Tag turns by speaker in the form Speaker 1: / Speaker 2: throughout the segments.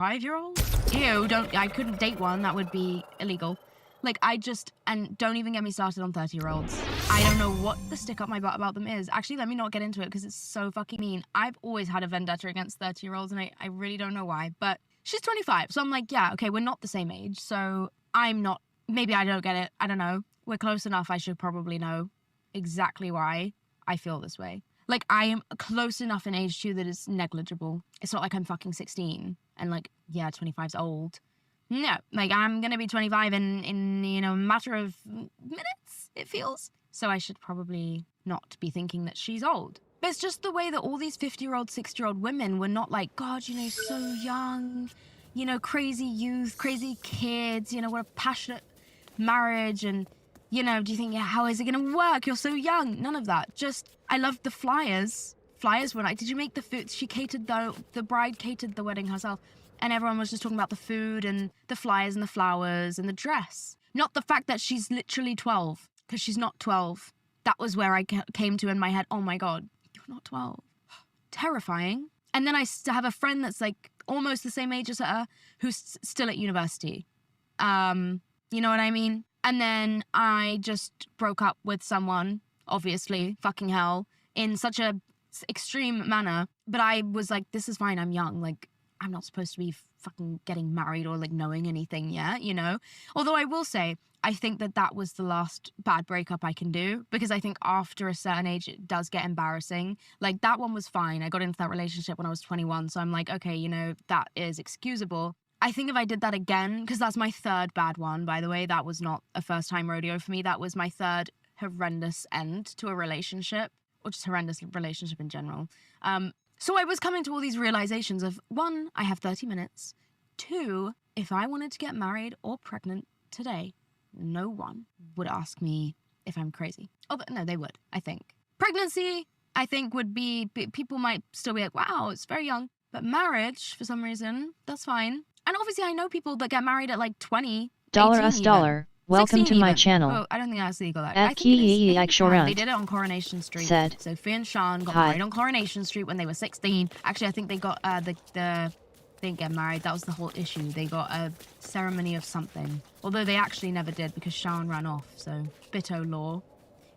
Speaker 1: 5-year-old? Ew, I couldn't date one. That would be illegal. Like, and don't even get me started on 30-year-olds. I don't know what the stick up my butt about them is. Actually, let me not get into it because it's so fucking mean. I've always had a vendetta against 30-year-olds, and I really don't know why. But she's 25, so I'm like, yeah, okay, we're not the same age, so I'm not... Maybe I don't get it. I don't know. We're close enough. I should probably know exactly why I feel this way. Like, I am close enough in age too that it's negligible. It's not like I'm fucking 16 and like, yeah, 25's old. No, like I'm gonna be 25 in you know, a matter of minutes, it feels. So I should probably not be thinking that she's old. But it's just the way that all these 50-year-old, 60-year-old women were not like, God, you know, so young, you know, crazy youth, crazy kids, you know, what a passionate marriage, and you know, do you think, yeah, how is it gonna work? You're so young. None of that. Just, I loved the flyers. Flyers were like, did you make the food? She catered the bride catered the wedding herself. And everyone was just talking about the food and the flyers and the flowers and the dress. Not the fact that she's literally 12, because she's not 12. That was where I came to in my head, oh my God, you're not 12. Terrifying. And then I have a friend that's like almost the same age as her, who's still at university. You know what I mean? And then I just broke up with someone, obviously, fucking hell, in such a extreme manner. But I was like, this is fine, I'm young. Like, I'm not supposed to be fucking getting married or like knowing anything yet, you know? Although I will say, I think that was the last bad breakup I can do, because I think after a certain age, it does get embarrassing. Like, that one was fine. I got into that relationship when I was 21. So I'm like, okay, you know, that is excusable. I think if I did that again, because that's my third bad one, by the way, that was not a first-time rodeo for me. That was my third horrendous end to a relationship, or just horrendous relationship in general. So I was coming to all these realizations of, 1, I have 30 minutes. 2, if I wanted to get married or pregnant today, no one would ask me if I'm crazy. Oh, no, they would, I think. Pregnancy, I think, would be, people might still be like, wow, it's very young. But marriage, for some reason, that's fine. And obviously, I know people that get married at like 20,
Speaker 2: $US. Welcome to my channel.
Speaker 1: Oh, I don't think that's legal.
Speaker 2: They
Speaker 1: did it on Coronation Street.
Speaker 2: Said,
Speaker 1: Sophie and Sean got married on Coronation Street when they were 16. Actually, I think they got they didn't get married. That was the whole issue. They got a ceremony of something. Although they actually never did, because Sean ran off. So, Bitto law,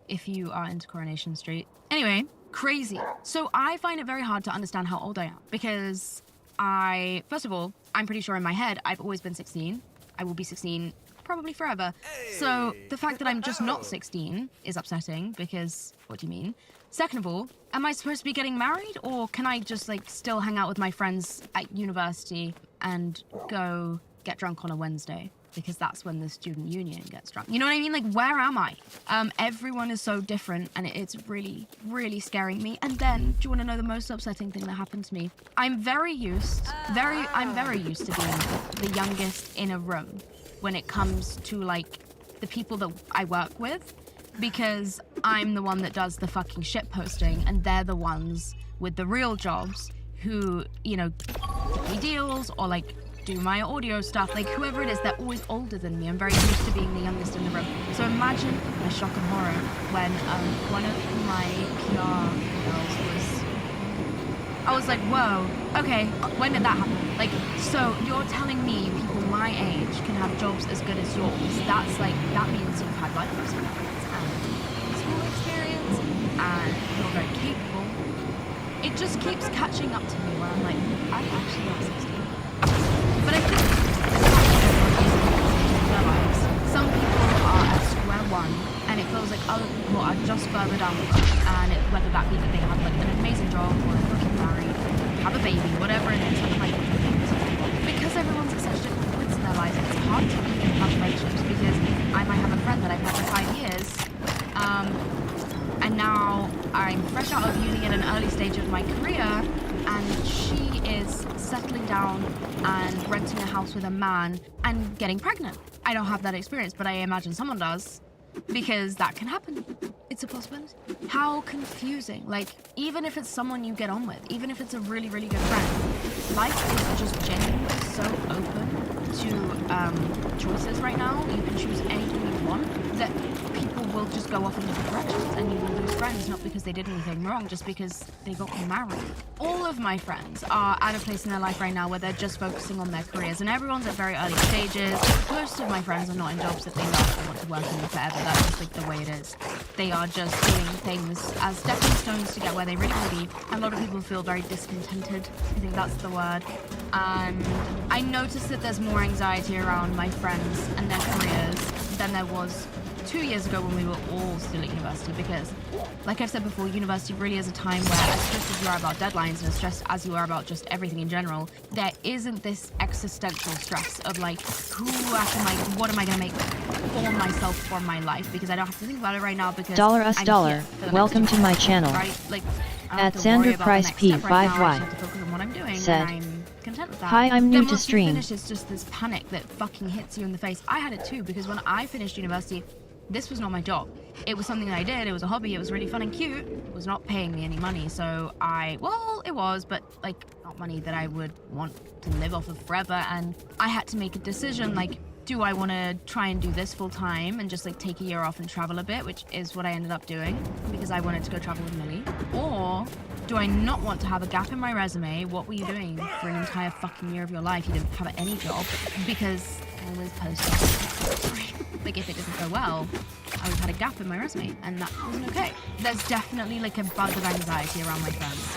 Speaker 1: if you are into Coronation Street. Anyway, crazy. So I find it very hard to understand how old I am, because first of all, I'm pretty sure in my head, I've always been 16. I will be 16 probably forever. Hey. So the fact that I'm just not 16 is upsetting, because what do you mean? Second of all, am I supposed to be getting married, or can I just like still hang out with my friends at university and go get drunk on a Wednesday? Because that's when the student union gets drunk. You know what I mean? Like, where am I? Everyone is so different, and it's really, really scaring me. And then, do you want to know the most upsetting thing that happened to me? I'm very used to being the youngest in a room when it comes to, like, the people that I work with, because I'm the one that does the fucking shit posting, and they're the ones with the real jobs who, you know, give me deals or, like, do my audio stuff, like whoever it is, they're always older than me. I'm very used to being the youngest in the room. So imagine my shock and horror when one of my PR girls I was like, whoa, okay, when did that happen? Like, so you're telling me people my age can have jobs as good as yours? That's like, that means you've had life experience and school experience and you're very capable. It just keeps catching up to me where I'm like, I'm actually not 16. But I think some people are at square one, and it feels like other people are just further down the road. And whether that be that they have like an amazing job, or they're getting married, have a baby, whatever it is, like because everyone's at such different points in their lives, it's hard to even have friendships. Because I might have a friend that I've had for 5 years, and now I'm fresh out of uni at an early stage of my career, and she is settling down and renting a house with a man and getting pregnant. I don't have that experience, but I imagine someone does, because that can happen. It's a possibility. How confusing. Like, even if it's someone you get on with, even if it's a really, really good friend, life is just genuinely so open to choices right now. You can choose anything you want, that people people will just go off in different directions, and you will lose friends, not because they did anything wrong, just because they got married. All of my friends are at a place in their life right now where they're just focusing on their careers, and everyone's at very early stages. Most of my friends are not in jobs that they love and want to work in forever. That's just like the way it is. They are just doing things as stepping stones to get where they really want to be. A lot of people feel very discontented. I think that's the word. And I noticed that there's more anxiety around my friends and their careers than there was 2 years ago when we were all still at university, because like I've said before, university really is a time where, as stressed as you are about deadlines and as stressed as you are about just everything in general, there isn't this existential stress of like, what am I going to make for myself for my life, because I don't have to think about it right now, because
Speaker 2: $US$, welcome to my channel.
Speaker 1: Right? Like,
Speaker 2: at Sandra Price P5Y said, hi, I'm new to stream.
Speaker 1: Finish, it's just this panic that fucking hits you in the face. I had it too, because when I finished university, this was not my job. It was something that I did. It was a hobby. It was really fun and cute. It was not paying me any money. So well, it was, but like not money that I would want to live off of forever. And I had to make a decision, like, do I want to try and do this full time and just like take a year off and travel a bit, which is what I ended up doing because I wanted to go travel with Millie, or do I not want to have a gap in my resume? What were you doing for an entire fucking year of your life? You didn't have any job, because I was post-op. Like, if it didn't go well, I would have had a gap in my resume, and that wasn't okay. There's definitely like a buzz of anxiety around my friends,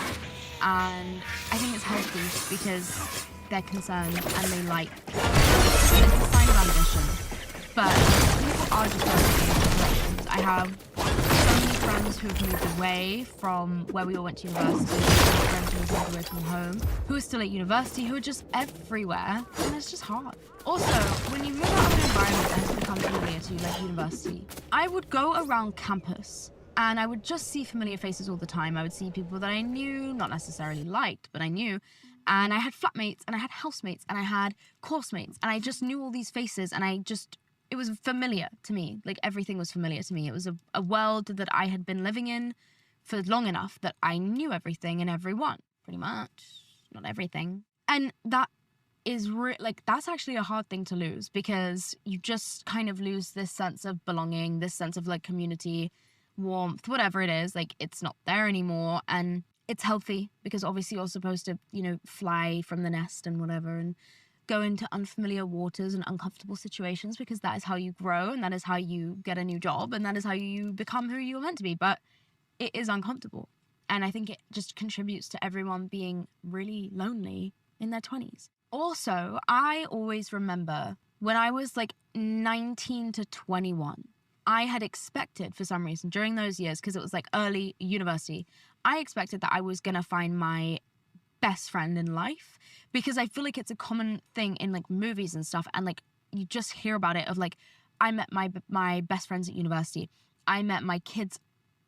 Speaker 1: and I think it's healthy because they're concerned and they like, it's a sign of ambition, but people are just going in different directions. I have so many friends who have moved away from where we all went to university, friends who have moved away from home, who are still at university, who are just everywhere, and it's just hard. Also, when you move out of an environment that has become familiar to you, like university, I would go around campus and I would just see familiar faces all the time. I would see people that I knew, not necessarily liked, but I knew. And I had flatmates, and I had housemates, and I had course mates, and I just knew all these faces, and it was familiar to me. Like, everything was familiar to me. It was a world that I had been living in for long enough that I knew everything and everyone, pretty much. Not everything. And that is that's actually a hard thing to lose, because you just kind of lose this sense of belonging, this sense of like community, warmth, whatever it is. Like, it's not there anymore, and it's healthy because obviously you're supposed to, fly from the nest and whatever and go into unfamiliar waters and uncomfortable situations, because that is how you grow and that is how you get a new job and that is how you become who you're meant to be. But it is uncomfortable. And I think it just contributes to everyone being really lonely in their 20s. Also, I always remember when I was like 19 to 21, I had expected for some reason during those years, because it was like early university, I expected that I was going to find my best friend in life, because I feel like it's a common thing in like movies and stuff. And like, you just hear about it of like, I met my best friends at university. I met my kid's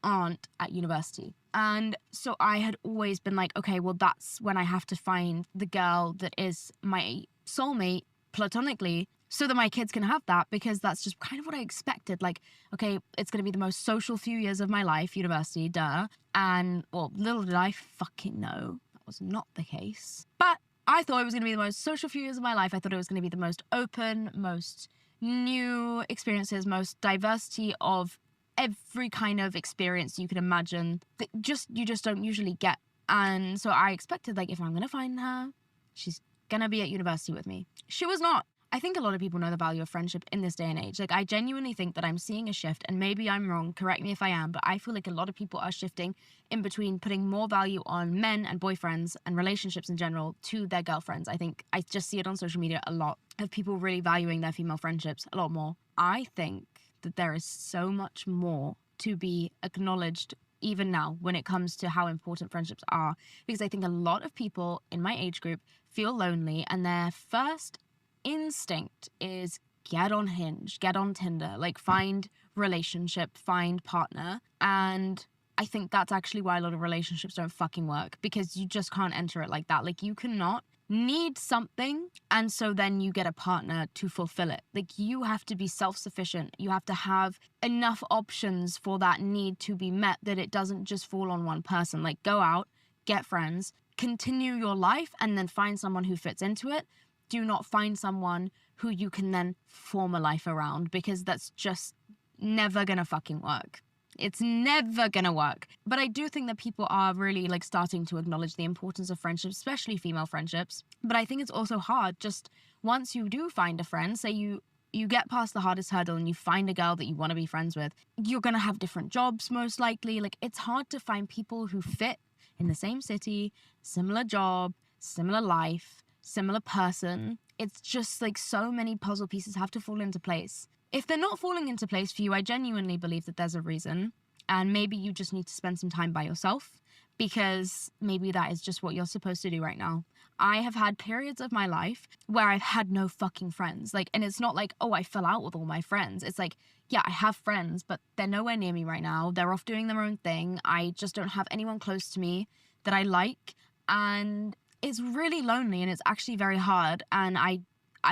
Speaker 1: aunt at university. And so I had always been like, okay, well, that's when I have to find the girl that is my soulmate platonically, so that my kids can have that, because that's just kind of what I expected. Like, okay, it's going to be the most social few years of my life, university, duh. And, well, little did I fucking know that was not the case. But I thought it was going to be the most social few years of my life. I thought it was going to be the most open, most new experiences, most diversity of every kind of experience you could imagine that you just don't usually get. And so I expected, like, if I'm going to find her, she's going to be at university with me. She was not. I think a lot of people know the value of friendship in this day and age. Like, I genuinely think that I'm seeing a shift, and maybe I'm wrong, correct me if I am, but I feel like a lot of people are shifting in between putting more value on men and boyfriends and relationships in general to their girlfriends. I think I just see it on social media a lot of people really valuing their female friendships a lot more. I think that there is so much more to be acknowledged even now when it comes to how important friendships are, because I think a lot of people in my age group feel lonely, and their first instinct is get on Hinge, get on Tinder, like find relationship, find partner. And I think that's actually why a lot of relationships don't fucking work, because you just can't enter it like that. Like, you cannot need something and so then you get a partner to fulfill it. Like, you have to be self-sufficient. You have to have enough options for that need to be met, that it doesn't just fall on one person. Like, go out, get friends, continue your life, and then find someone who fits into it. Do not find someone who you can then form a life around, because that's just never gonna fucking work. It's never gonna work. But I do think that people are really like starting to acknowledge the importance of friendships, especially female friendships. But I think it's also hard. Just once you do find a friend, say you get past the hardest hurdle and you find a girl that you want to be friends with, you're gonna have different jobs most likely. Like, it's hard to find people who fit in the same city, similar job, similar life, similar person. It's just like so many puzzle pieces have to fall into place. If they're not falling into place for you, I genuinely believe that there's a reason. And maybe you just need to spend some time by yourself, because maybe that is just what you're supposed to do right now. I have had periods of my life where I've had no fucking friends. Like, and it's not like, oh, I fell out with all my friends. It's like, yeah, I have friends, but they're nowhere near me right now. They're off doing their own thing. I just don't have anyone close to me that I like. And it's really lonely, and it's actually very hard. And I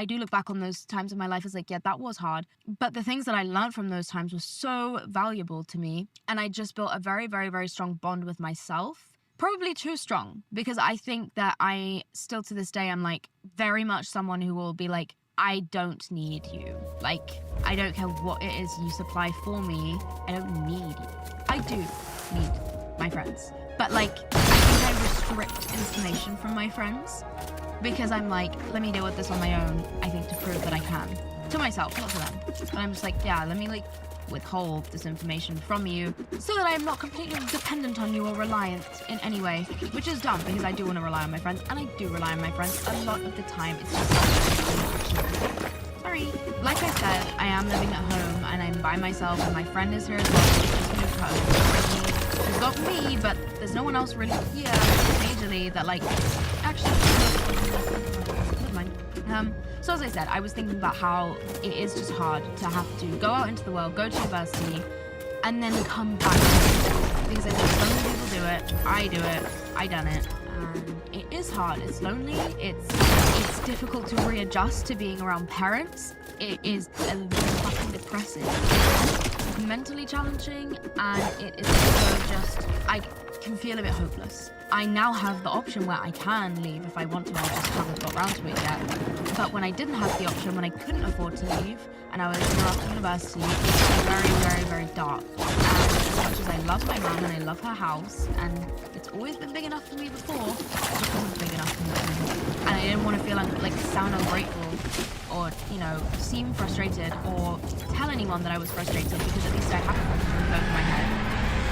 Speaker 1: do look back on those times of my life as like, yeah, that was hard. But the things that I learned from those times were so valuable to me. And I just built a very, very, very strong bond with myself. Probably too strong, because I think that I still to this day, I'm like very much someone who will be like, I don't need you. Like, I don't care what it is you supply for me. I don't need you. I do need my friends. But like, I think I restrict information from my friends, because I'm like, let me deal with this on my own, I think, to prove that I can. To myself, not to them. But I'm just like, yeah, let me like withhold this information from you so that I'm not completely dependent on you or reliant in any way, which is dumb, because I do want to rely on my friends, and I do rely on my friends a lot of the time. It's just sorry. Like I said, I am living at home and I'm by myself, and my friend is here as well. She's just moved home. She's got me, but there's no one else really here majorly that like actually never mind. So as I said, I was thinking about how it is just hard to have to go out into the world, go to university, and then come back. Because I think so many people do it, I do it, I done it, and it is hard. It's lonely. It's difficult to readjust to being around parents. It is fucking depressing. It's mentally challenging, and it is also just, I can feel a bit hopeless. I now have the option where I can leave if I want to. I just haven't got around to it yet. But when I didn't have the option, when I couldn't afford to leave, and I was still after university, it was very, very, very dark. And as much as I love my mum and I love her house, and it's always been big enough for me before, it wasn't big enough for me. And I didn't want to feel like sound ungrateful, or, you know, seem frustrated, or tell anyone that I was frustrated, because at least I had a roof over my head.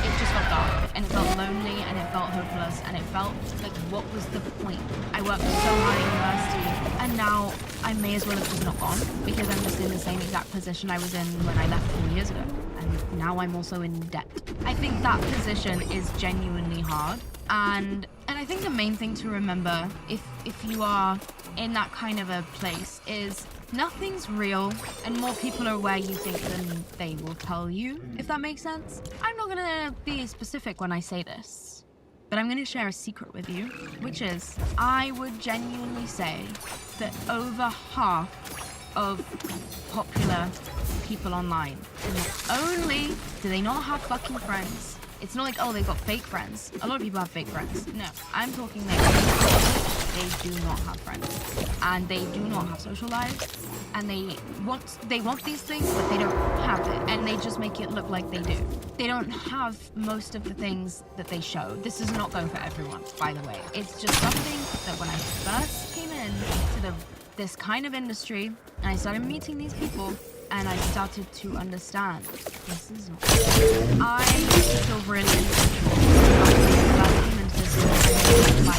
Speaker 1: It just felt dark, and it felt lonely, and it felt hopeless, and it felt like, what was the point? I worked so hard at university, and now I may as well have just not gone, because I'm just in the same exact position I was in when I left 4 years ago, and now I'm also in debt. I think that position is genuinely hard, and I think the main thing to remember, if you are in that kind of a place, is nothing's real, and more people are where you think than they will tell you, if that makes sense. I'm not gonna be specific when I say this, but I'm gonna share a secret with you, which is, I would genuinely say that over half of popular people online, not only do they not have fucking friends, it's not like, oh, they've got fake friends. A lot of people have fake friends. No, I'm talking like, they do not have friends, and they do not have social lives, and they want these things, but they don't have it, and they just make it look like they do. They don't have most of the things that they show. This does not go for everyone, by the way. It's just something that when I first came in to this kind of industry, and I started meeting these people, and I started to understand, this is not good. I feel really insecure my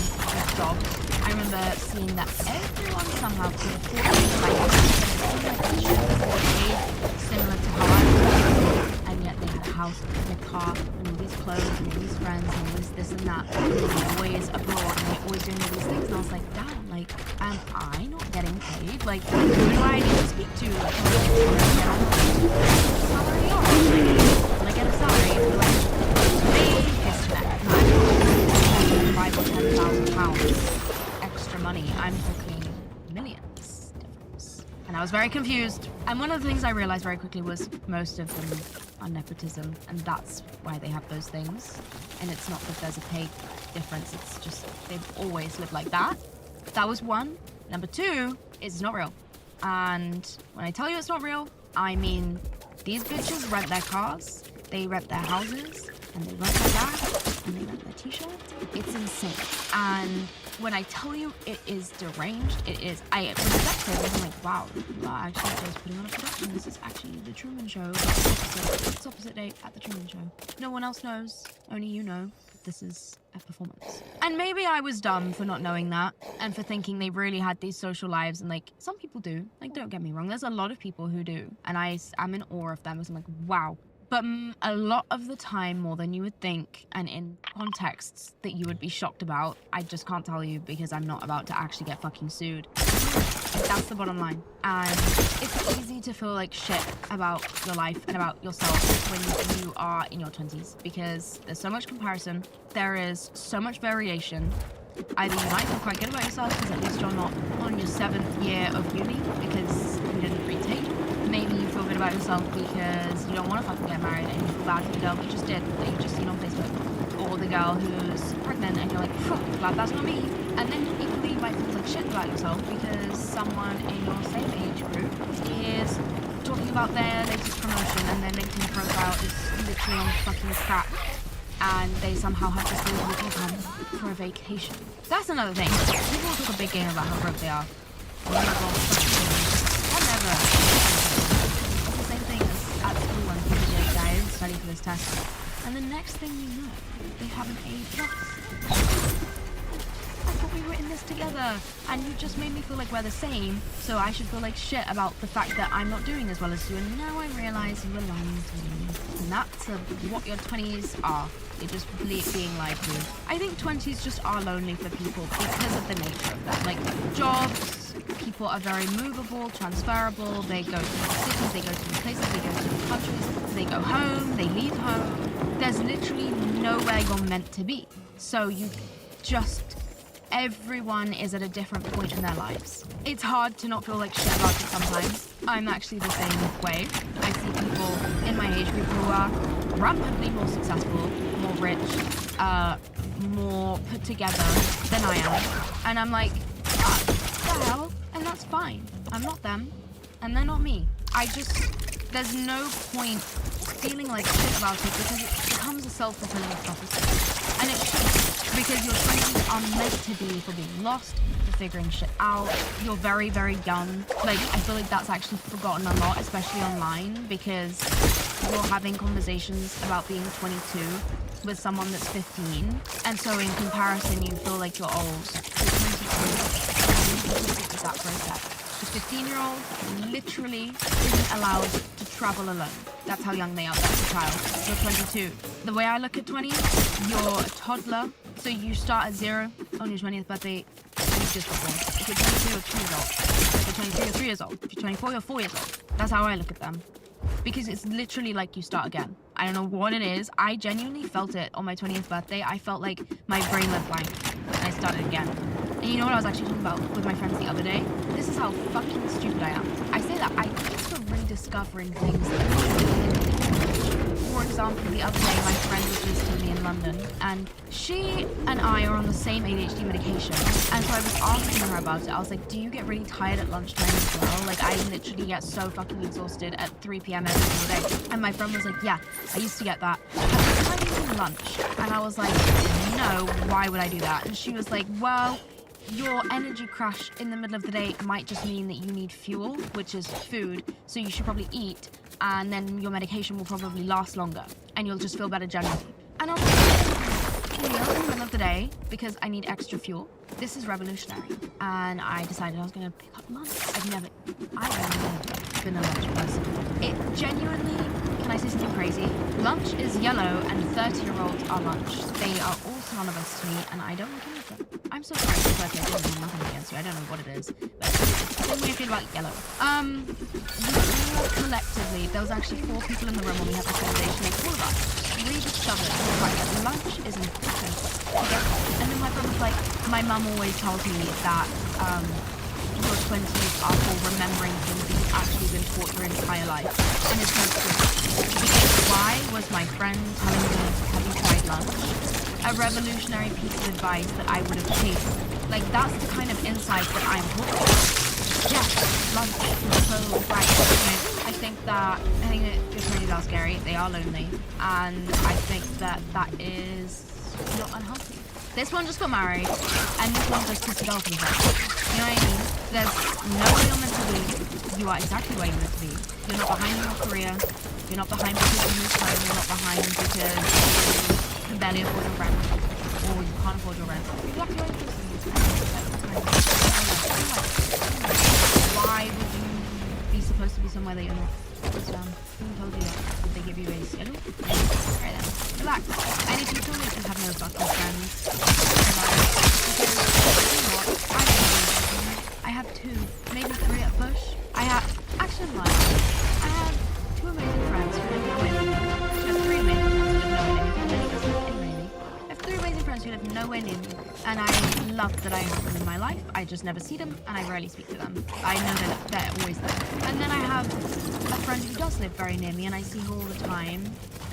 Speaker 1: job. I remember seeing that everyone somehow could afford similar to how I was, and yet they had a house and a car and all these clothes and all these friends and all this and that, and they're always abroad and they're always doing all these things, and I was like, damn, like, am I not getting paid? Like, who do I need to speak to? Like, salary on? Will I get a salary for like £5,000 or £10,000 extra money? I'm talking millions difference. And I was very confused. And one of the things I realized very quickly was most of them are nepotism, and that's why they have those things. And it's not that there's a pay difference, it's just they've always lived like that. That was one. Number two, it's not real. And when I tell you it's not real, I mean These bitches rent their cars, they rent their houses, and they rent their bags, and they rent their t-shirts. It's insane. And when I tell you it is deranged, it is. I respect it. I'm like, wow, actually, they're putting on a production. This is actually the Truman Show. It's opposite day at the Truman Show. No one else knows. Only you know. This is a performance. And maybe I was dumb for not knowing that and for thinking they really had these social lives, and like some people do. Like, don't get me wrong, there's a lot of people who do, and I'm in awe of them because I'm like, wow. But a lot of the time, more than you would think, and in contexts that you would be shocked about, I just can't tell you because I'm not about to actually get fucking sued. That's the bottom line. And it's easy to feel like shit about your life and about yourself when you are in your 20s because there's so much comparison, there is so much variation. Either you might feel quite good about yourself because at least you're not on your 7th year of uni because you didn't retake. Maybe you feel good about yourself because you don't want to fucking get married and you feel bad for the girl you just did, that you just seen on Facebook. Or the girl who's pregnant and you're like, glad that's not me. And then equally you might feel like shit about yourself because someone in your same age group is talking about their latest promotion and their LinkedIn profile is literally on fucking crack. And they somehow have disposable income for a vacation. That's another thing. People talk a big game about how broke they are. Whatever. It's the same thing as at school when people say, guys, study for this test. And the next thing you know, they have an A+. I thought we were in this together. And you just made me feel like we're the same. So I should feel like shit about the fact that I'm not doing as well as you. And now I realize you were lying to me. And that's what your 20s are. You're just being lied to. I think 20s just are lonely for people because of the nature of that. Like, jobs, people are very movable, transferable. They go to the cities, they go to the places, they go to the countries, they go home, they leave home. There's literally nowhere you're meant to be. So everyone is at a different point in their lives. It's hard to not feel like shit about it sometimes. I'm actually the same way. I see people in my age group who are rampantly more successful, more rich, more put together than I am. And I'm like, what the hell? And that's fine. I'm not them, and they're not me. There's no point feeling like shit about it because it becomes a self-fulfilling prophecy. And it should. Because your 20s are meant to be for being lost, for figuring shit out. You're very, very young. Like, I feel like that's actually forgotten a lot, especially online, because you're having conversations about being 22 with someone that's 15. And so in comparison, you feel like you're old. You're 22. Is that for a sec? The 15-year-old literally isn't allowed to travel alone. That's how young they are. That's a child. You're 22. The way I look at 20, you're a toddler. So you start at 0 on your 20th birthday. You just got born. If you're 22, you're 2 years old. If you're 23, you're 3 years old. If you're 24, you're 4 years old. That's how I look at them. Because it's literally like you start again. I don't know what it is. I genuinely felt it on my 20th birthday. I felt like my brain went blank. And I started again. And you know what I was actually talking about with my friends the other day? This is how fucking stupid I am. I say that I think it's for rediscovering things that for example, the other day my friend was visiting me in London and she and I are on the same ADHD medication, and so I was asking her about it. I was like, do you get really tired at lunchtime as well? Like, I literally get so fucking exhausted at 3 p.m. every single day. And my friend was like, yeah, I used to get that. Have you tried eating lunch? And I was like, no, why would I do that? And she was like, well, your energy crash in the middle of the day might just mean that you need fuel, which is food, so you should probably eat, and then your medication will probably last longer, and you'll just feel better generally. And I was like, in the middle of the day, because I need extra fuel, this is revolutionary. And I decided I was going to pick up lunch. I've never been a lunch person. It genuinely, can I say something crazy? Lunch is yellow, and 30-year-olds are lunch. They are all synonymous to me, and I don't like any of them. I'm so sorry for 30, I don't have nothing against you. I don't know what it is, but it's the same way I feel about yellow. We all collectively, there was actually 4 people in the room when we had this conversation, and all of us rediscovered the fact that lunch is important. And then my friend was like, my mum always tells me that your 20s are for remembering things that you've actually been taught your entire life. And it's not true. Because why was my friend telling me, have you tried lunch? A revolutionary piece of advice that I would have taken. Like, that's the kind of insight that I'm talking about. Yes, lunch is so right. I think that I think it just really are scary. They are lonely, and I think that that is not unhealthy. This one just got married, and this one just kissed a girl for the first. You know what I mean? There's nowhere you're meant to be. You are exactly where you're meant to be. You're not behind in your career. You're not behind because you moved home. You're not behind because you can barely afford your rent, or you can't afford your rent. You have your own person. Why would you be supposed to be somewhere that you're not? Who told you that? Did they give you a schedule? Alright then, relax. And if you feel like you have no fucking friends, I have 2, maybe 3 at push. I have, actually I have 2 amazing friends who live nowhere near me. I have 3 amazing friends who live nowhere near me. I have 3 amazing friends who live nowhere near me. And I love that I have them in my life. I just never see them, and I rarely speak to them. I know that they're always there. And then I have a friend who does live very near me, and I see her all the time,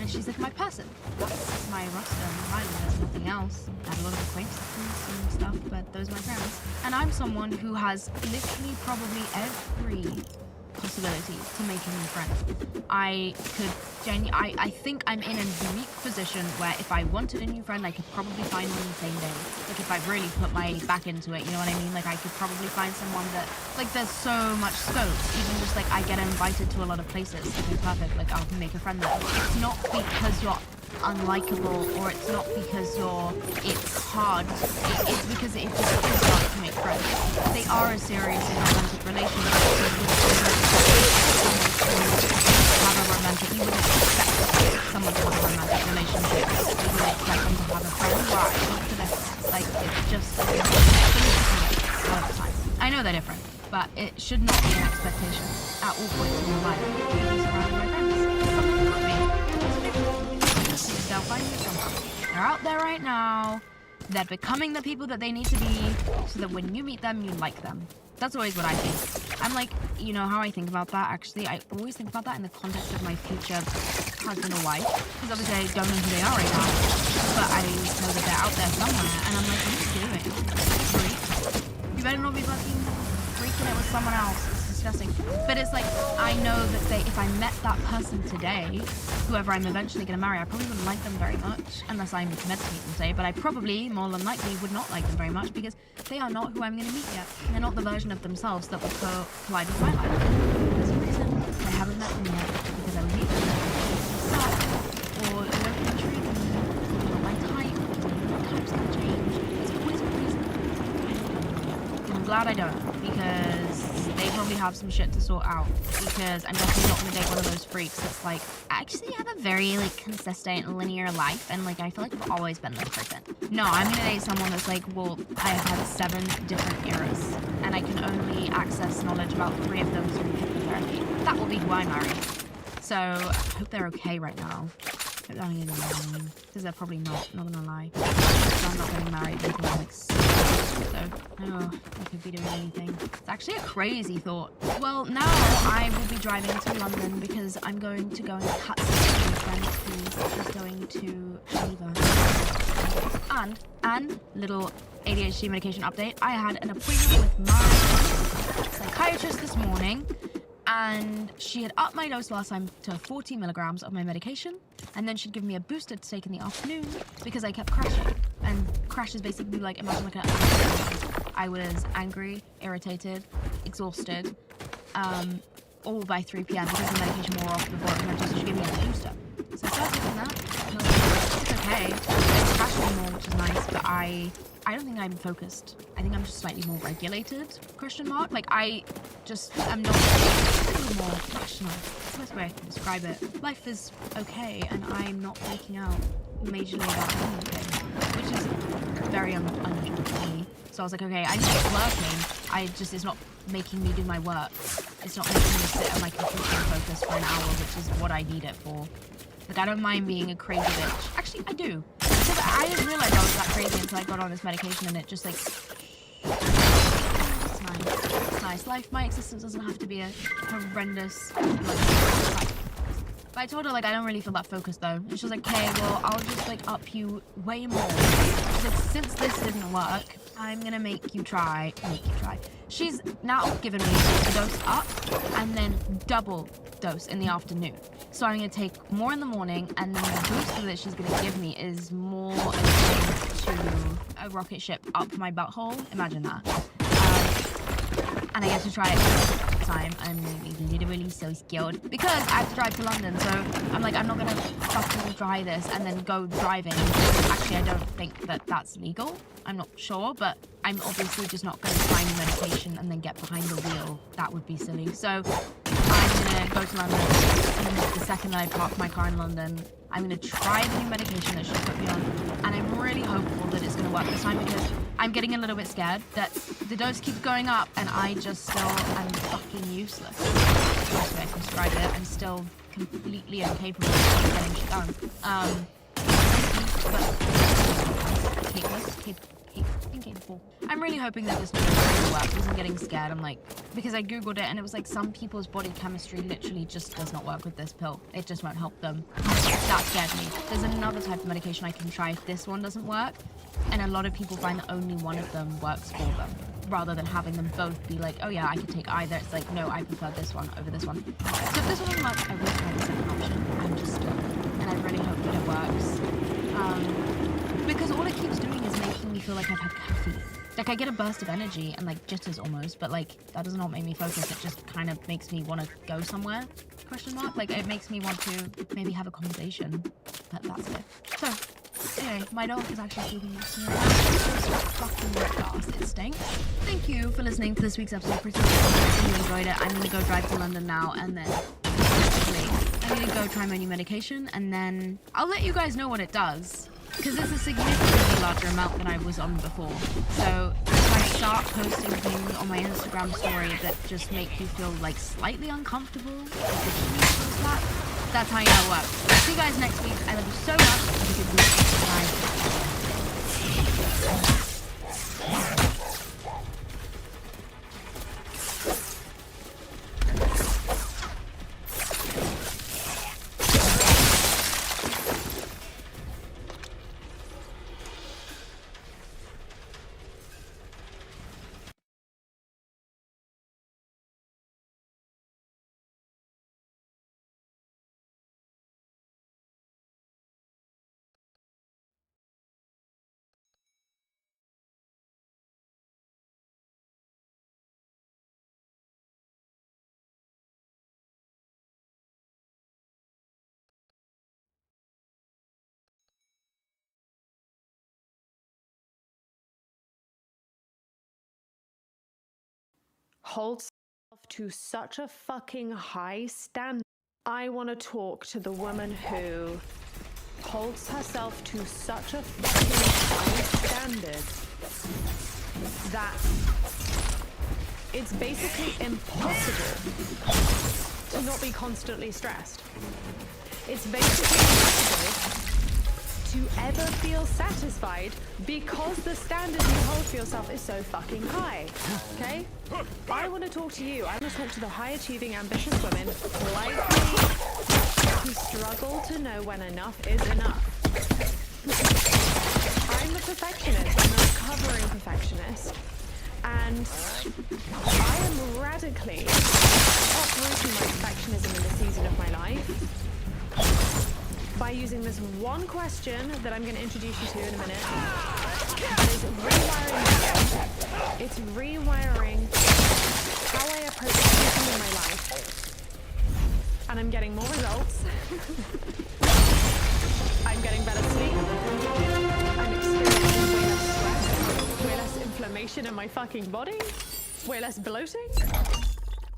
Speaker 1: and she's like my person. That's my roster in my life. There's nothing else. I have a lot of acquaintances and stuff, but those are my friends. And I'm someone who has literally probably every possibility to make a new friend. I think I'm in a unique position where if I wanted a new friend, I could probably find one the same day. Like if I really put my back into it, you know what I mean? Like I could probably find someone that, like there's so much scope. Even just like I get invited to a lot of places. Okay, perfect. Like I'll make a friend there. It's not because you're unlikable, or it's not because it's hard. It's because it just is hard to make friends. They are a serious and romantic relationship. You wouldn't expect someone to have a romantic relationship. You wouldn't expect them to have a friend. Why? Not for this. Like, it's just a lot of the time. I know they're different, but it should not be an expectation at all points in your life. Be surrounded by friends. They'll find you somehow. They're out there right now. They're becoming the people that they need to be, so that when you meet them, you like them. That's always what I think. I'm like, you know how I think about that? Actually, I always think about that in the context of my future husband or wife. Because obviously I don't know who they are right now. But I know that they're out there somewhere. And I'm like, what are you doing? Freak. You better not be fucking freaking it with someone else. It's disgusting. But it's like, I know that if I met that person today, whoever I'm eventually going to marry, I probably wouldn't like them very much. Unless I meditate and say, but I probably, more than likely, would not like them very much because they are not who I'm going to meet yet. They're not the version of themselves that will collide with my life. There's a reason I haven't met them yet, because I would meet them suck, or they're going to treat them not my type, my type's going to change. There's always a reason. And I'm glad I don't, because they probably have some shit to sort out, because I'm definitely not going to date one of those freaks that's like, I actually have a very like consistent linear life, and like I feel like I've always been this person. No, I'm going to date someone that's like, well, I have had 7 different eras, and I can only access knowledge about 3 of them through hypnotherapy. That will be who I marry. So I hope they're okay right now. I don't even know, because they're probably not gonna lie. So I'm not getting married until I'm like 6, so oh, I could be doing anything. It's actually a crazy thought. Well, now I will be driving to London because I'm going to go and cut some friend who is going to Geneva. And little ADHD medication update. I had an appointment with my psychiatrist this morning, and she had upped my dose last time to 40 milligrams of my medication, and then she'd give me a booster to take in the afternoon because I kept crashing. And crash is basically like, imagine like I was angry, irritated, exhausted, all by 3 p.m. because the medication wore off before it was meant to, so she gave me a booster. So I started taking that. It's okay. It's crashing more, which is nice, but I don't think I'm focused. I think I'm just slightly more regulated, question mark. Like, I just am not a little more rational. That's the best way I can describe it. Life is okay, and I'm not freaking out majorly about anything, which is very unusual for me. So I was like, okay, I know it's working. It's not making me do my work. It's not making me sit at my computer and focus for an hour, which is what I need it for. Like, I don't mind being a crazy bitch. Actually, I do. Because I didn't realize I was that crazy until I got on this medication, and it just like... It's nice. It's nice. Life, my existence doesn't have to be a horrendous... Like, but I told her, like, I don't really feel that focused, though. And she was like, okay, well, I'll just, like, up you way more. she's like, since this didn't work, I'm gonna make you try. She's now given me the dose up and then double dose in the afternoon. So I'm gonna take more in the morning, and then the booster that she's gonna give me is more akin to a rocket ship up my butthole. Imagine that. And I get to try it for the time. I'm literally so scared because I have to drive to London. So I'm like, I'm not gonna fucking try this and then go driving. Actually, I don't think that that's legal. I'm not sure, but I'm obviously just not gonna try new medication and then get behind the wheel. That would be silly. So I'm gonna go to London, and the second that I park my car in London, I'm gonna try the new medication that she put me on, and I'm really hopeful that it's gonna work this time because I'm getting a little bit scared that the dose keeps going up and I just still am fucking useless. That's the way I can describe it. I'm still completely incapable of getting shit done. But incapable. I'm really hoping that this dose will work because I'm getting scared. I'm like, because I googled it and it was like some people's body chemistry literally just does not work with this pill. It just won't help them. That scared me. There's another type of medication I can try if this one doesn't work. And a lot of people find that only one of them works for them, rather than having them both be like, oh yeah, I could take either. It's like, no, I prefer this one over this one. So if this one doesn't work, I will try the second option. I'm just stuck. And I really hope that it works. Because all it keeps doing is making me feel like I've had caffeine. Like, I get a burst of energy and like jitters almost, but like, that does not make me focus. It just kind of makes me want to go somewhere, question mark. Like, it makes me want to maybe have a conversation, but that's it. So, anyway, my dog is actually sleeping next to me right now. It's fucking gas. It stinks. Thank you for listening to this week's episode. Pretty sure you enjoyed it. I'm gonna go drive to London now, and then I'm gonna go try my new medication, and then I'll let you guys know what it does. Because it's a significantly larger amount than I was on before. So if I start posting things on my Instagram story that just make you feel like slightly uncomfortable, that's how you know it works. See you guys next week. I love you so much. Have a good week. Bye.
Speaker 3: Holds herself to such a fucking high standard. I want to talk to the woman who holds herself to such a fucking high standard that it's basically impossible to not be constantly stressed. It's basically impossible to ever feel satisfied because the standard you hold for yourself is so fucking high, okay? I want to talk to you. I want to talk to the high-achieving, ambitious women like me who struggle to know when enough is enough. I'm a perfectionist. I'm a recovering perfectionist. And I am radically uprooting my perfectionism in this season of my life by using this one question that I'm going to introduce you to in a minute. That is rewiring. It's rewiring how I approach everything in my life. And I'm getting more results. I'm getting better sleep. I'm experiencing way less stress, way less inflammation in my fucking body, way less bloating.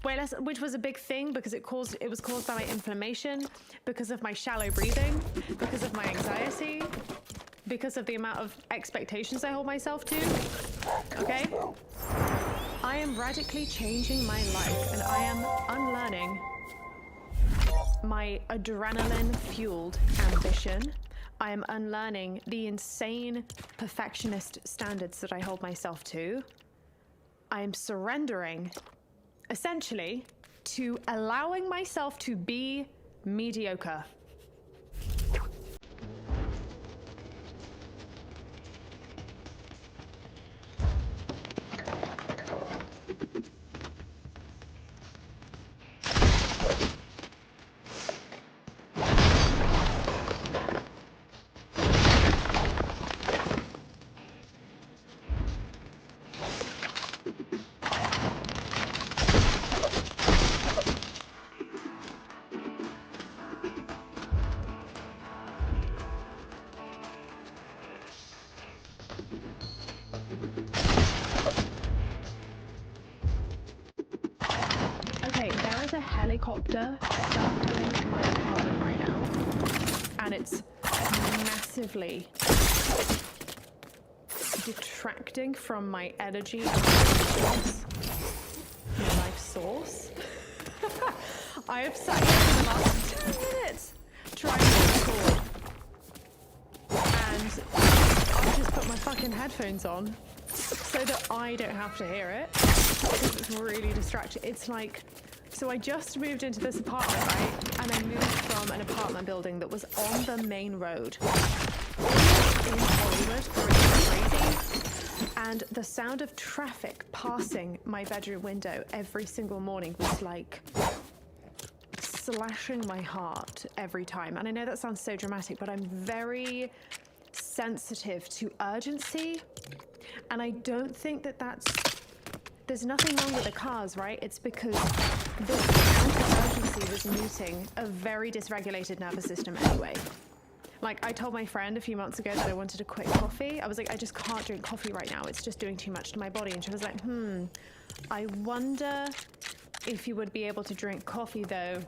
Speaker 3: Way less, which was a big thing because it was caused by my inflammation, because of my shallow breathing, because of my anxiety, because of the amount of expectations I hold myself to. Okay? I am radically changing my life, and I am unlearning my adrenaline-fueled ambition. I am unlearning the insane perfectionist standards that I hold myself to. I am surrendering essentially to allowing myself to be mediocre. a helicopter circling my apartment right now, and it's massively detracting from my energy and my life source. I have sat here for the last 10 minutes trying to record, and I've just put my fucking headphones on so that I don't have to hear it, because it's really distracting. It's like, so I just moved into this apartment, right? And I moved from an apartment building that was on the main road in Hollywood, crazy. And the sound of traffic passing my bedroom window every single morning was like slashing my heart every time. And I know that sounds so dramatic, but I'm very sensitive to urgency. And I don't think that there's nothing wrong with the cars, right? It's because this amount of urgency was muting a very dysregulated nervous system anyway. Like, I told my friend a few months ago that I wanted to quit coffee. I was like, I just can't drink coffee right now. It's just doing too much to my body. And she was like, I wonder if you would be able to drink coffee, though,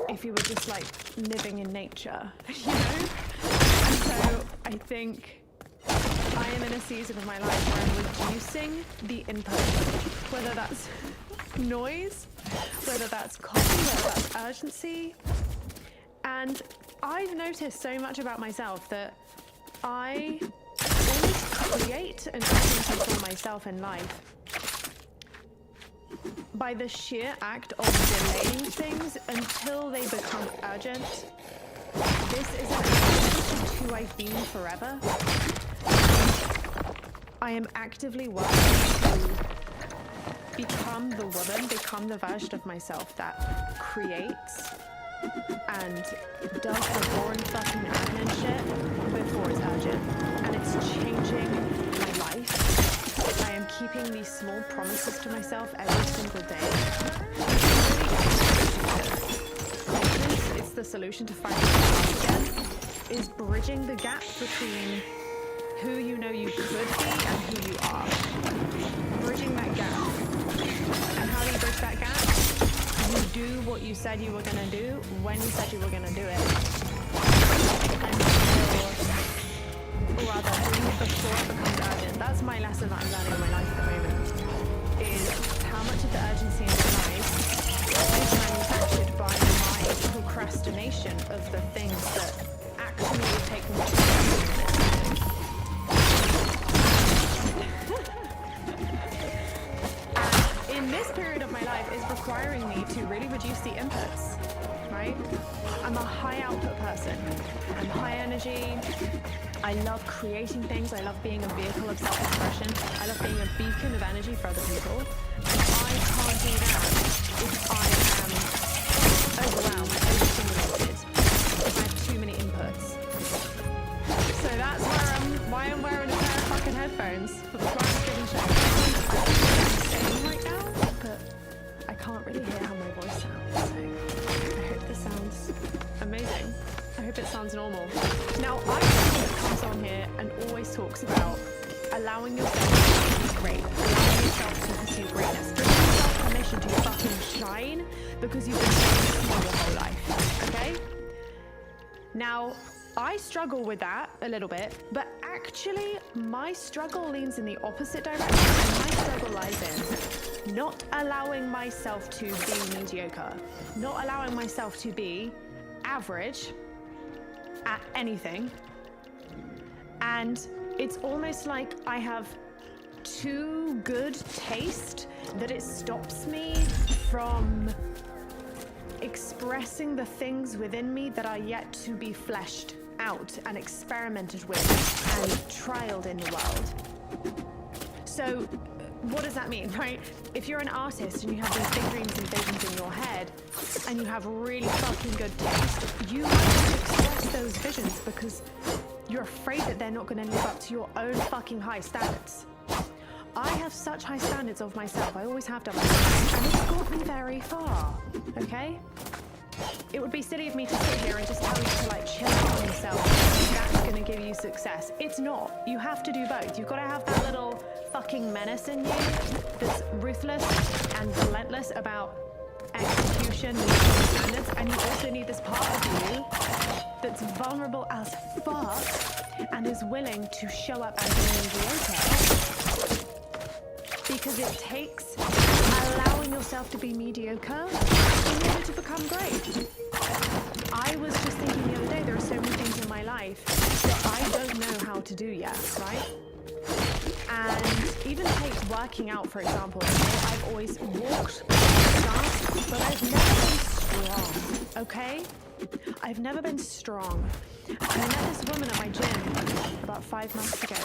Speaker 3: if you were just, like, living in nature, you know? And so I think I am in a season of my life where I'm reducing the input, whether that's noise, whether that's coffee, whether that's urgency. And I've noticed so much about myself that I almost create an urgency for myself in life by the sheer act of delaying things until they become urgent. This is an aspect of who I've been forever. I am actively working to become the woman, become the version of myself that creates and does the boring fucking admin shit before it's urgent. And it's changing my life. I am keeping these small promises to myself every single day. Confidence is the solution to finding yourself again, is bridging the gap between who you know you could be and who you are. Bridging that gap. And how do you bridge that gap? You do what you said you were going to do when you said you were going to do it. Or rather, doing it before it becomes urgent. That's my lesson that I'm learning in my life at the moment. Is how much of the urgency in my life is manufactured by my procrastination of the things that actually would take me 2 minutes. In this period of my life is requiring me to really reduce the inputs, right? I'm a high output person. I'm high energy. I love creating things. I love being a vehicle of self-expression. I love being a beacon of energy for other people. And I can't do that if I am overwhelmed, overstimulated, if I have too many inputs. So that's why I'm wearing a pair of fucking headphones for the Thanksgiving show. Right now, but I can't really hear how my voice sounds, so I hope this sounds amazing. I hope it sounds normal. Now, I'm someone that comes on here and always talks about allowing yourself to be great, allowing yourself to pursue greatness, giving yourself permission to fucking shine because you've been doing small your whole life, okay? Now, I struggle with that a little bit, but actually my struggle leans in the opposite direction, and my struggle lies in not allowing myself to be mediocre, not allowing myself to be average at anything. And it's almost like I have too good taste that it stops me from expressing the things within me that are yet to be fleshed out and experimented with and trialed in the world. So what does that mean, right? If you're an artist and you have these big dreams and visions in your head and you have really fucking good taste, you have to express those visions because you're afraid that they're not going to live up to your own fucking high standards. I have such high standards of myself. I always have done, and it's got me very far, okay? It would be silly of me to sit here and just tell you to like chill out on yourself. That's going to give you success. It's not. You have to do both. You've got to have that little fucking menace in you that's ruthless and relentless about emotion, standards, and you also need this part of you that's vulnerable as fuck and is willing to show up and be mediocre. Because it takes allowing yourself to be mediocre in order to become great. I was just thinking the other day, there are so many things in my life that I don't know how to do yet, right? And even take working out, for example. I've always walked fast, but I've never been strong, okay? I've never been strong. And I met this woman at my gym about 5 months ago,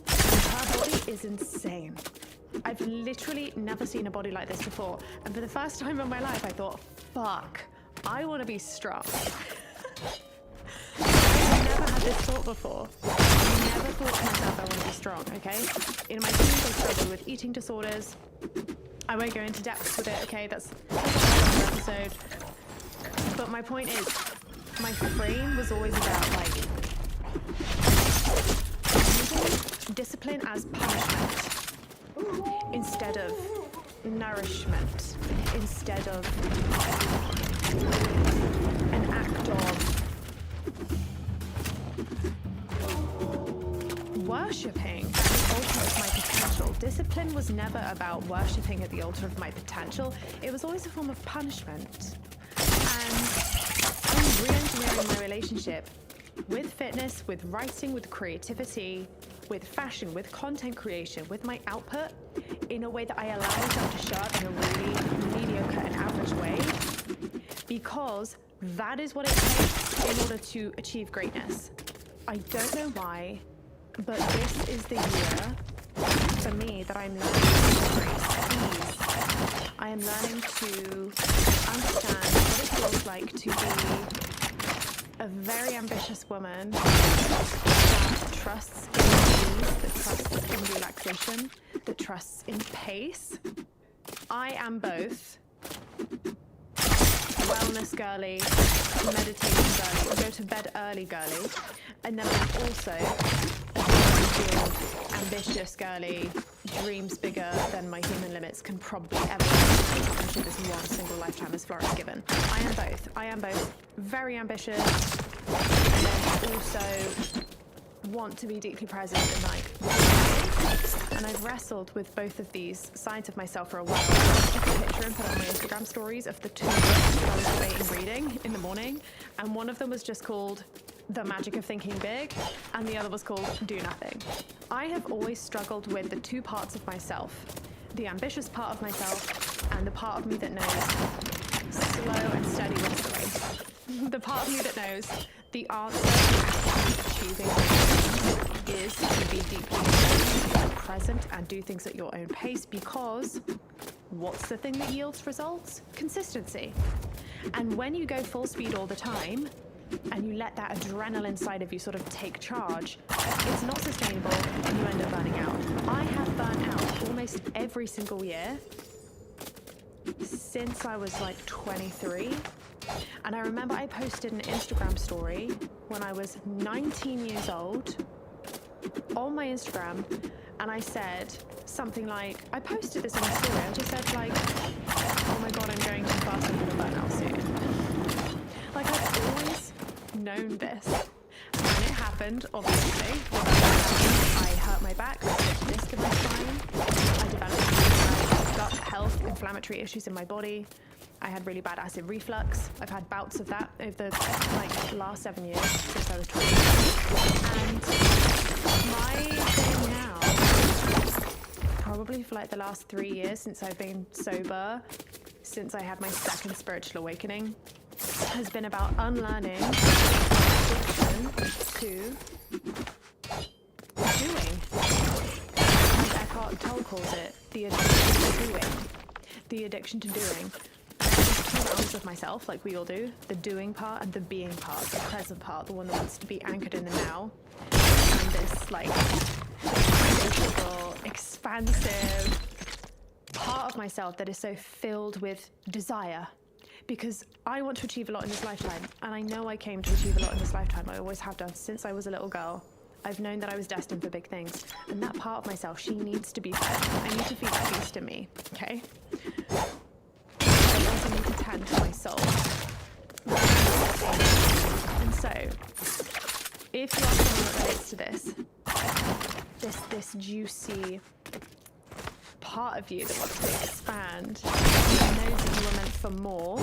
Speaker 3: and her body is insane. I've literally never seen a body like this before. And for the first time in my life, I thought, fuck, I want to be strong. I've never had this thought before. I never thought to myself I want to be strong, okay? In my teens, I struggled with eating disorders. I won't go into depth with it, okay? That's another episode. But my point is, my frame was always about, like, using discipline as punishment instead of nourishment, instead of an act of worshipping at the altar of my potential. Discipline was never about worshipping at the altar of my potential. It was always a form of punishment. And I'm re-engineering my relationship with fitness, with writing, with creativity, with fashion, with content creation, with my output in a way that I allow myself to show up in a really mediocre and average way, because that is what it takes in order to achieve greatness. I don't know why, but this is the year for me that I'm learning to embrace ease. I am learning to understand what it feels like to be a very ambitious woman that trusts in ease, that trusts in relaxation, that trusts in pace. I am both wellness girly, meditation girly, go to bed early girly, and then I'm also a ambitious girly, dreams bigger than my human limits can probably ever accomplish in this one single lifetime as Florence given. I am both. I am both very ambitious and then also want to be deeply present in like. And I've wrestled with both of these sides of myself for a while. I took a picture and put on my Instagram stories of the 2 books that I was debating reading in the morning, and one of them was just called The Magic of Thinking Big, and the other was called Do Nothing. I have always struggled with the 2 parts of myself, the ambitious part of myself and the part of me that knows slow and steady wins the race. The part of me that knows the answer to achieving is to be deeply present and do things at your own pace, because what's the thing that yields results? Consistency. And when you go full speed all the time, and you let that adrenaline side of you sort of take charge, it's not sustainable and you end up burning out. I have burnt out almost every single year since I was like 23. And I remember I posted an Instagram story when I was 19 years old on my Instagram, and I said something like, I posted this on a story, I just said like, oh my god, I'm going too fast, I'm gonna burn out soon. Like, I've always known this. And when it happened, obviously, I hurt my back, I slipped a disc in my spine, I developed gut health, inflammatory issues in my body, I had really bad acid reflux. I've had bouts of that over the last 7 years since I was 20. And my thing now, probably for like the last 3 years since I've been sober, since I had my second spiritual awakening, has been about unlearning addiction to doing. As Eckhart Tolle calls it, the addiction to doing. The addiction to doing. And I have 2 realms of myself, like we all do. The doing part and the being part, the present part, the one that wants to be anchored in the now. And this like insatiable, expansive part of myself that is so filled with desire. Because I want to achieve a lot in this lifetime, and I know I came to achieve a lot in this lifetime. I always have done since I was a little girl. I've known that I was destined for big things, and that part of myself, she needs to be fed. I need to feed that beast in me, okay? I also need to tend to my soul. if you are someone that relates to this juicy part of you that wants to expand, and knows that you are meant for more,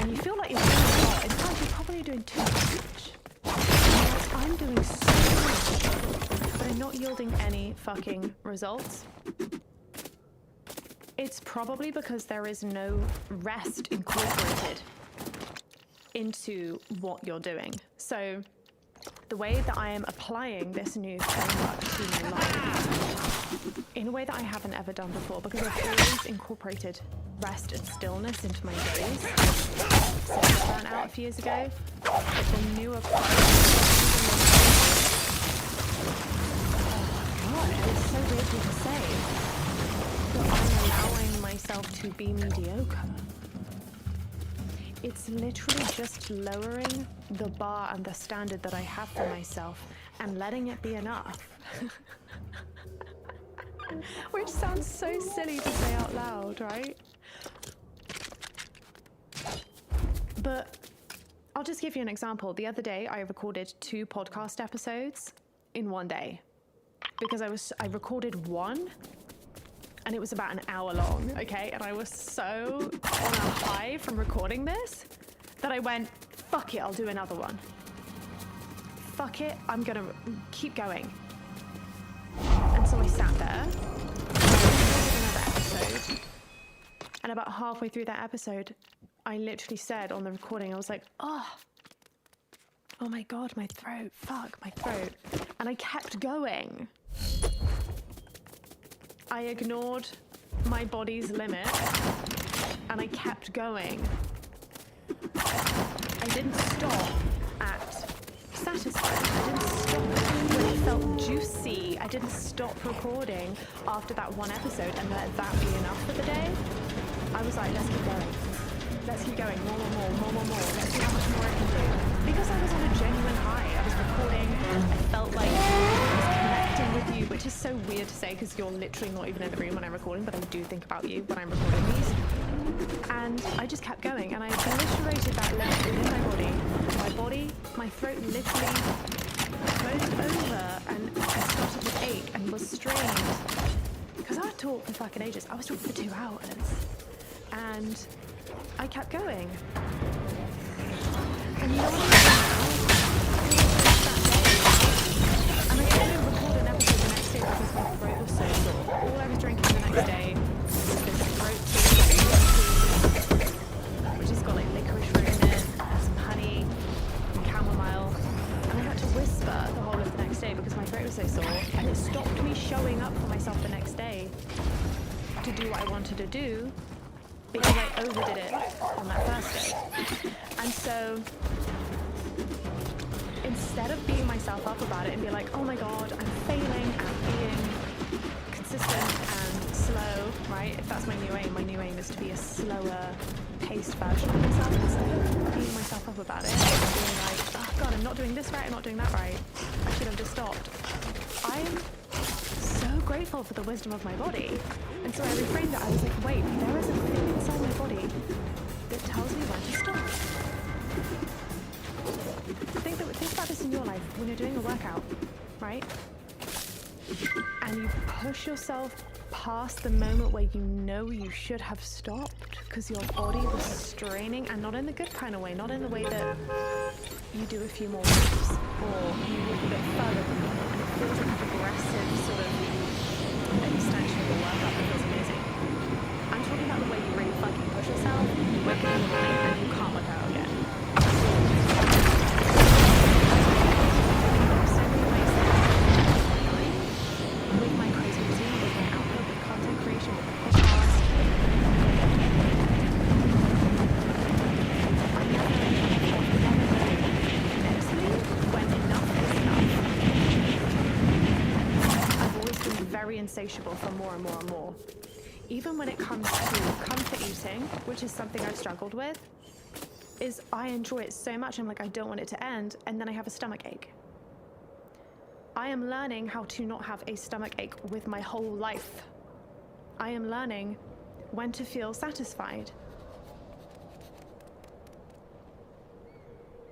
Speaker 3: and you feel like you're doing a lot, in fact you're probably doing too much. Like, I'm doing so much, but I'm not yielding any fucking results. It's probably because there is no rest incorporated into what you're doing. So the way that I am applying this new framework to my life in a way that I haven't ever done before, because I've always incorporated rest and stillness into my days since I burnt out a few years ago. But the new approach, oh god, it's so weird to say, but I'm allowing myself to be mediocre. It's literally just lowering the bar and the standard that I have for myself and letting it be enough. Which sounds so silly to say out loud, right? But I'll just give you an example. The other day, I recorded 2 podcast episodes in one day because I recorded one and it was about an hour long, okay? And I was so on a high from recording this that I went, fuck it, I'll do another one. Fuck it, I'm gonna keep going. And so I sat there, and I recorded another episode, and about halfway through that episode, I literally said on the recording, I was like, oh my God, my throat, fuck, my throat. And I kept going. I ignored my body's limit and I kept going. I didn't stop at satisfied. I didn't stop when it felt juicy. I didn't stop recording after that one episode and let that be enough for the day. I was like, let's keep going. Let's keep going. More. Let's see how much more I can do. Because I was on a genuine high. I was recording. I felt like I was connecting with you, which is so weird to say because you're literally not even in the room when I'm recording, but I do think about you when I'm recording these. And I just kept going, and I obliterated that limit within my body. My throat literally closed over and started to ache and was strained. Because I would talk for fucking ages. I was talking for 2 hours. And I kept going. And you know what I'm doing now? And I couldn't record an episode the next day because my throat was so sore. All I was drinking the next day was this throat tea, which has got like licorice root in it, some honey, and chamomile. And I had to whisper the whole of the next day because my throat was so sore. And it stopped me showing up for myself the next day to do what I wanted to do, because I overdid it on that first day. And so instead of beating myself up about it and be like, oh my God, I'm failing at being consistent and slow, right? If that's my new aim is to be a slower paced version of myself instead of beating myself up about it and being like, oh God, I'm not doing this right, I'm not doing that right. I should have just stopped. I'm so grateful for the wisdom of my body. And so I reframed it. I was like, wait, there is a thing inside my body that tells me when to stop. Think about this in your life when you're doing a workout, right? And you push yourself past the moment where you know you should have stopped because your body was straining, and not in the good kind of way, not in the way that you do a few more reps or you move a bit further than normal, and it feels like a progressive sort of extension of the workout that feels amazing. I'm talking about the way you really fucking push yourself, you work out in the morning and you can't work out again. With my creativity, with my output, with content creation, with the podcast, I'm never mentally when enough is enough. I've always been very insatiable for more and more and more. Even when it comes to comfort eating, which is something I've struggled with, is I enjoy it so much, I'm like, I don't want it to end, and then I have a stomach ache. I am learning how to not have a stomach ache with my whole life. I am learning when to feel satisfied.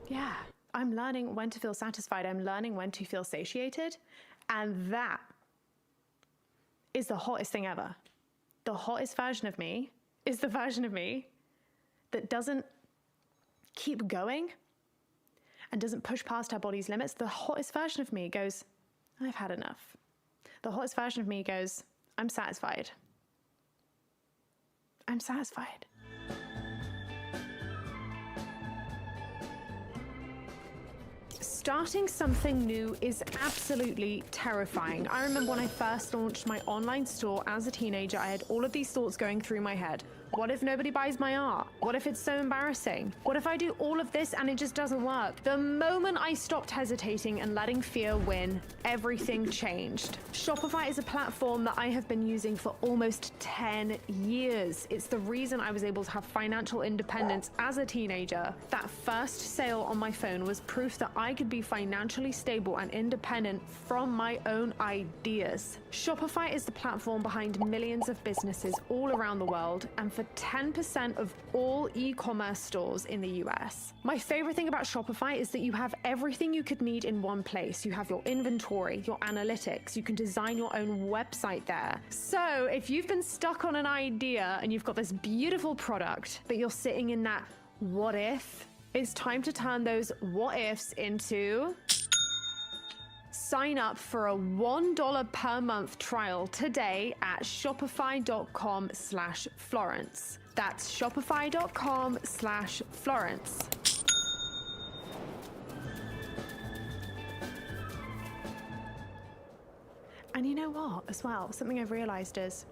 Speaker 3: Yeah, I'm learning when to feel satisfied. I'm learning when to feel satiated. And that is the hottest thing ever. The hottest version of me is the version of me that doesn't keep going and doesn't push past her body's limits. The hottest version of me goes, I've had enough. The hottest version of me goes, I'm satisfied. I'm satisfied. Starting something new is absolutely terrifying. I remember when I first launched my online store as a teenager, I had all of these thoughts going through my head. What if nobody buys my art? What if it's so embarrassing? What if I do all of this and it just doesn't work? The moment I stopped hesitating and letting fear win, everything changed. Shopify is a platform that I have been using for almost 10 years. It's the reason I was able to have financial independence as a teenager. That first sale on my phone was proof that I could be financially stable and independent from my own ideas. Shopify is the platform behind millions of businesses all around the world, and for 10% of all e-commerce stores in the US. My favorite thing about Shopify is that you have everything you could need in one place. You have your inventory, your analytics, you can design your own website there. So if you've been stuck on an idea and you've got this beautiful product, but you're sitting in that what if, it's time to turn those what ifs into... Sign up for a $1 per month trial today at shopify.com/Florence. That's shopify.com/Florence. And you know what, as well, something I've realized is,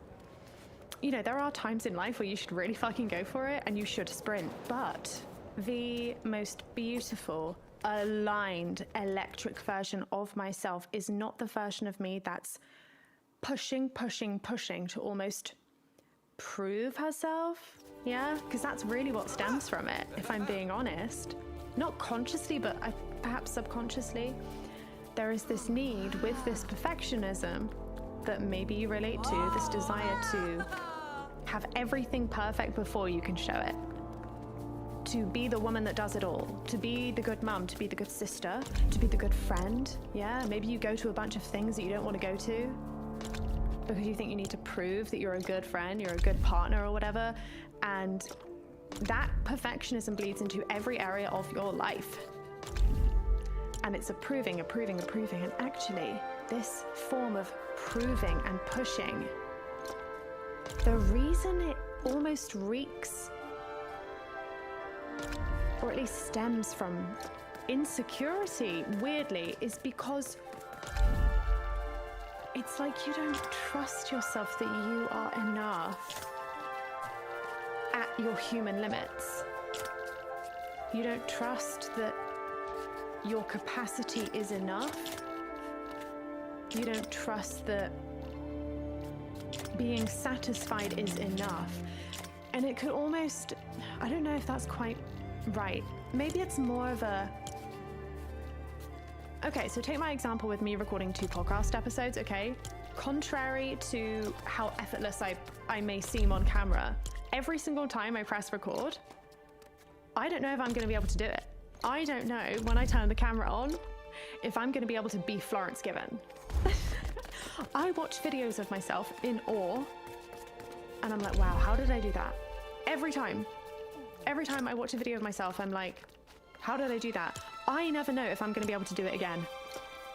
Speaker 3: you know, there are times in life where you should really fucking go for it and you should sprint, but the most beautiful, aligned, electric version of myself is not the version of me that's pushing to almost prove herself. Yeah, because that's really what stems from it, if I'm being honest. Not consciously, but perhaps subconsciously. There is this need with this perfectionism that maybe you relate to, this desire to have everything perfect before you can show it. To be the woman that does it all, to be the good mum, to be the good sister, to be the good friend. Yeah, maybe you go to a bunch of things that you don't want to go to because you think you need to prove that you're a good friend, you're a good partner or whatever. And that perfectionism bleeds into every area of your life. And it's approving. And actually, this form of proving and pushing, the reason it almost reeks, or at least stems from insecurity, weirdly, is because it's like you don't trust yourself that you are enough at your human limits. You don't trust that your capacity is enough. You don't trust that being satisfied is enough. And it could almost, I don't know if that's quite right. Maybe it's more of a... Okay, so take my example with me recording 2 podcast episodes, okay? Contrary to how effortless I may seem on camera, every single time I press record, I don't know if I'm going to be able to do it. I don't know when I turn the camera on if I'm going to be able to be Florence Given. I watch videos of myself in awe, and I'm like, wow, how did I do that? Every time I watch a video of myself, I'm like, how did I do that? I never know if I'm going to be able to do it again.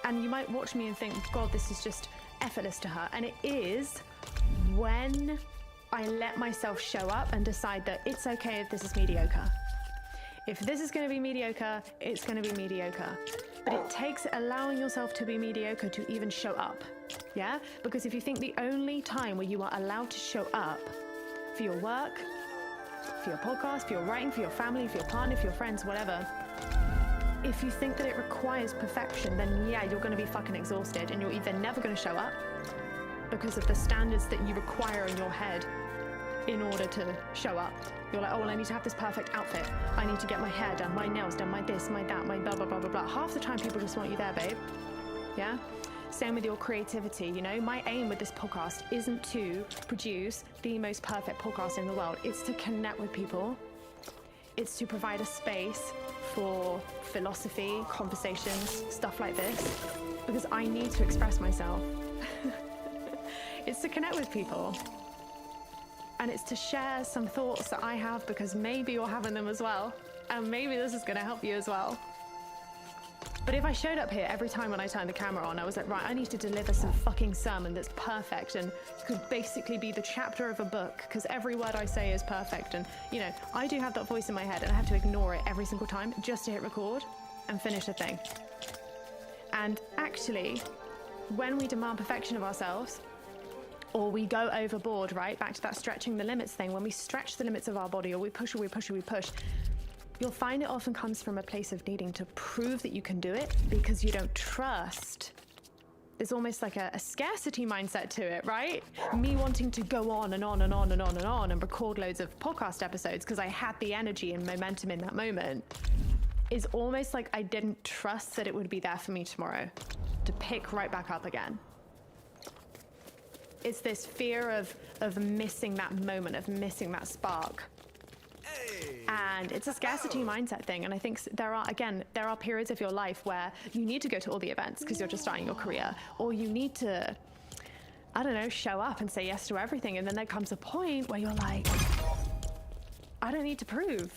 Speaker 3: And you might watch me and think, God, this is just effortless to her. And it is when I let myself show up and decide that it's okay if this is mediocre. If this is going to be mediocre, it's going to be mediocre. But it takes allowing yourself to be mediocre to even show up. Yeah? Because if you think the only time where you are allowed to show up for your work, for your podcast, for your writing, for your family, for your partner, for your friends, whatever, if you think that it requires perfection, then yeah, you're going to be fucking exhausted, and you're either never going to show up because of the standards that you require in your head in order to show up. You're like, oh, well, I need to have this perfect outfit. I need to get my hair done, my nails done, my this, my that, my blah, blah, blah, blah, blah. Half the time people just want you there, babe. Yeah? Same with your creativity, you know? My aim with this podcast isn't to produce the most perfect podcast in the world. It's to connect with people It's to provide a space for philosophy, conversations, stuff like this, because I need to express myself. It's to connect with people. And it's to share some thoughts that I have, because maybe you're having them as well. And maybe this is gonna help you as well. But if I showed up here every time when I turned the camera on, I was like, right, I need to deliver some fucking sermon that's perfect and could basically be the chapter of a book, because every word I say is perfect. And, you know, I do have that voice in my head and I have to ignore it every single time just to hit record and finish the thing. And actually, when we demand perfection of ourselves, or we go overboard, right? Back to that stretching the limits thing. When we stretch the limits of our body, or we push, or we push, or we push, you'll find it often comes from a place of needing to prove that you can do it because you don't trust. There's almost like a scarcity mindset to it, right? Me wanting to go on and on and on and on and on and record loads of podcast episodes because I had the energy and momentum in that moment is almost like I didn't trust that it would be there for me tomorrow to pick right back up again. It's this fear of missing that moment, of missing that spark. And it's a scarcity mindset thing. And I think there are periods of your life where you need to go to all the events because you're just starting your career, or you need to, I don't know, show up and say yes to everything. And then there comes a point where you're like, I don't need to prove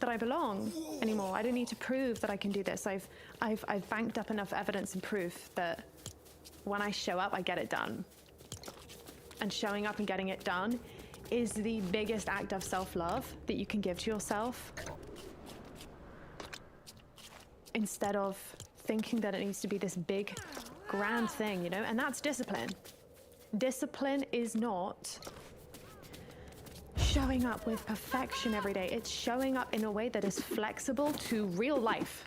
Speaker 3: that I belong anymore. I don't need to prove that I can do this. I've banked up enough evidence and proof that when I show up, I get it done. And showing up and getting it done is the biggest act of self-love that you can give to yourself. Instead of thinking that it needs to be this big, grand thing, you know? And that's discipline. Discipline is not showing up with perfection every day. It's showing up in a way that is flexible to real life.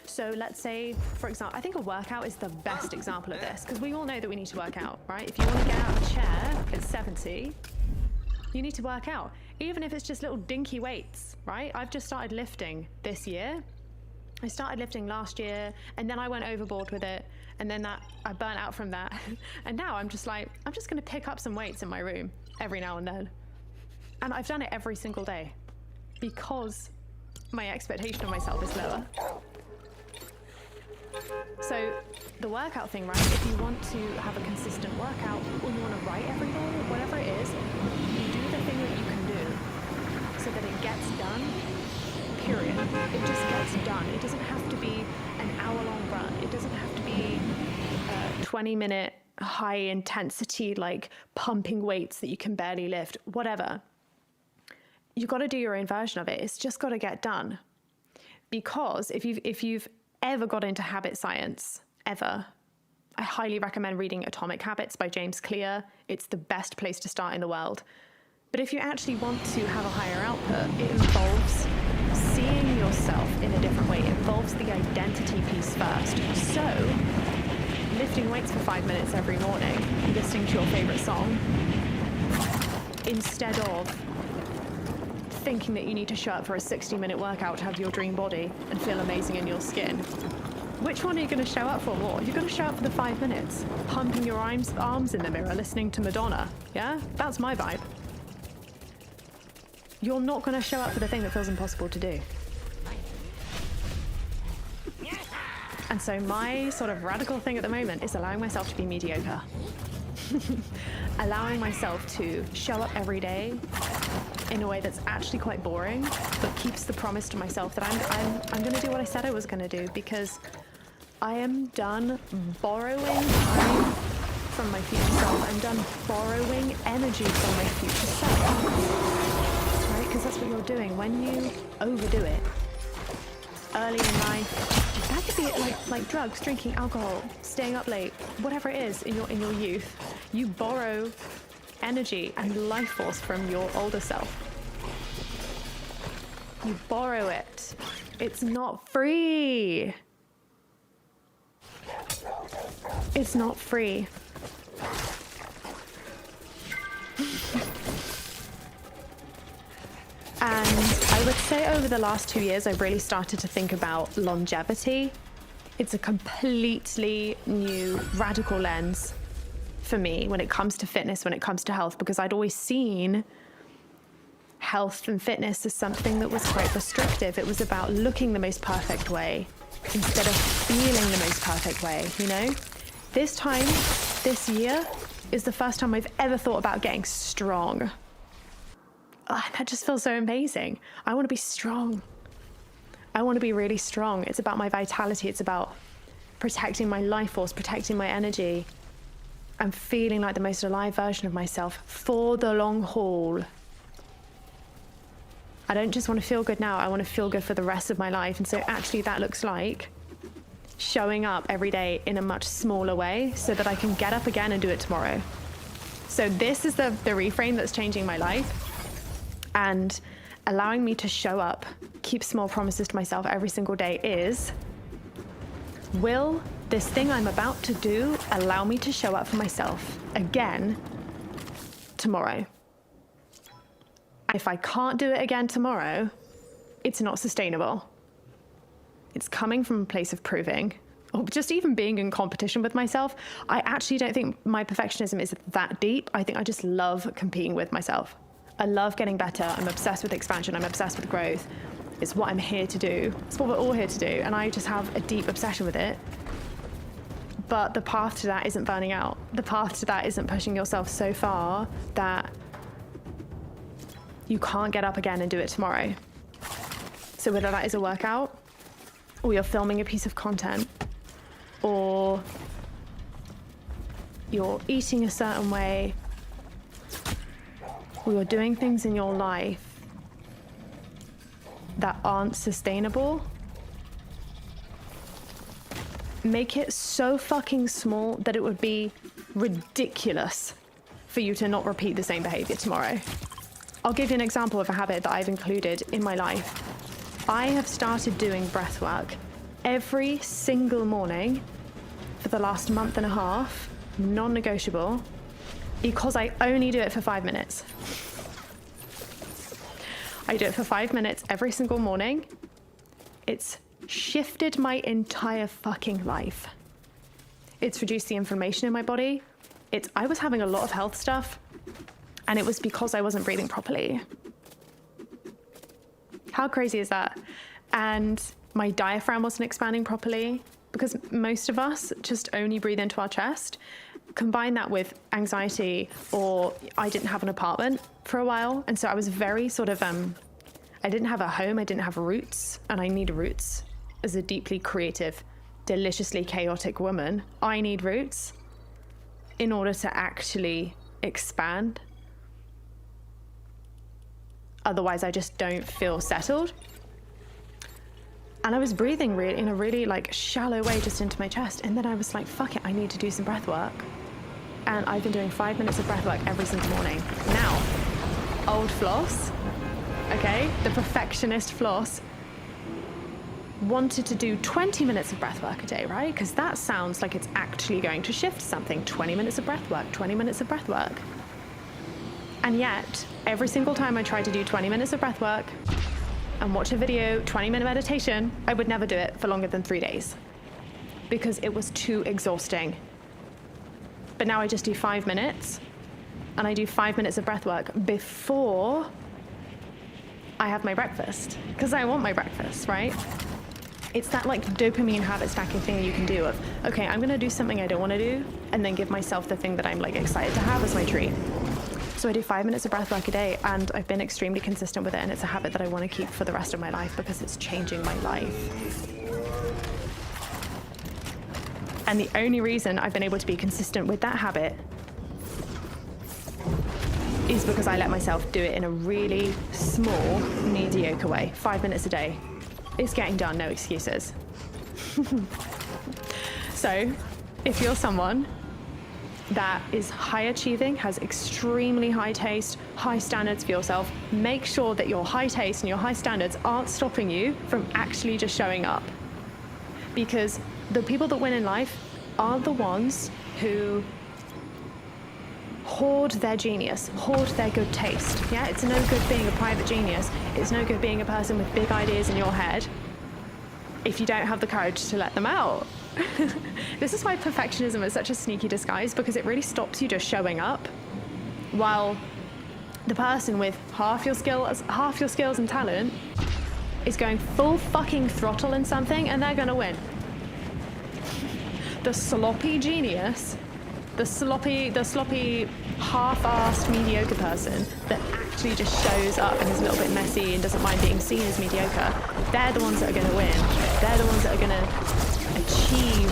Speaker 3: So let's say, for example, I think a workout is the best example of this, because we all know that we need to work out, right? If you want to get out of a chair at 70, you need to work out, even if it's just little dinky weights, right? I've just started lifting this year. I started lifting last year, and then I went overboard with it, and then I burnt out from that. And now I'm just like, I'm just gonna pick up some weights in my room every now and then. And I've done it every single day because my expectation of myself is lower. So the workout thing, right? If you want to have a consistent workout, or you want to write every day, whatever it is, you do the thing that you can do so that it gets done, period. It just gets done. It doesn't have to be an hour-long run. It doesn't have to be a 20-minute high-intensity, like pumping weights that you can barely lift, whatever. You've got to do your own version of it. It's just got to get done. Because if you've ever got into habit science, ever, I highly recommend reading Atomic Habits by James Clear. It's the best place to start in the world. But if you actually want to have a higher output, it involves seeing yourself in a different way. It involves the identity piece first. So, lifting weights for 5 minutes every morning, listening to your favorite song, instead of thinking that you need to show up for a 60-minute workout to have your dream body and feel amazing in your skin. Which one are you going to show up for more? You're going to show up for the 5 minutes, pumping your arms in the mirror, listening to Madonna. Yeah? That's my vibe. You're not going to show up for the thing that feels impossible to do. And so my sort of radical thing at the moment is allowing myself to be mediocre. Allowing myself to show up every day in a way that's actually quite boring, but keeps the promise to myself that I'm going to do what I said I was going to do, because I am done borrowing time from my future self. I'm done borrowing energy from my future self. Right? Because that's what you're doing when you overdo it. Early in life, that could be like drugs, drinking, alcohol, staying up late, whatever it is in your youth. You borrow energy and life force from your older self. You borrow it. It's not free. It's not free. And I would say over the last 2 years, I've really started to think about longevity. It's a completely new, radical lens for me when it comes to fitness, when it comes to health, because I'd always seen health and fitness as something that was quite restrictive. It was about looking the most perfect way instead of feeling the most perfect way, you know? This time, this year, is the first time I've ever thought about getting strong. Oh, that just feels so amazing. I want to be strong. I want to be really strong. It's about my vitality. It's about protecting my life force, protecting my energy, and feeling like the most alive version of myself for the long haul. I don't just want to feel good now, I want to feel good for the rest of my life. And so actually that looks like showing up every day in a much smaller way so that I can get up again and do it tomorrow. So this is the reframe that's changing my life and allowing me to show up, keep small promises to myself every single day is, will this thing I'm about to do allow me to show up for myself again tomorrow? If I can't do it again tomorrow, it's not sustainable. It's coming from a place of proving, or just even being in competition with myself. I actually don't think my perfectionism is that deep. I think I just love competing with myself. I love getting better. I'm obsessed with expansion. I'm obsessed with growth. It's what I'm here to do. It's what we're all here to do. And I just have a deep obsession with it. But the path to that isn't burning out. The path to that isn't pushing yourself so far that you can't get up again and do it tomorrow. So whether that is a workout, or you're filming a piece of content, or you're eating a certain way, or you're doing things in your life that aren't sustainable, make it so fucking small that it would be ridiculous for you to not repeat the same behavior tomorrow. I'll give you an example of a habit that I've included in my life. I have started doing breath work every single morning for the last month and a half, non-negotiable, because I only do it for 5 minutes. I do it for 5 minutes every single morning. It's shifted my entire fucking life. It's reduced the inflammation in my body. I was having a lot of health stuff, and it was because I wasn't breathing properly. How crazy is that? And my diaphragm wasn't expanding properly, because most of us just only breathe into our chest. Combine that with anxiety, or I didn't have an apartment for a while, and so I was very sort of, I didn't have a home, I didn't have roots, and I need roots. As a deeply creative, deliciously chaotic woman, I need roots in order to actually expand. Otherwise, I just don't feel settled. And I was breathing in a really like shallow way just into my chest. And then I was like, fuck it, I need to do some breath work. And I've been doing 5 minutes of breath work every single morning. Now, old Floss, okay, the perfectionist Floss, wanted to do 20 minutes of breath work a day, right? Because that sounds like it's actually going to shift something. 20 minutes of breath work, 20 minutes of breath work. And yet, every single time I tried to do 20 minutes of breath work and watch a video, 20-minute meditation, I would never do it for longer than 3 days because it was too exhausting. But now I just do 5 minutes, and I do 5 minutes of breath work before I have my breakfast, because I want my breakfast, right? It's that like dopamine habit stacking thing you can do of, okay, I'm gonna do something I don't wanna do, and then give myself the thing that I'm like excited to have as my treat. So I do 5 minutes of breath work a day, and I've been extremely consistent with it, and it's a habit that I want to keep for the rest of my life because it's changing my life. And the only reason I've been able to be consistent with that habit is because I let myself do it in a really small, mediocre way. 5 minutes a day. It's getting done, no excuses. So, if you're someone that is high achieving, has extremely high taste, high standards for yourself, make sure that your high taste and your high standards aren't stopping you from actually just showing up. Because the people that win in life are the ones who hoard their genius, hoard their good taste. Yeah, it's no good being a private genius. It's no good being a person with big ideas in your head if you don't have the courage to let them out. This is why perfectionism is such a sneaky disguise, because it really stops you just showing up while The person with half your skills and talent is going full fucking throttle in something, and they're gonna win. The sloppy genius, the sloppy half-assed mediocre person that actually just shows up and is a little bit messy and doesn't mind being seen as mediocre, they're the ones that are going to win. They're the ones that are going to achieve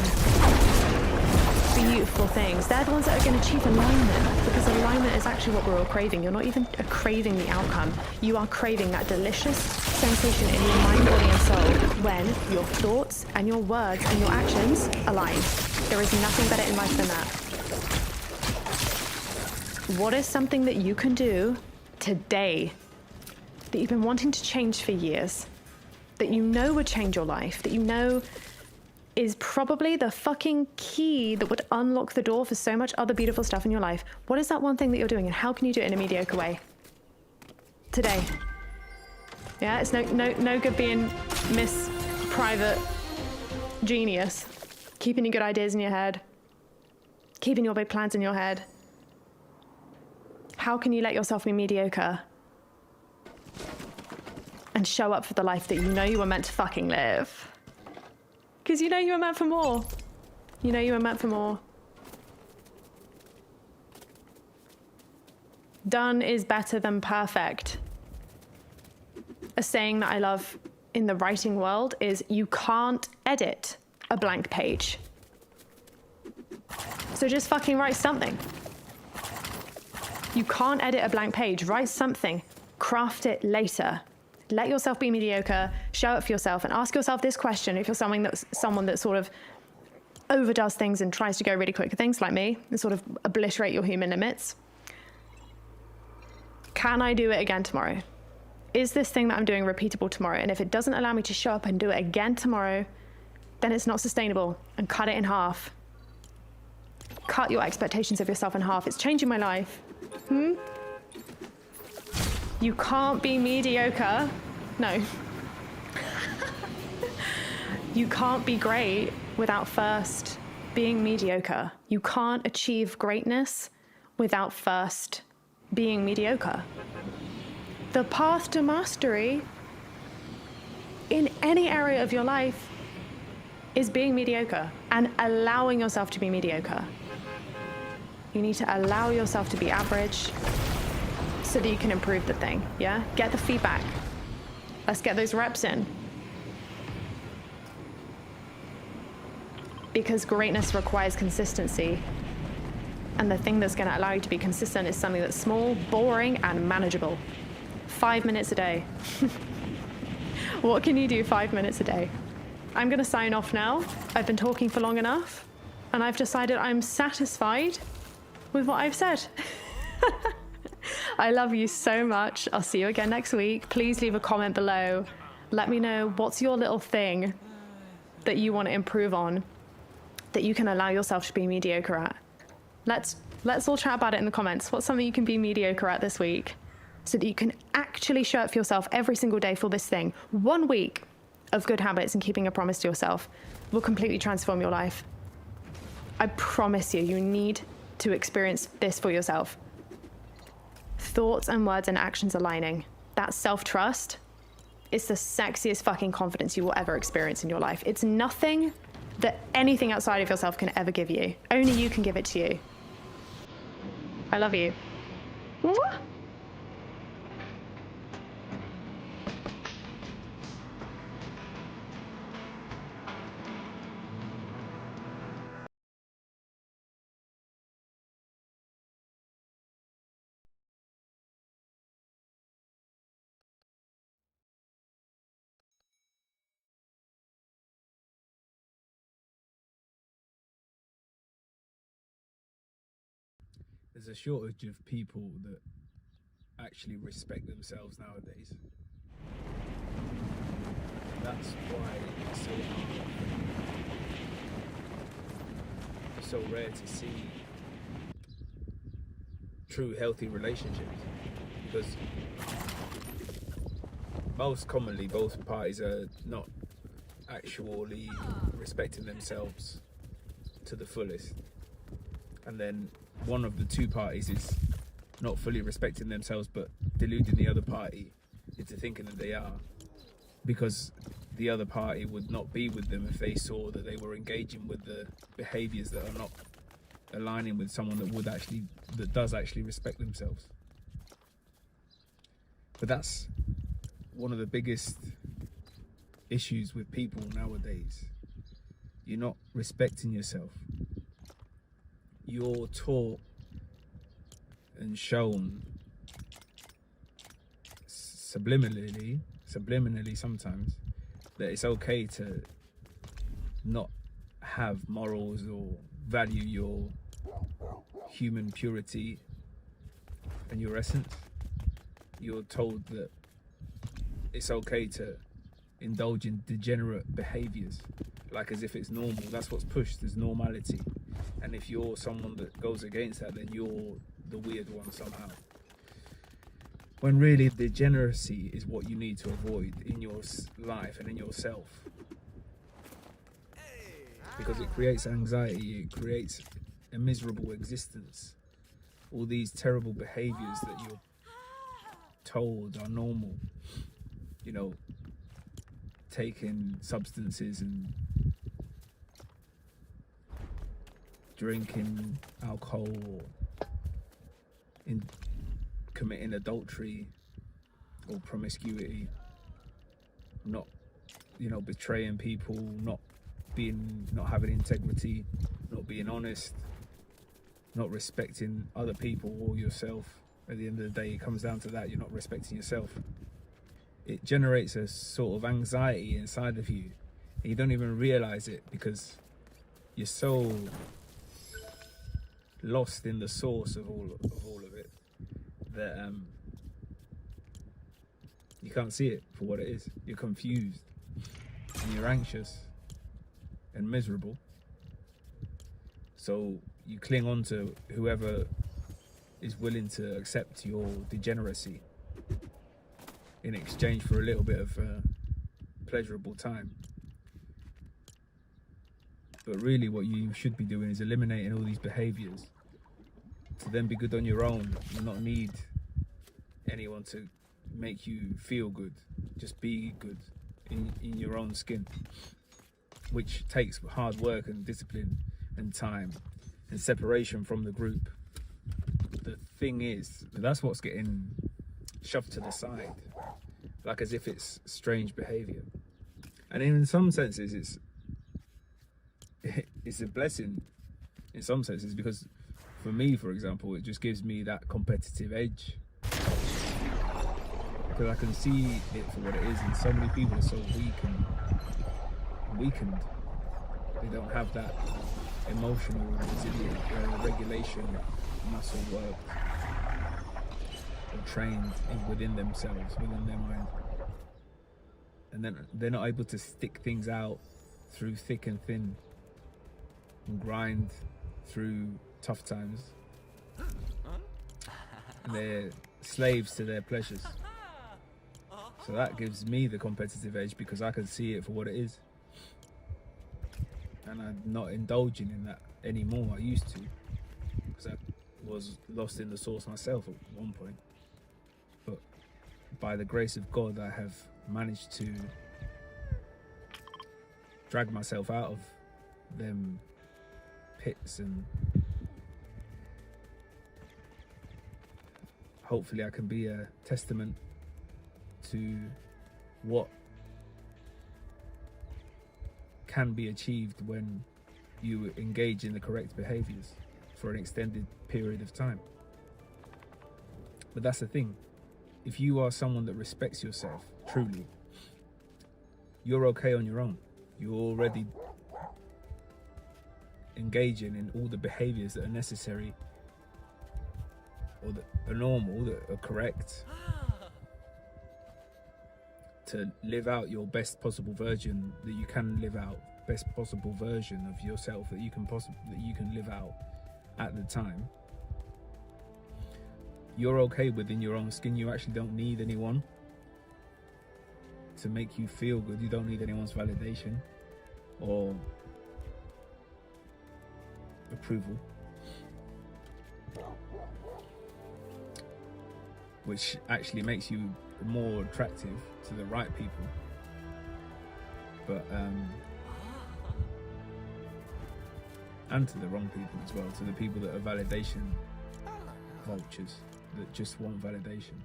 Speaker 3: beautiful things. They're the ones that are going to achieve alignment, because alignment is actually what we're all craving. You're not even craving the outcome. You are craving that delicious sensation in your mind, body and soul when your thoughts and your words and your actions align. There is nothing better in life than that. What is something that you can do today that you've been wanting to change for years, that you know would change your life, that you know is probably the fucking key that would unlock the door for so much other beautiful stuff in your life? What is that one thing that you're doing, and how can you do it in a mediocre way today? Yeah, it's no good being Miss Private Genius, keeping your good ideas in your head, keeping your big plans in your head. How can you let yourself be mediocre and show up for the life that you know you were meant to fucking live? Because you know you were meant for more. You know you were meant for more. Done is better than perfect. A saying that I love in the writing world is, you can't edit a blank page. So just fucking write something. You can't edit a blank page. Write something. Craft it later. Let yourself be mediocre. Show it for yourself, and ask yourself this question if you're someone that sort of overdoes things and tries to go really quick at things like me and sort of obliterate your human limits. Can I do it again tomorrow? Is this thing that I'm doing repeatable tomorrow? And if it doesn't allow me to show up and do it again tomorrow, then it's not sustainable, and cut it in half. Cut your expectations of yourself in half. It's changing my life. You can't be mediocre. No. You can't be great without first being mediocre. You can't achieve greatness without first being mediocre. The path to mastery in any area of your life is being mediocre and allowing yourself to be mediocre. You need to allow yourself to be average so that you can improve the thing, yeah? Get the feedback. Let's get those reps in. Because greatness requires consistency. And the thing that's gonna allow you to be consistent is something that's small, boring, and manageable. 5 minutes a day. What can you do 5 minutes a day? I'm gonna sign off now. I've been talking for long enough, and I've decided I'm satisfied with what I've said. I love you so much. I'll see you again next week. Please leave a comment below. Let me know what's your little thing that you want to improve on, that you can allow yourself to be mediocre at. Let's all chat about it in the comments. What's something you can be mediocre at this week so that you can actually show up for yourself every single day for this thing? 1 week of good habits and keeping a promise to yourself will completely transform your life. I promise you, you need to experience this for yourself. Thoughts and words and actions aligning. That self-trust is the sexiest fucking confidence you will ever experience in your life. It's nothing that anything outside of yourself can ever give you. Only you can give it to you. I love you. Mwah.
Speaker 4: There's a shortage of people that actually respect themselves nowadays. That's why it's so hard. It's so rare to see true healthy relationships, because most commonly both parties are not actually respecting themselves to the fullest, and then one of the two parties is not fully respecting themselves, but deluding the other party into thinking that they are, because the other party would not be with them if they saw that they were engaging with the behaviors that are not aligning with someone that does actually respect themselves. But that's one of the biggest issues with people nowadays. You're not respecting yourself. You're taught and shown subliminally sometimes that it's okay to not have morals or value your human purity and your essence. You're told that it's okay to indulge in degenerate behaviors, like as if it's normal. That's what's pushed as normality. And if you're someone that goes against that, then you're the weird one somehow. When really degeneracy is what you need to avoid in your life and in yourself. Because it creates anxiety, it creates a miserable existence. All these terrible behaviors that you're told are normal. You know, taking substances and drinking alcohol, or in committing adultery or promiscuity, not, you know, betraying people, not having integrity, not being honest, not respecting other people or yourself. At the end of the day, it comes down to that. You're not respecting yourself. It generates a sort of anxiety inside of you, and you don't even realize it because you're so lost in the source of all of it that you can't see it for what it is. You're confused and you're anxious and miserable, so you cling on to whoever is willing to accept your degeneracy in exchange for a little bit of pleasurable time. But really what you should be doing is eliminating all these behaviors to then be good on your own and not need anyone to make you feel good. Just be good in your own skin, which takes hard work and discipline and time and separation from the group. The thing is, that's what's getting shoved to the side, like as if it's strange behavior. And in some senses it's a blessing in some senses, because for me, for example, it just gives me that competitive edge, because I can see it for what it is. And so many people are so weak and weakened. They don't have that emotional regulation muscle work or trained within themselves, within their mind, and then they're not able to stick things out through thick and thin and grind through tough times. And they're slaves to their pleasures. So that gives me the competitive edge, because I can see it for what it is, and I'm not indulging in that anymore. I used to, because I was lost in the source myself at one point. But by the grace of God, I have managed to drag myself out of them pits, and hopefully I can be a testament to what can be achieved when you engage in the correct behaviors for an extended period of time. But that's the thing. If you are someone that respects yourself truly, you're okay on your own. You're already engaging in all the behaviors that are necessary, or that are normal, that are correct, to live out your best possible version that you can live out, best possible version of yourself that you can live out at the time. You're okay within your own skin. You actually don't need anyone to make you feel good. You don't need anyone's validation or approval. which actually makes you more attractive to the right people. But and to the wrong people as well, to the people that are validation vultures, that just want validation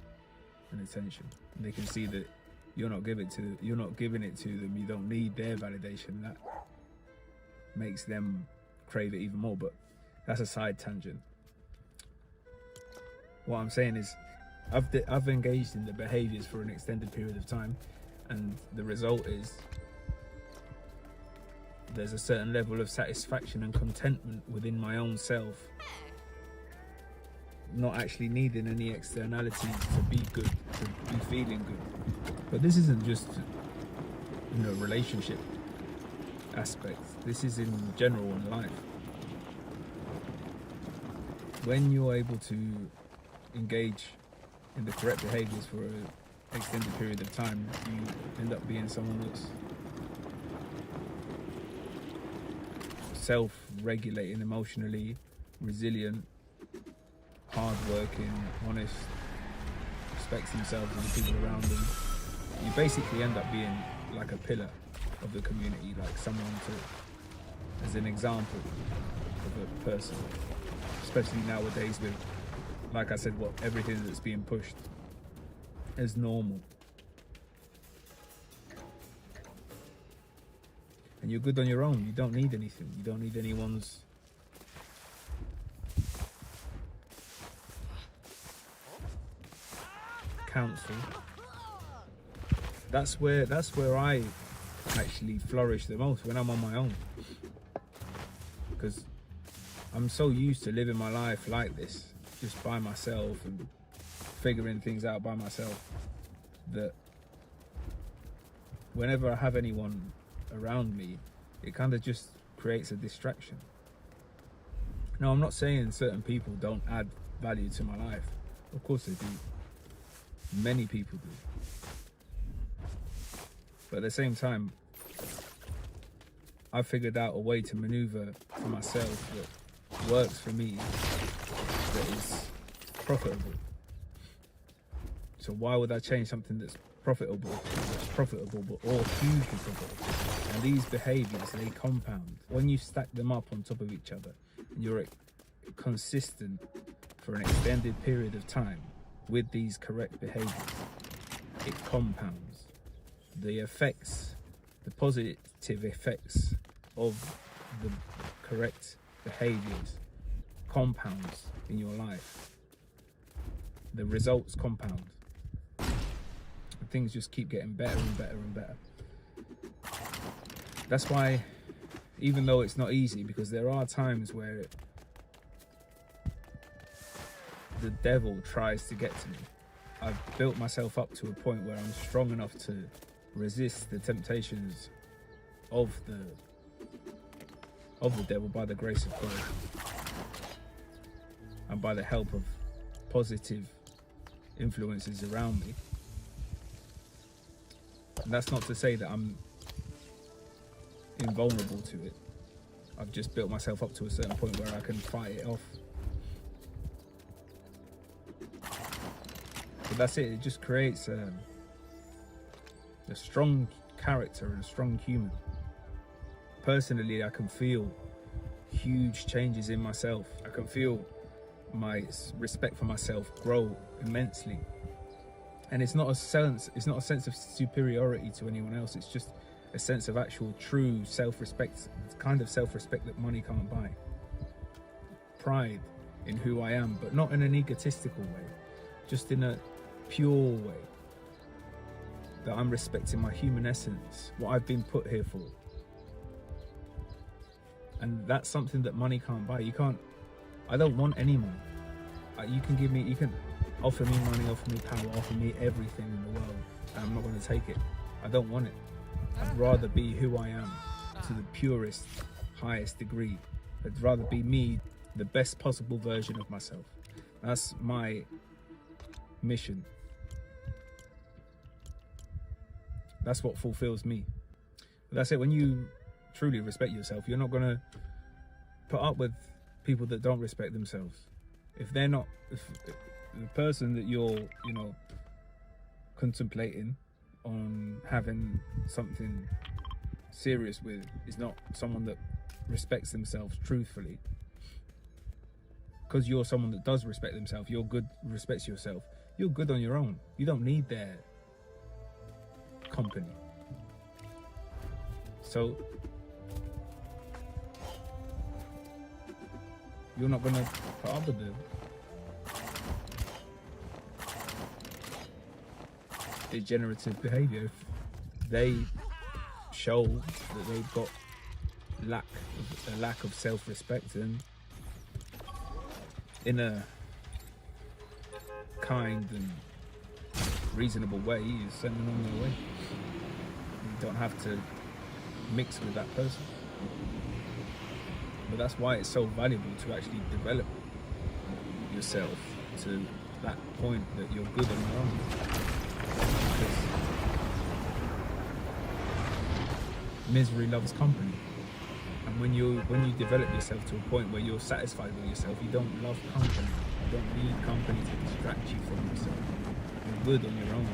Speaker 4: and attention. And they can see that you're not giving it to them. You don't need their validation. That makes them crave it even more. But that's a side tangent. What I'm saying is, I've engaged in the behaviors for an extended period of time, and the result is there's a certain level of satisfaction and contentment within my own self, not actually needing any externality to be good, to be feeling good. But this isn't just, you know, relationship aspects. This is in general in life. When you're able to engage in the correct behaviors for an extended period of time, you end up being someone that's self-regulating emotionally, resilient, hard-working, honest, respects themselves and the people around them. You basically end up being like a pillar of the community, like someone to, as an example of a person, especially nowadays with, like I said, everything that's being pushed as normal. And you're good on your own. You don't need anything. You don't need anyone's counsel. That's where I actually flourish the most, when I'm on my own. Because I'm so used to living my life like this, just by myself and figuring things out by myself, that whenever I have anyone around me, it kind of just creates a distraction. No, I'm not saying certain people don't add value to my life. Of course they do. Many people do. But at the same time, I've figured out a way to maneuver for myself that works for me, that is profitable. So why would I change something that's profitable but all hugely profitable? And these behaviors, they compound. When you stack them up on top of each other and you're consistent for an extended period of time with these correct behaviors, it compounds. The effects, the positive effects of the correct behaviors compounds in your life. The results compound. And things just keep getting better and better and better. That's why, even though it's not easy, because there are times where the devil tries to get to me, I've built myself up to a point where I'm strong enough to resist the temptations of the devil by the grace of God and by the help of positive influences around me. And that's not to say that I'm invulnerable to it. I've just built myself up to a certain point where I can fight it off. But that's it. It just creates a strong character and a strong human. Personally, I can feel huge changes in myself. I can feel my respect for myself grow immensely. And it's not a sense of superiority to anyone else. It's just a sense of actual true self-respect. It's kind of self-respect that money can't buy. Pride in who I am, but not in an egotistical way, just in a pure way. That I'm respecting my human essence, what I've been put here for. And that's something that money can't buy. I don't want any money. You can offer me money, offer me power, offer me everything in the world, and I'm not going to take it. I don't want it. I'd rather be who I am to the purest, highest degree. I'd rather be me, the best possible version of myself. That's my mission. That's what fulfills me. But that's it. When you truly respect yourself, you're not going to put up with people that don't respect themselves. If the person that you're, you know, contemplating on having something serious with is not someone that respects themselves truthfully, because you're someone that does respect themselves, you're good, respects yourself, you're good on your own. You don't need their company. So you're not gonna put up with the degenerative behavior. If they show that they've got a lack of self-respect, and in a kind and reasonable way, you send them on their way. You don't have to mix with that person. But that's why it's so valuable to actually develop yourself to that point that you're good on your own. Because misery loves company. And when you develop yourself to a point where you're satisfied with yourself, you don't love company. You don't need company to distract you from yourself. You're good on your own.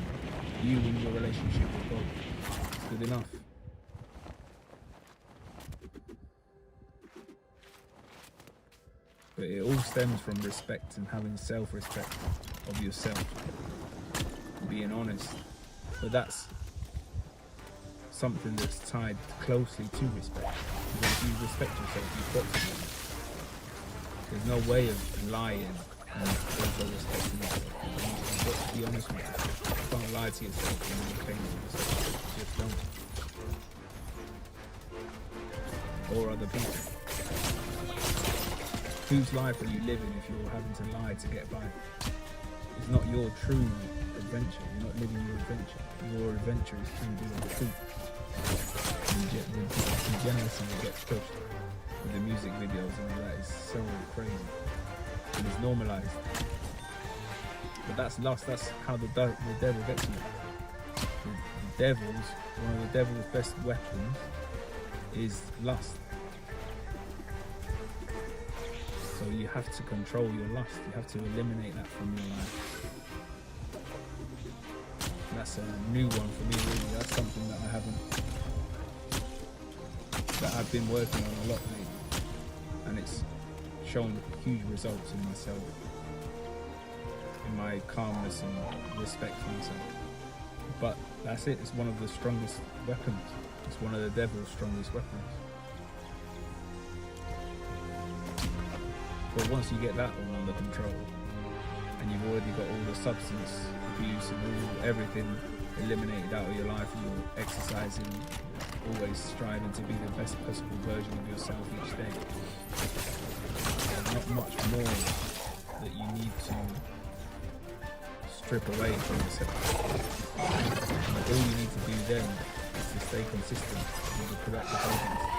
Speaker 4: You and your relationship with God. It's good enough. But it all stems from respect and having self-respect of yourself, being honest. But that's something that's tied closely to respect. Because if you respect yourself, you've got to be honest. There's no way of lying and also respecting yourself. You've got to be honest with yourself. You can't lie to yourself and maintain yourself. You just don't. Or other people. Whose life are you living if you're having to lie to get by? It's not your true adventure. You're not living your adventure. Your adventure is through the truth. The degeneracy that gets pushed with the music videos and all that is so crazy. And it's normalized. But that's lust. That's how the devil gets you. One of the devil's best weapons is lust. So you have to control your lust. You have to eliminate that from your life. That's a new one for me, really. That's something that I've been working on a lot lately, and it's shown huge results in myself, in my calmness and respect for myself. But that's it. It's one of the strongest weapons. It's one of the devil's strongest weapons. But once you get that all under control, and you've already got all the substance abuse and everything eliminated out of your life, and you're exercising, always striving to be the best possible version of yourself each day. There's not much more that you need to strip away from yourself. And all you need to do then is to stay consistent with the correct behaviors.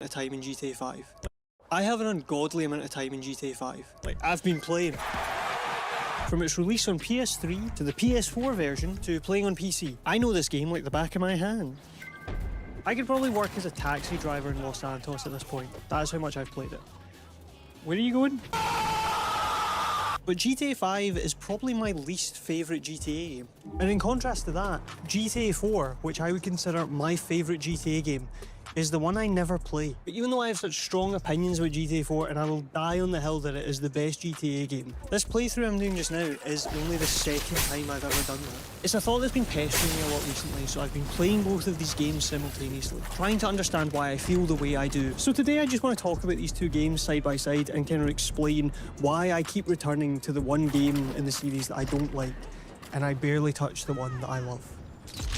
Speaker 5: of time in GTA 5. I have an ungodly amount of time in GTA 5. Like, I've been playing. From its release on PS3 to the PS4 version to playing on PC. I know this game like the back of my hand. I could probably work as a taxi driver in Los Santos at this point. That's how much I've played it. Where are you going? But GTA 5 is probably my least favourite GTA game. And in contrast to that, GTA 4, which I would consider my favourite GTA game, is the one I never play. But even though I have such strong opinions about GTA 4 and I will die on the hill that it is the best GTA game, this playthrough I'm doing just now is only the second time I've ever done that. It's a thought that's been pestering me a lot recently, so I've been playing both of these games simultaneously, trying to understand why I feel the way I do. So today I just want to talk about these two games side by side and kind of explain why I keep returning to the one game in the series that I don't like, and I barely touch the one that I love.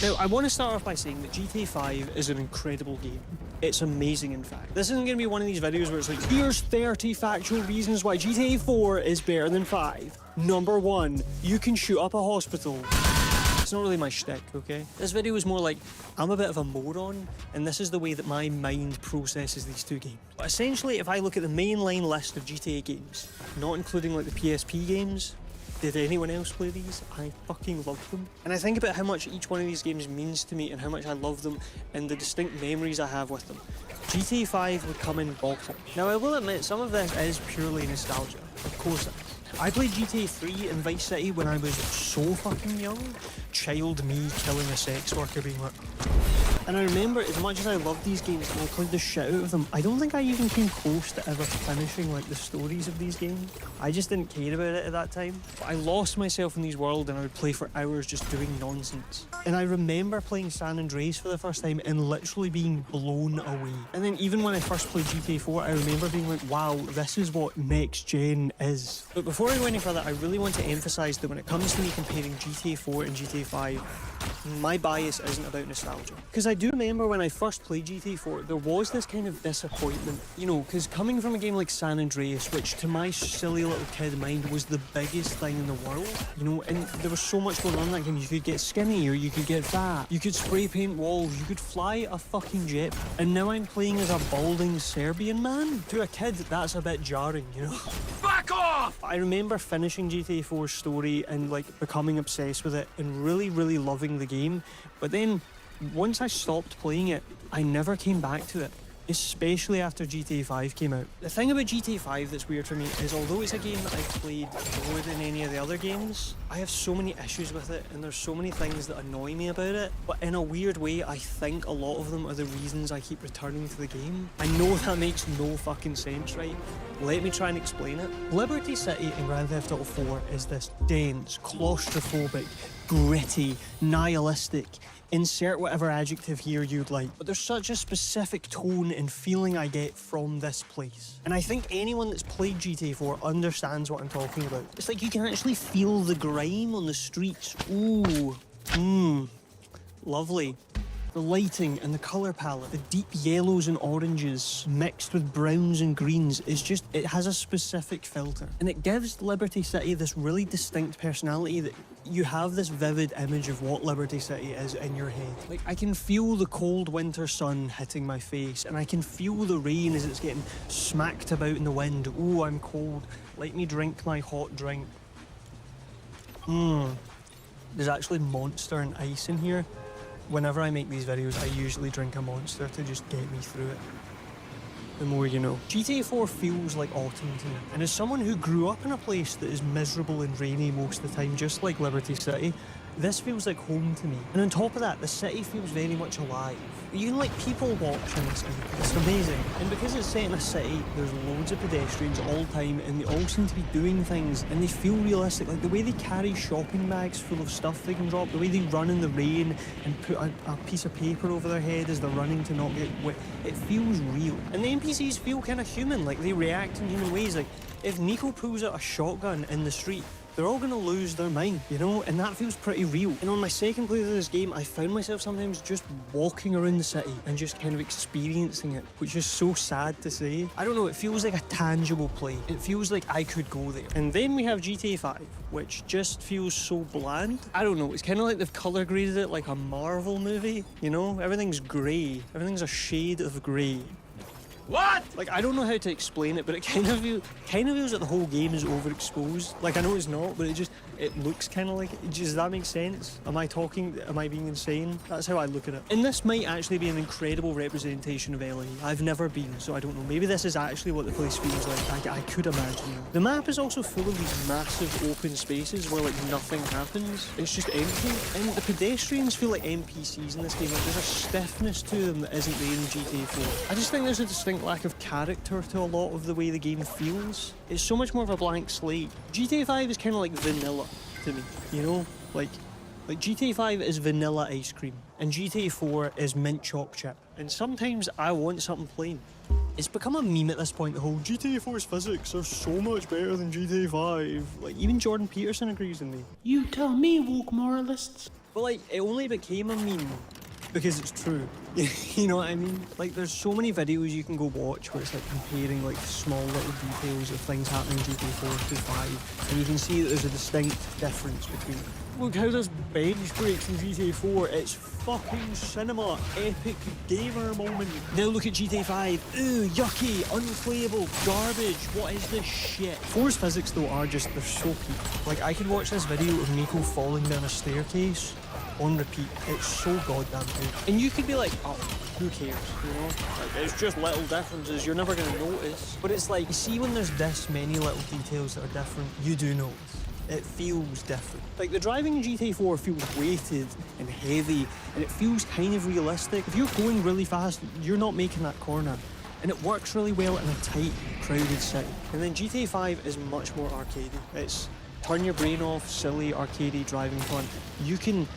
Speaker 5: Now, I want to start off by saying that GTA 5 is an incredible game. It's amazing, in fact. This isn't going to be one of these videos where it's like, here's 30 factual reasons why GTA 4 is better than 5. Number 1, you can shoot up a hospital. It's not really my shtick, okay? This video is more like, I'm a bit of a moron, and this is the way that my mind processes these two games. But essentially, if I look at the mainline list of GTA games, not including like the PSP games, did anyone else play these? I fucking love them. And I think about how much each one of these games means to me and how much I love them and the distinct memories I have with them. GTA 5 would come in bottom. Now I will admit some of this is purely nostalgia. Of course it is. I played GTA 3 and Vice City when I was so fucking young. Child me killing a sex worker being like... And I remember, as much as I loved these games and I played the shit out of them, I don't think I even came close to ever finishing like the stories of these games. I just didn't care about it at that time. But I lost myself in these worlds and I would play for hours just doing nonsense. And I remember playing San Andreas for the first time and literally being blown away. And then even when I first played GTA 4, I remember being like, wow, this is what next gen is. But before I go any further, I really want to emphasise that when it comes to me comparing GTA 4 and GTA 5, my bias isn't about nostalgia. Because I do remember when I first played GTA 4, there was this kind of disappointment, you know, because coming from a game like San Andreas, which to my silly little kid mind was the biggest thing in the world, you know, and there was so much going on in that game. You could get skinny or you could get fat, you could spray paint walls, you could fly a fucking jet, and now I'm playing as a balding Serbian man? To a kid, that's a bit jarring, you know? Back off! I remember finishing GTA 4's story and like becoming obsessed with it and really, really loving the game, but then once I stopped playing it, I never came back to it, especially after GTA 5 came out. The thing about GTA 5 that's weird for me is although it's a game that I've played more than any of the other games, I have so many issues with it and there's so many things that annoy me about it, but in a weird way I think a lot of them are the reasons I keep returning to the game. I know that makes no fucking sense, right? Let me try and explain it. Liberty City in Grand Theft Auto 4 is this dense, claustrophobic, gritty, nihilistic, insert whatever adjective here you'd like, but there's such a specific tone and feeling I get from this place. And I think anyone that's played GTA 4 understands what I'm talking about. It's like you can actually feel the grime on the streets. Ooh, lovely. The lighting and the colour palette, the deep yellows and oranges mixed with browns and greens is just, it has a specific filter. And it gives Liberty City this really distinct personality that you have this vivid image of what Liberty City is in your head. Like, I can feel the cold winter sun hitting my face and I can feel the rain as it's getting smacked about in the wind. Ooh, I'm cold. Let me drink my hot drink. There's actually Monster and ice in here. Whenever I make these videos, I usually drink a Monster to just get me through it. The more you know. GTA 4 feels like autumn to me. And as someone who grew up in a place that is miserable and rainy most of the time, just like Liberty City, this feels like home to me. And on top of that, the city feels very much alive. You can like people watch in this game. It's amazing. And because it's set in a city, there's loads of pedestrians all the time and they all seem to be doing things and they feel realistic. Like the way they carry shopping bags full of stuff they can drop, the way they run in the rain and put a piece of paper over their head as they're running to not get wet. It feels real. And the NPCs feel kind of human, like they react in human ways. Like if Nico pulls out a shotgun in the street, they're all going to lose their mind, you know? And that feels pretty real. And on my second playthrough of this game, I found myself sometimes just walking around the city and just kind of experiencing it, which is so sad to say. I don't know, it feels like a tangible play. It feels like I could go there. And then we have GTA 5, which just feels so bland. I don't know, it's kind of like they've colour graded it like a Marvel movie, you know? Everything's grey. Everything's a shade of grey.
Speaker 4: What?
Speaker 5: Like, I don't know how to explain it, but it kind of feels like the whole game is overexposed. Like, I know it's not, but it looks kind of like it. Does that make sense? Am I being insane? That's how I look at it. And this might actually be an incredible representation of LA. I've never been, so I don't know. Maybe this is actually what the place feels like. I could imagine. The map is also full of these massive open spaces where, like, nothing happens. It's just empty. And the pedestrians feel like NPCs in this game. Like, there's a stiffness to them that isn't there in GTA 4. I just think there's a distinct lack of character to a lot of the way the game feels. It's so much more of a blank slate. GTA 5 is kind of like vanilla to me, you know? Like GTA 5 is vanilla ice cream, and GTA 4 is mint choc chip. And sometimes I want something plain. It's become a meme at this point, the whole GTA 4's physics are so much better than GTA 5. Like, even Jordan Peterson agrees with me.
Speaker 6: You tell me, woke moralists.
Speaker 5: But like, it only became a meme because it's true. You know what I mean? Like, there's so many videos you can go watch where it's like comparing like small little details of things happening in GTA 4 to 5, and you can see that there's a distinct difference between them. Look how this bench breaks in GTA 4. It's fucking cinema. Epic gamer moment. Now look at GTA 5. Ooh, yucky, unplayable, garbage. What is this shit? 4's physics though are just, they're so peak. Like, I could watch this video of Nico falling down a staircase on repeat. It's so goddamn good. And you could be like, oh, who cares, you know? Like, it's just little differences, you're never gonna notice. But it's like, you see when there's this many little details that are different, you do notice. It feels different. Like, the driving in GTA 4 feels weighted and heavy, and it feels kind of realistic. If you're going really fast, you're not making that corner. And it works really well in a tight, crowded city. And then GTA 5 is much more arcadey. It's turn your brain off, silly, arcadey driving fun. You can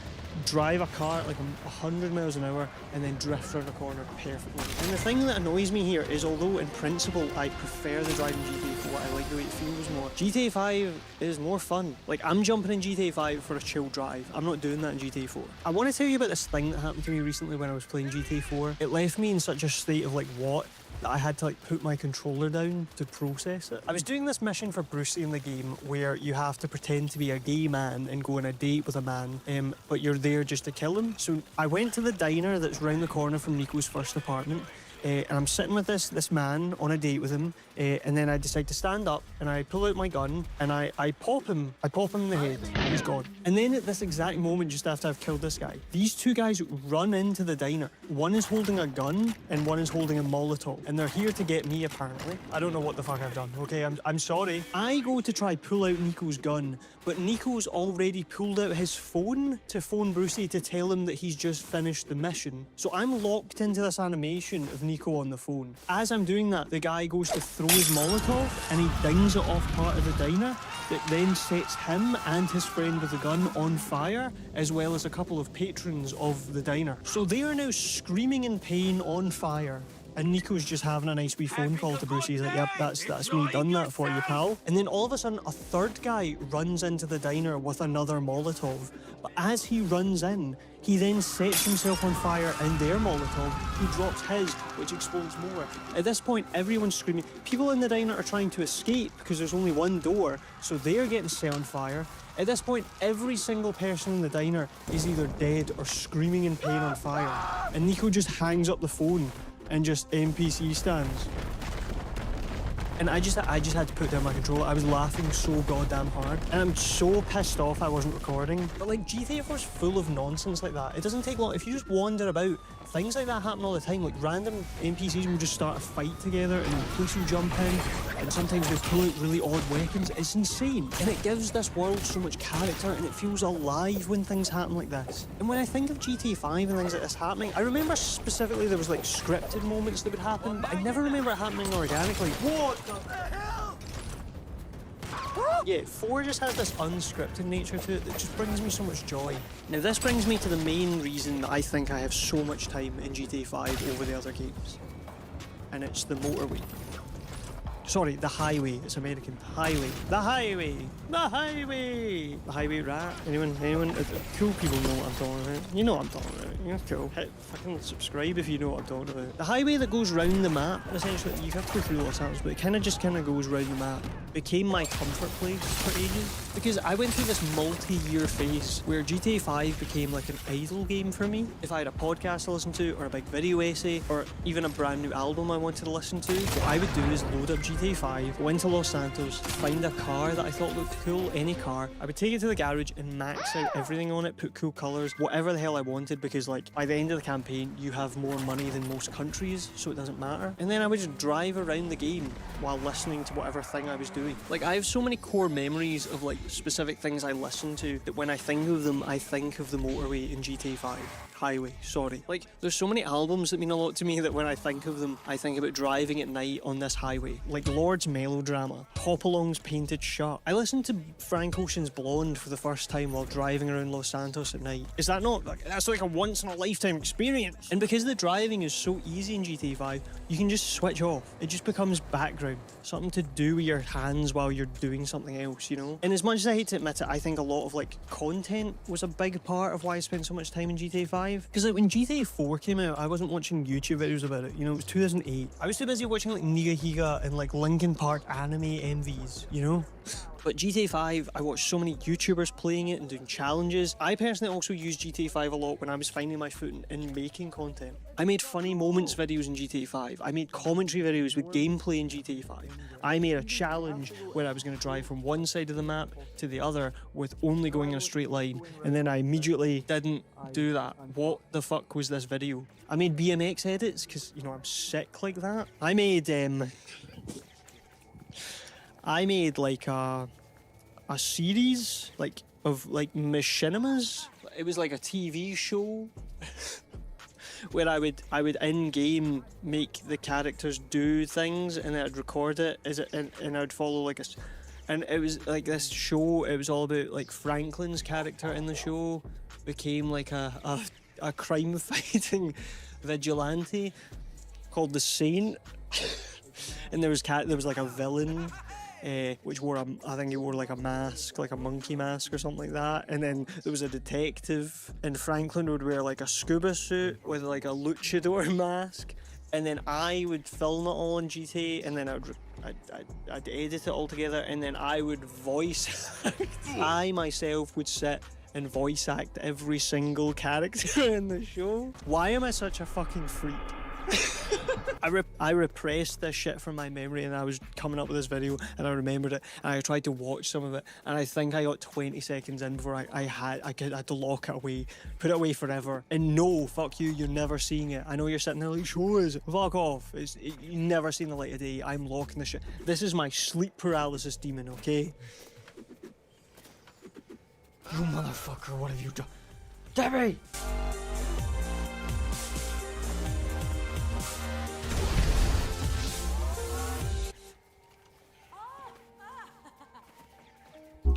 Speaker 5: drive a car at like 100 miles an hour and then drift around a corner perfectly. And the thing that annoys me here is, although in principle I prefer the driving GTA 4, I like the way it feels more, GTA 5 is more fun. Like, I'm jumping in GTA 5 for a chill drive. I'm not doing that in GTA 4. I want to tell you about this thing that happened to me recently when I was playing GTA 4. It left me in such a state of like, what? That I had to like put my controller down to process it. I was doing this mission for Brucey in the game where you have to pretend to be a gay man and go on a date with a man, but you're there just to kill him. So I went to the diner that's round the corner from Nico's first apartment, and I'm sitting with this man on a date with him, and then I decide to stand up and I pull out my gun and I pop him in the head. He's gone. And then at this exact moment, just after I've killed this guy, these two guys run into the diner. One is holding a gun and one is holding a Molotov, and they're here to get me apparently. I don't know what the fuck I've done, okay? I'm sorry. I go to try pull out Nico's gun, but Nico's already pulled out his phone to phone Brucey to tell him that he's just finished the mission. So I'm locked into this animation of Nico on the phone. As I'm doing that, the guy goes to throw his Molotov and he dings it off part of the diner. That then sets him and his friend with the gun on fire, as well as a couple of patrons of the diner. So they are now screaming in pain on fire. And Nico's just having a nice wee phone call to Brucey. He's like, yep, that's me done that for you, pal. And then all of a sudden, a third guy runs into the diner with another Molotov. But as he runs in, he then sets himself on fire in their Molotov. He drops his, which explodes more. At this point, everyone's screaming. People in the diner are trying to escape because there's only one door, so they're getting set on fire. At this point, every single person in the diner is either dead or screaming in pain on fire. And Nico just hangs up the phone and just NPC stands. And I just had to put down my controller. I was laughing so goddamn hard. And I'm so pissed off I wasn't recording. But like, GTA 4's full of nonsense like that. It doesn't take long. If you just wander about, things like that happen all the time. Like, random NPCs will just start a fight together and the police will jump in. And sometimes they pull out really odd weapons. It's insane. And it gives this world so much character and it feels alive when things happen like this. And when I think of GTA 5 and things like this happening, I remember specifically there was like scripted moments that would happen, but I never remember it happening organically. What the hell? Yeah, 4 just has this unscripted nature to it that just brings me so much joy. Now this brings me to the main reason that I think I have so much time in GTA 5 over the other games. And it's the motorway. Sorry, the highway. It's American. Highway. The highway. The highway. The highway rat. Anyone? Cool people know what I'm talking about. You know what I'm talking about. You're cool. Hit fucking subscribe if you know what I'm talking about. The highway that goes round the map, essentially, you have to go through lots of times, but it kind of goes round the map. became my comfort place for ages. Because I went through this multi-year phase where GTA 5 became like an idle game for me. If I had a podcast to listen to, or a big video essay, or even a brand new album I wanted to listen to, what I would do is load up GTA 5, go into Los Santos, find a car that I thought looked cool, any car. I would take it to the garage and max out everything on it, put cool colours, whatever the hell I wanted, because like by the end of the campaign, you have more money than most countries, so it doesn't matter. And then I would just drive around the game while listening to whatever thing I was doing. Like, I have so many core memories of like specific things I listen to that when I think of them, I think of the motorway in GTA 5. Highway, sorry. Like, there's so many albums that mean a lot to me that when I think of them, I think about driving at night on this highway. Like Lord's Melodrama, Hopalong's Painted Shut. I listened to Frank Ocean's Blonde for the first time while driving around Los Santos at night. Is that not, like, that's like a once in a lifetime experience? And because the driving is so easy in GTA 5, you can just switch off. It just becomes background, something to do with your hands while you're doing something else, you know? And as much as I hate to admit it, I think a lot of like content was a big part of why I spent so much time in GTA 5. Because like when GTA 4 came out, I wasn't watching YouTube videos about it. You know, it was 2008. I was too busy watching like Nigahiga and like Linkin Park anime MVs, you know? But GTA 5, I watched so many YouTubers playing it and doing challenges. I personally also used GTA 5 a lot when I was finding my footing in making content. I made funny moments videos in GTA 5. I made commentary videos with gameplay in GTA 5. I made a challenge where I was going to drive from one side of the map to the other with only going in a straight line, and then I immediately didn't do that. What the fuck was this video? I made BMX edits because, you know, I'm sick like that. I made like a series like of like machinimas. It was like a TV show where I would in game make the characters do things, and then I'd record it and I'd follow like and it was like this show. It was all about like Franklin's character in the show became like a crime fighting vigilante called the Saint. And there was like a villain, which wore I think he wore like a mask, like a monkey mask or something like that. And then there was a detective, and Franklin would wear like a scuba suit with like a luchador mask. And then I would film it all in GTA, and then I'd edit it all together, and then I would voice act. I myself would sit and voice act every single character in the show. Why am I such a fucking freak? I repressed this shit from my memory, and I was coming up with this video and I remembered it, and I tried to watch some of it, and I think I got 20 seconds in before I had to lock it away, put it away forever. And no, fuck you, you're never seeing it. I know you're sitting there like, show us, fuck off. You've never seen the light of day. I'm locking this shit. This is my sleep paralysis demon, okay? You motherfucker, what have you done? Debbie!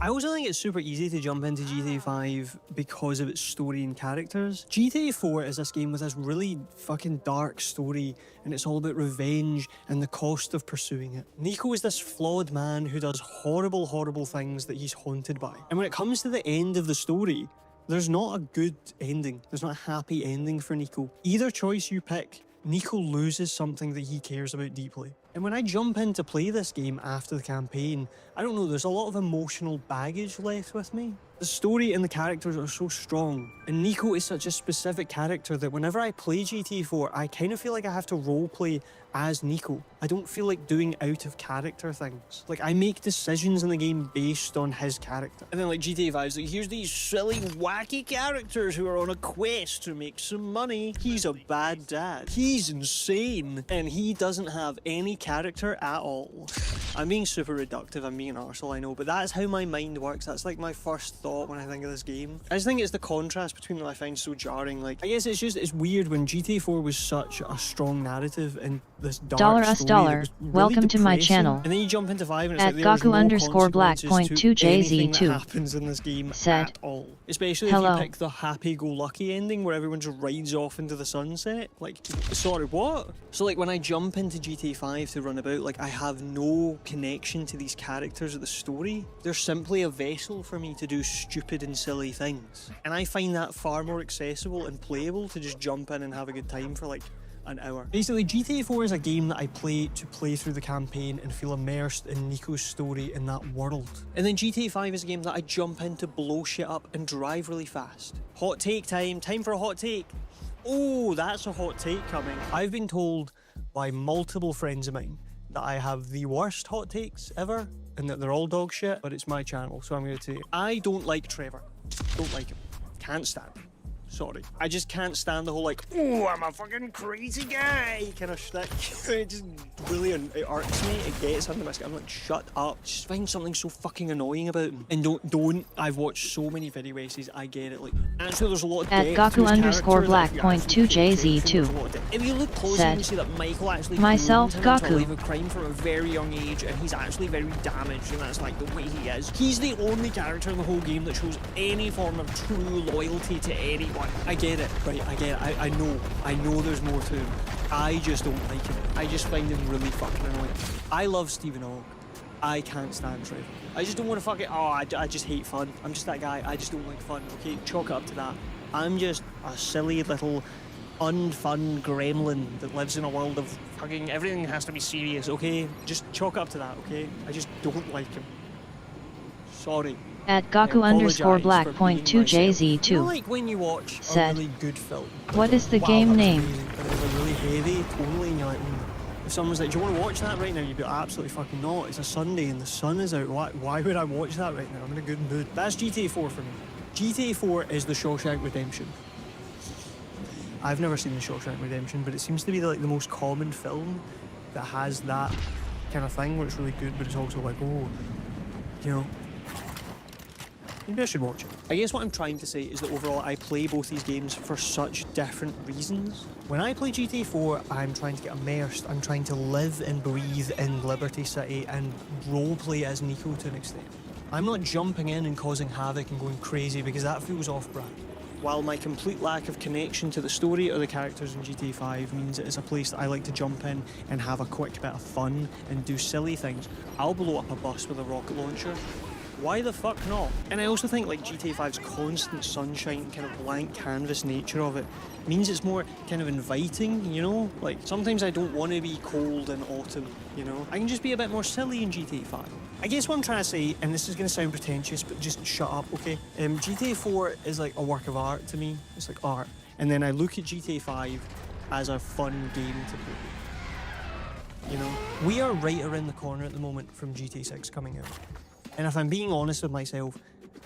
Speaker 5: I also think it's super easy to jump into GTA 5 because of its story and characters. GTA 4 is this game with this really fucking dark story, and it's all about revenge and the cost of pursuing it. Nico is this flawed man who does horrible, horrible things that he's haunted by. And when it comes to the end of the story, there's not a good ending. There's not a happy ending for Nico. Either choice you pick, Nico loses something that he cares about deeply. And when I jump in to play this game after the campaign, I don't know, there's a lot of emotional baggage left with me. The story and the characters are so strong, and Nico is such a specific character that whenever I play GTA 4, I kind of feel like I have to roleplay as Nico. I don't feel like doing out of character things. Like, I make decisions in the game based on his character. And then like GTA 5 is like, here's these silly, wacky characters who are on a quest to make some money. He's a bad dad. He's insane. And he doesn't have any character at all. I'm being super reductive, I'm being an arsehole, I know, but that's how my mind works. That's like my first thought when I think of this game. I just think it's the contrast between them I find so jarring. Like, I guess it's weird when GTA 4 was such a strong narrative and this dark story. Welcome to my channel. And then you jump into 5 and it's
Speaker 2: at
Speaker 5: like there's
Speaker 2: Gaku_black.2
Speaker 5: JZ2
Speaker 2: that
Speaker 5: happens in this game
Speaker 2: said,
Speaker 5: at all. Especially if you pick the happy-go-lucky ending where everyone just rides off into the sunset. Like, sorry, what? So like when I jump into GTA 5 to run about, like I have no connection to these characters or the story. They're simply a vessel for me to do stupid and silly things. And I find that far more accessible and playable to just jump in and have a good time for like an hour. Basically, GTA 4 is a game that I play to play through the campaign and feel immersed in Nico's story in that world. And then GTA 5 is a game that I jump in to blow shit up and drive really fast. Hot take time. Time for a hot take. Oh, that's a hot take coming. I've been told by multiple friends of mine that I have the worst hot takes ever and that they're all dog shit, but it's my channel, so I'm going to say I don't like Trevor. Don't like him. Can't stand him. Sorry. I just can't stand the whole like, oh, I'm a fucking crazy guy kind of shtick. It just brilliant. It irks me. It gets under my skin. I'm like, shut up. Just find something so fucking annoying about him. And don't. I've watched so many video essays. I get it. Like, actually, there's a lot of
Speaker 2: at Gaku_Black.2JZ2
Speaker 5: if you look closely, you see that Michael actually
Speaker 2: myself Gaku
Speaker 5: a crime from a very young age, and he's actually very damaged, and that's like the way he is. He's the only character in the whole game that shows any form of true loyalty to anyone. I get it, right? I get it. I know there's more to him. I just don't like him. I just find him really fucking annoying. I love Stephen Hawking. I can't stand Trevor. I just don't want to fucking... Oh, I just hate fun. I'm just that guy. I just don't like fun, okay? Chalk it up to that. I'm just a silly little unfun gremlin that lives in a world of fucking everything has to be serious, okay? Just chalk it up to that, okay? I just don't like him. Sorry.
Speaker 2: At Gaku_Black.2JZ2
Speaker 5: You know, like when you watch a really good film.
Speaker 2: What is the
Speaker 5: Wow,
Speaker 2: game
Speaker 5: that's
Speaker 2: name?
Speaker 5: amazing, but it's like really heavy, totally, and you're like, if someone's like, do you want to watch that right now? You'd be like, absolutely fucking not. It's a Sunday and the sun is out. Why would I watch that right now? I'm in a good mood. That's GTA 4 for me. GTA 4 is the Shawshank Redemption. I've never seen the Shawshank Redemption, but it seems to be like the most common film that has that kind of thing where it's really good, but it's also like, oh, you know, maybe I should watch it. I guess what I'm trying to say is that overall I play both these games for such different reasons. When I play GTA 4, I'm trying to get immersed. I'm trying to live and breathe in Liberty City and roleplay as Nico to an extent. I'm not jumping in and causing havoc and going crazy because that feels off-brand. While my complete lack of connection to the story or the characters in GTA 5 means it is a place that I like to jump in and have a quick bit of fun and do silly things, I'll blow up a bus with a rocket launcher. Why the fuck not? And I also think like GTA 5's constant sunshine, kind of blank canvas nature of it means it's more kind of inviting, you know? Like sometimes I don't want to be cold in autumn, you know? I can just be a bit more silly in GTA 5. I guess what I'm trying to say, and this is going to sound pretentious, but just shut up, okay? GTA 4 is like a work of art to me. It's like art. And then I look at GTA 5 as a fun game to play. You know? We are right around the corner at the moment from GTA 6 coming out. And if I'm being honest with myself,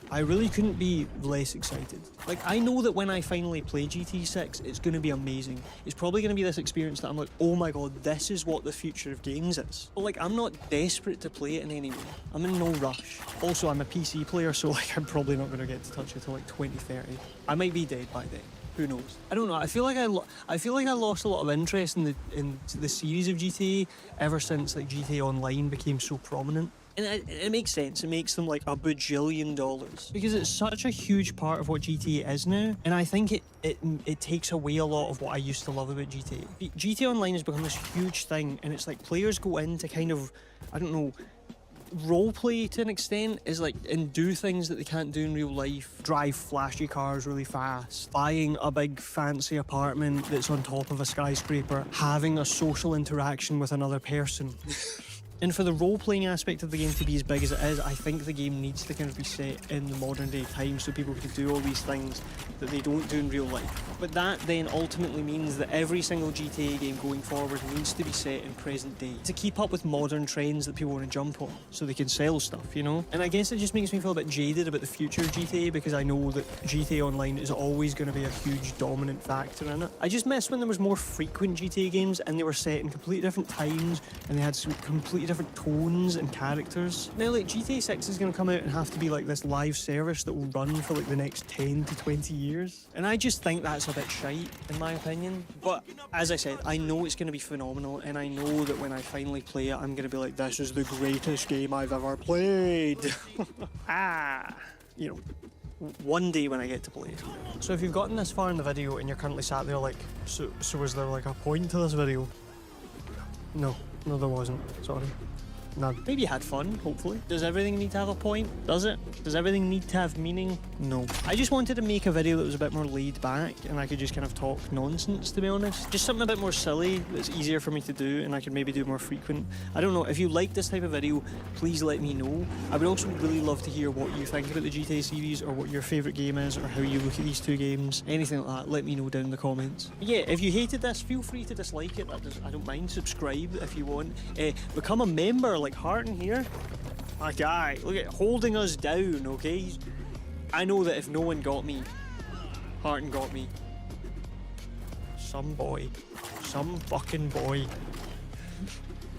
Speaker 5: I really couldn't be less excited. Like, I know that when I finally play GTA 6, it's going to be amazing. It's probably going to be this experience that I'm like, oh my god, this is what the future of games is. But like, I'm not desperate to play it in any way. I'm in no rush. Also, I'm a PC player, so like, I'm probably not going to get to touch it till like 2030. I might be dead by then. Who knows? I don't know. I feel like I lost a lot of interest in the series of GTA ever since like GTA Online became so prominent. And it makes sense. It makes them like $1 bajillion because it's such a huge part of what GTA is now. And I think it takes away a lot of what I used to love about GTA. GTA Online has become this huge thing, and it's like players go in to kind of, I don't know, roleplay to an extent, is like, and do things that they can't do in real life. Drive flashy cars really fast, buying a big fancy apartment that's on top of a skyscraper, having a social interaction with another person. And for the role-playing aspect of the game to be as big as it is, I think the game needs to kind of be set in the modern day time so people can do all these things that they don't do in real life. But that then ultimately means that every single GTA game going forward needs to be set in present day to keep up with modern trends that people want to jump on so they can sell stuff, you know? And I guess it just makes me feel a bit jaded about the future of GTA because I know that GTA Online is always going to be a huge dominant factor in it. I just miss when there was more frequent GTA games and they were set in completely different times and they had some completely different tones and characters. Now, like, GTA 6 is going to come out and have to be like this live service that will run for like the next 10 to 20 years. And I just think that's a bit shite, in my opinion. But as I said, I know it's going to be phenomenal, and I know that when I finally play it, I'm going to be like, this is the greatest game I've ever played. You know, one day when I get to play it. So if you've gotten this far in the video and you're currently sat there like, so was there like a point to this video? No, there wasn't. Sorry. and I maybe had fun, hopefully. Does everything need to have a point? Does it? Does everything need to have meaning? No. I just wanted to make a video that was a bit more laid back and I could just kind of talk nonsense, to be honest. Just something a bit more silly that's easier for me to do and I could maybe do more frequent. I don't know, if you like this type of video, please let me know. I would also really love to hear what you think about the GTA series or what your favourite game is or how you look at these two games. Anything like that, let me know down in the comments. But yeah, if you hated this, feel free to dislike it. I don't mind. Subscribe if you want. Become a member like Harton here. My guy, look at holding us down, okay? I know that if no one got me, Harton got me. Some boy. Some fucking boy.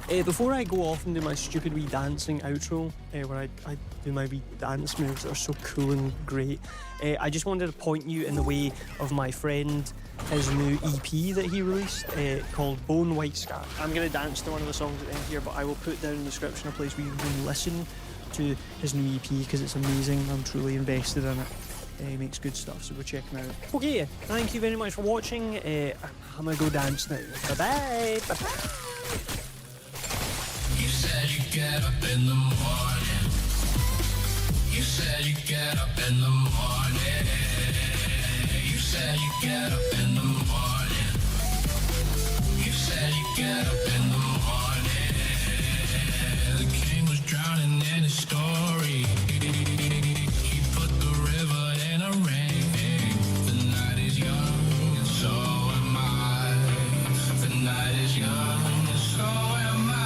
Speaker 5: Before I go off and do my stupid wee dancing outro, where I do my wee dance moves that are so cool and great, I just wanted to point you in the way of my friend, his new EP that he released, called Bone White Scar. I'm going to dance to one of the songs at the end here, but I will put down in the description a place where you can listen to his new EP because it's amazing. I'm truly invested in it. He makes good stuff, so go check him out. Okay, thank you very much for watching. I'm going to go dance now. Bye-bye. Bye-bye.
Speaker 7: You said you get up in the morning. You said you get up in the morning. You said you get up in the morning. You said you get up in the morning. The king was drowning in his story. He put the river in a ring. The night is young and so am I. The night is young and so am I.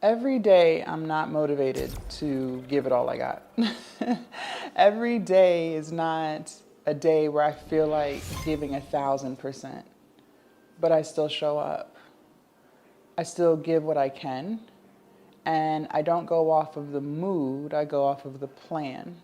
Speaker 8: Every day I'm not motivated to give it all I got. Every day is not a day where I feel like giving 1,000%, but I still show up. I still give what I can, and I don't go off of the mood, I go off of the plan.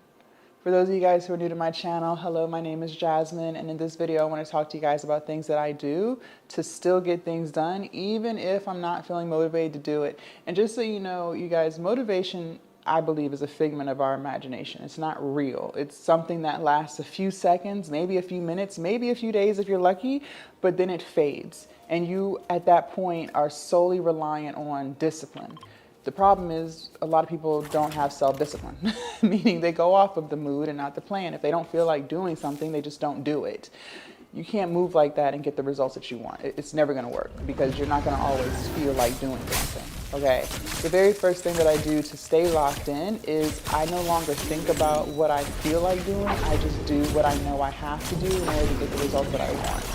Speaker 8: For those of you guys who are new to my channel, hello, my name is Jasmine, and in this video I want to talk to you guys about things that I do to still get things done, even if I'm not feeling motivated to do it. And just so you know, you guys, motivation, I believe, is a figment of our imagination. It's not real. It's something that lasts a few seconds, maybe a few minutes, maybe a few days if you're lucky, but then it fades. And you, at that point, are solely reliant on discipline. The problem is a lot of people don't have self-discipline, meaning they go off of the mood and not the plan. If they don't feel like doing something, they just don't do it. You can't move like that and get the results that you want. It's never going to work because you're not going to always feel like doing something. Okay? The very first thing that I do to stay locked in is I no longer think about what I feel like doing. I just do what I know I have to do in order to get the results that I want.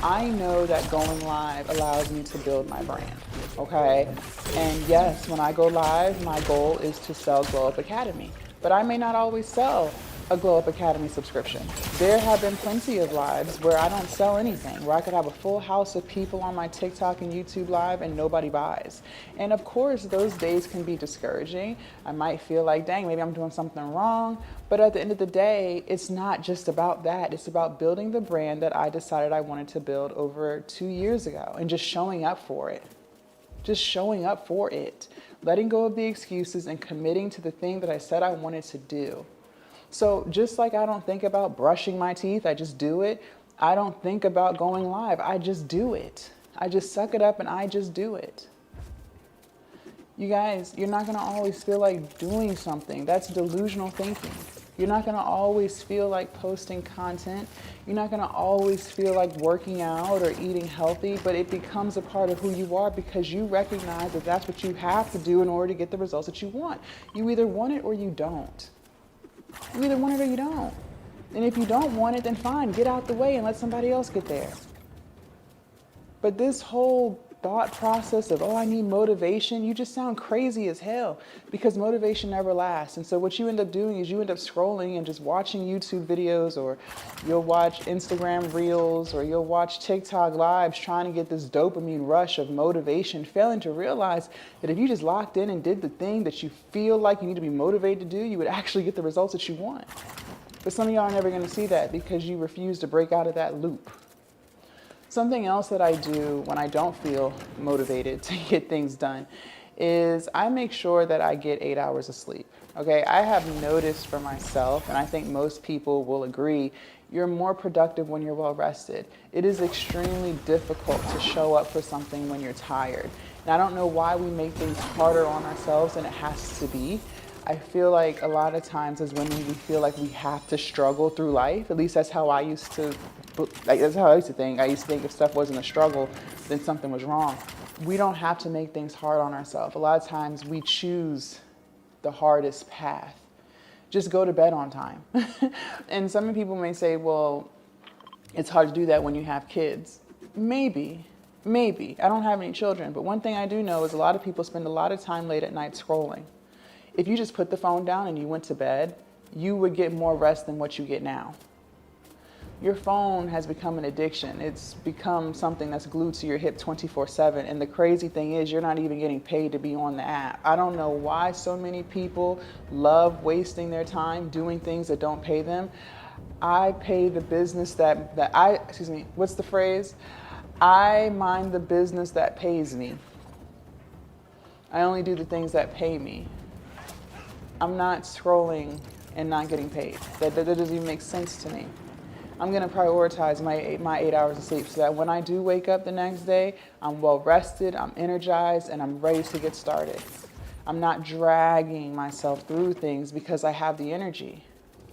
Speaker 8: I know that going live allows me to build my brand, okay? And yes, when I go live, my goal is to sell Glow Up Academy, but I may not always sell a Glow Up Academy subscription. There have been plenty of lives where I don't sell anything, where I could have a full house of people on my TikTok and YouTube live and nobody buys. And of course, those days can be discouraging. I might feel like, dang, maybe I'm doing something wrong. But at the end of the day, it's not just about that. It's about building the brand that I decided I wanted to build over 2 years ago and just showing up for it. Just showing up for it. Letting go of the excuses and committing to the thing that I said I wanted to do. So just like I don't think about brushing my teeth, I just do it. I don't think about going live, I just do it. I just suck it up and I just do it. You guys, you're not gonna always feel like doing something. That's delusional thinking. You're not gonna always feel like posting content. You're not gonna always feel like working out or eating healthy, but it becomes a part of who you are because you recognize that that's what you have to do in order to get the results that you want. You either want it or you don't. You either want it or you don't. And if you don't want it, then fine, get out the way and let somebody else get there. But this whole thought process of, oh, I need motivation, you just sound crazy as hell because motivation never lasts. And so what you end up doing is you end up scrolling and just watching YouTube videos, or you'll watch Instagram reels, or you'll watch TikTok lives trying to get this dopamine rush of motivation, failing to realize that if you just locked in and did the thing that you feel like you need to be motivated to do, you would actually get the results that you want. But some of y'all are never going to see that because you refuse to break out of that loop. Something else that I do when I don't feel motivated to get things done is I make sure that I get 8 hours of sleep. Okay, I have noticed for myself, and I think most people will agree, you're more productive when you're well rested. It is extremely difficult to show up for something when you're tired. And I don't know why we make things harder on ourselves than it has to be. I feel like a lot of times as women, we feel like we have to struggle through life. At least that's how I used to, that's how I used to think. I used to think if stuff wasn't a struggle, then something was wrong. We don't have to make things hard on ourselves. A lot of times we choose the hardest path. Just go to bed on time. And some people may say, well, it's hard to do that when you have kids. Maybe. I don't have any children, but one thing I do know is a lot of people spend a lot of time late at night scrolling. If you just put the phone down and you went to bed, you would get more rest than what you get now. Your phone has become an addiction. It's become something that's glued to your hip 24/7. And the crazy thing is you're not even getting paid to be on the app. I don't know why so many people love wasting their time doing things that don't pay them. I pay the business what's the phrase? I mind the business that pays me. I only do the things that pay me. I'm not scrolling and not getting paid. That doesn't even make sense to me. I'm gonna prioritize my 8 hours of sleep so that when I do wake up the next day, I'm well rested, I'm energized, and I'm ready to get started. I'm not dragging myself through things because I have the energy.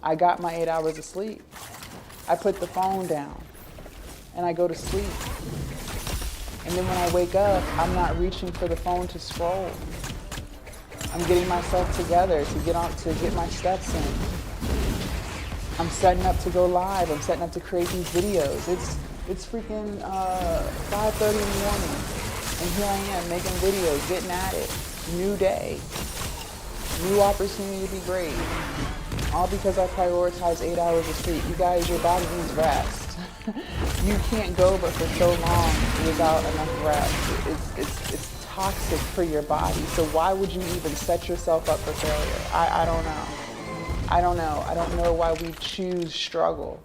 Speaker 8: I got my 8 hours of sleep. I put the phone down and I go to sleep. And then when I wake up, I'm not reaching for the phone to scroll. I'm getting myself together to get my steps in. I'm setting up to go live. I'm setting up to create these videos. It's freaking 5:30 in the morning, and here I am making videos, getting at it. new day, new opportunity to be great. All because I prioritize 8 hours of sleep. You guys, your body needs rest. You can't go but for so long without enough rest. It's toxic for your body. So why would you even set yourself up for failure? I don't know. I don't know. I don't know why we choose struggle.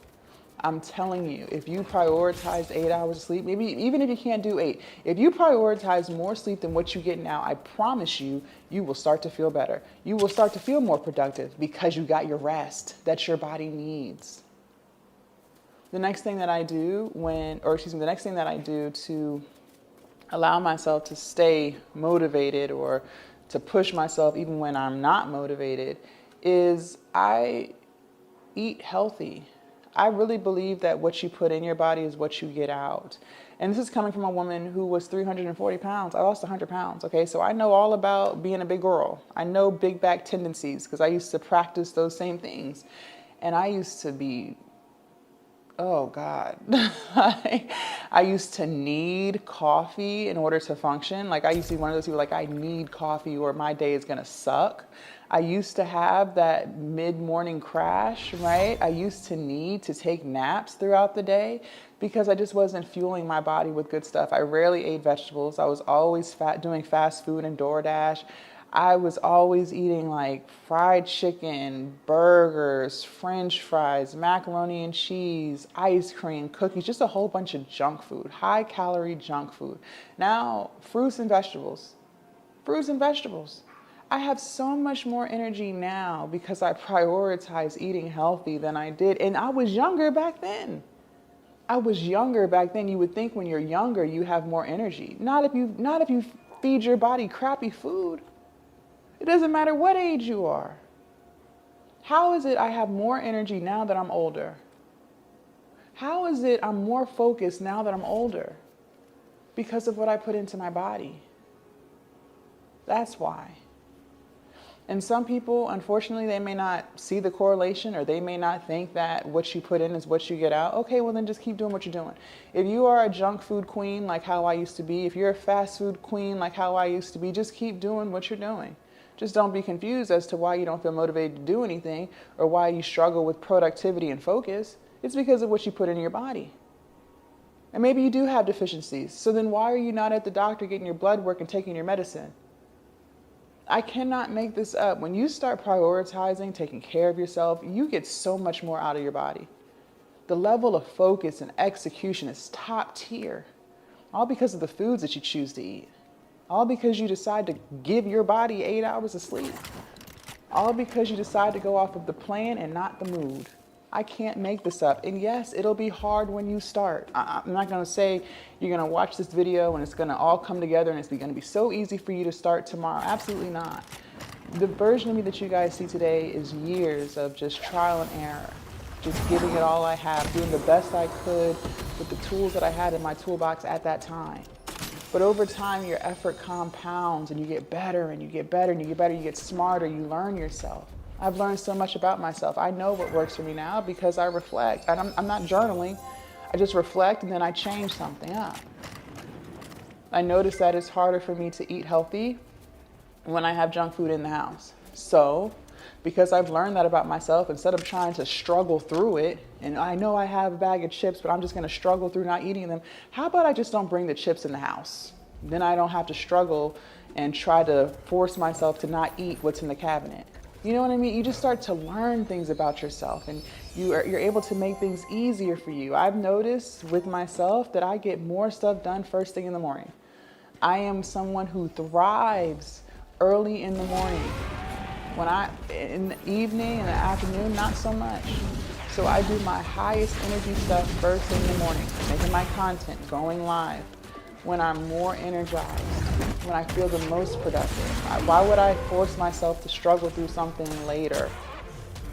Speaker 8: I'm telling you, if you prioritize 8 hours of sleep, maybe even if you can't do 8, if you prioritize more sleep than what you get now, I promise you, you will start to feel better. You will start to feel more productive because you got your rest that your body needs. The next thing that I do the next thing that I do to allow myself to stay motivated or to push myself even when I'm not motivated is I eat healthy. I really believe that what you put in your body is what you get out. And this is coming from a woman who was 340 pounds. I lost 100 pounds, okay? So I know all about being a big girl. I know big back tendencies because I used to practice those same things. And I used to be, oh God, I used to need coffee in order to function. Like I used to be one of those people like, I need coffee or my day is gonna suck. I used to have that mid-morning crash, right? I used to need to take naps throughout the day because I just wasn't fueling my body with good stuff. I rarely ate vegetables. I was always doing fast food and DoorDash. I was always eating like fried chicken, burgers, French fries, macaroni and cheese, ice cream, cookies, just a whole bunch of junk food, high calorie junk food. Now, fruits and vegetables. I have so much more energy now because I prioritize eating healthy than I did. And I was younger back then. You would think when you're younger, you have more energy. Not if you feed your body crappy food. It doesn't matter what age you are. How is it I have more energy now that I'm older? How is it I'm more focused now that I'm older? Because of what I put into my body. That's why. And some people, unfortunately, they may not see the correlation or they may not think that what you put in is what you get out. Okay, well then just keep doing what you're doing. If you are a junk food queen like how I used to be, if you're a fast food queen like how I used to be, just keep doing what you're doing. Just don't be confused as to why you don't feel motivated to do anything or why you struggle with productivity and focus. It's because of what you put in your body. And maybe you do have deficiencies. So then why are you not at the doctor getting your blood work and taking your medicine? I cannot make this up. When you start prioritizing, taking care of yourself, you get so much more out of your body. The level of focus and execution is top tier, all because of the foods that you choose to eat, all because you decide to give your body 8 hours of sleep, all because you decide to go off of the plan and not the mood. I can't make this up. And yes, it'll be hard when you start. I'm not gonna say you're gonna watch this video and it's gonna all come together and it's gonna be so easy for you to start tomorrow. Absolutely not. The version of me that you guys see today is years of just trial and error, just giving it all I have, doing the best I could with the tools that I had in my toolbox at that time. But over time, your effort compounds and you get better and you get better and you get better, you get smarter, you learn yourself. I've learned so much about myself. I know what works for me now because I reflect. I'm not journaling. I just reflect and then I change something up. I notice that it's harder for me to eat healthy when I have junk food in the house. So, because I've learned that about myself, instead of trying to struggle through it, and I know I have a bag of chips, but I'm just gonna struggle through not eating them, how about I just don't bring the chips in the house? Then I don't have to struggle and try to force myself to not eat what's in the cabinet. You know what I mean? You just start to learn things about yourself and you're able to make things easier for you. I've noticed with myself that I get more stuff done first thing in the morning. I am someone who thrives early in the morning. In the evening and the afternoon, not so much. So I do my highest energy stuff first thing in the morning, making my content, going live, when I'm more energized, when I feel the most productive. Why would I force myself to struggle through something later,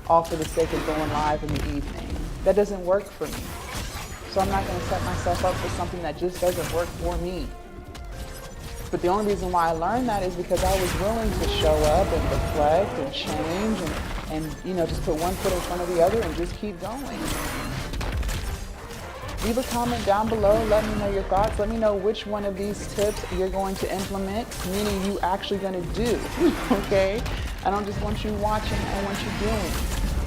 Speaker 8: all for the sake of going live in the evening? That doesn't work for me. So I'm not gonna set myself up for something that just doesn't work for me. But the only reason why I learned that is because I was willing to show up and reflect and change and just put one foot in front of the other and just keep going. Leave a comment down below. Let me know your thoughts. Let me know which one of these tips you're going to implement, meaning you actually going to do, okay? I don't just want you watching, I want you doing.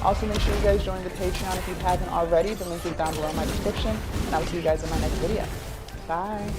Speaker 8: Also, make sure you guys join the Patreon if you haven't already. The link is down below in my description, and I will see you guys in my next video. Bye.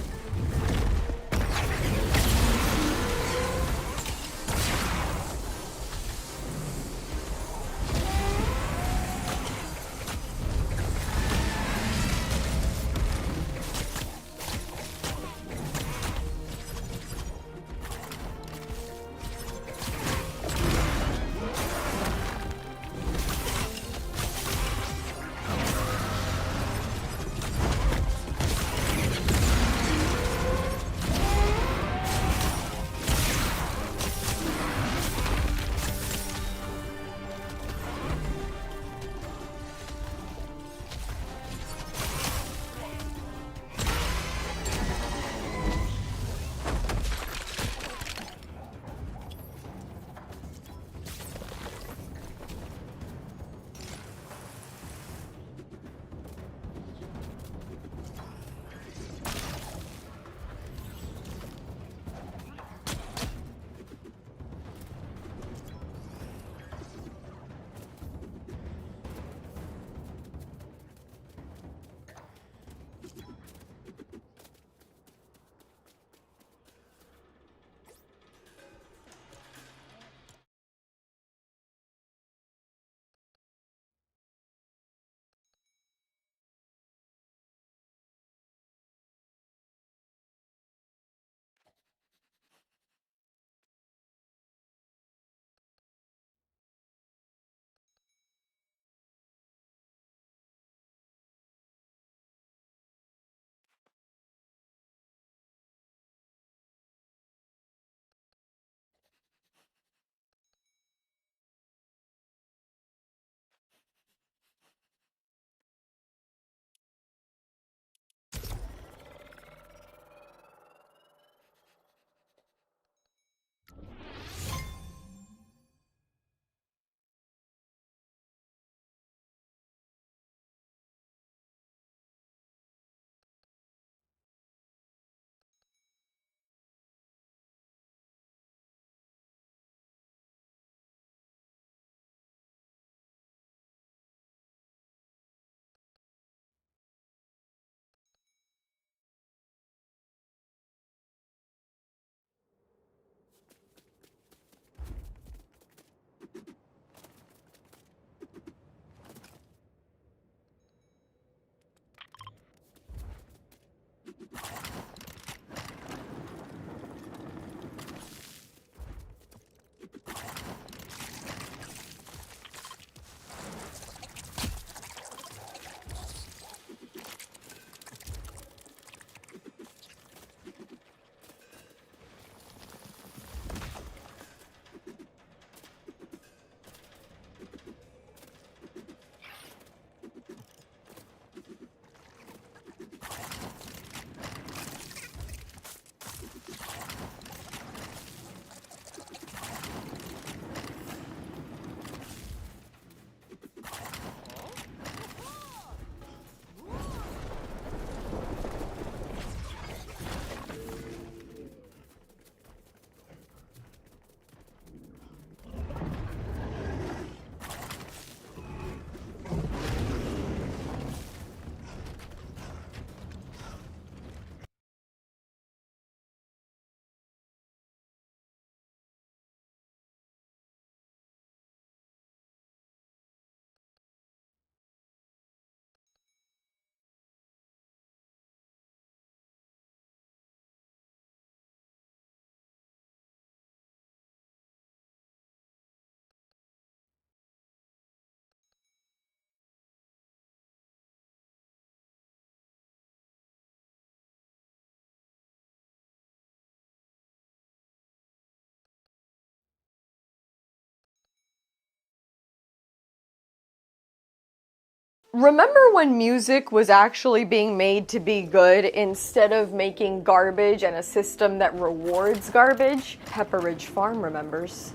Speaker 9: Remember when music was actually being made to be good instead of making garbage and a system that rewards garbage? Pepperidge Farm remembers.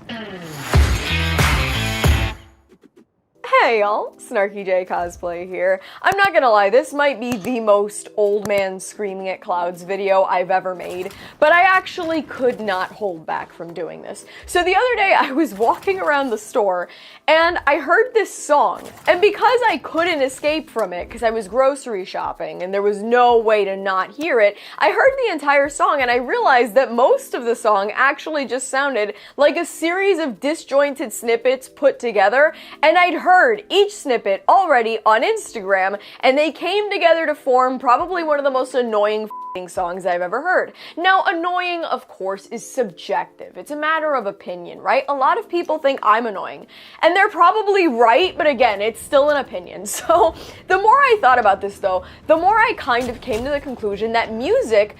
Speaker 9: Hey y'all, Snarky J Cosplay here. I'm not gonna lie, this might be the most old man screaming at clouds video I've ever made, but I actually could not hold back from doing this. So the other day I was walking around the store and I heard this song, and because I couldn't escape from it because I was grocery shopping and there was no way to not hear it, I heard the entire song and I realized that most of the song actually just sounded like a series of disjointed snippets put together, and I'd heard each snippet already on Instagram, and they came together to form probably one of the most annoying songs I've ever heard. Now, annoying, of course, is subjective. It's a matter of opinion, right? A lot of people think I'm annoying, and they're probably right, but again, it's still an opinion. So the more I thought about this, though, the more I kind of came to the conclusion that music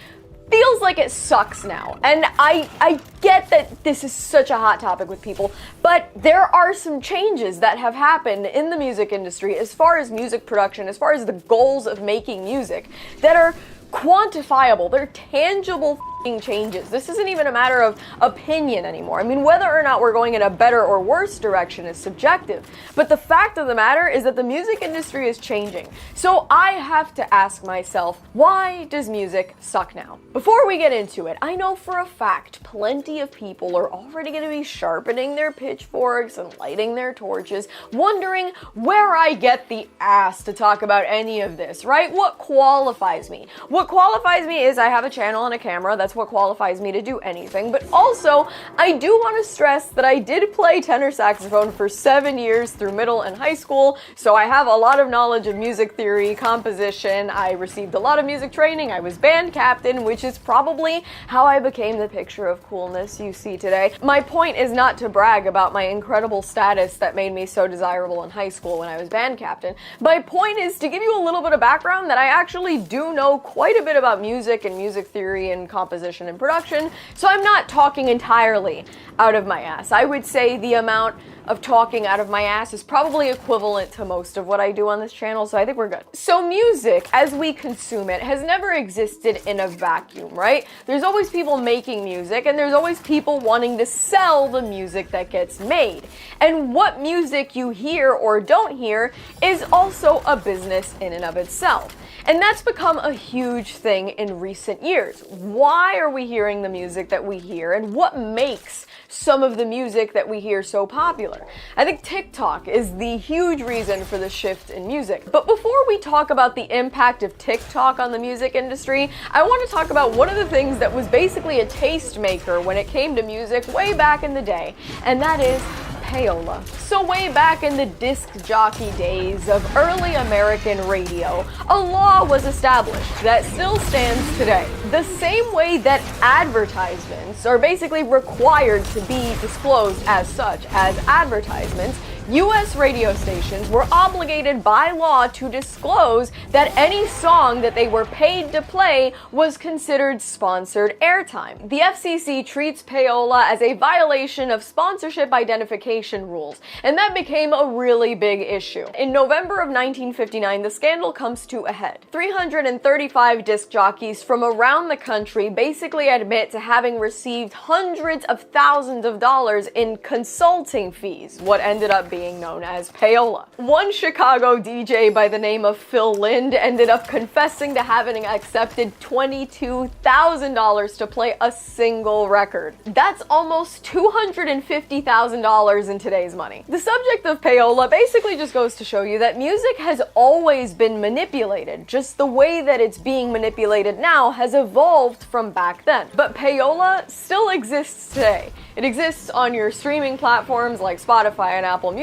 Speaker 9: feels like it sucks now. And I get that this is such a hot topic with people, but there are some changes that have happened in the music industry as far as music production, as far as the goals of making music, that are quantifiable. They're tangible changes. This isn't even a matter of opinion anymore. I mean, whether or not we're going in a better or worse direction is subjective, but the fact of the matter is that the music industry is changing. So I have to ask myself, why does music suck now? Before we get into it, I know for a fact plenty of people are already going to be sharpening their pitchforks and lighting their torches, wondering where I get the ass to talk about any of this, right? What qualifies me? What qualifies me is I have a channel and a camera. That's what qualifies me to do anything. But also, I do want to stress that I did play tenor saxophone for 7 years through middle and high school, so I have a lot of knowledge of music theory, composition. I received a lot of music training. I was band captain, which is probably how I became the picture of coolness you see today. My point is not to brag about my incredible status that made me so desirable in high school when I was band captain. My point is to give you a little bit of background that I actually do know quite a bit about music and music theory and composition and production, so I'm not talking entirely out of my ass. I would say the amount of talking out of my ass is probably equivalent to most of what I do on this channel, so I think we're good. So music, as we consume it, has never existed in a vacuum, right? There's always people making music, and there's always people wanting to sell the music that gets made. And what music you hear or don't hear is also a business in and of itself. And that's become a huge thing in recent years. Why are we hearing the music that we hear, and what makes some of the music that we hear so popular? I think TikTok is the huge reason for the shift in music. But before we talk about the impact of TikTok on the music industry, I want to talk about one of the things that was basically a tastemaker when it came to music way back in the day, and that is payola. So way back in the disc jockey days of early American radio, a law was established that still stands today. The same way that advertisements are basically required to be disclosed as such as advertisements, U.S. radio stations were obligated by law to disclose that any song that they were paid to play was considered sponsored airtime. The FCC treats payola as a violation of sponsorship identification rules, and that became a really big issue. In November of 1959, the scandal comes to a head. 335 disc jockeys from around the country basically admit to having received hundreds of thousands of dollars in consulting fees, what ended up being known as payola. One Chicago DJ by the name of Phil Lind ended up confessing to having accepted $22,000 to play a single record. That's almost $250,000 in today's money. The subject of payola basically just goes to show you that music has always been manipulated, just the way that it's being manipulated now has evolved from back then. But payola still exists today. It exists on your streaming platforms like Spotify and Apple Music.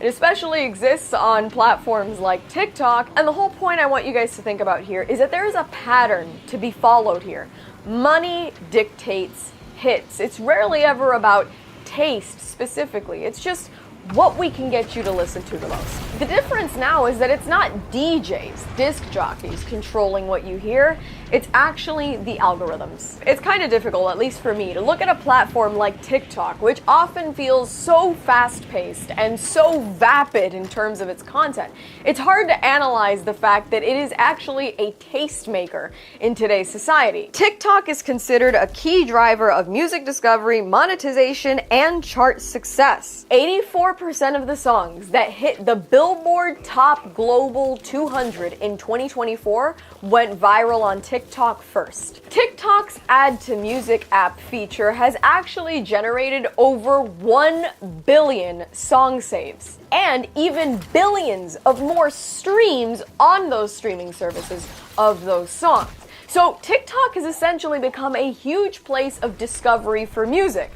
Speaker 9: It especially exists on platforms like TikTok. And the whole point I want you guys to think about here is that there is a pattern to be followed here. Money dictates hits. It's rarely ever about taste specifically. It's just what we can get you to listen to the most. The difference now is that it's not DJs, disc jockeys, controlling what you hear. It's actually the algorithms. It's kind of difficult, at least for me, to look at a platform like TikTok, which often feels so fast-paced and so vapid in terms of its content. It's hard to analyze the fact that it is actually a tastemaker in today's society. TikTok is considered a key driver of music discovery, monetization, and chart success. 84% 84% of the songs that hit the Billboard Top Global 200 in 2024 went viral on TikTok first. TikTok's Add to Music app feature has actually generated over 1 billion song saves, and even billions of more streams on those streaming services of those songs. So TikTok has essentially become a huge place of discovery for music.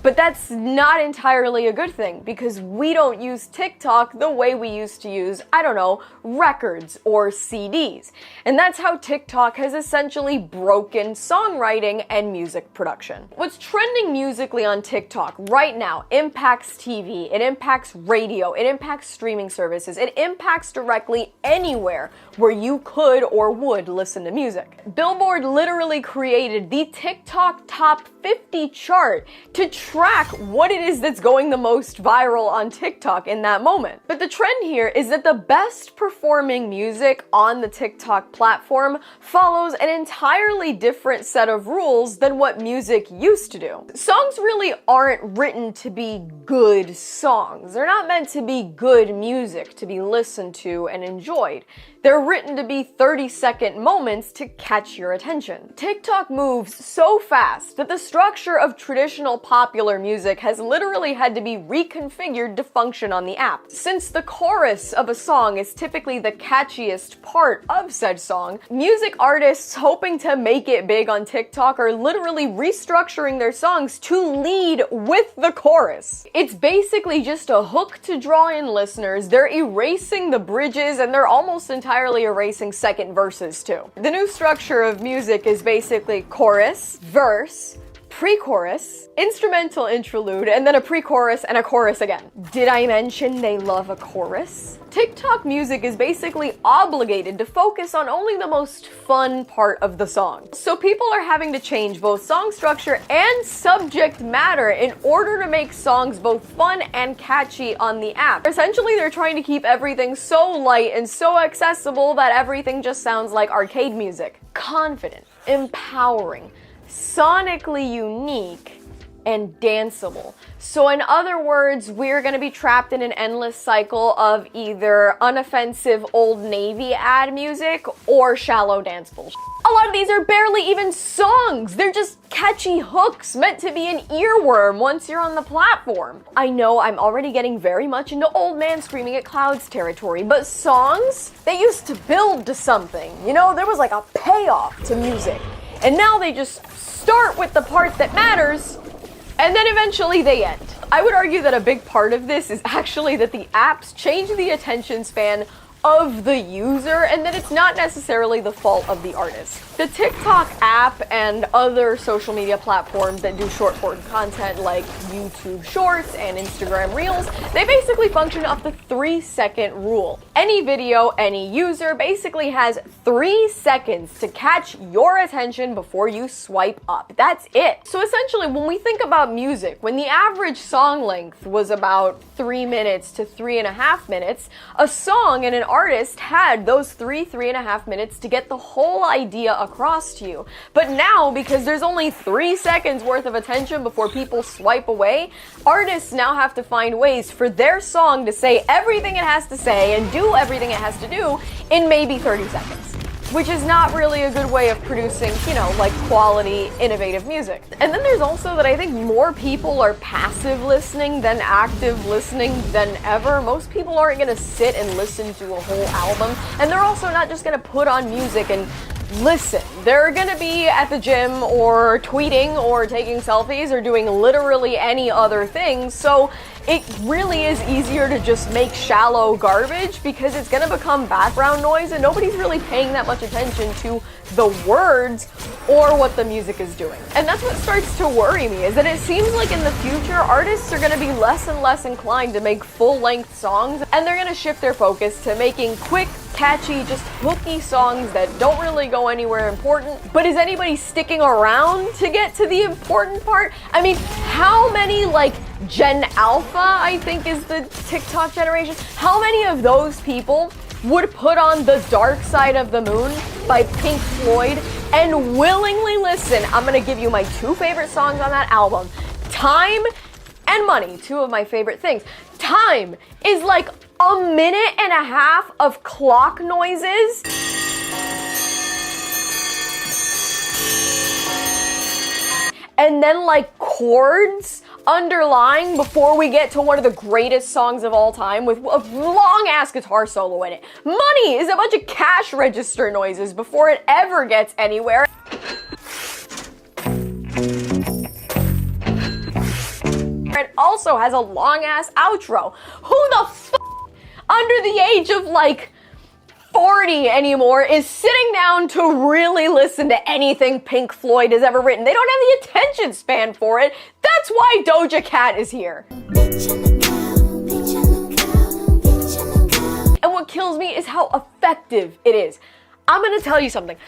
Speaker 9: But that's not entirely a good thing, because we don't use TikTok the way we used to use, I don't know, records or CDs. And that's how TikTok has essentially broken songwriting and music production. What's trending musically on TikTok right now impacts TV, it impacts radio, it impacts streaming services, it impacts directly anywhere where you could or would listen to music. Billboard literally created the TikTok Top 50 chart to track what it is that's going the most viral on TikTok in that moment. But the trend here is that the best performing music on the TikTok platform follows an entirely different set of rules than what music used to do. Songs really aren't written to be good songs. They're not meant to be good music to be listened to and enjoyed. They're written to be 30-second moments to catch your attention. TikTok moves so fast that the structure of traditional popular music has literally had to be reconfigured to function on the app. Since the chorus of a song is typically the catchiest part of said song, music artists hoping to make it big on TikTok are literally restructuring their songs to lead with the chorus. It's basically just a hook to draw in listeners. They're erasing the bridges, and they're almost entirely erasing second verses too. The new structure of music is basically chorus, verse, pre-chorus, instrumental interlude, and then a pre-chorus and a chorus again. Did I mention they love a chorus? TikTok music is basically obligated to focus on only the most fun part of the song. So people are having to change both song structure and subject matter in order to make songs both fun and catchy on the app. Essentially, they're trying to keep everything so light and so accessible that everything just sounds like arcade music. Confident, empowering, sonically unique, and danceable. So in other words, we're gonna be trapped in an endless cycle of either unoffensive Old Navy ad music or shallow dance bullshit. A lot of these are barely even songs. They're just catchy hooks meant to be an earworm once you're on the platform. I know I'm already getting very much into old man screaming at clouds territory, but songs, they used to build to something. You know, there was like a payoff to music. And now they just start with the part that matters, and then eventually they end. I would argue that a big part of this is actually that the apps change the attention span of the user, and that it's not necessarily the fault of the artist. The TikTok app and other social media platforms that do short form content like YouTube Shorts and Instagram Reels, they basically function off the 3-second rule. Any video, any user basically has 3 seconds to catch your attention before you swipe up. That's it. So essentially, when we think about music, when the average song length was about 3 minutes to 3.5 minutes, a song and an artist had those 3.5 minutes to get the whole idea across to you. But now, because there's only 3 seconds worth of attention before people swipe away, artists now have to find ways for their song to say everything it has to say and do everything it has to do in maybe 30 seconds. Which is not really a good way of producing, you know, like quality, innovative music. And then there's also that I think more people are passive listening than active listening than ever. Most people aren't gonna sit and listen to a whole album, and they're also not just gonna put on music and listen. They're gonna be at the gym or tweeting or taking selfies or doing literally any other thing, so it really is easier to just make shallow garbage because it's gonna become background noise and nobody's really paying that much attention to the words or what the music is doing. And that's what starts to worry me, is that it seems like in the future artists are gonna be less and less inclined to make full-length songs, and they're gonna shift their focus to making quick, catchy, just hooky songs that don't really go anywhere important. But is anybody sticking around to get to the important part? I mean, how many like Gen Alpha, I think is the TikTok generation, how many of those people would put on The Dark Side of the Moon by Pink Floyd and willingly listen? I'm gonna give you my 2 favorite songs on that album, Time and money, two of my favorite things. Time is like a minute and a half of clock noises. And then like chords underlying before we get to one of the greatest songs of all time with a long ass guitar solo in it. Money is a bunch of cash register noises before it ever gets anywhere. It also has a long ass outro. Who the f under the age of like 40 anymore is sitting down to really listen to anything Pink Floyd has ever written? They don't have the attention span for it. That's why Doja Cat is here. And what kills me is how effective it is. I'm gonna tell you something.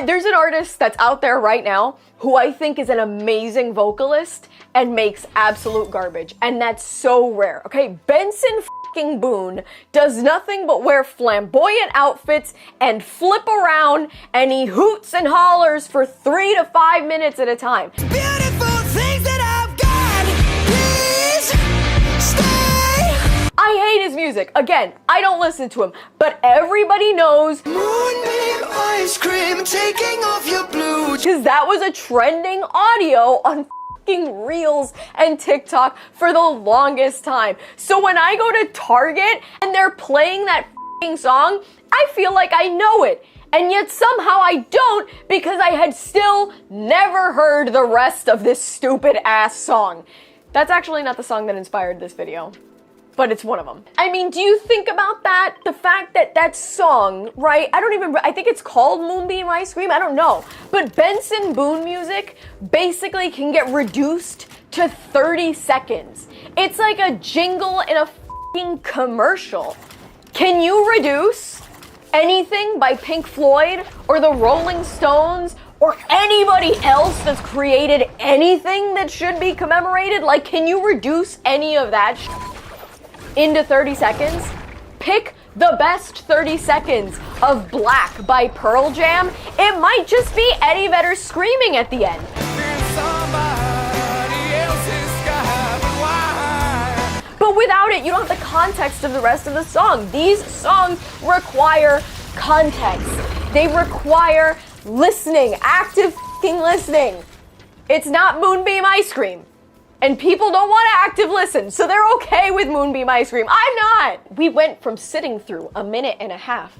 Speaker 9: There's an artist that's out there right now who I think is an amazing vocalist and makes absolute garbage. And that's so rare, okay? Benson fucking Boone does nothing but wear flamboyant outfits and flip around, and he hoots and hollers for 3 to 5 minutes at a time. Beautiful things that I've got, please stay. I hate his music. Again, I don't listen to him, but everybody knows Moonbeam Ice Cream taking off your blues, because that was a trending audio on Reels and TikTok for the longest time. So when I go to Target and they're playing that song, I feel like I know it. And yet somehow I don't, because I had still never heard the rest of this stupid ass song. That's actually not the song that inspired this video, but it's one of them. I mean, do you think about that? The fact that that song, right? I think it's called Moonbeam Ice Cream. I don't know. But Benson Boone music basically can get reduced to 30 seconds. It's like a jingle in a fucking commercial. Can you reduce anything by Pink Floyd or the Rolling Stones or anybody else that's created anything that should be commemorated? Like, can you reduce any of that into 30 seconds? Pick the best 30 seconds of Black by Pearl Jam. It might just be Eddie Vedder screaming at the end. But without it, you don't have the context of the rest of the song. These songs require context. They require listening, active listening. It's not Moonbeam Ice Cream. And people don't want to active listen, so they're okay with Moonbeam Ice Cream. I'm not! We went from sitting through a minute and a half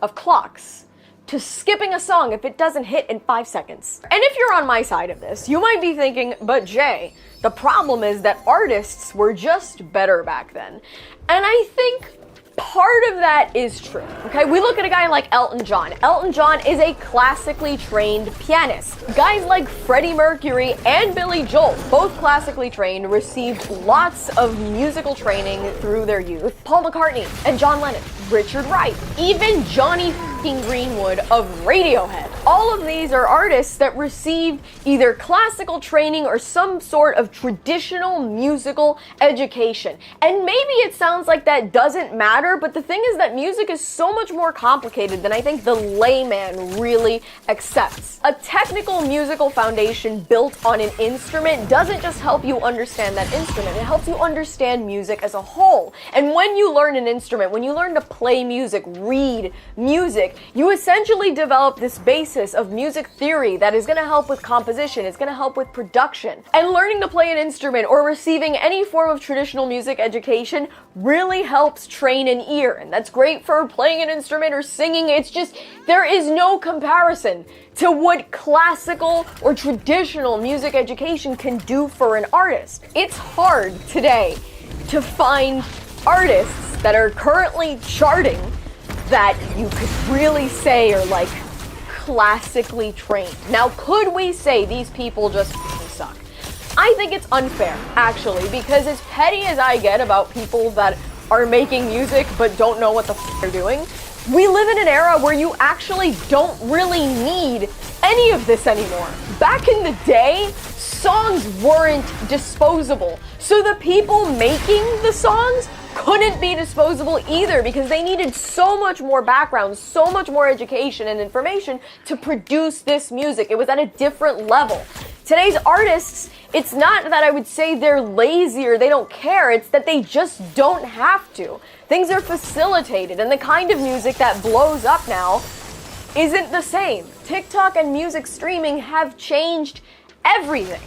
Speaker 9: of clocks to skipping a song if it doesn't hit in 5 seconds. And if you're on my side of this, you might be thinking, but Jay, the problem is that artists were just better back then. And I think part of that is true, okay? We look at a guy like Elton John. Elton John is a classically trained pianist. Guys like Freddie Mercury and Billy Joel, both classically trained, received lots of musical training through their youth. Paul McCartney and John Lennon, Richard Wright, even Johnny Greenwood of Radiohead. All of these are artists that received either classical training or some sort of traditional musical education. And maybe it sounds like that doesn't matter, but the thing is that music is so much more complicated than I think the layman really accepts. A technical musical foundation built on an instrument doesn't just help you understand that instrument, it helps you understand music as a whole. And when you learn an instrument, when you learn to play music, read music, you essentially develop this basis of music theory that is going to help with composition, it's going to help with production. And learning to play an instrument or receiving any form of traditional music education really helps train an ear. And that's great for playing an instrument or singing. It's just, there is no comparison to what classical or traditional music education can do for an artist. It's hard today to find artists that are currently charting that you could really say are like classically trained. Now, could we say these people just suck? I think it's unfair, actually, because as petty as I get about people that are making music but don't know what the they're doing, we live in an era where you actually don't really need any of this anymore. Back in the day, songs weren't disposable. So the people making the songs couldn't be disposable either, because they needed so much more background, so much more education and information to produce this music. It was at a different level. Today's artists, it's not that I would say they're lazy or they don't care, it's that they just don't have to. Things are facilitated, and the kind of music that blows up now isn't the same. TikTok and music streaming have changed everything.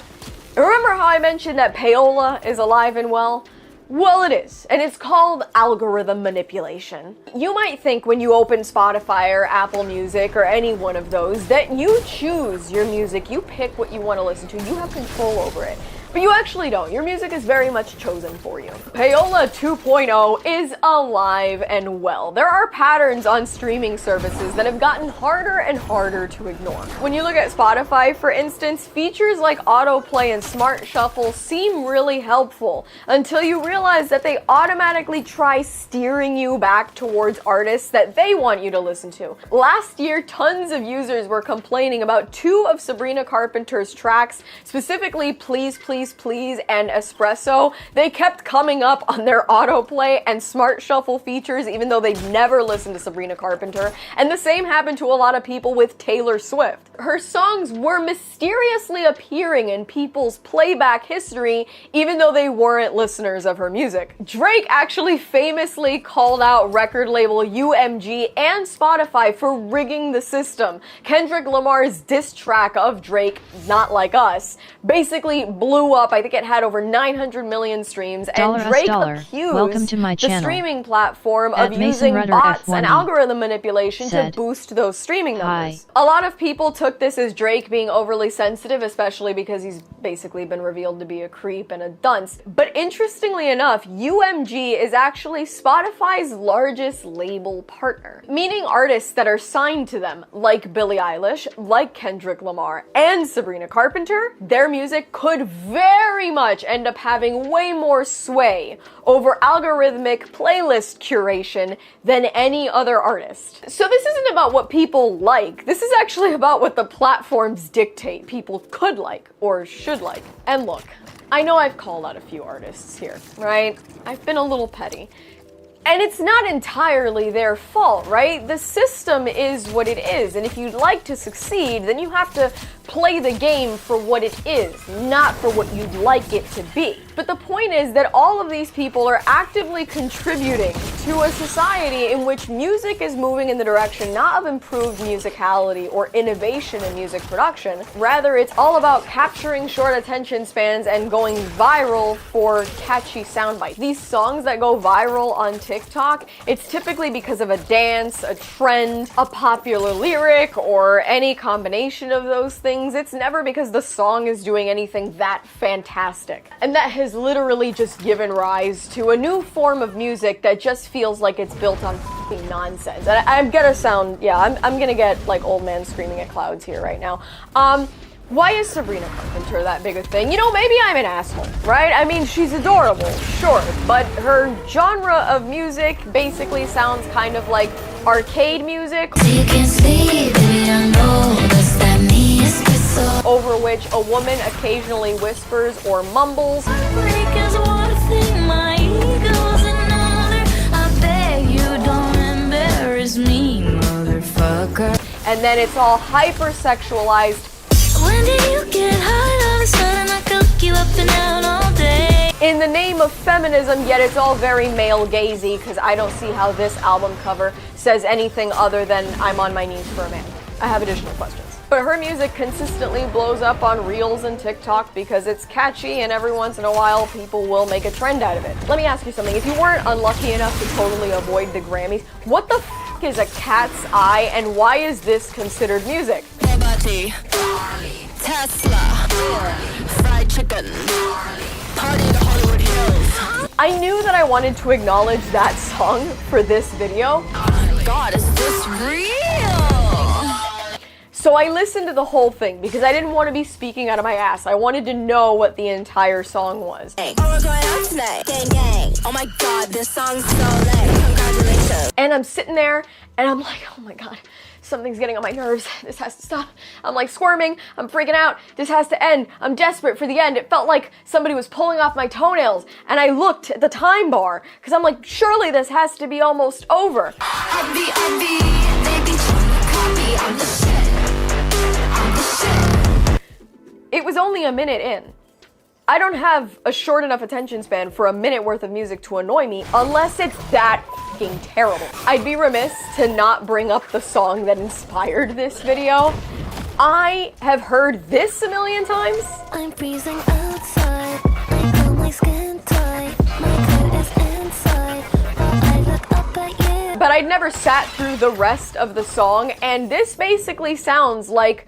Speaker 9: Remember how I mentioned that payola is alive and well? Well, it is, and it's called algorithm manipulation. You might think when you open Spotify or Apple Music or any one of those that you choose your music, you pick what you want to listen to, you have control over it. But you actually don't. Your music is very much chosen for you. Payola 2.0 is alive and well. There are patterns on streaming services that have gotten harder and harder to ignore. When you look at Spotify, for instance, features like autoplay and smart shuffle seem really helpful until you realize that they automatically try steering you back towards artists that they want you to listen to. Last year, tons of users were complaining about 2 of Sabrina Carpenter's tracks, specifically Please Please Please and Espresso. They kept coming up on their autoplay and smart shuffle features even though they'd never listened to Sabrina Carpenter. And the same happened to a lot of people with Taylor Swift. Her songs were mysteriously appearing in people's playback history even though they weren't listeners of her music. Drake actually famously called out record label UMG and Spotify for rigging the system. Kendrick Lamar's diss track of Drake, Not Like Us, basically blew up. I think it had over 900 million streams, and Drake accused
Speaker 2: Welcome to my
Speaker 9: the
Speaker 2: channel.
Speaker 9: Streaming platform of using bots and algorithm manipulation to boost those streaming numbers. A lot of people took this as Drake being overly sensitive, especially because he's basically been revealed to be a creep and a dunce. But interestingly enough, UMG is actually Spotify's largest label partner, meaning artists that are signed to them, like Billie Eilish, like Kendrick Lamar, and Sabrina Carpenter, their music could very much end up having way more sway over algorithmic playlist curation than any other artist. So this isn't about what people like. This is actually about what the platforms dictate people could like or should like. And look, I know I've called out a few artists here, right? I've been a little petty. And it's not entirely their fault, right? The system is what it is, and if you'd like to succeed, then you have to play the game for what it is, not for what you'd like it to be. But the point is that all of these people are actively contributing to a society in which music is moving in the direction not of improved musicality or innovation in music production. Rather, it's all about capturing short attention spans and going viral for catchy sound bites. These songs that go viral on TikTok, it's typically because of a dance, a trend, a popular lyric, or any combination of those things. It's never because the song is doing anything that fantastic. And that has literally just given rise to a new form of music that just feels like it's built on f***ing nonsense. And I'm gonna sound, yeah, I'm gonna get like old man screaming at clouds here right now. Why is Sabrina Carpenter that big a thing? You know, maybe I'm an asshole, right? I mean, she's adorable, sure, but her genre of music basically sounds kind of like arcade music, over which a woman occasionally whispers or mumbles. And then it's all hyper-sexualized. When did you get high? All of a sudden I could look you up and down all day. In the name of feminism, yet it's all very male gazy, because I don't see how this album cover says anything other than I'm on my knees for a man. I have additional questions. But her music consistently blows up on Reels and TikTok because it's catchy, and every once in a while people will make a trend out of it. Let me ask you something. If you weren't unlucky enough to totally avoid the Grammys, what the f*** is a cat's eye, and why is this considered music? Tesla, fried chicken, party to Hollywood Hills. I knew that I wanted to acknowledge that song for this video. Oh my God, is this real? So I listened to the whole thing because I didn't want to be speaking out of my ass. I wanted to know what the entire song was. Oh, we're going out tonight. Gang, gang. Oh my God, this song's so lit. Congratulations. And I'm sitting there and I'm like, oh my God, something's getting on my nerves. This has to stop. I'm like squirming. I'm freaking out. This has to end. I'm desperate for the end. It felt like somebody was pulling off my toenails. And I looked at the time bar because I'm like, surely this has to be almost over. It was only a minute in. I don't have a short enough attention span for a minute worth of music to annoy me unless it's that fucking terrible. I'd be remiss to not bring up the song that inspired this video. I have heard this a million times.
Speaker 10: I'm freezing outside. I feel my skin tight. My coat is inside. While I look up at you.
Speaker 9: But I'd never sat through the rest of the song, and this basically sounds like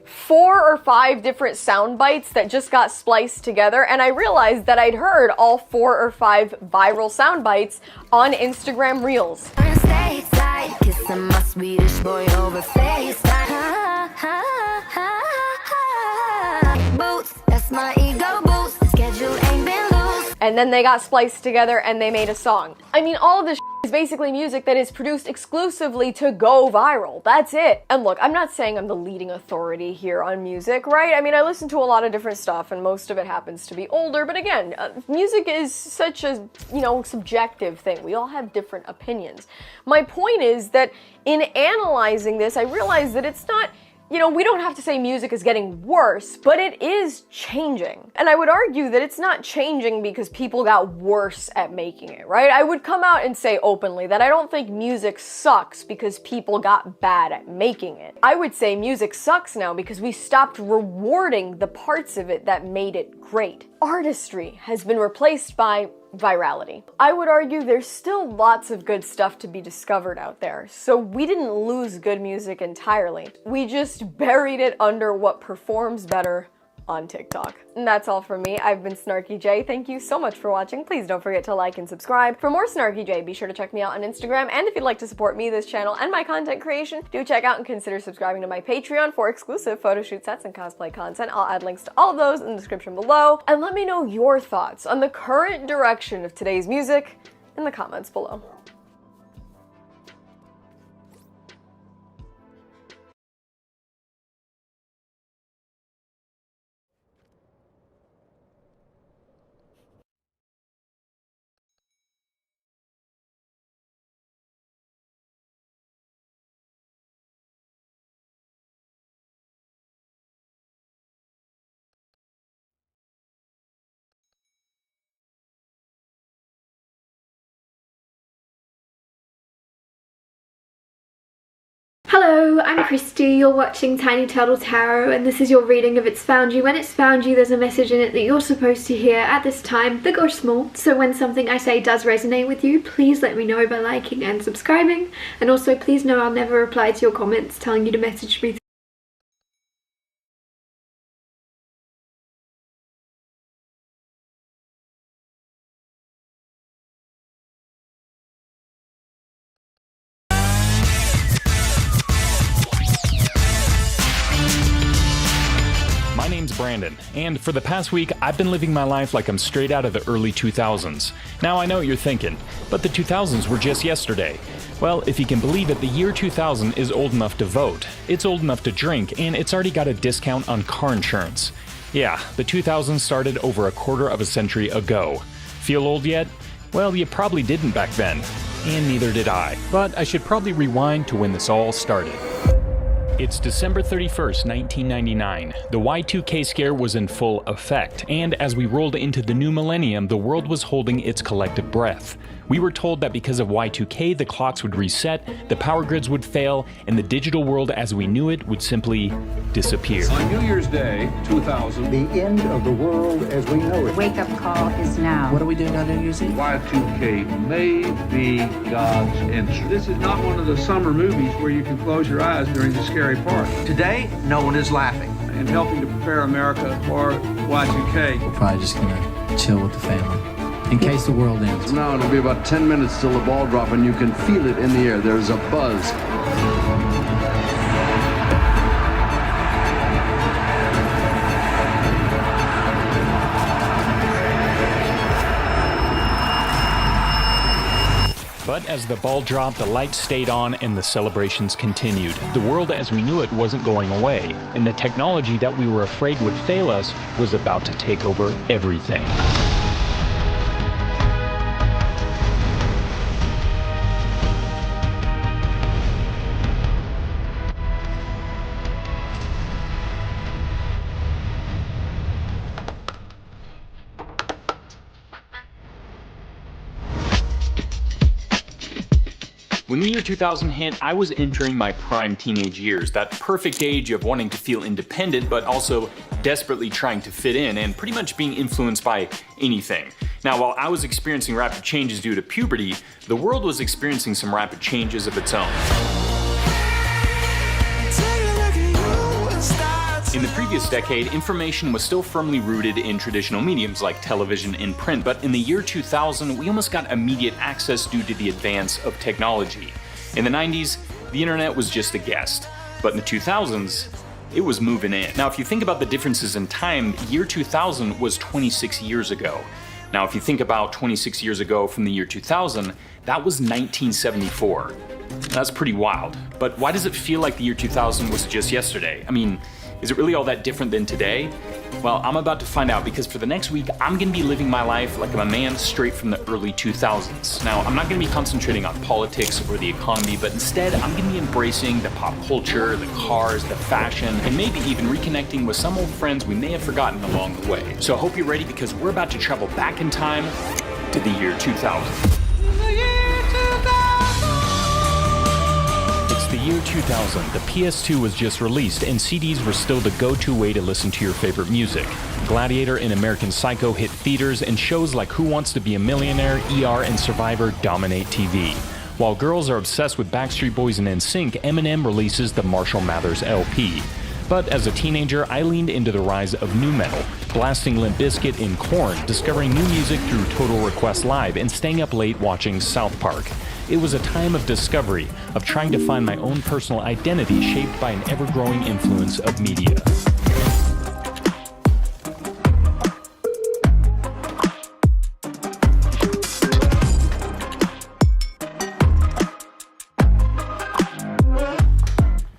Speaker 9: 4 or 5 different sound bites that just got spliced together, and I realized that I'd heard all 4 or 5 viral sound bites on Instagram Reels.
Speaker 10: Kissing my Swedish boy over FaceTime. Boots, that's my ego boots. Schedule ain't been loose.
Speaker 9: And then they got spliced together and they made a song. I mean, all of this is basically music that is produced exclusively to go viral. That's it. And look, I'm not saying I'm the leading authority here on music, right? I mean, I listen to a lot of different stuff and most of it happens to be older, but again, music is such a, subjective thing. We all have different opinions. My point is that in analyzing this, I realized that it's not, we don't have to say music is getting worse, but it is changing. And I would argue that it's not changing because people got worse at making it, right? I would come out and say openly that I don't think music sucks because people got bad at making it. I would say music sucks now because we stopped rewarding the parts of it that made it great. Artistry has been replaced by virality. I would argue there's still lots of good stuff to be discovered out there, so we didn't lose good music entirely. We just buried it under what performs better on TikTok. And that's all from me. I've been Snarky J. Thank you so much for watching. Please don't forget to like and subscribe. For more Snarky J, be sure to check me out on Instagram, and if you'd like to support me, this channel, and my content creation, do check out and consider subscribing to my Patreon for exclusive photo shoot sets and cosplay content. I'll add links to all of those in the description below, and let me know your thoughts on the current direction of today's music in the comments below.
Speaker 11: Hello, I'm Christy, you're watching Tiny Turtle Tarot, and this is your reading of It's Found You. When it's found you, there's a message in it that you're supposed to hear at this time, big or small. So when something I say does resonate with you, please let me know by liking and subscribing. And also please know I'll never reply to your comments telling you to message me.
Speaker 12: My name's Brandon, and for the past week, I've been living my life like I'm straight out of the early 2000s. Now I know what you're thinking, but the 2000s were just yesterday. Well, if you can believe it, the year 2000 is old enough to vote, it's old enough to drink, and it's already got a discount on car insurance. Yeah, the 2000s started over a quarter of a century ago. Feel old yet? Well, you probably didn't back then, and neither did I. But I should probably rewind to when this all started. It's December 31st, 1999. The Y2K scare was in full effect, and as we rolled into the new millennium, the world was holding its collective breath. We were told that because of Y2K, the clocks would reset, the power grids would fail, and the digital world as we knew it would simply disappear.
Speaker 13: On New Year's Day, 2000, the end of the world as we know it.
Speaker 14: Wake-up call is now.
Speaker 13: What are we doing on New Year's Eve? Y2K may be God's instrument. This is not one of the summer movies where you can close your eyes during the scary part. Today, no one is laughing. In helping to prepare America for Y2K.
Speaker 15: We're probably just gonna chill with the family. In case the world ends.
Speaker 16: Now it'll be about 10 minutes till the ball drop, and you can feel it in the air. There's a buzz.
Speaker 12: But as the ball dropped, the lights stayed on and the celebrations continued. The world as we knew it wasn't going away, and the technology that we were afraid would fail us was about to take over everything. When the year 2000 hit, I was entering my prime teenage years, that perfect age of wanting to feel independent but also desperately trying to fit in and pretty much being influenced by anything. Now, while I was experiencing rapid changes due to puberty, the world was experiencing some rapid changes of its own. In the previous decade, information was still firmly rooted in traditional mediums like television and print, but in the year 2000, we almost got immediate access due to the advance of technology. In the 90s, the internet was just a guest, but in the 2000s, it was moving in. Now, if you think about the differences in time, year 2000 was 26 years ago. Now, if you think about 26 years ago from the year 2000, that was 1974. That's pretty wild. But why does it feel like the year 2000 was just yesterday? I mean, is it really all that different than today? Well, I'm about to find out, because for the next week, I'm gonna be living my life like I'm a man straight from the early 2000s. Now, I'm not gonna be concentrating on politics or the economy, but instead, I'm gonna be embracing the pop culture, the cars, the fashion, and maybe even reconnecting with some old friends we may have forgotten along the way. So I hope you're ready, because we're about to travel back in time to the year 2000. The year 2000, the PS2 was just released and CDs were still the go-to way to listen to your favorite music. Gladiator and American Psycho hit theaters, and shows like Who Wants to Be a Millionaire, ER, and Survivor dominate TV. While girls are obsessed with Backstreet Boys and NSYNC, Eminem releases the Marshall Mathers LP. But as a teenager, I leaned into the rise of nu metal, blasting Limp Bizkit and Korn, discovering new music through Total Request Live, and staying up late watching South Park. It was a time of discovery, of trying to find my own personal identity shaped by an ever-growing influence of media.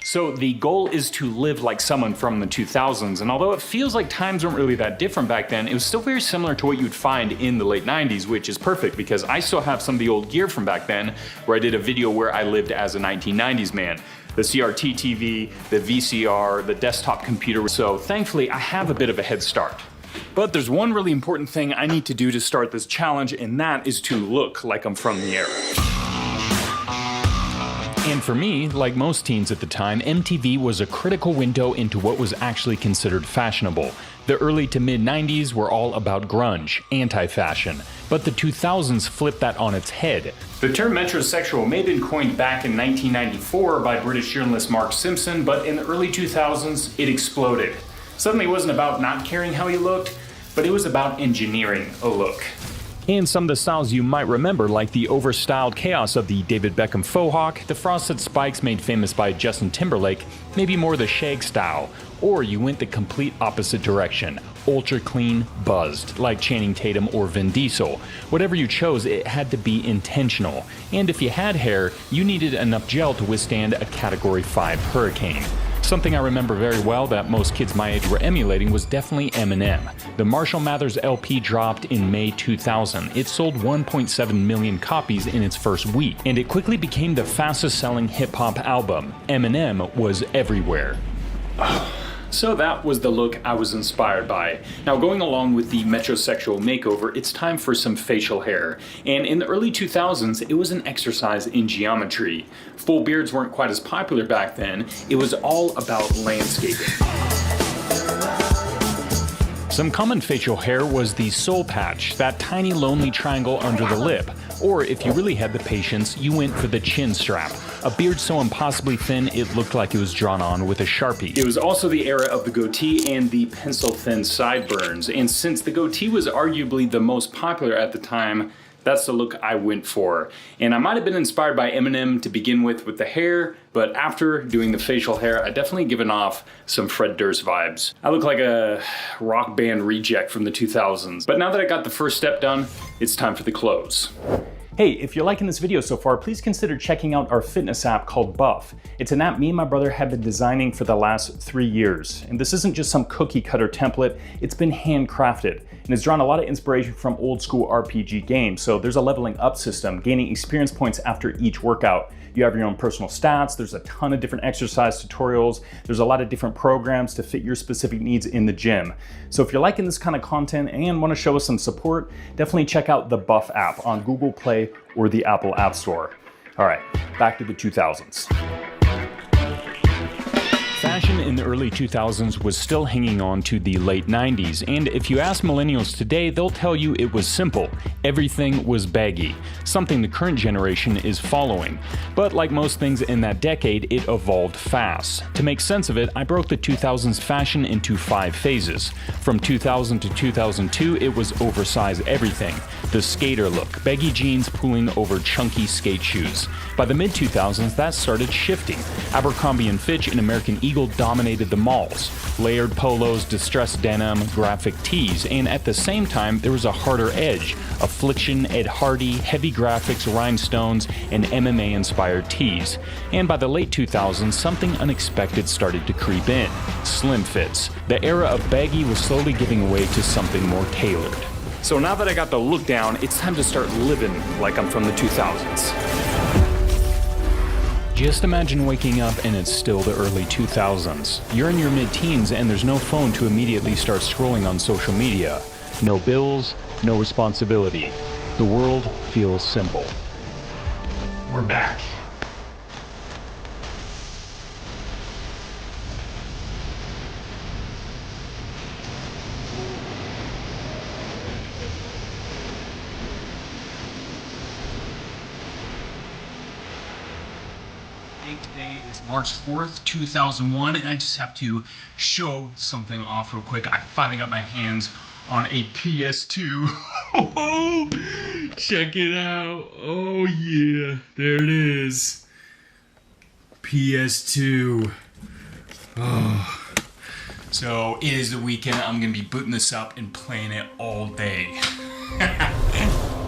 Speaker 12: So the goal is to live like someone from the 2000s, and although it feels like times weren't really that different back then, it was still very similar to what you'd find in the late 90s, which is perfect because I still have some of the old gear from back then, where I did a video where I lived as a 1990s man. The CRT TV, the VCR, the desktop computer, so thankfully I have a bit of a head start. But there's one really important thing I need to do to start this challenge, and that is to look like I'm from the era. And for me, like most teens at the time, MTV was a critical window into what was actually considered fashionable. The early to mid-90s were all about grunge, anti-fashion, but the 2000s flipped that on its head. The term metrosexual may have been coined back in 1994 by British journalist Mark Simpson, but in the early 2000s, it exploded. Suddenly it wasn't about not caring how you looked, but it was about engineering a look. And some of the styles you might remember, like the overstyled chaos of the David Beckham faux hawk, the frosted spikes made famous by Justin Timberlake, maybe more the shag style, or you went the complete opposite direction, ultra clean, buzzed, like Channing Tatum or Vin Diesel. Whatever you chose, it had to be intentional. And if you had hair, you needed enough gel to withstand a Category 5 hurricane. Something I remember very well that most kids my age were emulating was definitely Eminem. The Marshall Mathers LP dropped in May 2000. It sold 1.7 million copies in its first week, and it quickly became the fastest selling hip-hop album. Eminem was everywhere. So that was the look I was inspired by. Now, going along with the metrosexual makeover, it's time for some facial hair. And in the early 2000s, it was an exercise in geometry. Full beards weren't quite as popular back then. It was all about landscaping. Some common facial hair was the soul patch, that tiny lonely triangle under the lip. Or if you really had the patience, you went for the chin strap, a beard so impossibly thin it looked like it was drawn on with a Sharpie. It was also the era of the goatee and the pencil-thin sideburns, and since the goatee was arguably the most popular at the time, that's the look I went for. And I might have been inspired by Eminem to begin with the hair, but after doing the facial hair, I definitely given off some Fred Durst vibes. I look like a rock band reject from the 2000s. But now that I got the first step done, it's time for the clothes. Hey, if you're liking this video so far, please consider checking out our fitness app called Buff. It's an app me and my brother have been designing for the last 3 years. And this isn't just some cookie cutter template, it's been handcrafted. And it's drawn a lot of inspiration from old school RPG games. So there's a leveling up system, gaining experience points after each workout. You have your own personal stats, there's a ton of different exercise tutorials, there's a lot of different programs to fit your specific needs in the gym. So if you're liking this kind of content and want to show us some support, definitely check out the Buff app on Google Play or the Apple App Store. All right, back to the 2000s. Fashion in the early 2000s was still hanging on to the late 90s, and if you ask millennials today, they'll tell you it was simple. Everything was baggy, something the current generation is following. But like most things in that decade, it evolved fast. To make sense of it, I broke the 2000s fashion into 5 phases. From 2000 to 2002, it was oversized everything. The skater look, baggy jeans pulling over chunky skate shoes. By the mid-2000s, that started shifting. Abercrombie & Fitch and American Eagle dominated the malls. Layered polos, distressed denim, graphic tees, and at the same time, there was a harder edge. Affliction, Ed Hardy, heavy graphics, rhinestones, and MMA-inspired tees. And by the late 2000s, something unexpected started to creep in. Slim fits. The era of baggy was slowly giving way to something more tailored. So now that I got the look down, it's time to start living like I'm from the 2000s. Just imagine waking up and it's still the early 2000s. You're in your mid-teens and there's no phone to immediately start scrolling on social media. No bills, no responsibility. The world feels simple. We're back. Today is March 4th, 2001, and I just have to show something off real quick. I finally got my hands on a PS2. Oh, check it out. Oh yeah, there it is. PS2. Oh. So it is the weekend. I'm gonna be booting this up and playing it all day.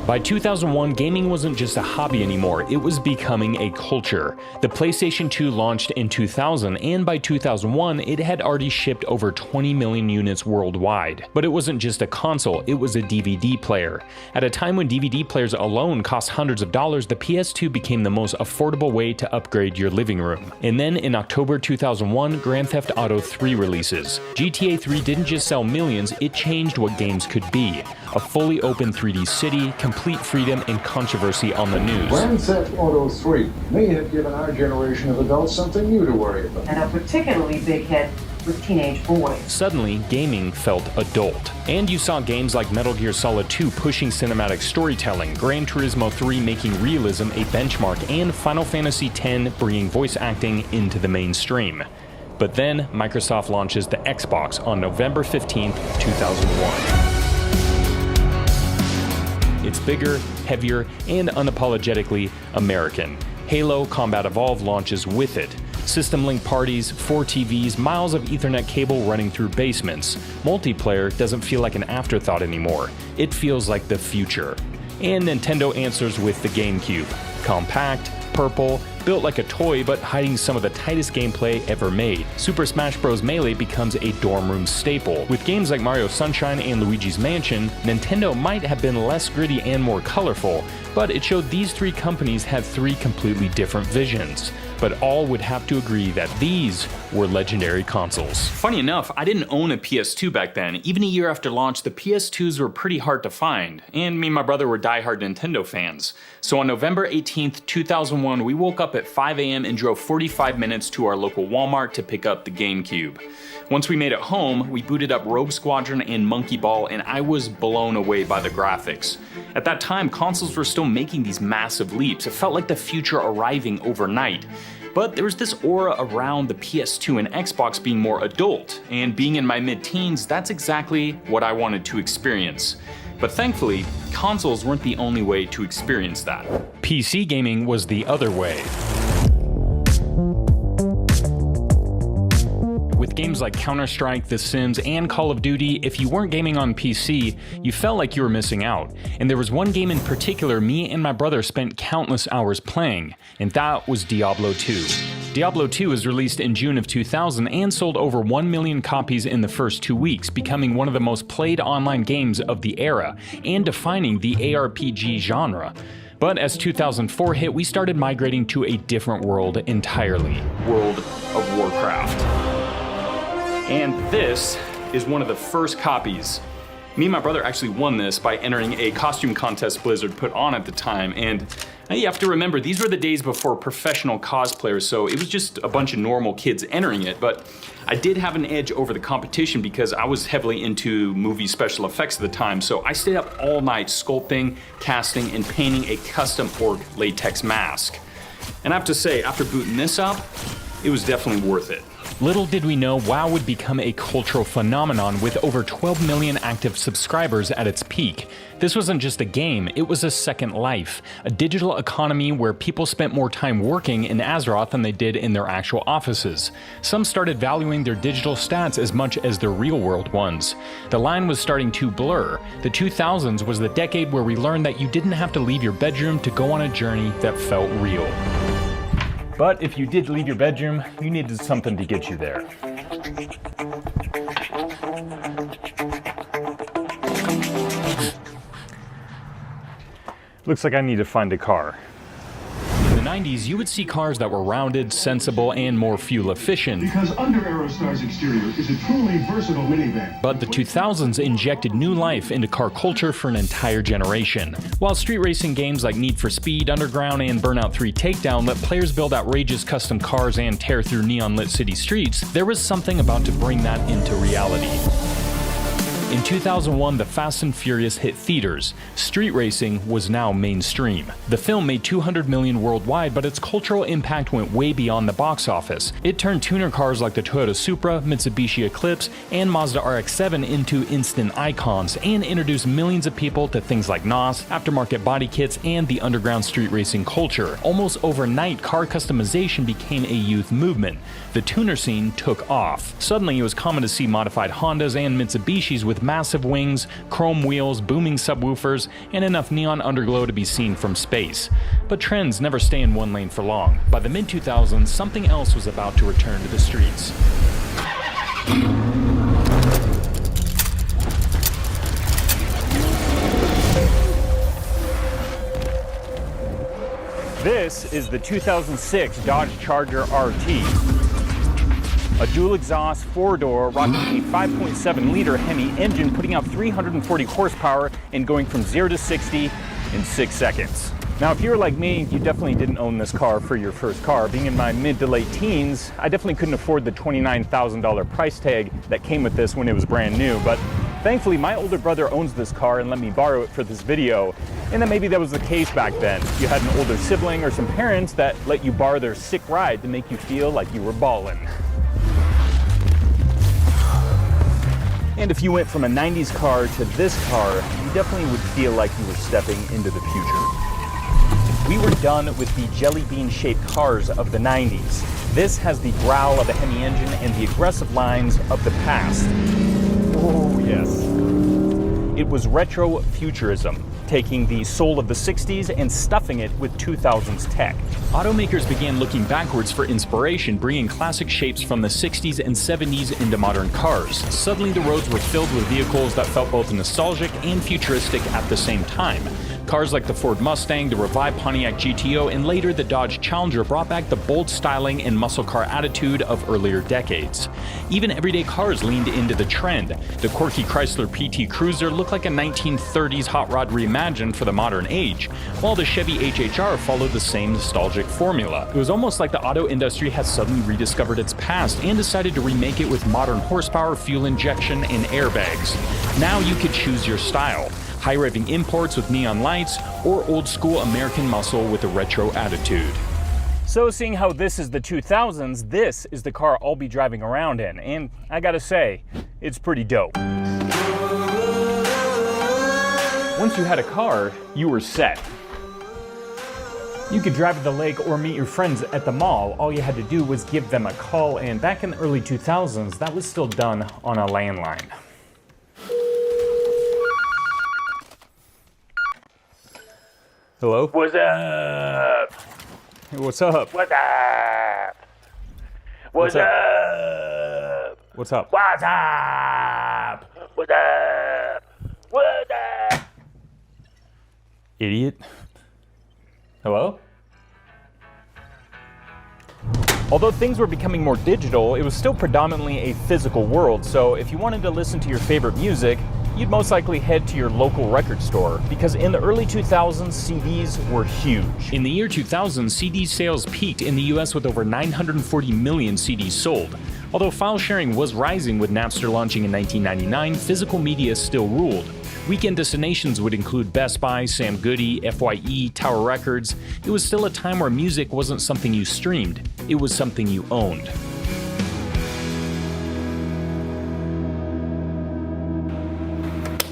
Speaker 12: By 2001, gaming wasn't just a hobby anymore, it was becoming a culture. The PlayStation 2 launched in 2000, and by 2001, it had already shipped over 20 million units worldwide. But it wasn't just a console, it was a DVD player. At a time when DVD players alone cost hundreds of dollars, the PS2 became the most affordable way to upgrade your living room. And then in October 2001, Grand Theft Auto 3 releases. GTA 3 didn't just sell millions, it changed what games could be. A fully open 3D city, complete freedom and controversy on the news.
Speaker 14: Grand Theft Auto 3 may have given our generation of adults something new to worry about.
Speaker 17: And a particularly big hit with teenage boys.
Speaker 12: Suddenly, gaming felt adult. And you saw games like Metal Gear Solid 2 pushing cinematic storytelling, Gran Turismo 3 making realism a benchmark, and Final Fantasy X bringing voice acting into the mainstream. But then, Microsoft launches the Xbox on November 15th, 2001. It's bigger, heavier, and unapologetically American. Halo Combat Evolved launches with it. System link parties, 4 TVs, miles of Ethernet cable running through basements. Multiplayer doesn't feel like an afterthought anymore. It feels like the future. And Nintendo answers with the GameCube. Compact, purple, built like a toy but hiding some of the tightest gameplay ever made. Super Smash Bros. Melee becomes a dorm room staple. With games like Mario Sunshine and Luigi's Mansion, Nintendo might have been less gritty and more colorful, but it showed these 3 companies had 3 completely different visions. But all would have to agree that these were legendary consoles. Funny enough, I didn't own a PS2 back then. Even a year after launch, the PS2s were pretty hard to find, and me and my brother were diehard Nintendo fans. So on November 18th, 2001, we woke up at 5 a.m. and drove 45 minutes to our local Walmart to pick up the GameCube. Once we made it home, we booted up Rogue Squadron and Monkey Ball, and I was blown away by the graphics. At that time, consoles were still making these massive leaps. It felt like the future arriving overnight. But there was this aura around the PS2 and Xbox being more adult, and being in my mid-teens, that's exactly what I wanted to experience. But thankfully, consoles weren't the only way to experience that. PC gaming was the other way. With games like Counter-Strike, The Sims, and Call of Duty, if you weren't gaming on PC, you felt like you were missing out. And there was one game in particular me and my brother spent countless hours playing, and that was Diablo 2. Diablo 2 was released in June of 2000 and sold over 1 million copies in the first 2 weeks, becoming one of the most played online games of the era, and defining the ARPG genre. But as 2004 hit, we started migrating to a different world entirely. World of Warcraft. And this is one of the first copies. Me and my brother actually won this by entering a costume contest Blizzard put on at the time, and Now you have to remember, these were the days before professional cosplayers, so it was just a bunch of normal kids entering it, but I did have an edge over the competition because I was heavily into movie special effects at the time, so I stayed up all night sculpting, casting, and painting a custom orc latex mask. And I have to say, after booting this up, it was definitely worth it. Little did we know WoW would become a cultural phenomenon with over 12 million active subscribers at its peak. This wasn't just a game, it was a second life, a digital economy where people spent more time working in Azeroth than they did in their actual offices. Some started valuing their digital stats as much as their real-world ones. The line was starting to blur. The 2000s was the decade where we learned that you didn't have to leave your bedroom to go on a journey that felt real. But if you did leave your bedroom, you needed something to get you there. Looks like I need to find a car. In the 90s, you would see cars that were rounded, sensible, and more fuel efficient.
Speaker 14: Because under Aerostar's exterior is a truly versatile minivan.
Speaker 12: But the 2000s injected new life into car culture for an entire generation. While street racing games like Need for Speed, Underground, and Burnout 3 Takedown let players build outrageous custom cars and tear through neon-lit city streets, there was something about to bring that into reality. In 2001, The Fast and Furious hit theaters. Street racing was now mainstream. The film made $200 million worldwide, but its cultural impact went way beyond the box office. It turned tuner cars like the Toyota Supra, Mitsubishi Eclipse, and Mazda RX-7 into instant icons, and introduced millions of people to things like NOS, aftermarket body kits, and the underground street racing culture. Almost overnight, car customization became a youth movement. The tuner scene took off. Suddenly, it was common to see modified Hondas and Mitsubishis with massive wings, chrome wheels, booming subwoofers, and enough neon underglow to be seen from space. But trends never stay in one lane for long. By the mid-2000s, something else was about to return to the streets. This is the 2006 Dodge Charger RT. A dual exhaust, four-door, rocking a 5.7-liter Hemi engine, putting out 340 horsepower and going from 0 to 60 in 6 seconds. Now, if you're like me, you definitely didn't own this car for your first car. Being in my mid to late teens, I definitely couldn't afford the $29,000 price tag that came with this when it was brand new, but thankfully, my older brother owns this car and let me borrow it for this video. And then maybe that was the case back then. You had an older sibling or some parents that let you borrow their sick ride to make you feel like you were ballin'. And if you went from a 90s car to this car, you definitely would feel like you were stepping into the future. We were done with the jelly bean-shaped cars of the 90s. This has the growl of a Hemi engine and the aggressive lines of the past. Oh, yes. It was retro futurism, taking the soul of the 60s and stuffing it with 2000s tech. Automakers began looking backwards for inspiration, bringing classic shapes from the 60s and 70s into modern cars. Suddenly the roads were filled with vehicles that felt both nostalgic and futuristic at the same time. Cars like the Ford Mustang, the revived Pontiac GTO, and later the Dodge Challenger brought back the bold styling and muscle car attitude of earlier decades. Even everyday cars leaned into the trend. The quirky Chrysler PT Cruiser looked like a 1930s hot rod reimagined for the modern age, while the Chevy HHR followed the same nostalgic formula. It was almost like the auto industry has suddenly rediscovered its past and decided to remake it with modern horsepower, fuel injection, and airbags. Now you could choose your style. High-revving imports with neon lights, or old-school American muscle with a retro attitude. So seeing how this is the 2000s, this is the car I'll be driving around in, and I gotta say, it's pretty dope. Once you had a car, you were set. You could drive to the lake or meet your friends at the mall. All you had to do was give them a call, and back in the early 2000s, that was still done on a landline. Hello? What's up? What's up? What's up? What's up? What's up? What's up? What's up? What's up? Idiot. Hello? Although things were becoming more digital, it was still predominantly a physical world, so if you wanted to listen to your favorite music, you'd most likely head to your local record store, because in the early 2000s, CDs were huge. In the year 2000, CD sales peaked in the US with over 940 million CDs sold. Although file sharing was rising with Napster launching in 1999, physical media still ruled. Weekend destinations would include Best Buy, Sam Goody, FYE, Tower Records. It was still a time where music wasn't something you streamed, it was something you owned.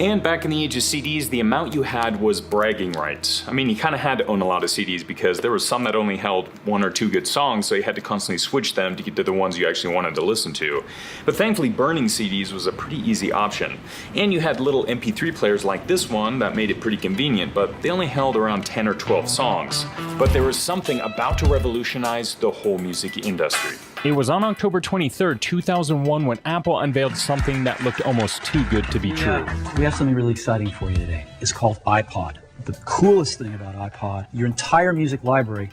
Speaker 12: And back in the age of CDs, the amount you had was bragging rights. I mean, you kind of had to own a lot of CDs because there were some that only held 1 or 2 good songs, so you had to constantly switch them to get to the ones you actually wanted to listen to. But thankfully, burning CDs was a pretty easy option. And you had little MP3 players like this one that made it pretty convenient, but they only held around 10 or 12 songs. But there was something about to revolutionize the whole music industry. It was on October 23rd, 2001 when Apple unveiled something that looked almost too good to be true.
Speaker 18: We have something really exciting for you today. It's called iPod. The coolest thing about iPod, your entire music library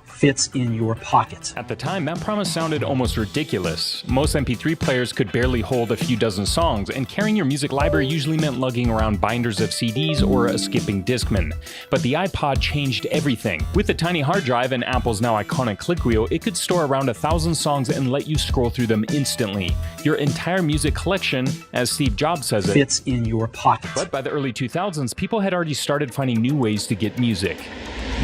Speaker 18: fits in your pocket.
Speaker 12: At the time, that promise sounded almost ridiculous. Most MP3 players could barely hold a few dozen songs, and carrying your music library usually meant lugging around binders of CDs or a skipping Discman. But the iPod changed everything. With the tiny hard drive and Apple's now iconic click wheel, it could store around 1,000 songs and let you scroll through them instantly. Your entire music collection, as Steve Jobs says it,
Speaker 18: fits in your pocket.
Speaker 12: But by the early 2000s, people had already started finding new ways to get music.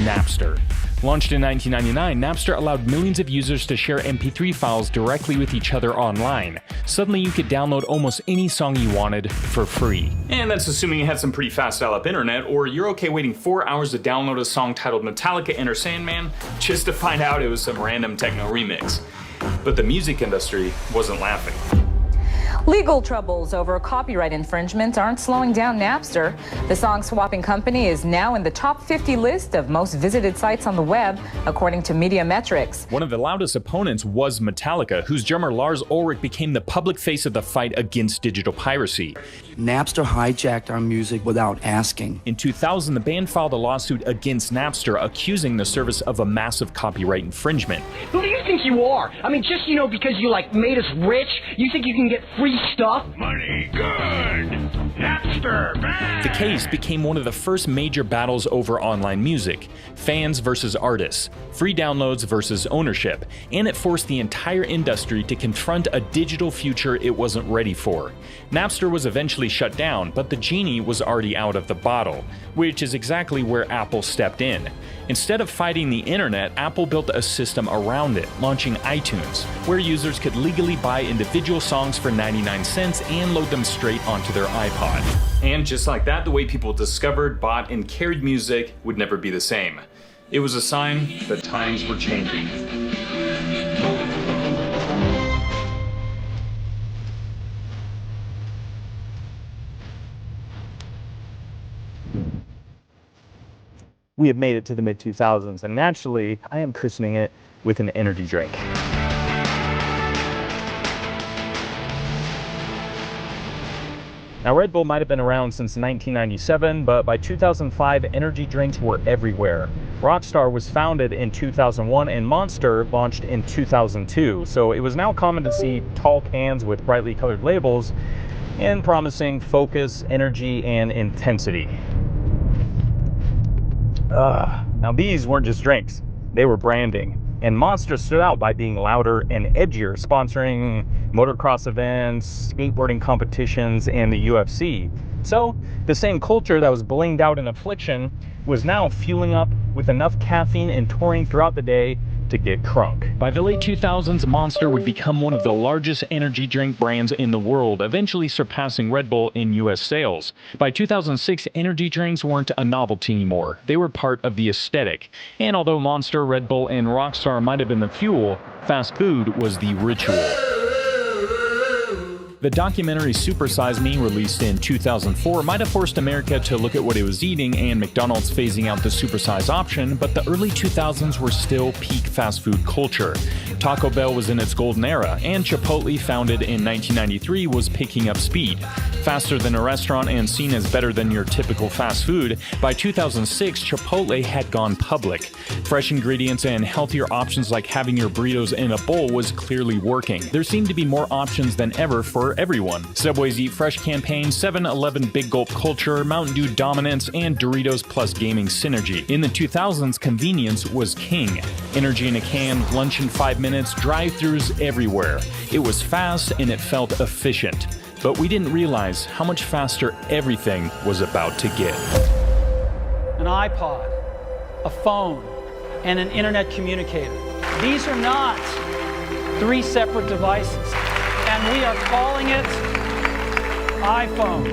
Speaker 12: Napster. Launched in 1999, Napster allowed millions of users to share MP3 files directly with each other online. Suddenly you could download almost any song you wanted for free. And that's assuming you had some pretty fast dial-up internet, or you're okay waiting 4 hours to download a song titled Metallica Enter Sandman just to find out it was some random techno remix. But the music industry wasn't laughing.
Speaker 19: Legal troubles over copyright infringement aren't slowing down Napster. The song-swapping company is now in the top 50 list of most visited sites on the web, according to Media Metrics.
Speaker 12: One of the loudest opponents was Metallica, whose drummer Lars Ulrich became the public face of the fight against digital piracy.
Speaker 15: Napster hijacked our music without asking.
Speaker 12: In 2000, the band filed a lawsuit against Napster, accusing the service of a massive copyright infringement.
Speaker 20: Who do you think you are? I mean, just, because you, made us rich, you think you can get free stuff?
Speaker 7: Money good. Napster bad.
Speaker 12: The case became one of the first major battles over online music. Fans versus artists, free downloads versus ownership, and it forced the entire industry to confront a digital future it wasn't ready for. Napster was eventually shut down, but the genie was already out of the bottle, which is exactly where Apple stepped in. Instead of fighting the internet, Apple built a system around it, launching iTunes, where users could legally buy individual songs for 99 cents and load them straight onto their iPod. And just like that, the way people discovered, bought, and carried music would never be the same. It was a sign that times were changing. We have made it to the mid-2000s, and naturally, I am christening it with an energy drink. Now, Red Bull might have been around since 1997, but by 2005, energy drinks were everywhere. Rockstar was founded in 2001, and Monster launched in 2002, so it was now common to see tall cans with brightly colored labels and promising focus, energy, and intensity. Now these weren't just drinks, they were branding. And Monster stood out by being louder and edgier, sponsoring motocross events, skateboarding competitions, and the UFC. So the same culture that was blinged out in Affliction was now fueling up with enough caffeine and touring throughout the day to get crunk. By the late 2000s, Monster would become one of the largest energy drink brands in the world, eventually surpassing Red Bull in US sales. By 2006, energy drinks weren't a novelty anymore. They were part of the aesthetic. And although Monster, Red Bull, and Rockstar might have been the fuel, fast food was the ritual. The documentary Super Size Me, released in 2004, might have forced America to look at what it was eating and McDonald's phasing out the supersize option, but the early 2000s were still peak fast food culture. Taco Bell was in its golden era, and Chipotle, founded in 1993, was picking up speed. Faster than a restaurant and seen as better than your typical fast food, by 2006, Chipotle had gone public. Fresh ingredients and healthier options like having your burritos in a bowl was clearly working. There seemed to be more options than ever for for everyone. Subway's Eat Fresh campaign, 7-Eleven Big Gulp culture, Mountain Dew dominance, and Doritos plus gaming synergy. In the 2000s, convenience was king. Energy in a can, lunch in 5 minutes, drive-thrus everywhere. It was fast and it felt efficient. But we didn't realize how much faster everything was about to get.
Speaker 18: An iPod, a phone, and an internet communicator. These are not 3 separate devices, and we are calling it iPhone.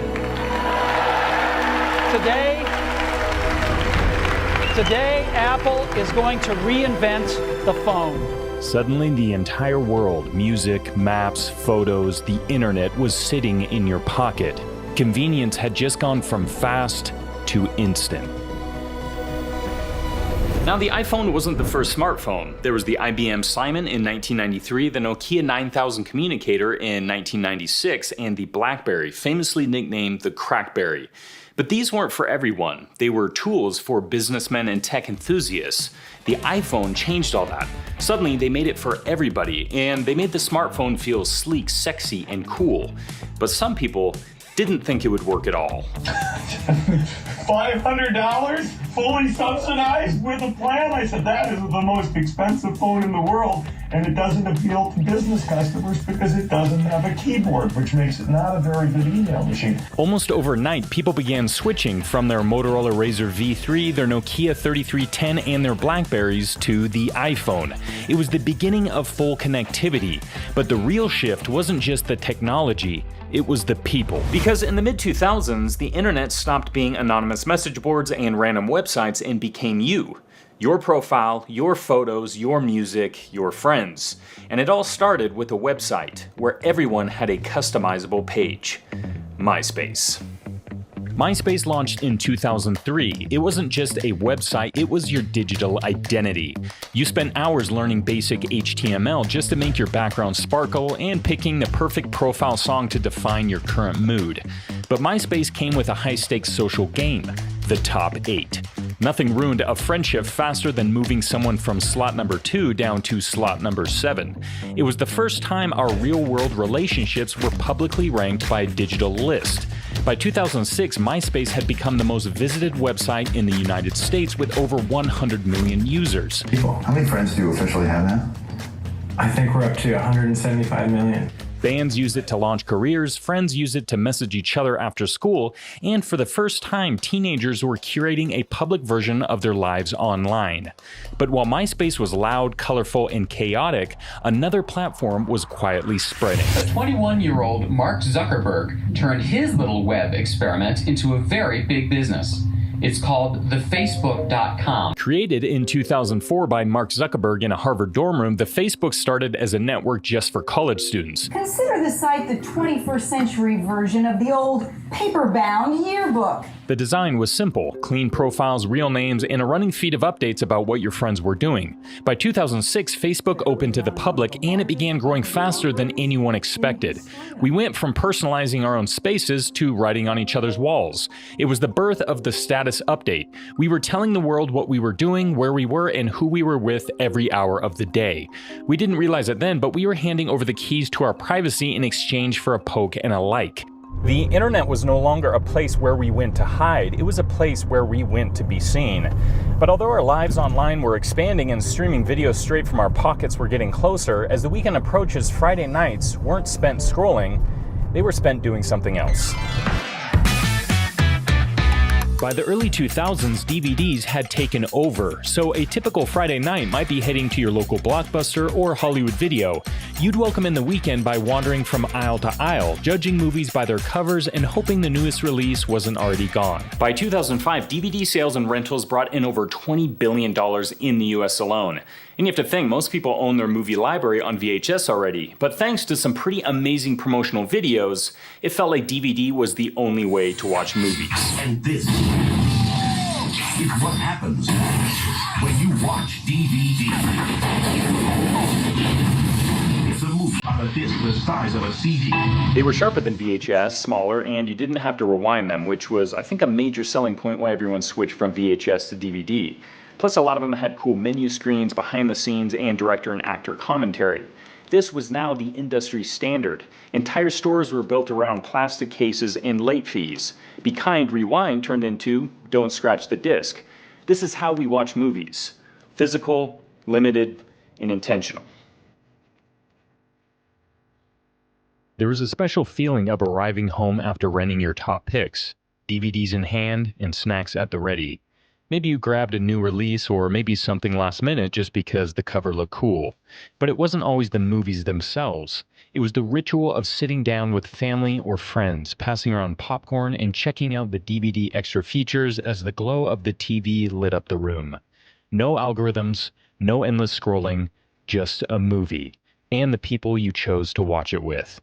Speaker 18: Today, Apple is going to reinvent the phone.
Speaker 12: Suddenly, the entire world, music, maps, photos, the internet was sitting in your pocket. Convenience had just gone from fast to instant. Now, the iPhone wasn't the first smartphone. There was the IBM Simon in 1993, the Nokia 9000 communicator in 1996, and the BlackBerry, famously nicknamed the Crackberry. But these weren't for everyone. They were tools for businessmen and tech enthusiasts. The iPhone changed all that. Suddenly, they made it for everybody, and they made the smartphone feel sleek, sexy, and cool. But some people didn't think it would work at all.
Speaker 21: $500 fully subsidized with a plan? I said, that is the most expensive phone in the world, and it doesn't appeal to business customers because it doesn't have a keyboard, which makes it not a very good email machine.
Speaker 12: Almost overnight, people began switching from their Motorola Razr V3, their Nokia 3310, and their Blackberries to the iPhone. It was the beginning of full connectivity, but the real shift wasn't just the technology, it was the people. Because in the mid-2000s, the internet stopped being anonymous message boards and random websites and became you. Your profile, your photos, your music, your friends. And it all started with a website where everyone had a customizable page. MySpace. MySpace launched in 2003. It wasn't just a website, it was your digital identity. You spent hours learning basic HTML just to make your background sparkle and picking the perfect profile song to define your current mood. But MySpace came with a high-stakes social game, the top 8. Nothing ruined a friendship faster than moving someone from slot number 2 down to slot number 7. It was the first time our real-world relationships were publicly ranked by a digital list. By 2006, MySpace had become the most visited website in the United States with over 100 million users.
Speaker 22: How many friends do you officially have now?
Speaker 23: I think we're up to 175 million.
Speaker 12: Bands use it to launch careers, friends use it to message each other after school, and for the first time, teenagers were curating a public version of their lives online. But while MySpace was loud, colorful, and chaotic, another platform was quietly spreading.
Speaker 24: A 21-year-old Mark Zuckerberg turned his little web experiment into a very big business. It's called thefacebook.com.
Speaker 12: Created in 2004 by Mark Zuckerberg in a Harvard dorm room, the Facebook started as a network just for college students.
Speaker 25: Consider the site the 21st century version of the old paper-bound yearbook.
Speaker 12: The design was simple: clean profiles, real names, and a running feed of updates about what your friends were doing. By 2006, Facebook opened to the public, and it began growing faster than anyone expected. We went from personalizing our own spaces to writing on each other's walls. It was the birth of the status update. We were telling the world what we were doing, where we were, and who we were with every hour of the day. We didn't realize it then, but we were handing over the keys to our privacy in exchange for a poke and a like. The internet was no longer a place where we went to hide, it was a place where we went to be seen. But although our lives online were expanding and streaming videos straight from our pockets were getting closer, as the weekend approaches, Friday nights weren't spent scrolling, they were spent doing something else. By the early 2000s, DVDs had taken over, so a typical Friday night might be heading to your local Blockbuster or Hollywood Video. You'd welcome in the weekend by wandering from aisle to aisle, judging movies by their covers and hoping the newest release wasn't already gone. By 2005, DVD sales and rentals brought in over $20 billion in the US alone. And you have to think, most people own their movie library on VHS already, but thanks to some pretty amazing promotional videos, it felt like DVD was the only way to watch movies.
Speaker 7: And this is what happens when you watch DVD. It's a movie on a disc the size of a CD.
Speaker 12: They were sharper than VHS, smaller, and you didn't have to rewind them, which was, I think, a major selling point why everyone switched from VHS to DVD. Plus, a lot of them had cool menu screens, behind the scenes, and director and actor commentary. This was now the industry standard. Entire stores were built around plastic cases and late fees. Be Kind, Rewind turned into Don't Scratch the Disc. This is how we watch movies. Physical, limited, and intentional. There was a special feeling of arriving home after renting your top picks. DVDs in hand and snacks at the ready. Maybe you grabbed a new release or maybe something last minute just because the cover looked cool. But it wasn't always the movies themselves. It was the ritual of sitting down with family or friends, passing around popcorn and checking out the DVD extra features as the glow of the TV lit up the room. No algorithms, no endless scrolling, just a movie, and the people you chose to watch it with.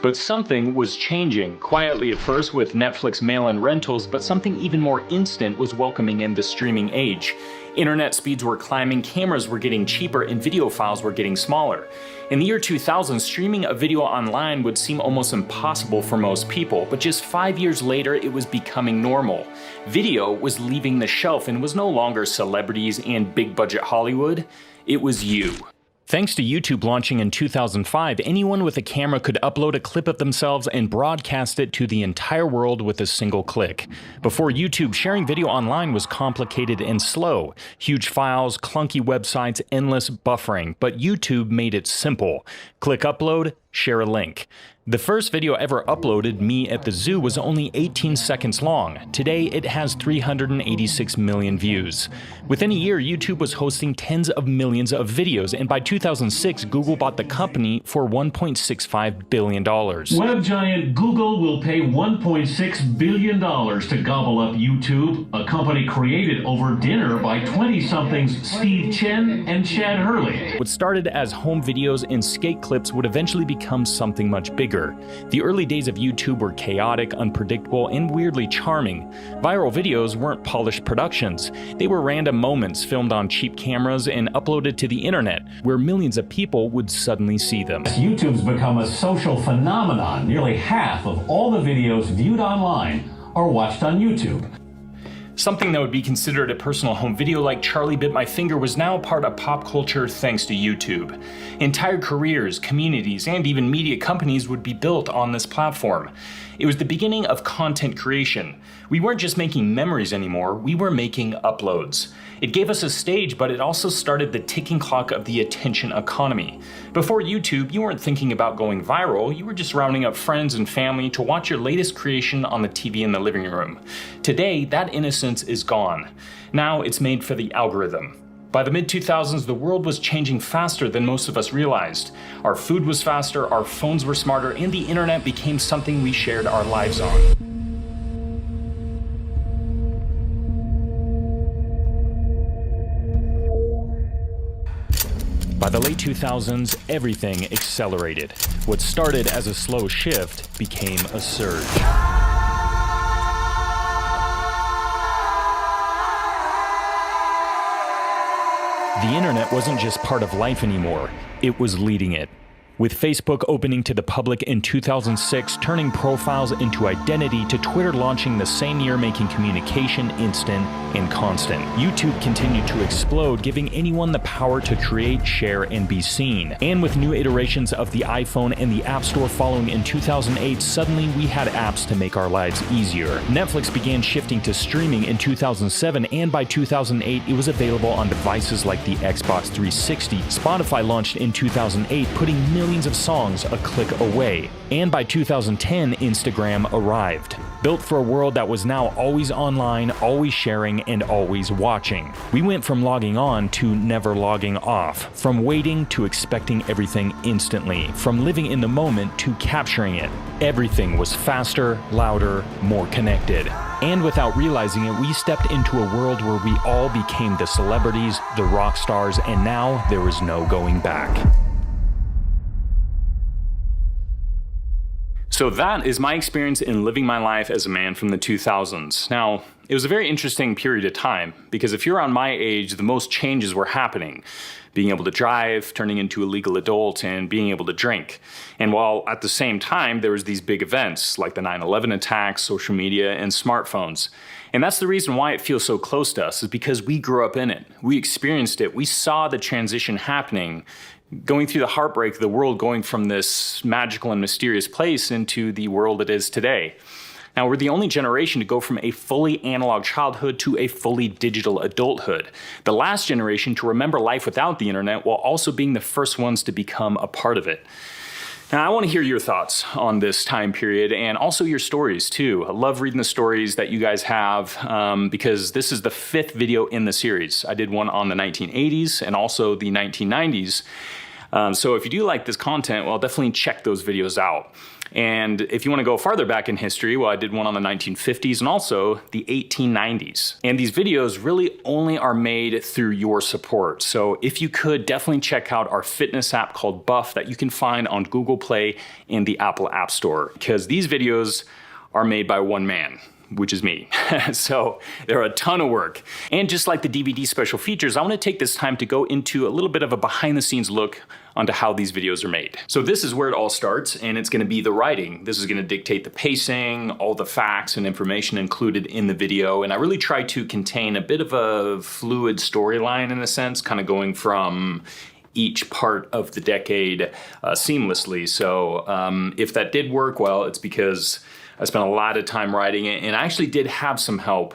Speaker 12: But something was changing, quietly at first with Netflix mail-in rentals, but something even more instant was welcoming in the streaming age. Internet speeds were climbing, cameras were getting cheaper, and video files were getting smaller. In the year 2000, streaming a video online would seem almost impossible for most people, but just 5 years later, it was becoming normal. Video was leaving the shelf and was no longer celebrities and big-budget Hollywood. It was you. Thanks to YouTube launching in 2005, anyone with a camera could upload a clip of themselves and broadcast it to the entire world with a single click. Before YouTube, sharing video online was complicated and slow. Huge files, clunky websites, endless buffering, but YouTube made it simple. Click upload, share a link. The first video ever uploaded, me at the zoo, was only 18 seconds long. Today, it has 386 million views. Within a year, YouTube was hosting tens of millions of videos, and by 2006, Google bought the company for $1.65 billion.
Speaker 1: Web giant Google will pay $1.6 billion to gobble up YouTube, a company created over dinner by 20-somethings Steve Chen and Chad Hurley.
Speaker 12: What started as home videos and skate clips would eventually become something much bigger. The early days of YouTube were chaotic, unpredictable, and weirdly charming. Viral videos weren't polished productions. They were random moments filmed on cheap cameras and uploaded to the internet, where millions of people would suddenly see them.
Speaker 1: YouTube's become a social phenomenon. Nearly half of all the videos viewed online are watched on YouTube.
Speaker 12: Something that would be considered a personal home video like Charlie Bit My Finger was now part of pop culture thanks to YouTube. Entire careers, communities, and even media companies would be built on this platform. It was the beginning of content creation. We weren't just making memories anymore, we were making uploads. It gave us a stage, but it also started the ticking clock of the attention economy. Before YouTube, you weren't thinking about going viral, you were just rounding up friends and family to watch your latest creation on the TV in the living room. Today, that innocence is gone. Now it's made for the algorithm. By the mid-2000s, the world was changing faster than most of us realized. Our food was faster, our phones were smarter, and the internet became something we shared our lives on. By the late 2000s, everything accelerated. What started as a slow shift became a surge. The internet wasn't just part of life anymore, it was leading it. With Facebook opening to the public in 2006, turning profiles into identity, to Twitter launching the same year, making communication instant and constant. YouTube continued to explode, giving anyone the power to create, share, and be seen. And with new iterations of the iPhone and the App Store following in 2008, suddenly we had apps to make our lives easier. Netflix began shifting to streaming in 2007, and by 2008, it was available on devices like the Xbox 360. Spotify launched in 2008, putting millions of songs a click away. And by 2010, Instagram arrived. Built for a world that was now always online, always sharing, and always watching. We went from logging on to never logging off. From waiting to expecting everything instantly. From living in the moment to capturing it. Everything was faster, louder, more connected. And without realizing it, we stepped into a world where we all became the celebrities, the rock stars, and now there was no going back. So that is my experience in living my life as a man from the 2000s. Now, it was a very interesting period of time because if you're on my age, the most changes were happening. Being able to drive, turning into a legal adult, and being able to drink. And while at the same time, there was these big events like the 9/11 attacks, social media, and smartphones. And that's the reason why it feels so close to us, is because we grew up in it. We experienced it. We saw the transition happening, going through the heartbreak of the world going from this magical and mysterious place into the world it is today. Now, we're the only generation to go from a fully analog childhood to a fully digital adulthood. The last generation to remember life without the internet while also being the first ones to become a part of it. Now, I want to hear your thoughts on this time period and also your stories too. I love reading the stories that you guys have because this is the 5th video in the series. I did one on the 1980s and also the 1990s. So if you do like this content, well, definitely check those videos out. And if you want to go farther back in history, well, I did one on the 1950s and also the 1890s. And these videos really only are made through your support. So if you could, definitely check out our fitness app called Buff that you can find on Google Play and the Apple App Store, because these videos are made by one man, which is me. So they're a ton of work. And just like the DVD special features, I want to take this time to go into a little bit of a behind the scenes look onto how these videos are made. So this is where it all starts, and it's going to be the writing. This is going to dictate the pacing, all the facts and information included in the video. And I really try to contain a bit of a fluid storyline in a sense, kind of going from each part of the decade seamlessly. So if that did work, well, it's because I spent a lot of time writing it, and I actually did have some help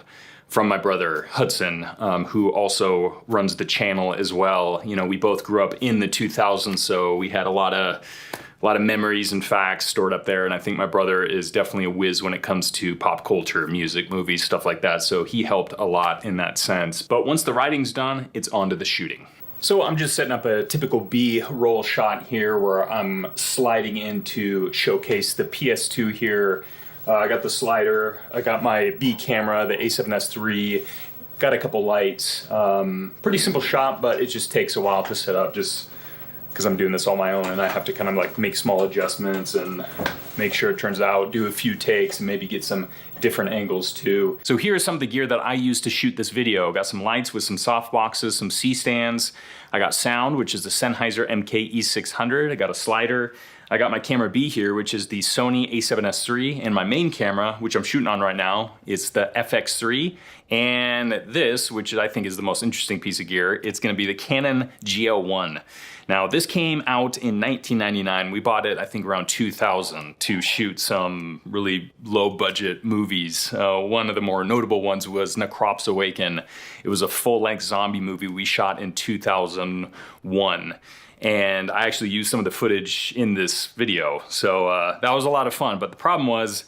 Speaker 12: from my brother Hudson, who also runs the channel as well. You know, we both grew up in the 2000s, so we had a lot of memories and facts stored up there, and I think my brother is definitely a whiz when it comes to pop culture, music, movies, stuff like that, so he helped a lot in that sense. But once the writing's done, it's on to the shooting. So I'm just setting up a typical B-roll shot here where I'm sliding in to showcase the PS2 here. I got the slider, I got my B camera, the A7S III, got a couple lights. Pretty simple shot, but it just takes a while to set up just because I'm doing this all my own and I have to kind of like make small adjustments and make sure it turns out, do a few takes and maybe get some different angles too. So here is some of the gear that I used to shoot this video. Got some lights with some soft boxes, some C-stands. I got sound, which is the Sennheiser MK-E600. I got a slider. I got my camera B here, which is the Sony A7S III, and my main camera, which I'm shooting on right now, is the FX3. And this, which I think is the most interesting piece of gear, it's gonna be the Canon GL1. Now, this came out in 1999. We bought it, I think, around 2000 to shoot some really low-budget movies. One of the more notable ones was Necrops Awaken. It was a full-length zombie movie we shot in 2001. And I actually used some of the footage in this video. So that was a lot of fun. But the problem was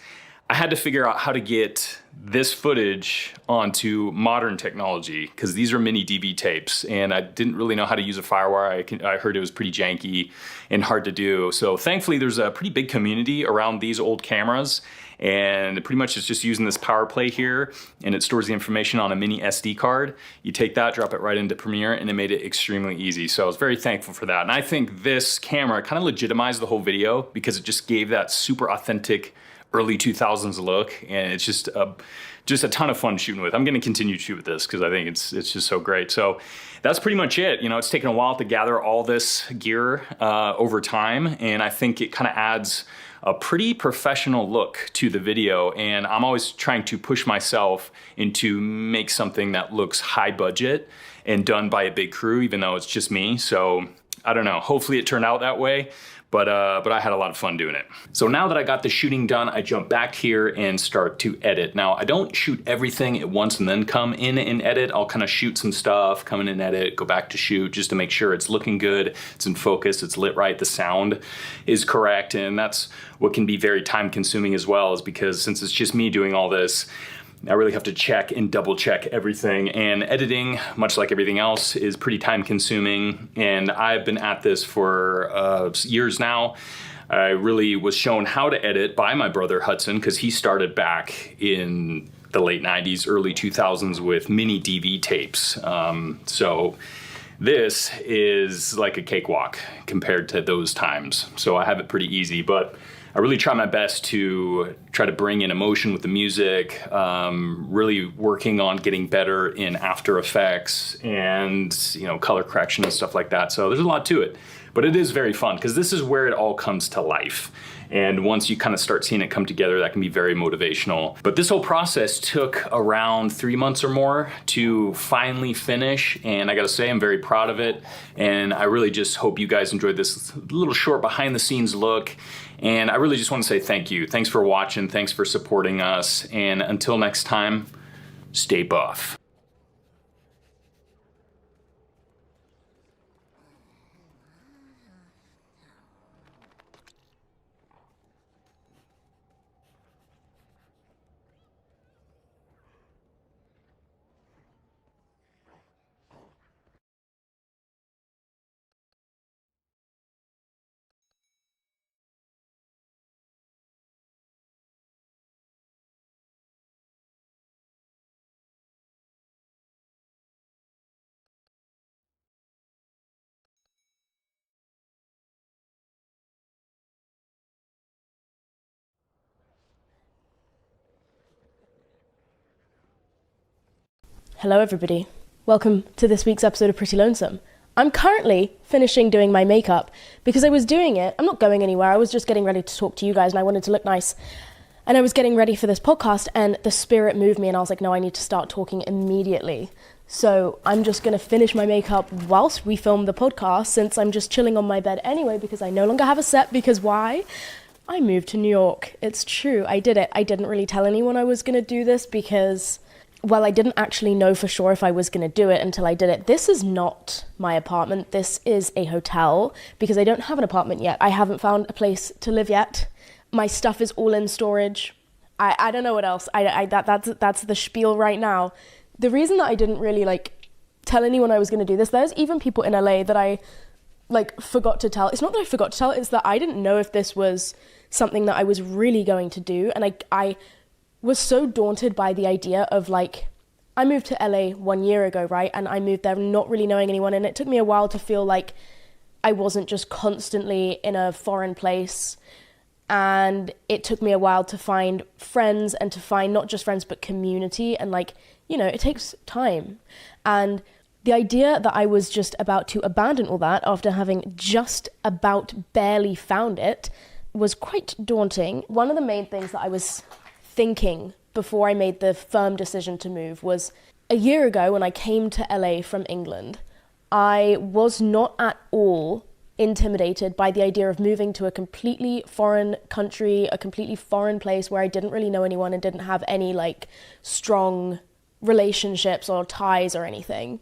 Speaker 12: I had to figure out how to get this footage onto modern technology because these are mini DV tapes and I didn't really know how to use a FireWire. I heard it was pretty janky and hard to do. So thankfully there's a pretty big community around these old cameras, and pretty much it's just using this power play here and it stores the information on a mini SD card. You take that, drop it right into Premiere, and it made it extremely easy. So I was very thankful for that. And I think this camera kind of legitimized the whole video because it just gave that super authentic early 2000s look, and it's just a ton of fun shooting with. I'm going to continue to shoot with this because I think it's just so great. So that's pretty much it. You know, it's taken a while to gather all this gear over time, and I think it kind of adds a pretty professional look to the video, and I'm always trying to push myself into make something that looks high budget and done by a big crew, even though it's just me. So I don't know, hopefully it turned out that way. But I had a lot of fun doing it. So now that I got the shooting done, I jump back here and start to edit. Now, I don't shoot everything at once and then come in and edit. I'll kind of shoot some stuff, come in and edit, go back to shoot just to make sure it's looking good, it's in focus, it's lit right, the sound is correct. And that's what can be very time consuming as well, is because since it's just me doing all this, I really have to check and double check everything, and editing, much like everything else, is pretty time consuming, and I've been at this for years now. I really was shown how to edit by my brother Hudson because he started back in the late 90s, early 2000s with mini DV tapes. So This is like a cakewalk compared to those times. So I have it pretty easy, but I really try my best to try to bring in emotion with the music, really working on getting better in After Effects and, you know, color correction and stuff like that. So there's a lot to it, but it is very fun because this is where it all comes to life. And once you kind of start seeing it come together, that can be very motivational. But this whole process took around 3 months or more to finally finish. And I gotta say, I'm very proud of it. And I really just hope you guys enjoyed this little short behind the scenes look. And I really just want to say thank you. Thanks for watching. Thanks for supporting us. And until next time, stay buff.
Speaker 3: Hello everybody, welcome to this week's episode of Pretty Lonesome. I'm currently finishing doing my makeup because I was doing it, I'm not going anywhere, I was just getting ready to talk to you guys and I wanted to look nice. And I was getting ready for this podcast and the spirit moved me and I was like, no, I need to start talking immediately. So I'm just going to finish my makeup whilst we film the podcast since I'm just chilling on my bed anyway because I no longer have a set because why? I moved to New York. It's true, I did it. I didn't really tell anyone I was going to do this because, well, I didn't actually know for sure if I was going to do it until I did it. This is not my apartment. This is a hotel because I don't have an apartment yet. I haven't found a place to live yet. My stuff is all in storage. I don't know what else. That's the spiel right now. The reason that I didn't really tell anyone I was going to do this, there's even people in LA that I forgot to tell. It's not that I forgot to tell, it's that I didn't know if this was something that I was really going to do. And I was so daunted by the idea of I moved to LA 1 year ago, right? And I moved there not really knowing anyone. And it took me a while to feel like I wasn't just constantly in a foreign place. And it took me a while to find friends and to find not just friends, but community. And it takes time. And the idea that I was just about to abandon all that after having just about barely found it was quite daunting. One of the main things that I was thinking before I made the firm decision to move was a year ago when I came to LA from England, I was not at all intimidated by the idea of moving to a completely foreign country, a completely foreign place where I didn't really know anyone and didn't have any strong relationships or ties or anything.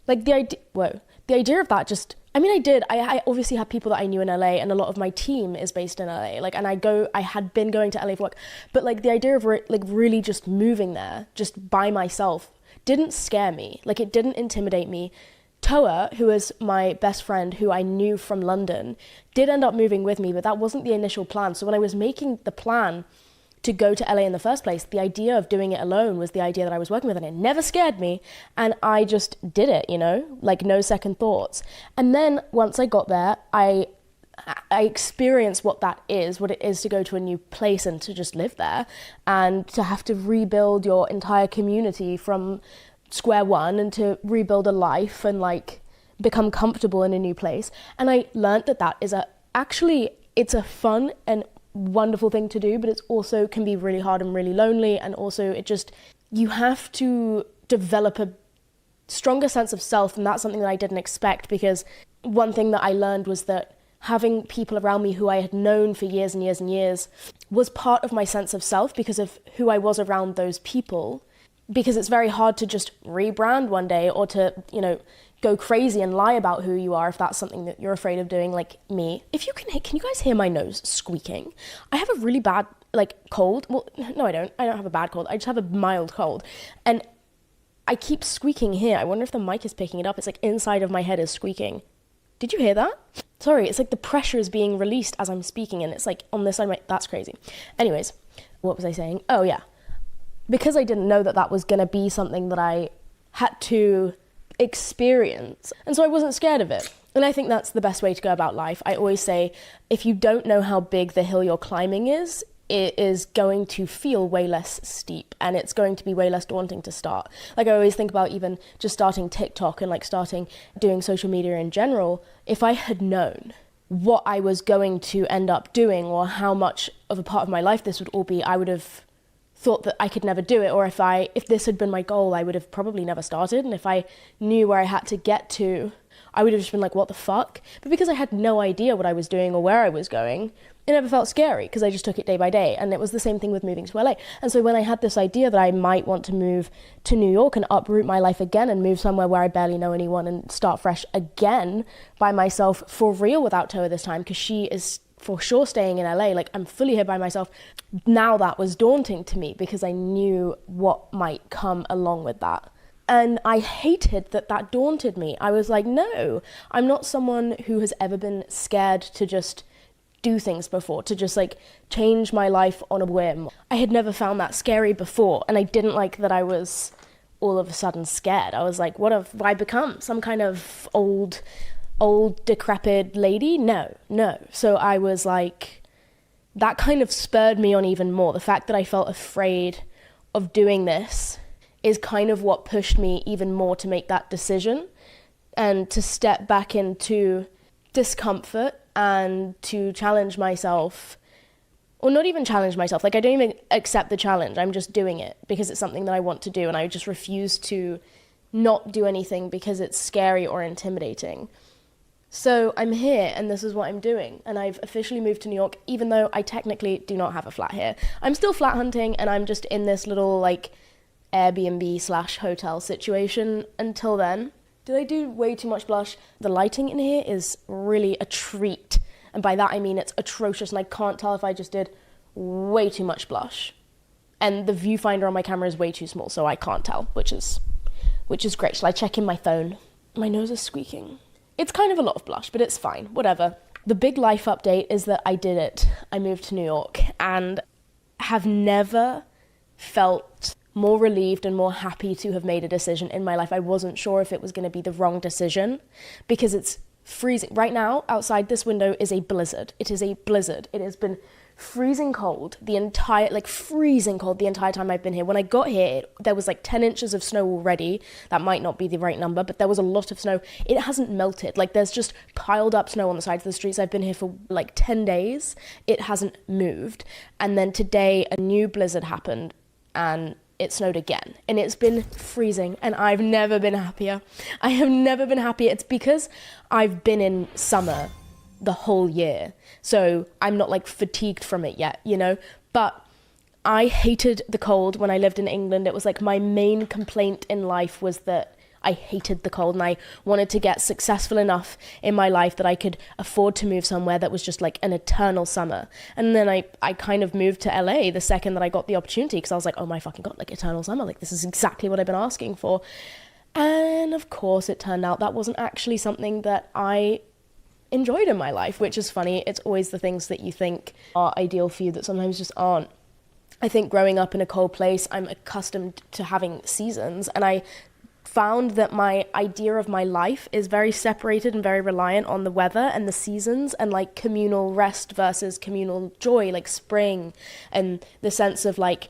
Speaker 3: The idea of that just, I obviously had people that I knew in LA and a lot of my team is based in LA, and I had been going to LA for work, but the idea of really just moving there, just by myself, didn't scare me, it didn't intimidate me. Toa, who is my best friend, who I knew from London, did end up moving with me, but that wasn't the initial plan. So when I was making the plan to go to LA in the first place, the idea of doing it alone was the idea that I was working with, and it never scared me, and I just did it, no second thoughts. And then once I got there, I experienced what it is to go to a new place and to just live there, and to have to rebuild your entire community from square one and to rebuild a life and become comfortable in a new place. And I learned that is it's a fun and wonderful thing to do, but it's also can be really hard and really lonely. And also you have to develop a stronger sense of self, and that's something that I didn't expect, because one thing that I learned was that having people around me who I had known for years and years and years was part of my sense of self because of who I was around those people. Because it's very hard to just rebrand one day or to, go crazy and lie about who you are if that's something that you're afraid of doing, like me. If you can you guys hear my nose squeaking? I have a really bad, cold. Well, no, I don't. I don't have a bad cold. I just have a mild cold. And I keep squeaking here. I wonder if the mic is picking it up. It's inside of my head is squeaking. Did you hear that? Sorry, it's the pressure is being released as I'm speaking, and it's on this side of that's crazy. Anyways, what was I saying? Oh, yeah. Because I didn't know that was going to be something that I had to experience. And so I wasn't scared of it. And I think that's the best way to go about life. I always say, if you don't know how big the hill you're climbing is, it is going to feel way less steep and it's going to be way less daunting to start. Like I always think about even just starting TikTok and like starting doing social media in general. If I had known what I was going to end up doing or how much of a part of my life this would all be, I would have thought that I could never do it. Or if this had been my goal, I would have probably never started. And if I knew where I had to get to, I would have just been like, what the fuck? But because I had no idea what I was doing or where I was going, it never felt scary because I just took it day by day. And it was the same thing with moving to LA. And so when I had this idea that I might want to move to New York and uproot my life again and move somewhere where I barely know anyone and start fresh again by myself for real without Toa this time, because she is for sure staying in LA, like I'm fully here by myself. Now that was daunting to me because I knew what might come along with that. And I hated that daunted me. I was like, no, I'm not someone who has ever been scared to just do things before, to just like change my life on a whim. I had never found that scary before, and I didn't like that I was all of a sudden scared. I was like, what have I become? Some kind of old decrepit lady? No. So I was like, that kind of spurred me on even more. The fact that I felt afraid of doing this is kind of what pushed me even more to make that decision and to step back into discomfort and to challenge myself, or not even challenge myself. Like I don't even accept the challenge. I'm just doing it because it's something that I want to do, and I just refuse to not do anything because it's scary or intimidating. So I'm here and this is what I'm doing, and I've officially moved to New York, even though I technically do not have a flat here. I'm still flat hunting and I'm just in this little like Airbnb/hotel situation until then. Did I do way too much blush? The lighting in here is really a treat. And by that I mean it's atrocious, and I can't tell if I just did way too much blush. And the viewfinder on my camera is way too small, so I can't tell, which is great. Shall I check in my phone? My nose is squeaking. It's kind of a lot of blush, but it's fine, whatever. The big life update is that I did it. I moved to New York and have never felt more relieved and more happy to have made a decision in my life. I wasn't sure if it was going to be the wrong decision because it's freezing. Right now, outside this window is a blizzard. It is a blizzard. It has been freezing cold the entire time I've been here. When I got here, there was like 10 inches of snow already. That might not be the right number, but there was a lot of snow. It hasn't melted. Like there's just piled up snow on the sides of the streets. I've been here for like 10 days. It hasn't moved. And then today a new blizzard happened and it snowed again, and it's been freezing, and I've never been happier. I have never been happier. It's because I've been in summer the whole year, so I'm not like fatigued from it yet, you know, but I hated the cold when I lived in England. It was like my main complaint in life was that I hated the cold, and I wanted to get successful enough in my life that I could afford to move somewhere that was just like an eternal summer. And then I kind of moved to LA the second that I got the opportunity, because I was like, oh my fucking God, like eternal summer, like this is exactly what I've been asking for. And of course it turned out that wasn't actually something that I enjoyed in my life, which is funny. It's always the things that you think are ideal for you that sometimes just aren't. I think growing up in a cold place, I'm accustomed to having seasons, and I found that my idea of my life is very separated and very reliant on the weather and the seasons, and like communal rest versus communal joy, like spring, and the sense of like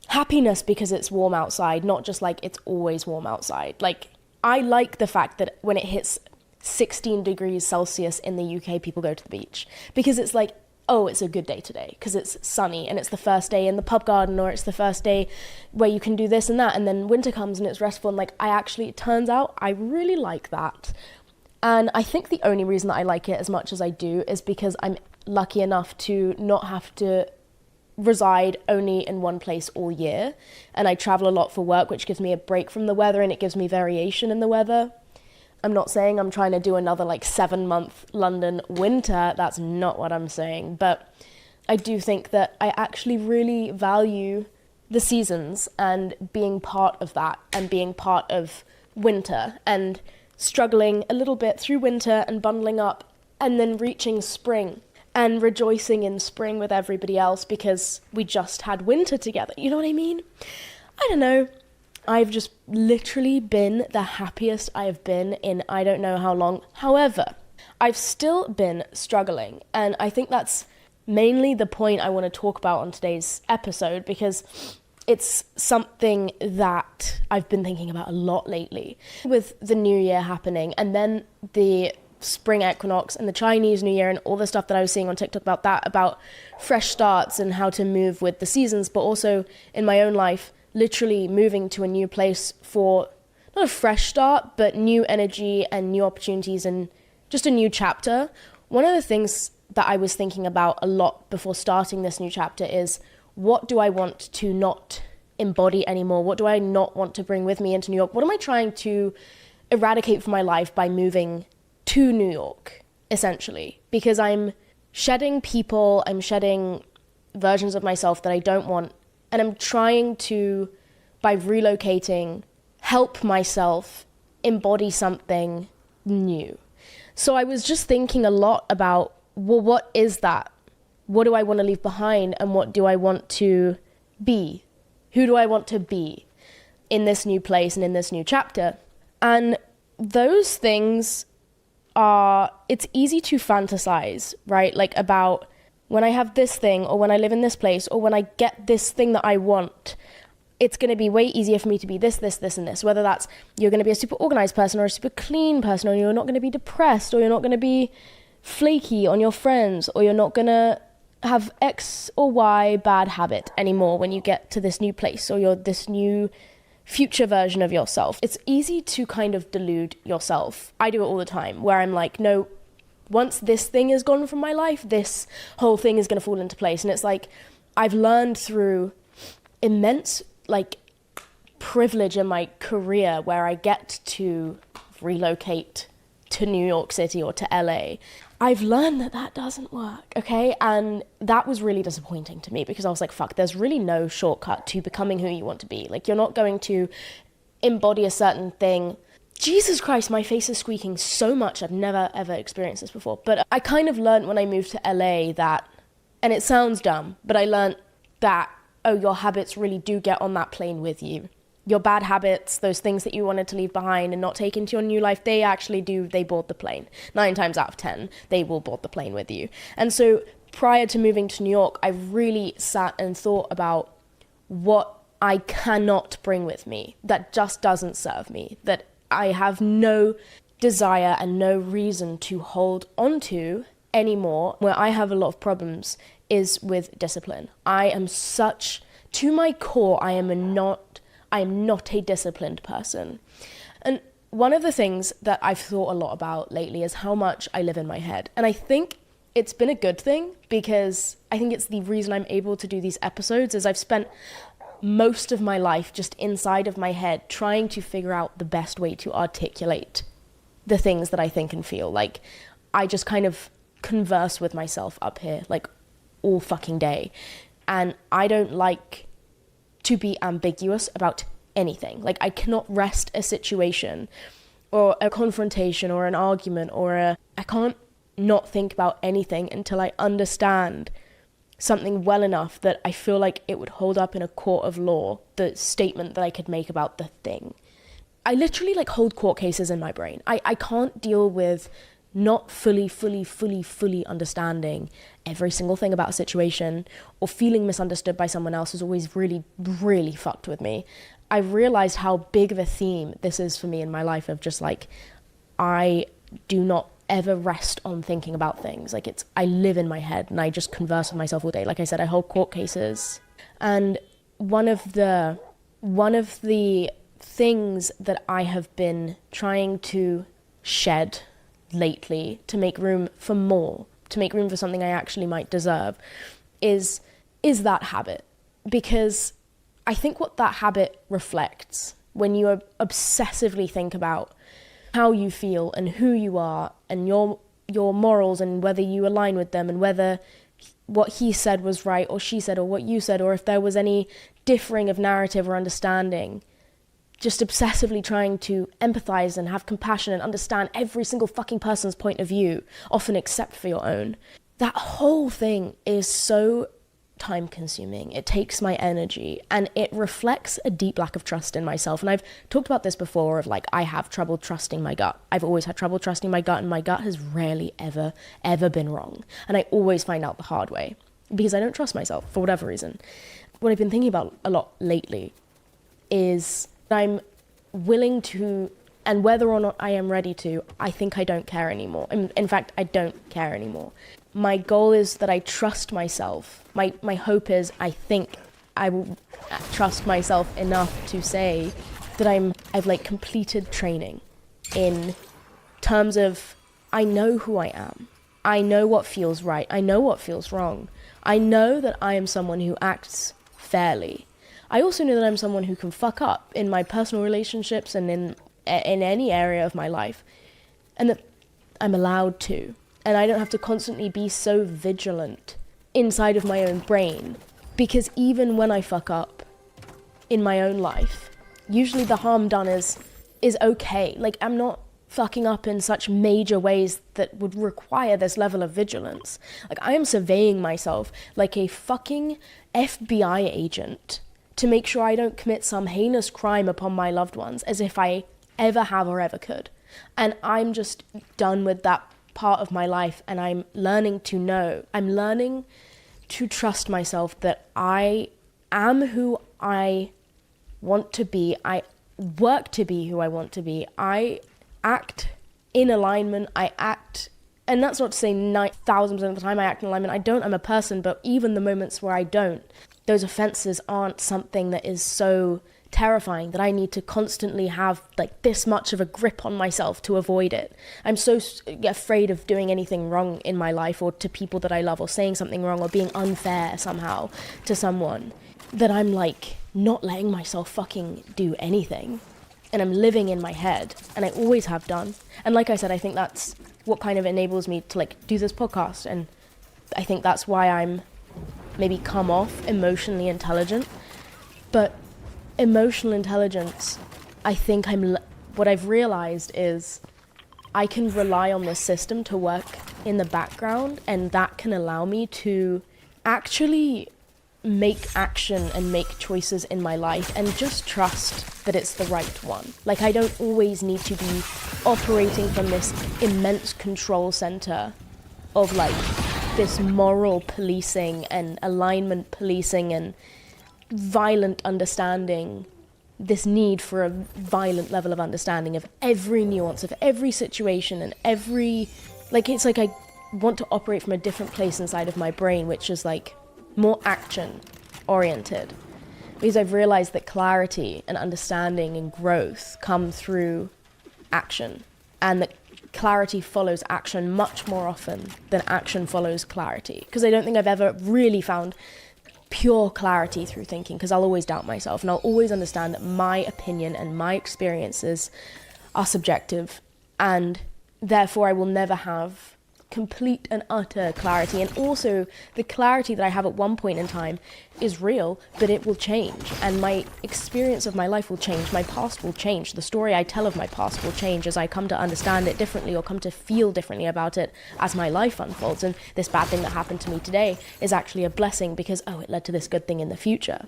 Speaker 3: happiness because it's warm outside, not just like it's always warm outside. Like I like the fact that when it hits 16 degrees Celsius in the UK, people go to the beach because it's like, oh, it's a good day today because it's sunny and it's the first day in the pub garden, or it's the first day where you can do this and that, and then winter comes and it's restful, and like it turns out I really like that. And I think the only reason that I like it as much as I do is because I'm lucky enough to not have to reside only in one place all year, and I travel a lot for work, which gives me a break from the weather and it gives me variation in the weather. I'm not saying I'm trying to do another like 7-month London winter. That's not what I'm saying. But I do think that I actually really value the seasons and being part of that, and being part of winter and struggling a little bit through winter and bundling up and then reaching spring and rejoicing in spring with everybody else because we just had winter together. You know what I mean? I don't know. I've just literally been the happiest I have been in I don't know how long. However, I've still been struggling, and I think that's mainly the point I want to talk about on today's episode, because it's something that I've been thinking about a lot lately. With the new year happening, and then the spring equinox and the Chinese New Year and all the stuff that I was seeing on TikTok about that, about fresh starts and how to move with the seasons, but also in my own life, literally moving to a new place for not a fresh start, but new energy and new opportunities and just a new chapter. One of the things that I was thinking about a lot before starting this new chapter is, what do I want to not embody anymore? What do I not want to bring with me into New York? What am I trying to eradicate from my life by moving to New York, essentially? Because I'm shedding people, I'm shedding versions of myself that I don't want, and I'm trying to, by relocating, help myself embody something new. So I was just thinking a lot about, well, what is that? What do I want to leave behind, and what do I want to be? Who do I want to be in this new place and in this new chapter? And those things are, it's easy to fantasize, right? Like about when I have this thing, or when I live in this place, or when I get this thing that I want, it's going to be way easier for me to be this, this, this, and this. Whether that's you're going to be a super organized person or a super clean person, or you're not going to be depressed, or you're not going to be flaky on your friends, or you're not going to have X or Y bad habit anymore when you get to this new place, or you're this new future version of yourself. It's easy to kind of delude yourself. I do it all the time, where I'm like, no, once this thing is gone from my life, this whole thing is going to fall into place. And it's like, I've learned through immense like privilege in my career, where I get to relocate to New York City or to LA. I've learned that that doesn't work, okay? And that was really disappointing to me, because I was like, fuck, there's really no shortcut to becoming who you want to be. Like, you're not going to embody a certain thing. Jesus Christ, my face is squeaking so much. I've never, ever experienced this before. But I kind of learned when I moved to LA that, and it sounds dumb, but I learned that, oh, your habits really do get on that plane with you. Your bad habits, those things that you wanted to leave behind and not take into your new life, they actually do, they board the plane. 9 times out of 10, they will board the plane with you. And so prior to moving to New York, I really sat and thought about what I cannot bring with me that just doesn't serve me, that I have no desire and no reason to hold on to anymore. Where I have a lot of problems is with discipline. I am such, to my core, I am not a disciplined person. And one of the things that I've thought a lot about lately is how much I live in my head. And I think it's been a good thing, because I think it's the reason I'm able to do these episodes, is I've spent most of my life just inside of my head trying to figure out the best way to articulate the things that I think and feel. Like, I just kind of converse with myself up here, like, all fucking day. And I don't like to be ambiguous about anything. Like, I cannot rest a situation or a confrontation or an argument I can't not think about anything until I understand something well enough that I feel like it would hold up in a court of law, the statement that I could make about the thing. I literally like hold court cases in my brain. I can't deal with not fully understanding every single thing about a situation, or feeling misunderstood by someone else is always really, really fucked with me. I realized how big of a theme this is for me in my life, of just like, I do not ever rest on thinking about things. Like, I live in my head and I just converse with myself all day. Like I said, I hold court cases. And one of the things that I have been trying to shed lately to make room for more, to make room for something I actually might deserve, is that habit. Because I think what that habit reflects, when you obsessively think about how you feel and who you are and your morals and whether you align with them, and whether what he said was right or she said, or what you said, or if there was any differing of narrative or understanding, just obsessively trying to empathize and have compassion and understand every single fucking person's point of view, often except for your own. That whole thing is so time consuming, it takes my energy, and it reflects a deep lack of trust in myself. And I've talked about this before of like, I have trouble trusting my gut. I've always had trouble trusting my gut, and my gut has rarely ever been wrong. And I always find out the hard way because I don't trust myself for whatever reason. What I've been thinking about a lot lately is I'm willing to, and whether or not I am ready to, I think I don't care anymore. In fact, I don't care anymore. My goal is that I trust myself. My hope is I think I will trust myself enough to say that I've like completed training in terms of I know who I am. I know what feels right. I know what feels wrong. I know that I am someone who acts fairly. I also know that I'm someone who can fuck up in my personal relationships and in any area of my life, and that I'm allowed to. And I don't have to constantly be so vigilant inside of my own brain, because even when I fuck up in my own life, usually the harm done is okay. Like, I'm not fucking up in such major ways that would require this level of vigilance. Like, I am surveying myself like a fucking FBI agent to make sure I don't commit some heinous crime upon my loved ones, as if I ever have or ever could. And I'm just done with that part of my life, and I'm learning to trust myself that I am who I want to be. I work to be who I want to be. I act in alignment. And that's not to say 9,000% of the time I act in alignment. I don't, I'm a person, but even the moments where I don't, those offenses aren't something that is so terrifying that I need to constantly have like this much of a grip on myself to avoid it. I'm so afraid of doing anything wrong in my life or to people that I love, or saying something wrong or being unfair somehow to someone, that I'm like not letting myself fucking do anything. And I'm living in my head, and I always have done. And like I said, I think that's what kind of enables me to like do this podcast, and I think that's why I'm maybe come off emotionally intelligent. But emotional intelligence, I think what I've realized is I can rely on this system to work in the background, and that can allow me to actually make action and make choices in my life and just trust that it's the right one. Like, I don't always need to be operating from this immense control center of like this moral policing and alignment policing and violent understanding, this need for a violent level of understanding of every nuance of every situation and every, like, it's like I want to operate from a different place inside of my brain, which is like more action oriented, because I've realized that clarity and understanding and growth come through action, and that clarity follows action much more often than action follows clarity, because I don't think I've ever really found pure clarity through thinking, because I'll always doubt myself, and I'll always understand that my opinion and my experiences are subjective, and therefore I will never have complete and utter clarity. And also, the clarity that I have at one point in time is real, but it will change, and my experience of my life will change, my past will change, the story I tell of my past will change as I come to understand it differently or come to feel differently about it as my life unfolds. And this bad thing that happened to me today is actually a blessing, because it led to this good thing in the future.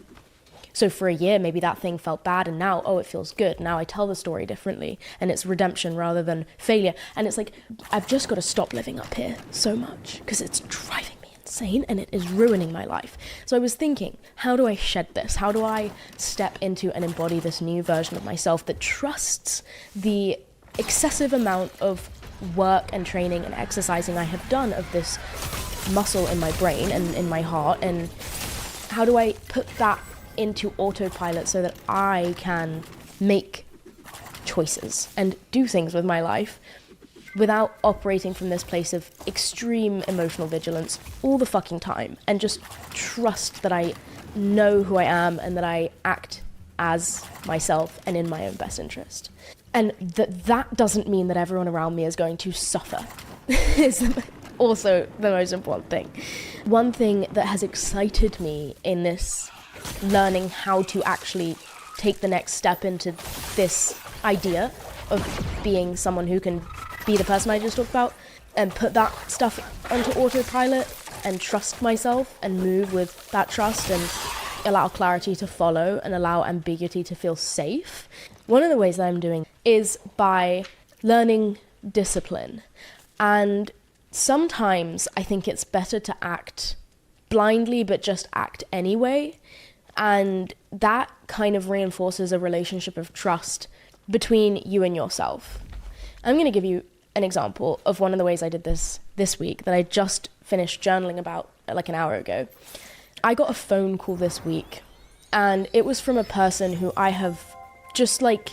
Speaker 3: So for a year, maybe that thing felt bad, and now, it feels good. Now I tell the story differently, and it's redemption rather than failure. And it's like, I've just got to stop living up here so much, because it's driving me insane, and it is ruining my life. So I was thinking, how do I shed this? How do I step into and embody this new version of myself that trusts the excessive amount of work and training and exercising I have done of this muscle in my brain and in my heart? And how do I put that into autopilot so that I can make choices and do things with my life without operating from this place of extreme emotional vigilance all the fucking time, and just trust that I know who I am and that I act as myself and in my own best interest. And that doesn't mean that everyone around me is going to suffer. Is also the most important thing. One thing that has excited me in this learning how to actually take the next step into this idea of being someone who can be the person I just talked about and put that stuff onto autopilot and trust myself and move with that trust and allow clarity to follow and allow ambiguity to feel safe. One of the ways that I'm doing is by learning discipline. And sometimes I think it's better to act blindly, but just act anyway. And that kind of reinforces a relationship of trust between you and yourself. I'm going to give you an example of one of the ways I did this week that I just finished journaling about like an hour ago. I got a phone call this week, and it was from a person who I have just like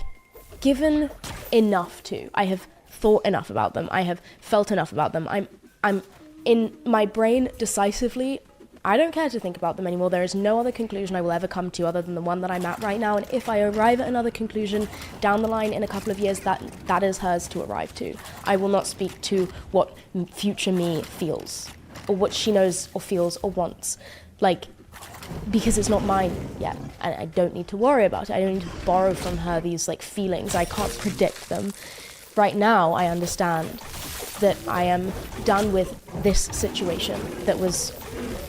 Speaker 3: given enough to. I have thought enough about them. I have felt enough about them. I'm in my brain decisively, I don't care to think about them anymore. There is no other conclusion I will ever come to other than the one that I'm at right now. And if I arrive at another conclusion down the line in a couple of years, that is hers to arrive to. I will not speak to what future me feels or what she knows or feels or wants. Like, because it's not mine yet. And I don't need to worry about it. I don't need to borrow from her these like feelings. I can't predict them. Right now, I understand that I am done with this situation that was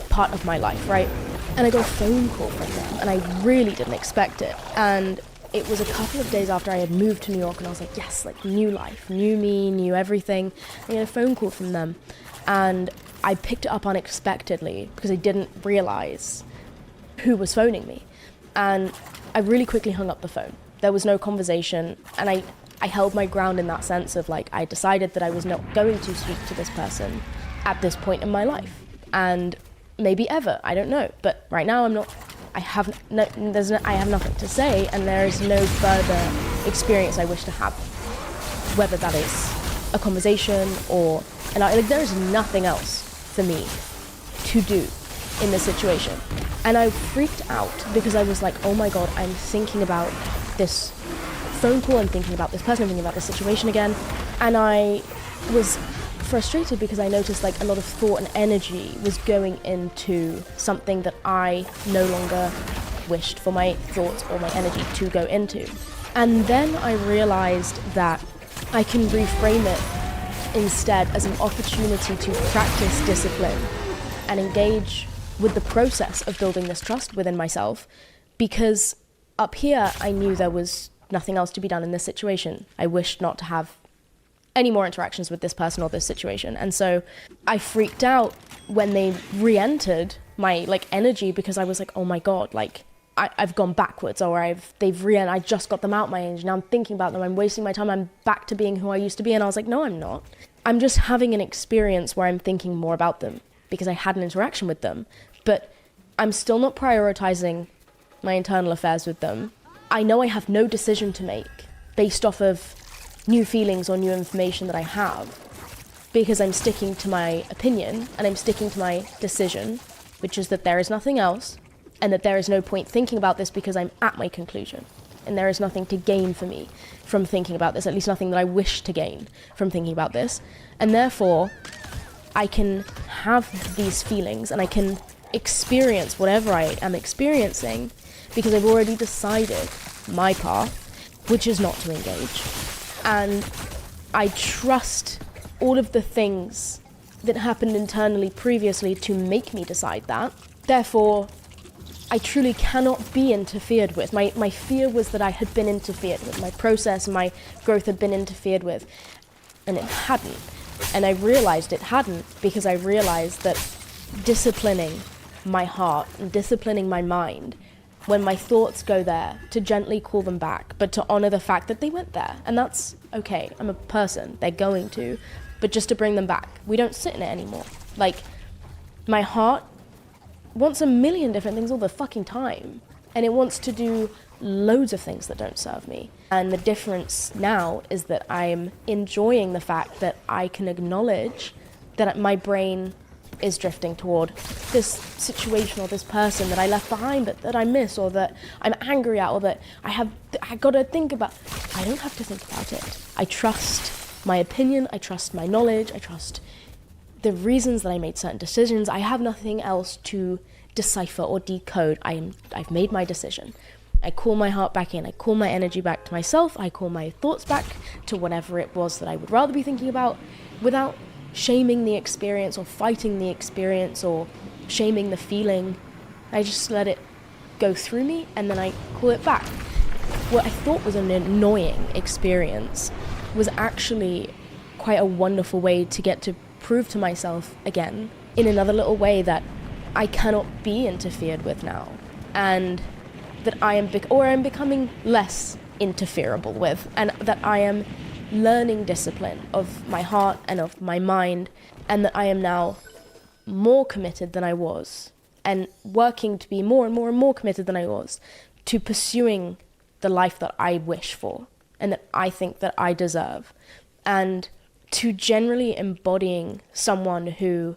Speaker 3: part of my life, right? And I got a phone call from them, and I really didn't expect it. And it was a couple of days after I had moved to New York, and I was like, yes, like new life, new me, new everything. I got a phone call from them, and I picked it up unexpectedly because I didn't realize who was phoning me. And I really quickly hung up the phone. There was no conversation, and I held my ground in that sense of like, I decided that I was not going to speak to this person at this point in my life. And maybe ever, I don't know. But right now I have nothing to say, and there is no further experience I wish to have. Whether that is a conversation or, there is nothing else for me to do in this situation. And I freaked out because I was like, oh my God, I'm thinking about this phone call, I'm thinking about this person, I'm thinking about this situation again. And I was frustrated because I noticed like a lot of thought and energy was going into something that I no longer wished for my thoughts or my energy to go into. And then I realized that I can reframe it instead as an opportunity to practice discipline and engage with the process of building this trust within myself, because up here I knew there was nothing else to be done in this situation. I wished not to have any more interactions with this person or this situation. And so I freaked out when they re-entered my like energy, because I was like, oh my God, like I've gone backwards, or I just got them out my energy. Now I'm thinking about them, I'm wasting my time, I'm back to being who I used to be. And I was like, no, I'm not. I'm just having an experience where I'm thinking more about them because I had an interaction with them, but I'm still not prioritizing my internal affairs with them. I know I have no decision to make based off of new feelings or new information that I have, because I'm sticking to my opinion and I'm sticking to my decision, which is that there is nothing else and that there is no point thinking about this because I'm at my conclusion and there is nothing to gain for me from thinking about this, at least nothing that I wish to gain from thinking about this. And therefore, I can have these feelings and I can experience whatever I am experiencing because I've already decided my path, which is not to engage. And I trust all of the things that happened internally previously to make me decide that. Therefore, I truly cannot be interfered with. My fear was that I had been interfered with. My process, my growth had been interfered with, and it hadn't. And I realized it hadn't because I realized that disciplining my heart and disciplining my mind, when my thoughts go there, to gently call them back, but to honor the fact that they went there. And that's okay. I'm a person. They're going to. But just to bring them back. We don't sit in it anymore. Like, my heart wants a million different things all the fucking time. And it wants to do loads of things that don't serve me. And the difference now is that I'm enjoying the fact that I can acknowledge that my brain is drifting toward this situation or this person that I left behind, but that I miss, or that I'm angry at, or that I gotta think about. I don't have to think about it. I trust my opinion, I trust my knowledge, I trust the reasons that I made certain decisions. I have nothing else to decipher or decode. I've made my decision. I call my heart back in, I call my energy back to myself, I call my thoughts back to whatever it was that I would rather be thinking about, without shaming the experience or fighting the experience or shaming the feeling. I just let it go through me and then I call it back. What I thought was an annoying experience was actually quite a wonderful way to get to prove to myself again in another little way that I cannot be interfered with now, and that I am I'm becoming less interferable with, and that I am learning discipline of my heart and of my mind, and that I am now more committed than I was, and working to be more and more and more committed than I was to pursuing the life that I wish for and that I think that I deserve, and to generally embodying someone who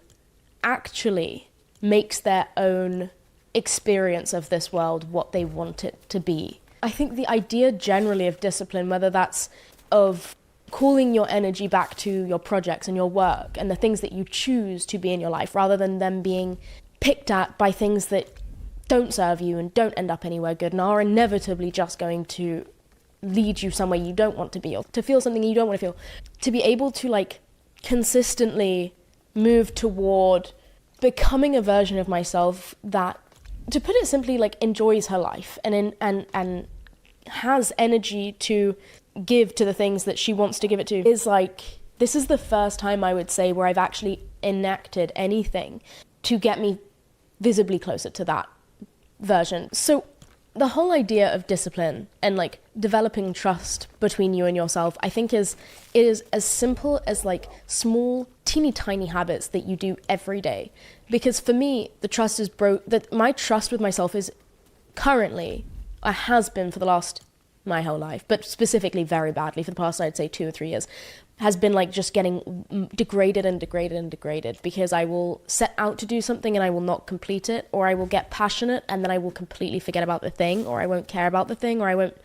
Speaker 3: actually makes their own experience of this world what they want it to be. I think the idea generally of discipline, whether that's of calling your energy back to your projects and your work and the things that you choose to be in your life, rather than them being picked at by things that don't serve you and don't end up anywhere good and are inevitably just going to lead you somewhere you don't want to be, or to feel something you don't want to feel, to be able to like consistently move toward becoming a version of myself that, to put it simply, like enjoys her life and has energy to give to the things that she wants to give it to, is like, this is the first time I would say where I've actually enacted anything to get me visibly closer to that version. So the whole idea of discipline and like developing trust between you and yourself, I think is as simple as like small, teeny tiny habits that you do every day. Because for me, the trust is that my trust with myself is currently, or has been for the last, my whole life, but specifically very badly for the past, I'd say 2 or 3 years, has been like just getting degraded and degraded and degraded, because I will set out to do something and I will not complete it, or I will get passionate and then I will completely forget about the thing, or I won't care about the thing, or I won't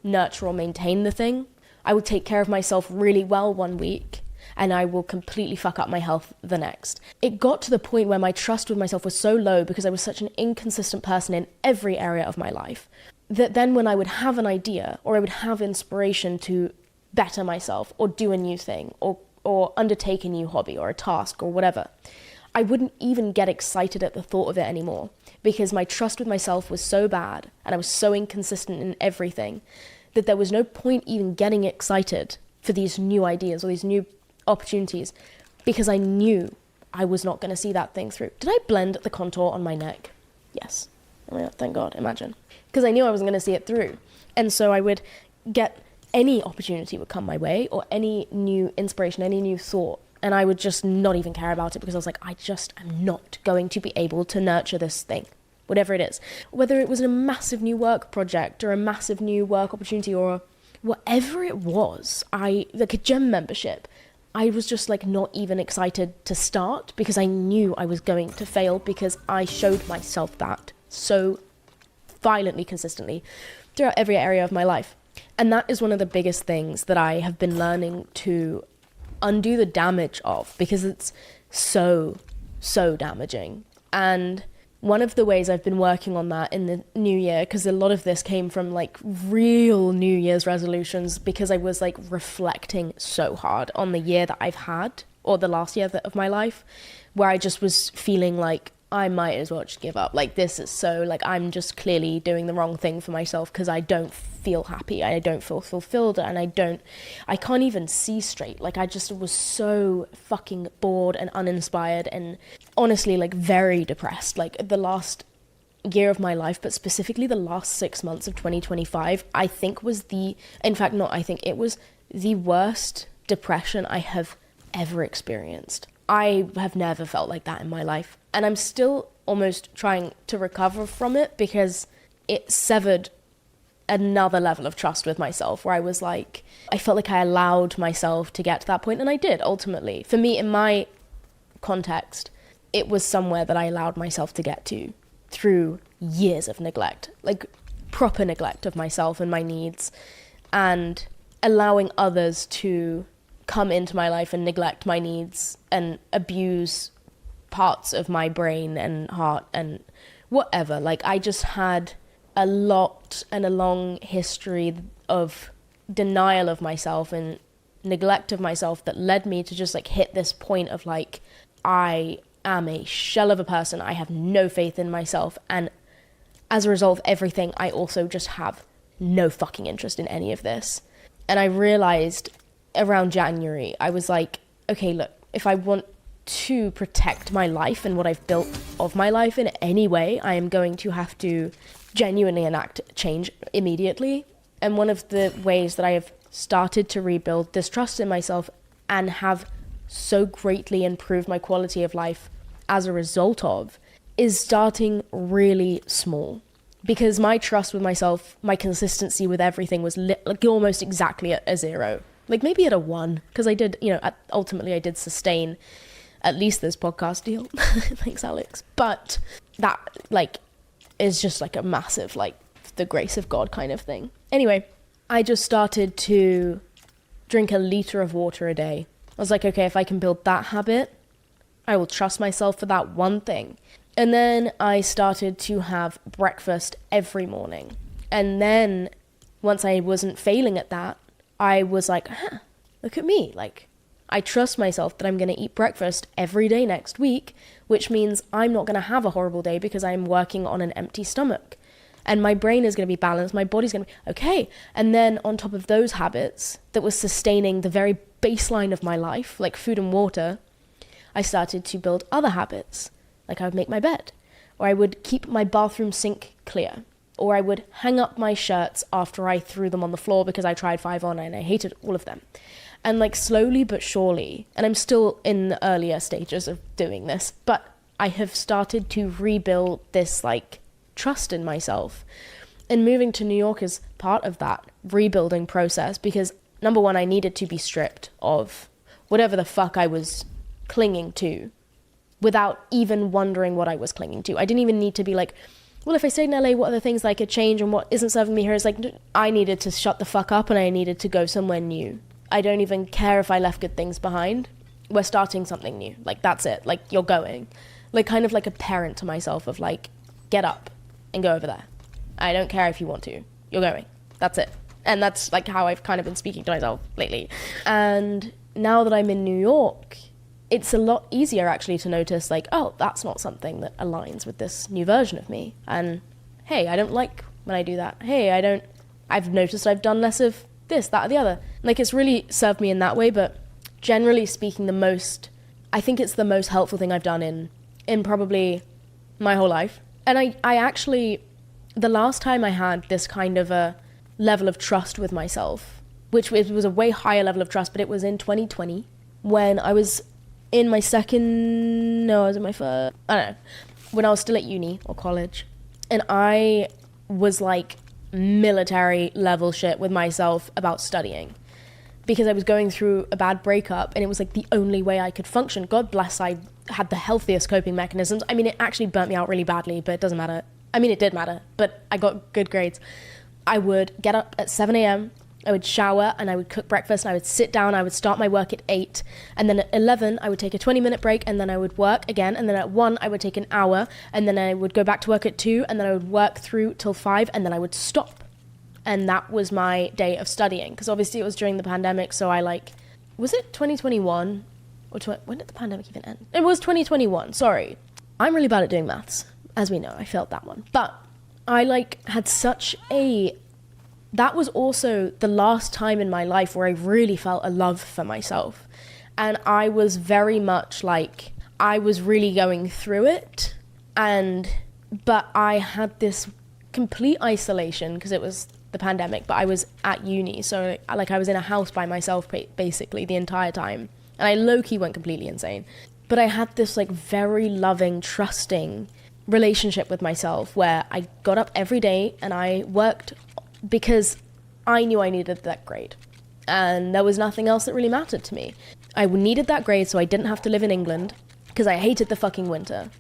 Speaker 3: nurture or maintain the thing. I will take care of myself really well one week and I will completely fuck up my health the next. It got to the point where my trust with myself was so low because I was such an inconsistent person in every area of my life, that then when I would have an idea or I would have inspiration to better myself or do a new thing or undertake a new hobby or a task or whatever, I wouldn't even get excited at the thought of it anymore, because my trust with myself was so bad and I was so inconsistent in everything that there was no point even getting excited for these new ideas or these new opportunities, because I knew I was not going to see that thing through. Did I blend the contour on my neck? Yes. Oh my God, thank God, imagine. Because I knew I wasn't going to see it through. And so I would get any opportunity would come my way, or any new inspiration, any new thought, and I would just not even care about it, because I was like, I just am not going to be able to nurture this thing, whatever it is. Whether it was a massive new work project or a massive new work opportunity or whatever it was, like a gym membership, I was just like not even excited to start, because I knew I was going to fail, because I showed myself that so violently, consistently throughout every area of my life. And that is one of the biggest things that I have been learning to undo the damage of, because it's so damaging. And one of the ways I've been working on that in the new year, because a lot of this came from like real New Year's resolutions, because I was like reflecting so hard on the year that I've had, or the last year of my life, where I just was feeling like I might as well just give up. Like, this is so, like, I'm just clearly doing the wrong thing for myself, because I don't feel happy, I don't feel fulfilled, and I can't even see straight. Like, I just was so fucking bored and uninspired and honestly, like, very depressed. Like, the last year of my life, but specifically the last 6 months of 2025, I think was it was the worst depression I have ever experienced. I have never felt like that in my life. And I'm still almost trying to recover from it, because it severed another level of trust with myself, where I was like, I felt like I allowed myself to get to that point, and I did, ultimately. For me, in my context, it was somewhere that I allowed myself to get to through years of neglect, like proper neglect of myself and my needs, and allowing others to come into my life and neglect my needs and abuse parts of my brain and heart and whatever. Like, I just had a lot and a long history of denial of myself and neglect of myself that led me to just like hit this point of like, I am a shell of a person. I have no faith in myself. And as a result of everything, I also just have no fucking interest in any of this. And I realized around January, I was like, okay, look, if I want to protect my life and what I've built of my life in any way, I am going to have to genuinely enact change immediately. And one of the ways that I have started to rebuild this trust in myself and have so greatly improved my quality of life as a result of is starting really small. Because my trust with myself, my consistency with everything was like almost exactly at a 0. Like maybe at a 1, because I did, ultimately I did sustain at least this podcast deal. Thanks, Alex. But that like is just like a massive, like the grace of God kind of thing. Anyway, I just started to drink 1 liter of water a day. I was like, okay, if I can build that habit, I will trust myself for that one thing. And then I started to have breakfast every morning. And then once I wasn't failing at that, I was like, look at me. Like, I trust myself that I'm going to eat breakfast every day next week, which means I'm not going to have a horrible day because I'm working on an empty stomach. And my brain is going to be balanced. My body's going to be okay. And then on top of those habits that was sustaining the very baseline of my life, like food and water, I started to build other habits. Like I would make my bed, or I would keep my bathroom sink clear, or I would hang up my shirts after I threw them on the floor because I tried 5 on and I hated all of them. And like slowly but surely, and I'm still in the earlier stages of doing this, but I have started to rebuild this like trust in myself. And moving to New York is part of that rebuilding process because number one, I needed to be stripped of whatever the fuck I was clinging to without even wondering what I was clinging to. I didn't even need to be like, well, if I stayed in LA, what are the things that I could change and what isn't serving me here? It's like, I needed to shut the fuck up and I needed to go somewhere new. I don't even care if I left good things behind. We're starting something new. Like, that's it. Like, you're going. Like, kind of like a parent to myself of like, get up and go over there. I don't care if you want to. You're going. That's it. And that's like how I've kind of been speaking to myself lately. And now that I'm in New York, it's a lot easier actually to notice like, oh, that's not something that aligns with this new version of me. And hey, I don't like when I do that. Hey, I've noticed I've done less of this, that, or the other. Like it's really served me in that way, but generally speaking, I think it's the most helpful thing I've done in probably my whole life. And I actually, the last time I had this kind of a level of trust with myself, which was a way higher level of trust, but it was in 2020 when I was in my first, I don't know, when I was still at uni or college. And I was like military level shit with myself about studying because I was going through a bad breakup and it was like the only way I could function. God bless, I had the healthiest coping mechanisms. I mean, it actually burnt me out really badly, but it doesn't matter. I mean, it did matter, but I got good grades. I would get up at 7 a.m., I would shower and I would cook breakfast and I would sit down, I would start my work at 8 and then at 11 I would take a 20-minute break and then I would work again and then at 1 I would take an hour and then I would go back to work at 2 and then I would work through till 5 and then I would stop. And that was my day of studying because obviously it was during the pandemic, so was it 2021? Or when did the pandemic even end? It was 2021, sorry. I'm really bad at doing maths, as we know, I failed that one. But I had that was also the last time in my life where I really felt a love for myself. And I was very much like, I was really going through it. But I had this complete isolation because it was the pandemic, but I was at uni. So I was in a house by myself basically the entire time. And I low-key went completely insane. But I had this very loving, trusting relationship with myself where I got up every day and I worked because I knew I needed that grade. And there was nothing else that really mattered to me. I needed that grade so I didn't have to live in England because I hated the fucking winter.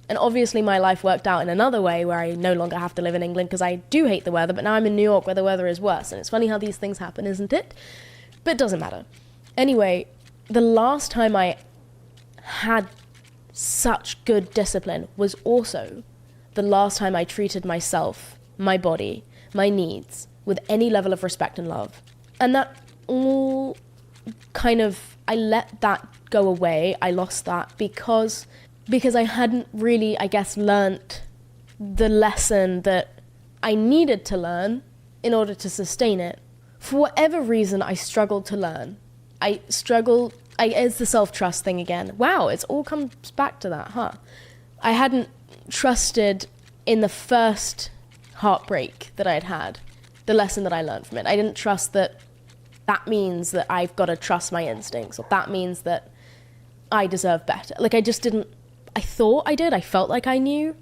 Speaker 3: And obviously my life worked out in another way where I no longer have to live in England because I do hate the weather, but now I'm in New York where the weather is worse. And it's funny how these things happen, isn't it? But it doesn't matter. Anyway, the last time I had such good discipline was also the last time I treated myself, my body, my needs with any level of respect and love. And that all I let that go away. I lost that because I hadn't really, I guess, learnt the lesson that I needed to learn in order to sustain it. For whatever reason, I struggled to learn. It's the self-trust thing again. Wow, it all comes back to that, huh? I hadn't trusted in the first heartbreak that I'd had, the lesson that I learned from it. I didn't trust that means that I've got to trust my instincts, or that means that I deserve better. Like, I just didn't, I thought I did, I felt like I knew,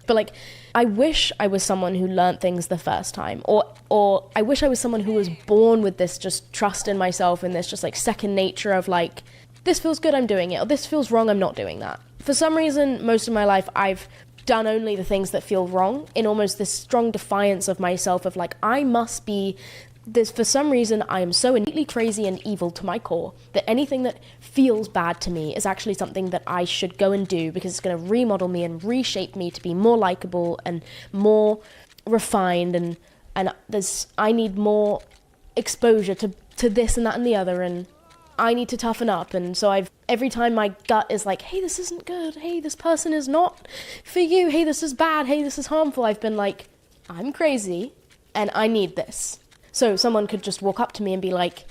Speaker 3: but like, I wish I was someone who learned things the first time, or I wish I was someone who was born with this just trust in myself and this just like second nature of like, this feels good, I'm doing it, or this feels wrong, I'm not doing that. For some reason, most of my life, I've done only the things that feel wrong, in almost this strong defiance of myself of like, I must be this, for some reason, I am so innately crazy and evil to my core that anything that feels bad to me is actually something that I should go and do because it's going to remodel me and reshape me to be more likable and more refined, and I need more exposure to this and that and the other, and I need to toughen up. And so every time my gut is like, hey, this isn't good, hey, this person is not for you, hey, this is bad, hey, this is harmful, I've been like, I'm crazy and I need this. So someone could just walk up to me and be like,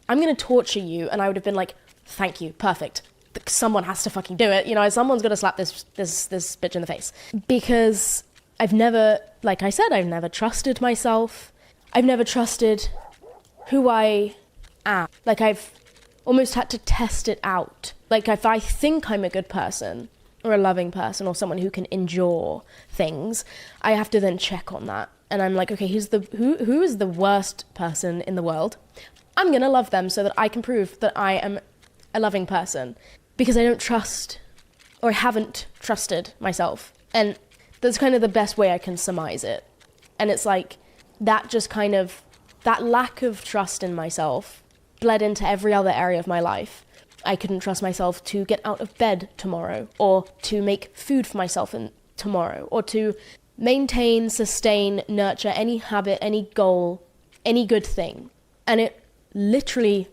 Speaker 3: I'm going to torture you. And I would have been like, thank you, perfect. Someone has to fucking do it. You know, someone's going to slap this bitch in the face. Because I've never, like I said, I've never trusted myself. I've never trusted who I am. Like, I've almost had to test it out. Like, if I think I'm a good person or a loving person or someone who can endure things, I have to then check on that. And I'm like, okay, who is the worst person in the world? I'm going to love them so that I can prove that I am a loving person, because I don't trust, or I haven't trusted myself. And that's kind of the best way I can surmise it. And it's like, that just kind of, that lack of trust in myself bled into every other area of my life. I couldn't trust myself to get out of bed tomorrow, or to make food for myself tomorrow, or to maintain, sustain, nurture any habit, any goal, any good thing. And it literally,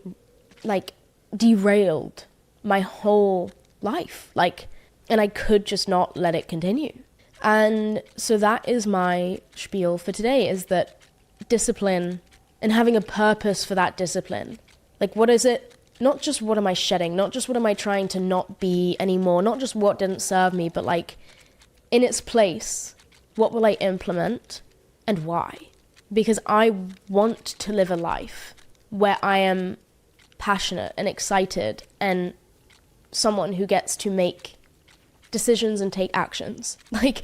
Speaker 3: like, derailed my whole life. Like, and I could just not let it continue. And so that is my spiel for today, is that discipline and having a purpose for that discipline. Like, what is it? Not just what am I shedding, not just what am I trying to not be anymore, not just what didn't serve me, but like, in its place, what will I implement and why? Because I want to live a life where I am passionate and excited and someone who gets to make decisions and take actions. Like,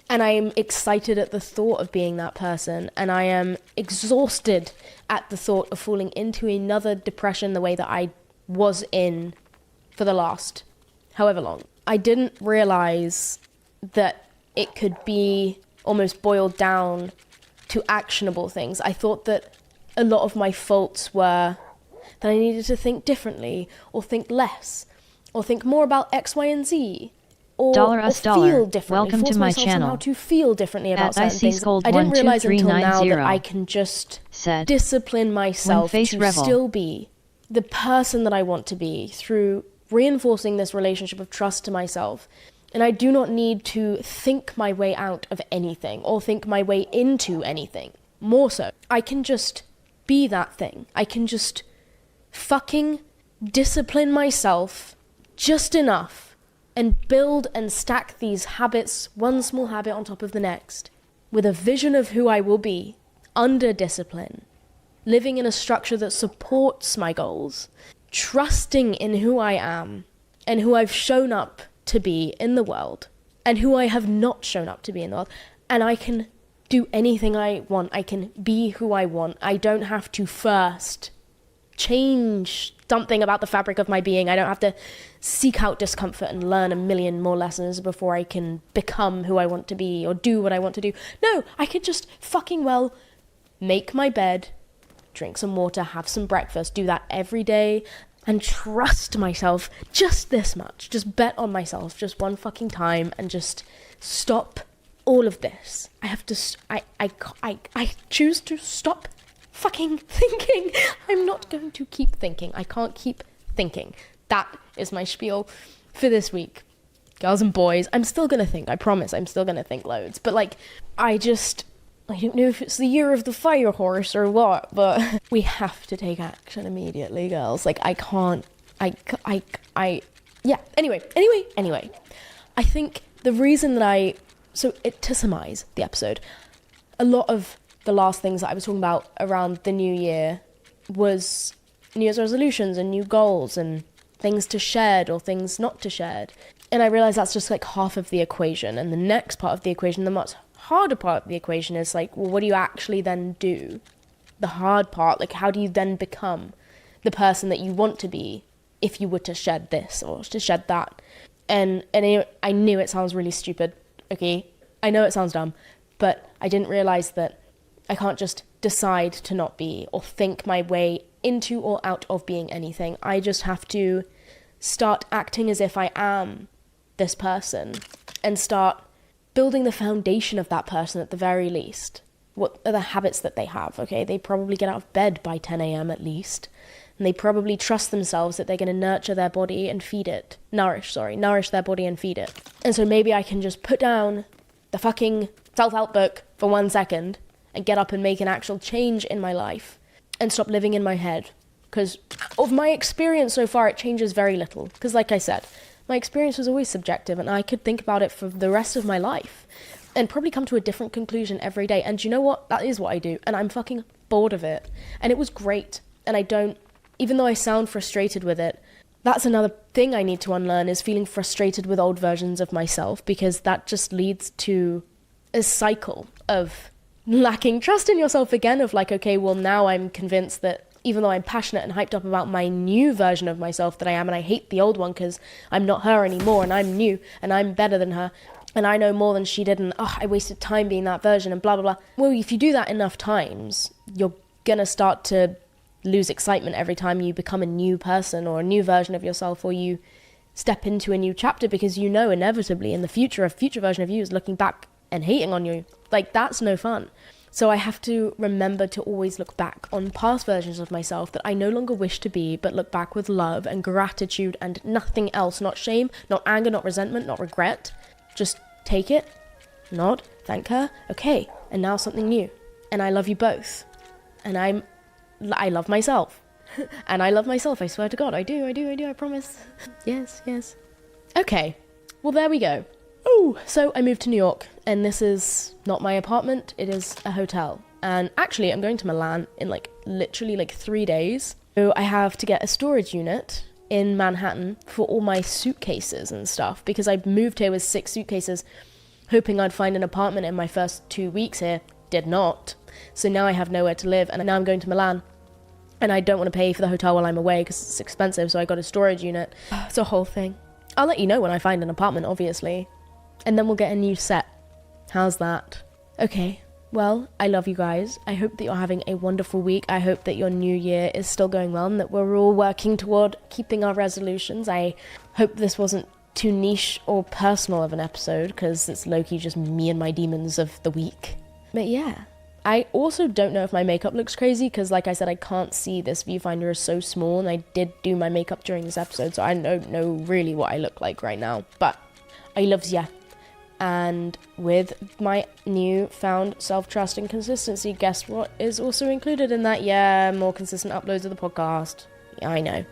Speaker 3: and I am excited at the thought of being that person, and I am exhausted at the thought of falling into another depression the way that I was in for the last however long. I didn't realize that it could be almost boiled down to actionable things. I thought that a lot of my faults were that I needed to think differently, or think less, or think more about X, Y, and Z, or feel differently.
Speaker 2: Welcome to my channel.
Speaker 3: How to feel differently about certain things. I didn't realize until now that I can just discipline myself to still be the person that I want to be through reinforcing this relationship of trust to myself. And I do not need to think my way out of anything or think my way into anything. More so, I can just be that thing. I can just fucking discipline myself just enough and build and stack these habits, one small habit on top of the next, with a vision of who I will be under discipline, living in a structure that supports my goals, trusting in who I am and who I've shown up to be in the world, and who I have not shown up to be in the world. And I can do anything I want. I can be who I want. I don't have to first change something about the fabric of my being. I don't have to seek out discomfort and learn a million more lessons before I can become who I want to be or do what I want to do. No, I could just fucking well make my bed, drink some water, have some breakfast, do that every day, and trust myself just this much. Just bet on myself just one fucking time and just stop all of this. I have to, I choose to stop fucking thinking. I'm not going to keep thinking. I can't keep thinking. That is my spiel for this week. Girls and boys, I'm still gonna think. I promise I'm still gonna think loads. But like, I don't know if it's the year of the fire horse or what, but we have to take action immediately, girls. Like, I can't, yeah. Anyway. I think the reason that to surmise the episode, a lot of the last things that I was talking about around the new year was New Year's resolutions and new goals and things to shed or things not to shed. And I realized that's just like half of the equation. And the next part of the equation, the much harder part of the equation is like, well, what do you actually then do? The hard part, like how do you then become the person that you want to be if you were to shed this or to shed that? And I knew it sounds really stupid, okay? I know it sounds dumb, but I didn't realize that I can't just decide to not be or think my way into or out of being anything. I just have to start acting as if I am this person and start building the foundation of that person at the very least. What are the habits that they have, okay? They probably get out of bed by 10 a.m. at least. And they probably trust themselves that they're going to nurture their body and feed it. Nourish their body and feed it. And so maybe I can just put down the fucking self-help book for 1 second and get up and make an actual change in my life and stop living in my head. Because of my experience so far, it changes very little. Because like I said, my experience was always subjective and I could think about it for the rest of my life and probably come to a different conclusion every day. And you know what? That is what I do. And I'm fucking bored of it. And it was great. And even though I sound frustrated with it, that's another thing I need to unlearn, is feeling frustrated with old versions of myself, because that just leads to a cycle of lacking trust in yourself again, of like, okay, well now I'm convinced that even though I'm passionate and hyped up about my new version of myself that I am, and I hate the old one because I'm not her anymore and I'm new and I'm better than her and I know more than she did and I wasted time being that version and blah, blah, blah. Well, if you do that enough times, you're gonna start to lose excitement every time you become a new person or a new version of yourself, or you step into a new chapter, because you know inevitably in the future, a future version of you is looking back and hating on you. Like, that's no fun. So I have to remember to always look back on past versions of myself that I no longer wish to be, but look back with love and gratitude and nothing else. Not shame, not anger, not resentment, not regret. Just take it, nod, thank her, okay, and now something new. And I love you both. And I love myself. And I love myself, I swear to God. I do, I promise. Yes. Okay, well there we go. Oh, so I moved to New York, and this is not my apartment, it is a hotel. And actually, I'm going to Milan in literally 3 days. So I have to get a storage unit in Manhattan for all my suitcases and stuff, because I moved here with 6 suitcases, hoping I'd find an apartment in my first 2 weeks here. Did not. So now I have nowhere to live, and now I'm going to Milan. And I don't want to pay for the hotel while I'm away because it's expensive, so I got a storage unit. It's a whole thing. I'll let you know when I find an apartment, obviously. And then we'll get a new set. How's that? Okay, well, I love you guys. I hope that you're having a wonderful week. I hope that your new year is still going well and that we're all working toward keeping our resolutions. I hope this wasn't too niche or personal of an episode, because it's low-key just me and my demons of the week. But yeah. I also don't know if my makeup looks crazy, because like I said, I can't see. This viewfinder is so small, and I did do my makeup during this episode, so I don't know really what I look like right now. But I loves ya. And with my newfound self-trust and consistency, guess what is also included in that? Yeah, more consistent uploads of the podcast. Yeah, I know.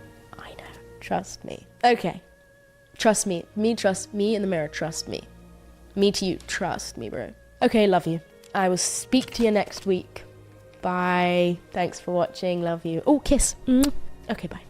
Speaker 3: Trust me. Okay. Trust me. Trust me in the mirror. Trust me. Me to you. Trust me, bro. Okay, love you. I will speak to you next week. Bye. Thanks for watching. Love you. Oh, kiss. Okay, bye.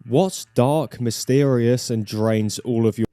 Speaker 2: What's dark, mysterious, and drains all of your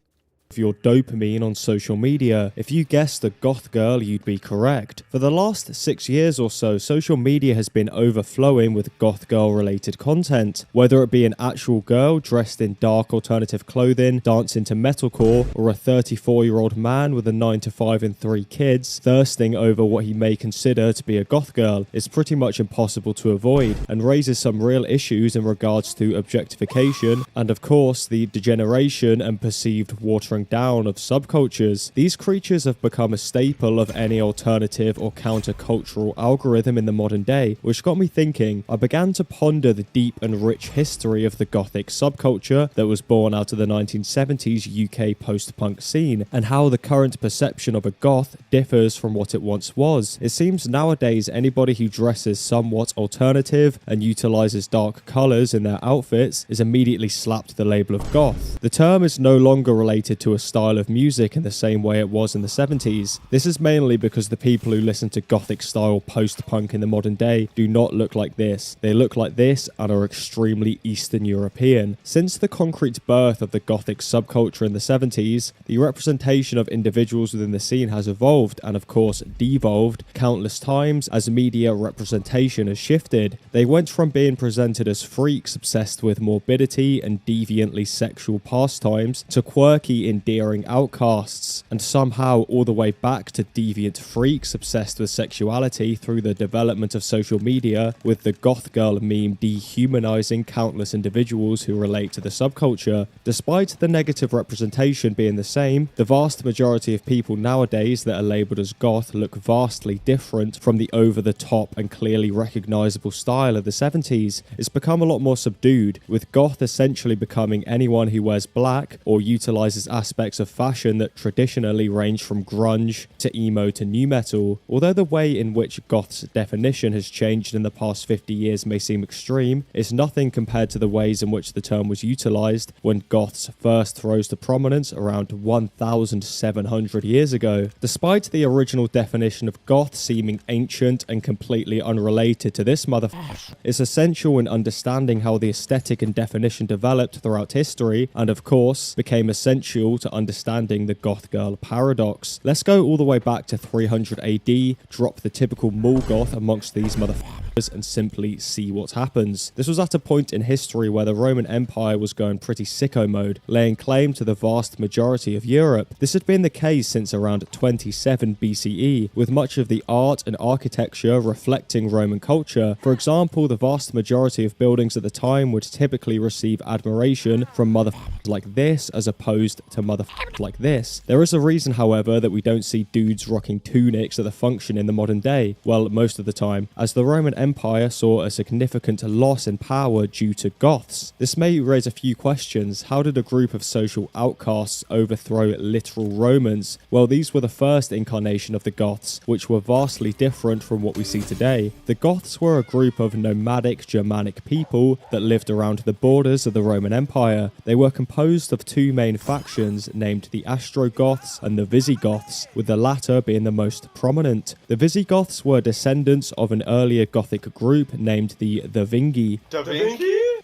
Speaker 2: dopamine on social media? If you guessed a goth girl, you'd be correct. For the last 6 years or so, social media has been overflowing with goth girl related content, whether it be an actual girl dressed in dark alternative clothing, dancing to metalcore, or a 34-year-old man with a 9-to-5 and 3 kids, thirsting over what he may consider to be a goth girl. Is pretty much impossible to avoid, and raises some real issues in regards to objectification, and of course the degeneration and perceived watering down of subcultures. These creatures have become a staple of any alternative or countercultural algorithm in the modern day, which got me thinking. I began to ponder the deep and rich history of the gothic subculture that was born out of the 1970s UK post-punk scene, and how the current perception of a goth differs from what it once was. It seems nowadays anybody who dresses somewhat alternative and utilizes dark colors in their outfits is immediately slapped the label of goth. The term is no longer related to a style of music in the same way it was in the 70s. This is mainly because the people who listen to gothic style post-punk in the modern day do not look like this. They look like this and are extremely Eastern European. Since the concrete birth of the gothic subculture in the 70s, the representation of individuals within the scene has evolved and of course devolved countless times as media representation has shifted. They went from being presented as freaks obsessed with morbidity and deviantly sexual pastimes to quirky, endearing outcasts, and somehow all the way back to deviant freaks obsessed with sexuality through the development of social media, with the goth girl meme dehumanizing countless individuals who relate to the subculture. Despite the negative representation being the same, the vast majority of people nowadays that are labelled as goth look vastly different from the over-the-top and clearly recognisable style of the 70s. It's become a lot more subdued, with goth essentially becoming anyone who wears black or utilises aspects of fashion that traditionally range from grunge to emo to nu metal. Although the way in which goth's definition has changed in the past 50 years may seem extreme, it's nothing compared to the ways in which the term was utilised when goths first rose to prominence around 1,700 years ago. Despite the original definition of goth seeming ancient and completely unrelated to this motherfucker, it's essential in understanding how the aesthetic and definition developed throughout history, and of course became essential to understanding the goth girl paradox. Let's go all the way back to 300 AD, drop the typical mall goth amongst these motherfuckers and simply see what happens. This was at a point in history where the Roman Empire was going pretty sicko mode, laying claim to the vast majority of Europe. This had been the case since around 27 BCE, with much of the art and architecture reflecting Roman culture. For example, the vast majority of buildings at the time would typically receive admiration from motherfuckers like this as opposed to motherfuckers like this. There is a reason, however, that we don't see dudes rocking tunics at the function in the modern day. Well, most of the time, as the Roman Empire saw a significant loss in power due to goths. This may raise a few questions. How did a group of social outcasts overthrow literal Romans? Well, these were the first incarnation of the Goths, which were vastly different from what we see today. The Goths were a group of nomadic Germanic people that lived around the borders of the Roman Empire. They were composed of two main factions named the Ostrogoths and the Visigoths, with the latter being the most prominent. The Visigoths were descendants of an earlier Gothic group named the Vingi,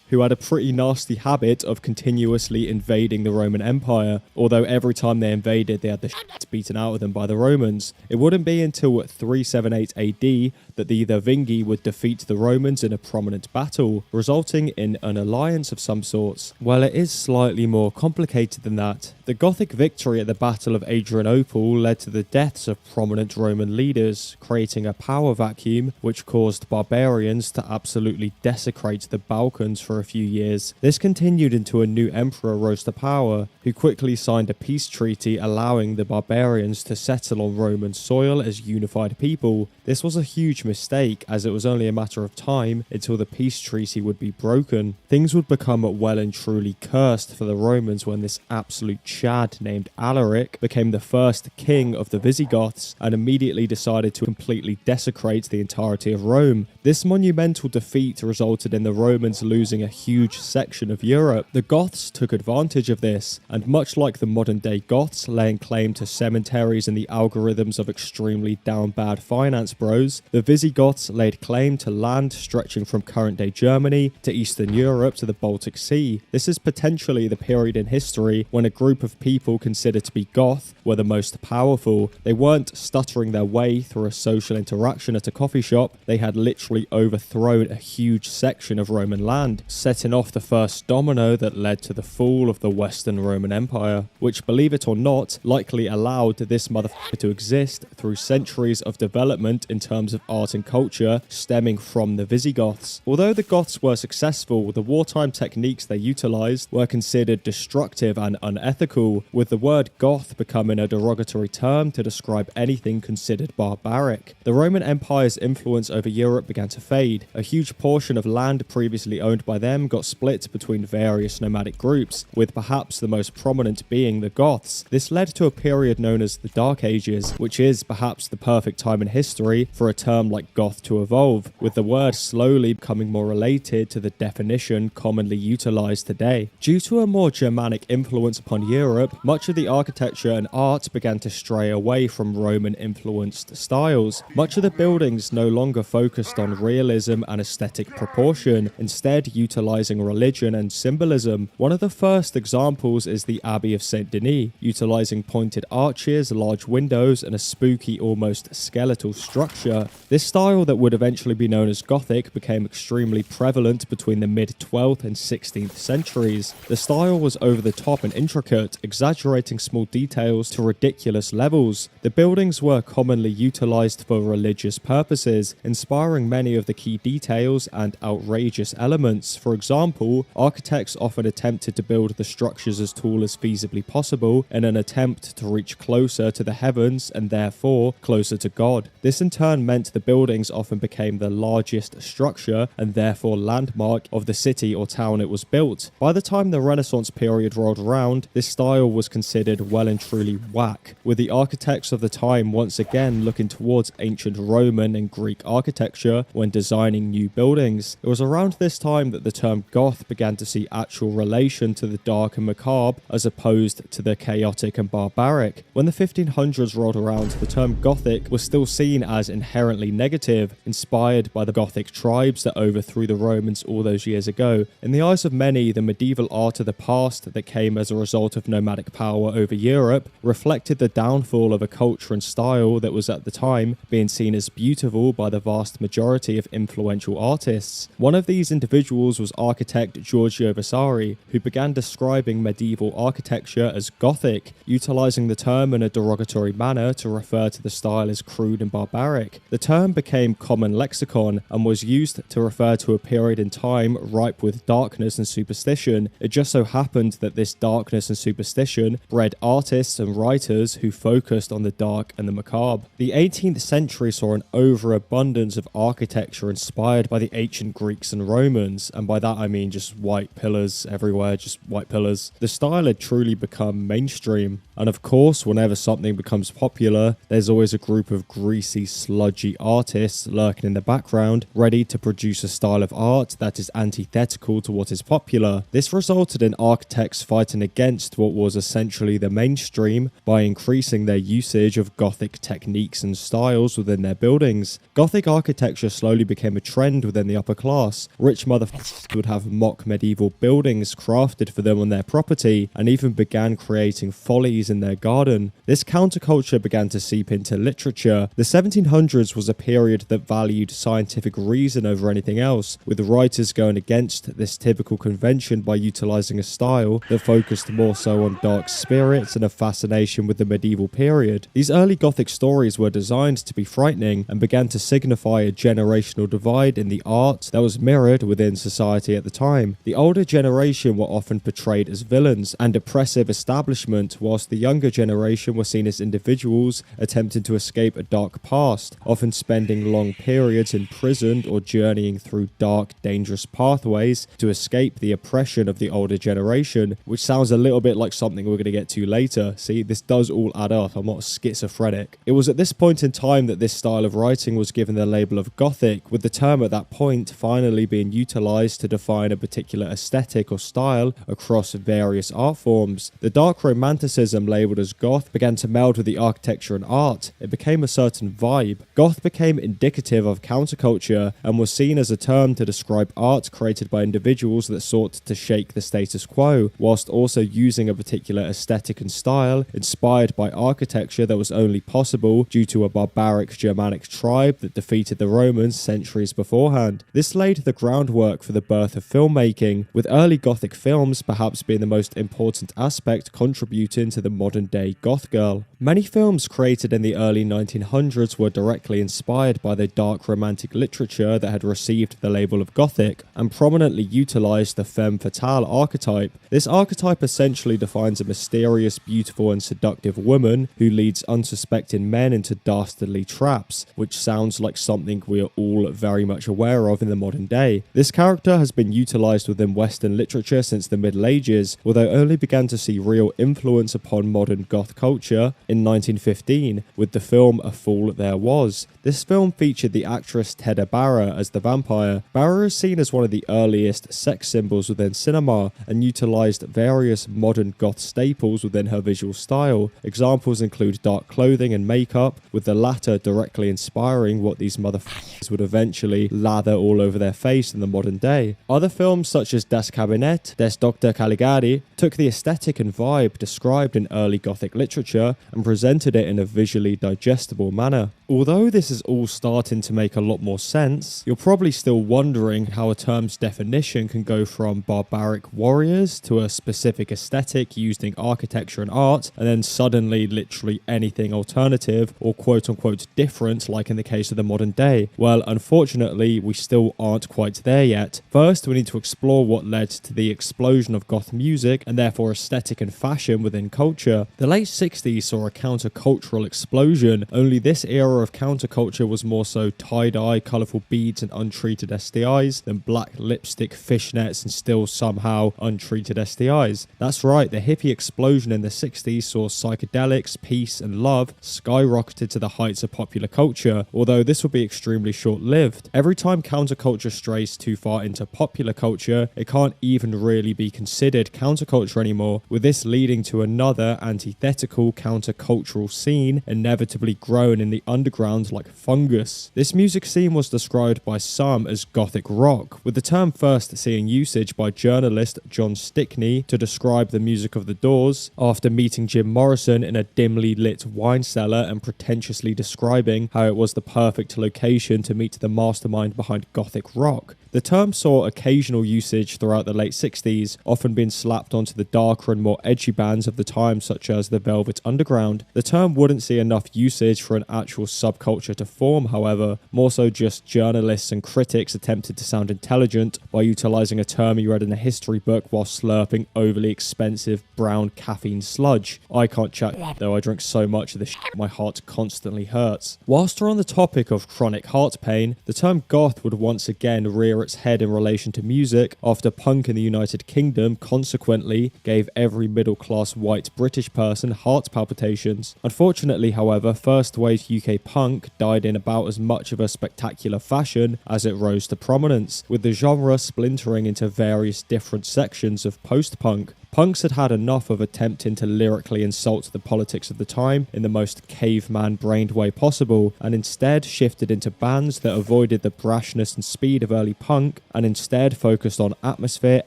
Speaker 2: who had a pretty nasty habit of continuously invading the Roman Empire, although every time they invaded they had the shit beaten out of them by the Romans. It wouldn't be until 378 AD that the Vingi would defeat the Romans in a prominent battle, resulting in an alliance of some sorts. Well, it is slightly more complicated than that. The Gothic victory at the Battle of Adrianople led to the deaths of prominent Roman leaders, creating a power vacuum which caused barbarians to absolutely desecrate the Balkans for a few years. This continued until a new emperor rose to power, who quickly signed a peace treaty allowing the barbarians to settle on Roman soil as unified people. This was a huge mistake, as it was only a matter of time until the peace treaty would be broken. Things would become well and truly cursed for the Romans when this absolute Chad named Alaric became the first king of the Visigoths and immediately decided to completely desecrate the entirety of Rome. This monumental defeat resulted in the Romans losing a huge section of Europe. The Goths took advantage of this, and much like the modern day Goths laying claim to cemeteries and the algorithms of extremely down bad finance bros, the Visigoths laid claim to land stretching from current-day Germany to Eastern Europe to the Baltic Sea. This is potentially the period in history when a group of people considered to be Goth were the most powerful. They weren't stuttering their way through a social interaction at a coffee shop. They had literally overthrown a huge section of Roman land, setting off the first domino that led to the fall of the Western Roman Empire, which, believe it or not, likely allowed this motherfucker to exist through centuries of development in terms of art and culture stemming from the Visigoths. Although the Goths were successful, the wartime techniques they utilized were considered destructive and unethical, with the word Goth becoming a derogatory term to describe anything considered barbaric. The Roman Empire's influence over Europe began to fade. A huge portion of land previously owned by them got split between various nomadic groups, with perhaps the most prominent being the Goths. This led to a period known as the Dark Ages, which is perhaps the perfect time in history for a term like Goth to evolve, with the word slowly becoming more related to the definition commonly utilized today. Due to a more Germanic influence upon Europe, much of the architecture and art began to stray away from Roman-influenced styles. Much of the buildings no longer focused on realism and aesthetic proportion, instead utilizing religion and symbolism. One of the first examples is the Abbey of Saint Denis, utilizing pointed arches, large windows, and a spooky, almost skeletal structure. This style that would eventually be known as Gothic became extremely prevalent between the mid-12th and 16th centuries. The style was over the top and intricate, exaggerating small details to ridiculous levels. The buildings were commonly utilized for religious purposes, inspiring many of the key details and outrageous elements. For example, architects often attempted to build the structures as tall as feasibly possible in an attempt to reach closer to the heavens and therefore closer to God. This in turn meant the buildings often became the largest structure and therefore landmark of the city or town it was built. By the time the Renaissance period rolled around, this style was considered well and truly whack, with the architects of the time once again looking towards ancient Roman and Greek architecture when designing new buildings. It was around this time that the term Goth began to see actual relation to the dark and macabre as opposed to the chaotic and barbaric. When the 1500s rolled around, the term Gothic was still seen as inherently negative, inspired by the Gothic tribes that overthrew the Romans all those years ago. In the eyes of many, the medieval art of the past that came as a result of nomadic power over Europe reflected the downfall of a culture and style that was at the time being seen as beautiful by the vast majority of influential artists. One of these individuals was architect Giorgio Vasari, who began describing medieval architecture as Gothic, utilizing the term in a derogatory manner to refer to the style as crude and barbaric. The term became common lexicon and was used to refer to a period in time ripe with darkness and superstition. It just so happened that this darkness and superstition bred artists and writers who focused on the dark and the macabre. The 18th century saw an overabundance of architecture inspired by the ancient Greeks and Romans, and by that I mean just white pillars everywhere, just white pillars. The style had truly become mainstream, and of course, whenever something becomes popular, there's always a group of greasy, sludgy artists lurking in the background, ready to produce a style of art that is antithetical to what is popular. This resulted in architects fighting against what was essentially the mainstream by increasing their usage of Gothic techniques and styles within their buildings. Gothic architecture slowly became a trend within the upper class. Rich motherfuckers would have mock medieval buildings crafted for them on their property, and even began creating follies in their garden. This counterculture began to seep into literature. The 1700s was a period that valued scientific reason over anything else, with writers going against this typical convention by utilizing a style that focused more so on dark spirits and a fascination with the medieval period. These early Gothic stories were designed to be frightening and began to signify a generational divide in the art that was mirrored within society at the time. The older generation were often portrayed as villains and oppressive establishment, whilst the younger generation were seen as individuals attempting to escape a dark past, often spending long periods imprisoned or journeying through dark, dangerous pathways to escape the oppression of the older generation, which sounds a little bit like something we're going to get to later. See, this does all add up. I'm not schizophrenic. It was at this point in time that this style of writing was given the label of Gothic, with the term at that point finally being utilized to define a particular aesthetic or style across various art forms. The dark romanticism labeled as Goth began to meld with the architecture and art. It became a certain vibe. Goth became became indicative of counterculture and was seen as a term to describe art created by individuals that sought to shake the status quo, whilst also using a particular aesthetic and style inspired by architecture that was only possible due to a barbaric Germanic tribe that defeated the Romans centuries beforehand. This laid the groundwork for the birth of filmmaking, with early Gothic films perhaps being the most important aspect contributing to the modern day goth girl. Many films created in the early 1900s were directly inspired by the dark romantic literature that had received the label of Gothic, and prominently utilised the femme fatale archetype. This archetype essentially defines a mysterious, beautiful and seductive woman who leads unsuspecting men into dastardly traps, which sounds like something we are all very much aware of in the modern day. This character has been utilised within Western literature since the Middle Ages, although only began to see real influence upon modern goth culture in 1915 with the film A Fool There Was. This film featured the actress Hedda Barra as the vampire. Barra is seen as one of the earliest sex symbols within cinema and utilised various modern goth staples within her visual style. Examples include dark clothing and makeup, with the latter directly inspiring what these motherfuckers would eventually lather all over their face in the modern day. Other films such as Das Kabinett, Des Dr. Caligari took the aesthetic and vibe described in early Gothic literature and presented it in a visually digestible manner. Although this is all starting to make a lot more sense, you're probably still wondering how a term's definition can go from barbaric warriors to a specific aesthetic used in architecture and art, and then suddenly literally anything alternative or quote-unquote different like in the case of the modern day. Well, unfortunately, we still aren't quite there yet. First, we need to explore what led to the explosion of goth music and therefore aesthetic and fashion within culture. The late 60s saw a countercultural explosion, only this era of counterculture was more so tie-dye, colourful beads and untreated STIs than black lipstick, fishnets and still somehow untreated STIs. That's right, the hippie explosion in the 60s saw psychedelics, peace and love skyrocketed to the heights of popular culture, although this would be extremely short-lived. Every time counterculture strays too far into popular culture, it can't even really be considered counterculture anymore, with this leading to another antithetical countercultural scene inevitably grown in the underground like fungus. This music scene was described by some as gothic rock, with the term first seeing usage by journalist John Stickney to describe the music of The Doors after meeting Jim Morrison in a dimly lit wine cellar and pretentiously describing how it was the perfect location to meet the mastermind behind gothic rock. The term saw occasional usage throughout the late 60s, often being slapped onto the darker and more edgy bands of the time such as the Velvet Underground. The term wouldn't see enough usage for an actual subculture to form, however, more so just journalists and critics attempted to sound intelligent by utilising a term you read in a history book while slurping overly expensive brown caffeine sludge. I can't chat though, I drink so much of this shit my heart constantly hurts. Whilst we're on the topic of chronic heart pain, the term goth would once again rear its head in relation to music after punk in the United Kingdom consequently gave every middle-class white British person heart palpitations. Unfortunately, however, first wave UK punk died in about as much of a spectacular fashion as it rose to prominence, with the genre splintering into various different sections of post-punk. Punks had had enough of attempting to lyrically insult the politics of the time in the most caveman-brained way possible, and instead shifted into bands that avoided the brashness and speed of early punk, and instead focused on atmosphere,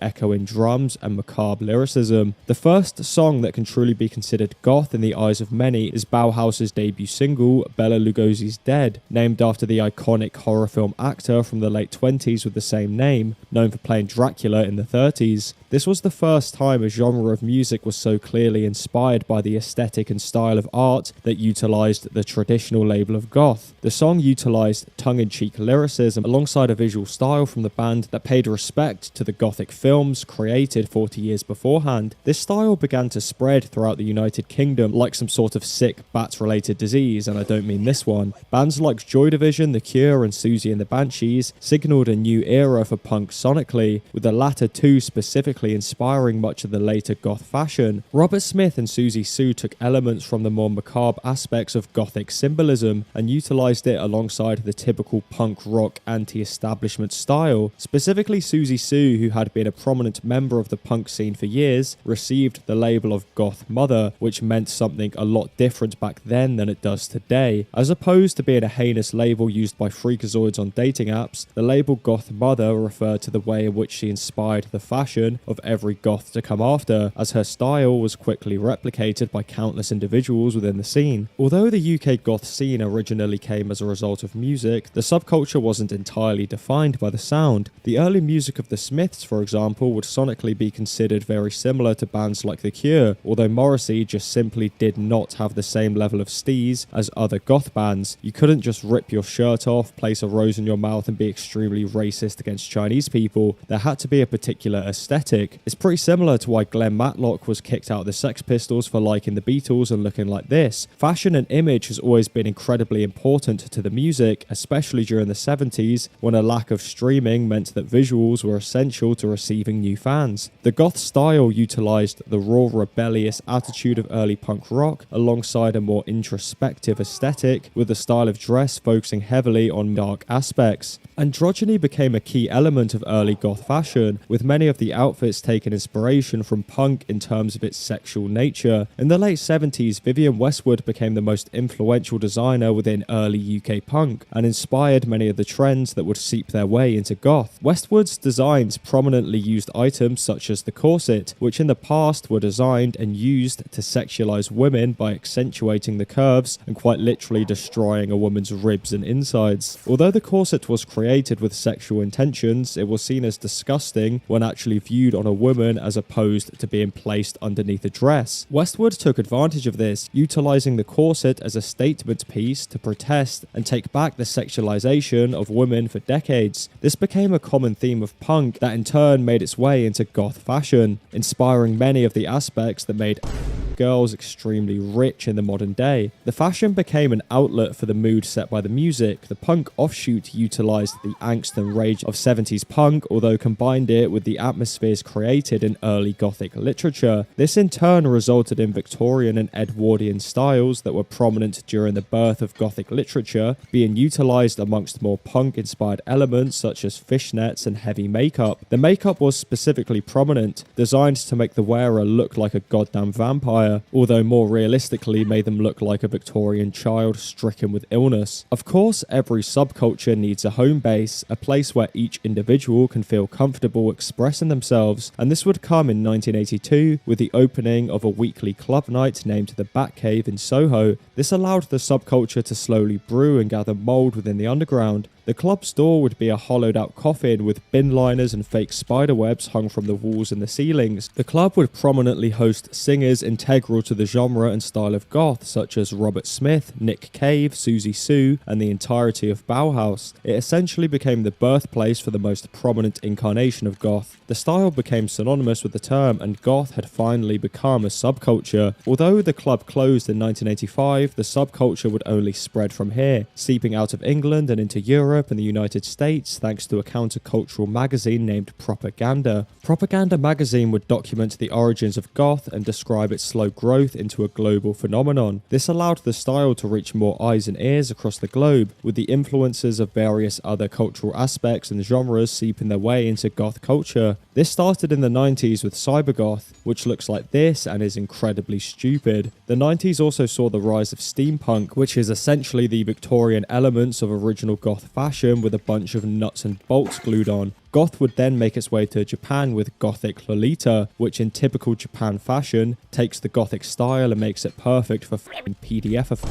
Speaker 2: echoing drums, and macabre lyricism. The first song that can truly be considered goth in the eyes of many is Bauhaus's debut single, Bela Lugosi's Dead, named after the iconic horror film actor from the late 20s with the same name, known for playing Dracula in the 30s. This was the first time a genre of music was so clearly inspired by the aesthetic and style of art that utilised the traditional label of goth. The song utilised tongue-in-cheek lyricism alongside a visual style from the band that paid respect to the gothic films created 40 years beforehand. This style began to spread throughout the United Kingdom like some sort of sick bat-related disease, and I don't mean this one. Bands like Joy Division, The Cure and Susie and the Banshees signalled a new era for punk sonically, with the latter two specifically inspiring much of the later goth fashion. Robert Smith and Susie Sue took elements from the more macabre aspects of gothic symbolism and utilized it alongside the typical punk rock anti-establishment style. Specifically, Susie Sue, who had been a prominent member of the punk scene for years, received the label of goth mother, which meant something a lot different back then than it does today. As opposed to being a heinous label used by freakazoids on dating apps, the label goth mother referred to the way in which she inspired the fashion of every goth to come after, as her style was quickly replicated by countless individuals within the scene. Although the UK goth scene originally came as a result of music, the subculture wasn't entirely defined by the sound. The early music of the Smiths, for example, would sonically be considered very similar to bands like The Cure, although Morrissey just simply did not have the same level of steez as other goth bands. You couldn't just rip your shirt off, place a rose in your mouth and be extremely racist against Chinese people. There had to be a particular aesthetic. It's pretty similar to why Glenn Matlock was kicked out of the Sex Pistols for liking the Beatles and looking like this. Fashion and image has always been incredibly important to the music, especially during the 70s, when a lack of streaming meant that visuals were essential to receiving new fans. The goth style utilized the raw, rebellious attitude of early punk rock alongside a more introspective aesthetic, with the style of dress focusing heavily on dark aspects. Androgyny became a key element of early goth fashion, with many of the outfits taking inspiration from punk in terms of its sexual nature. In the late 70s, Vivienne Westwood became the most influential designer within early UK punk, and inspired many of the trends that would seep their way into goth. Westwood's designs prominently used items such as the corset, which in the past were designed and used to sexualize women by accentuating the curves and quite literally destroying a woman's ribs and insides. Although the corset was created with sexual intentions, it was seen as disgusting when actually viewed on a woman as opposed to being placed underneath a dress. Westwood took advantage of this, utilizing the corset as a statement piece to protest and take back the sexualization of women for decades. This became a common theme of punk that in turn made its way into goth fashion, inspiring many of the aspects that made girls extremely rich in the modern day. The fashion became an outlet for the mood set by the music. The punk offshoot utilized the angst and rage of 70s punk, although combined it with the atmospheres created in early gothic literature. This in turn resulted in Victorian and Edwardian styles that were prominent during the birth of gothic literature, being utilized amongst more punk-inspired elements such as fishnets and heavy makeup. The makeup was specifically prominent, designed to make the wearer look like a goddamn vampire, although more realistically made them look like a Victorian child stricken with illness. Of course, every subculture needs a home base, a place where each individual can feel comfortable expressing themselves, and this would come in 1982 with the opening of a weekly club night named the Batcave in Soho. This allowed the subculture to slowly brew and gather mold within the underground. The club's door would be a hollowed out coffin with bin liners and fake spider webs hung from the walls and the ceilings. The club would prominently host singers integral to the genre and style of goth, such as Robert Smith, Nick Cave, Susie Sue, and the entirety of Bauhaus. It essentially became the birthplace for the most prominent incarnation of goth. The style became synonymous with the term, and goth had finally become a subculture. Although the club closed in 1985, the subculture would only spread from here, seeping out of England and into Europe and the United States thanks to a countercultural magazine named Propaganda. Propaganda magazine would document the origins of goth and describe its slow growth into a global phenomenon. This allowed the style to reach more eyes and ears across the globe, with the influences of various other cultural aspects and genres seeping their way into goth culture. This started in the 90s with cybergoth, which looks like this and is incredibly stupid. The 90s also saw the rise of steampunk, which is essentially the Victorian elements of original goth fashion with a bunch of nuts and bolts glued on. Goth would then make its way to Japan with Gothic Lolita, which in typical Japan fashion takes the Gothic style and makes it perfect for PDF.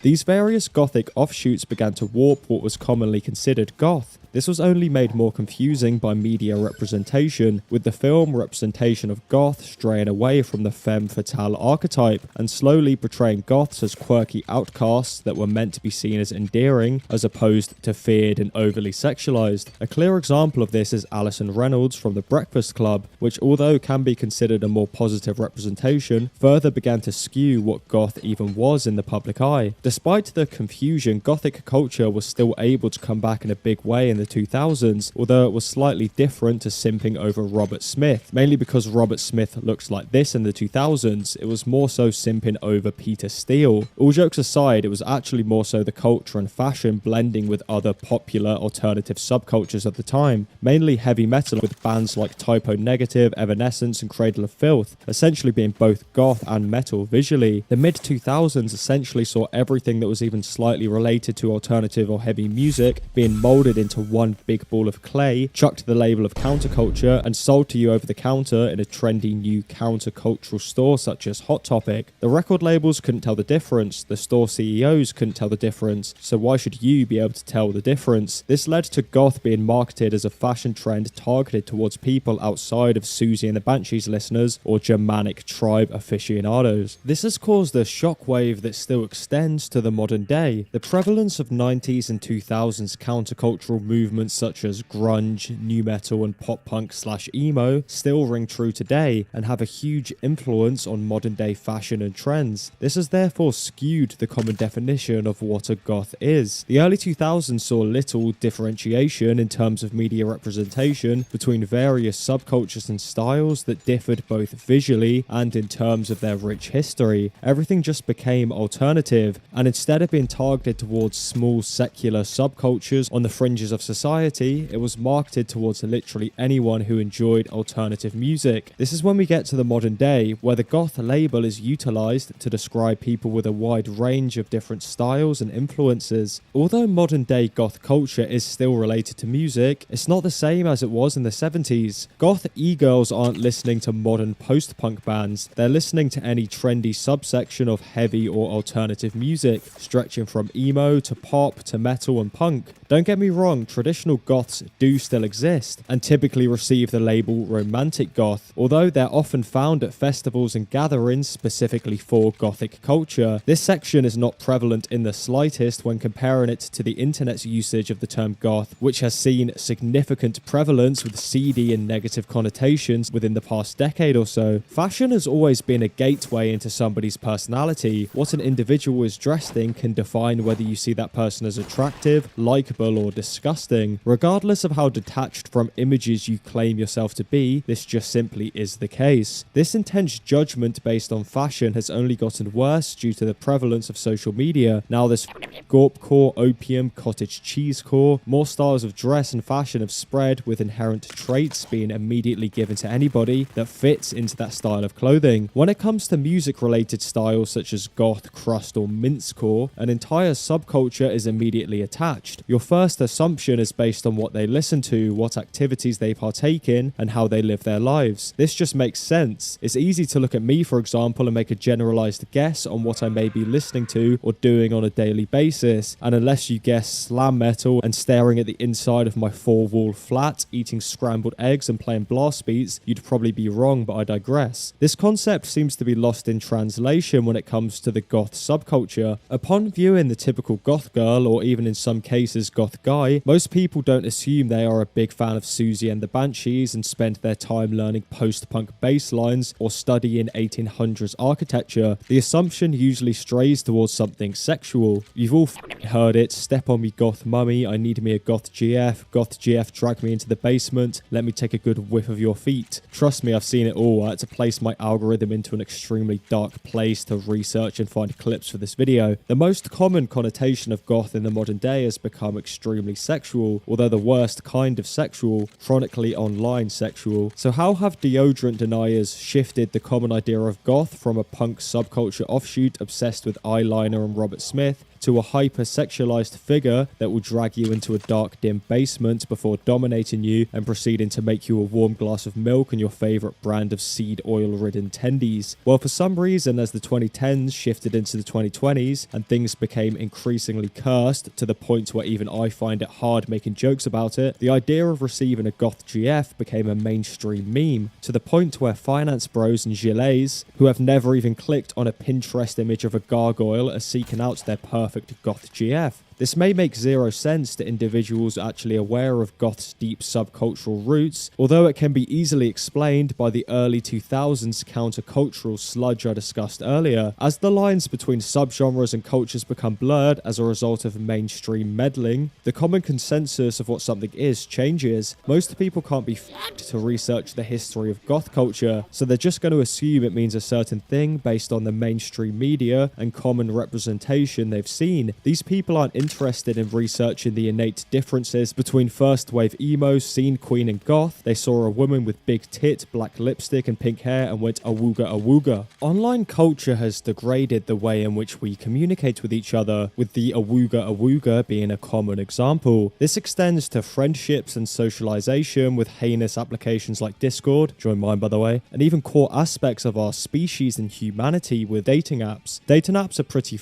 Speaker 2: These various Gothic offshoots began to warp what was commonly considered goth. This was only made more confusing by media representation, with the film representation of goth straying away from the femme fatale archetype and slowly portraying goths as quirky outcasts that were meant to be seen as endearing as opposed to feared and overly sexualized. A clear example of this is Alison Reynolds from The Breakfast Club, which although can be considered a more positive representation, further began to skew what goth even was in the public eye. Despite the confusion, gothic culture was still able to come back in a big way in the the 2000s, although it was slightly different to simping over Robert Smith. Mainly because Robert Smith looked like this in the 2000s, it was more so simping over Peter Steele. All jokes aside, it was actually more so the culture and fashion blending with other popular alternative subcultures of the time, mainly heavy metal with bands like Typo Negative, Evanescence and Cradle of Filth, essentially being both goth and metal visually. The mid-2000s essentially saw everything that was even slightly related to alternative or heavy music being molded into one big ball of clay, chucked to the label of counterculture and sold to you over the counter in a trendy new countercultural store such as Hot Topic. The record labels couldn't tell the difference, the store CEOs couldn't tell the difference, so why should you be able to tell the difference? This led to goth being marketed as a fashion trend targeted towards people outside of Susie and the Banshees listeners or Germanic tribe aficionados. This has caused a shockwave that still extends to the modern day. The prevalence of 90s and 2000s countercultural movements such as grunge, nu metal and pop punk / emo still ring true today and have a huge influence on modern day fashion and trends. This has therefore skewed the common definition of what a goth is. The early 2000s saw little differentiation in terms of media representation between various subcultures and styles that differed both visually and in terms of their rich history. Everything just became alternative, and instead of being targeted towards small secular subcultures on the fringes of society, it was marketed towards literally anyone who enjoyed alternative music. This is when we get to the modern day, where the goth label is utilized to describe people with a wide range of different styles and influences. Although modern day goth culture is still related to music, it's not the same as it was in the 70s. Goth e-girls aren't listening to modern post-punk bands, they're listening to any trendy subsection of heavy or alternative music, stretching from emo to pop to metal and punk. Don't get me wrong, traditional goths do still exist, and typically receive the label romantic goth, although they're often found at festivals and gatherings specifically for gothic culture. This section is not prevalent in the slightest when comparing it to the internet's usage of the term goth, which has seen significant prevalence with seedy and negative connotations within the past decade or so. Fashion has always been a gateway into somebody's personality. What an individual is dressed in can define whether you see that person as attractive, likable or disgusting. Regardless of how detached from images you claim yourself to be, this just simply is the case. This intense judgment based on fashion has only gotten worse due to the prevalence of social media. Now there's gorpcore, opium, cottage cheesecore, more styles of dress and fashion have spread, with inherent traits being immediately given to anybody that fits into that style of clothing. When it comes to music related styles such as goth, crust or mincecore, an entire subculture is immediately attached. Your first assumption is based on what they listen to, what activities they partake in, and how they live their lives. This just makes sense. It's easy to look at me, for example, and make a generalized guess on what I may be listening to or doing on a daily basis, and unless you guess slam metal and staring at the inside of my 4-wall flat, eating scrambled eggs and playing blast beats, you'd probably be wrong, but I digress. This concept seems to be lost in translation when it comes to the goth subculture. Upon viewing the typical goth girl, or even in some cases goth guy, most people don't assume they are a big fan of Susie and the Banshees and spend their time learning post-punk bass lines or studying 1800s architecture. The assumption usually strays towards something sexual. You've all heard it: step on me goth mummy, I need me a goth GF drag me into the basement, let me take a good whiff of your feet. Trust me, I've seen it all. I had to place my algorithm into an extremely dark place to research and find clips for this video. The most common connotation of goth in the modern day has become extremely sexual, although the worst kind of sexual, chronically online sexual. So how have deodorant deniers shifted the common idea of goth from a punk subculture offshoot obsessed with eyeliner and Robert Smith to a hyper-sexualized figure that will drag you into a dark, dim basement before dominating you and proceeding to make you a warm glass of milk and your favorite brand of seed oil-ridden tendies? Well, for some reason, as the 2010s shifted into the 2020s and things became increasingly cursed to the point where even I find it hard making jokes about it, the idea of receiving a goth GF became a mainstream meme, to the point where finance bros and gilets, who have never even clicked on a Pinterest image of a gargoyle, are seeking out their perfect goth GF. This may make zero sense to individuals actually aware of goth's deep subcultural roots, although it can be easily explained by the early 2000s countercultural sludge I discussed earlier. As the lines between subgenres and cultures become blurred as a result of mainstream meddling, the common consensus of what something is changes. Most people can't be f***ed to research the history of goth culture, so they're just going to assume it means a certain thing based on the mainstream media and common representation they've seen. These people aren't interested in researching the innate differences between first wave emo, scene queen and goth. They saw a woman with big tit, black lipstick and pink hair and went awooga awooga. Online culture has degraded the way in which we communicate with each other, with the awooga awooga being a common example. This extends to friendships and socialization with heinous applications like Discord, join mine by the way, and even core aspects of our species and humanity with dating apps. Dating apps are pretty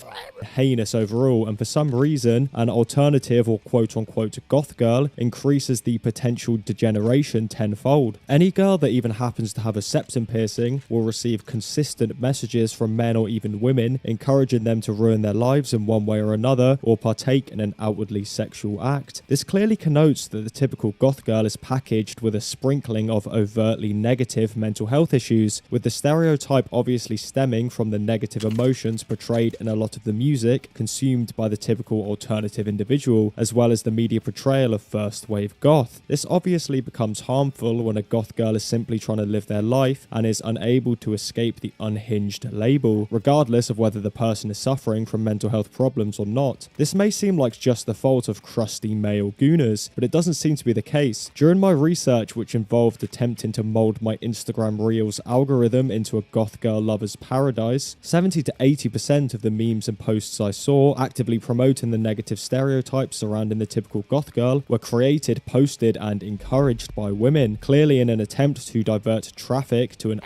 Speaker 2: heinous overall, and for some reason, an alternative or quote-unquote goth girl increases the potential degeneration tenfold. Any girl that even happens to have a septum piercing will receive consistent messages from men or even women encouraging them to ruin their lives in one way or another or partake in an outwardly sexual act. This clearly connotes that the typical goth girl is packaged with a sprinkling of overtly negative mental health issues, with the stereotype obviously stemming from the negative emotions portrayed in a lot of the music consumed by the typical alternative individual, as well as the media portrayal of first wave goth. This obviously becomes harmful when a goth girl is simply trying to live their life and is unable to escape the unhinged label, regardless of whether the person is suffering from mental health problems or not. This may seem like just the fault of crusty male gooners, but it doesn't seem to be the case. During my research, which involved attempting to mold my Instagram Reels algorithm into a goth girl lover's paradise, 70 to 80% of the memes and posts I saw actively promoting the negative stereotypes surrounding the typical goth girl were created, posted and encouraged by women, clearly in an attempt to divert traffic to an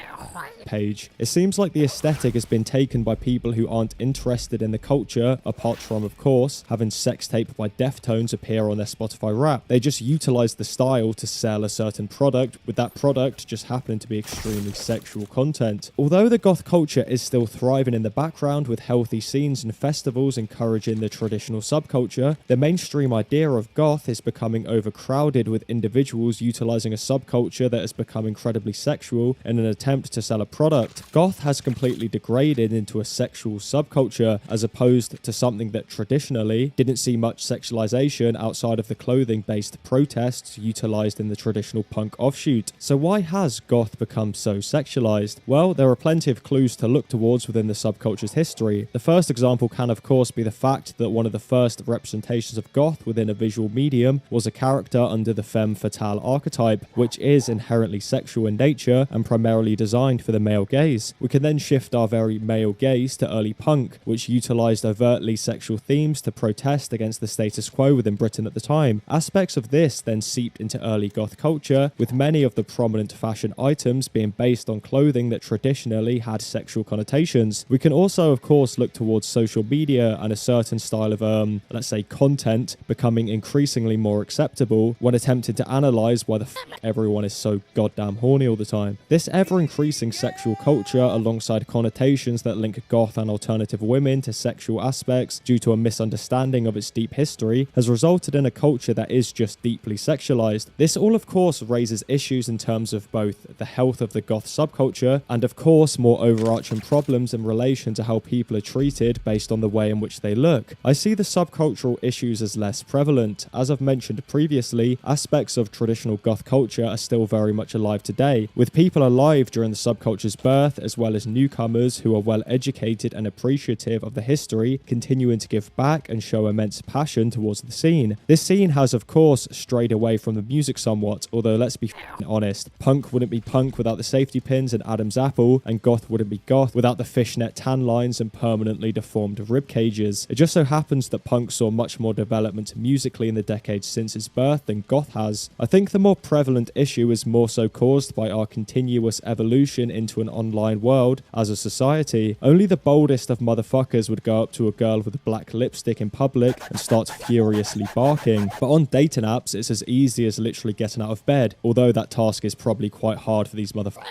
Speaker 2: page. It seems like the aesthetic has been taken by people who aren't interested in the culture, apart from, of course, having Sex Tape by Deftones appear on their Spotify rap. They just utilize the style to sell a certain product, with that product just happening to be extremely sexual content. Although the goth culture is still thriving in the background with healthy scenes and festivals encouraging the traditional subculture, the mainstream idea of goth is becoming overcrowded with individuals utilizing a subculture that has become incredibly sexual in an attempt to sell a product. Goth has completely degraded into a sexual subculture as opposed to something that traditionally didn't see much sexualization outside of the clothing-based protests utilized in the traditional punk offshoot. So why has goth become so sexualized? Well, there are plenty of clues to look towards within the subculture's history. The first example can of course be the fact that one of the first representations of goth within a visual medium was a character under the femme fatale archetype, which is inherently sexual in nature and primarily designed for the male gaze. We can then shift our very male gaze to early punk, which utilized overtly sexual themes to protest against the status quo within Britain at the time. Aspects of this then seeped into early goth culture, with many of the prominent fashion items being based on clothing that traditionally had sexual connotations. We can also of course look towards social media and a certain style of let's say content becoming increasingly more acceptable when attempted to analyze why the f everyone is so goddamn horny all the time. This ever-increasing sexual culture, alongside connotations that link goth and alternative women to sexual aspects due to a misunderstanding of its deep history, has resulted in a culture that is just deeply sexualized. This all of course raises issues in terms of both the health of the goth subculture and of course more overarching problems in relation to how people are treated based on the way in which they look. I see the subcultural issues as less prevalent. As I've mentioned previously, aspects of traditional goth culture are still very much alive today, with people alive during the subculture's birth as well as newcomers who are well educated and appreciative of the history continuing to give back and show immense passion towards the scene. This scene has of course strayed away from the music somewhat, although let's be honest, punk wouldn't be punk without the safety pins and Adam's apple, and goth wouldn't be goth without the fishnet tan lines and permanently deformed rib cages. It just so happens that punk saw much more development musically in the decades since its birth than goth has. I think the more prevalent issue is more so caused by our continuous evolution into an online world as a society. Only the boldest of motherfuckers would go up to a girl with a black lipstick in public and start furiously barking. But on dating apps, it's as easy as literally getting out of bed, although that task is probably quite hard for these motherfuckers.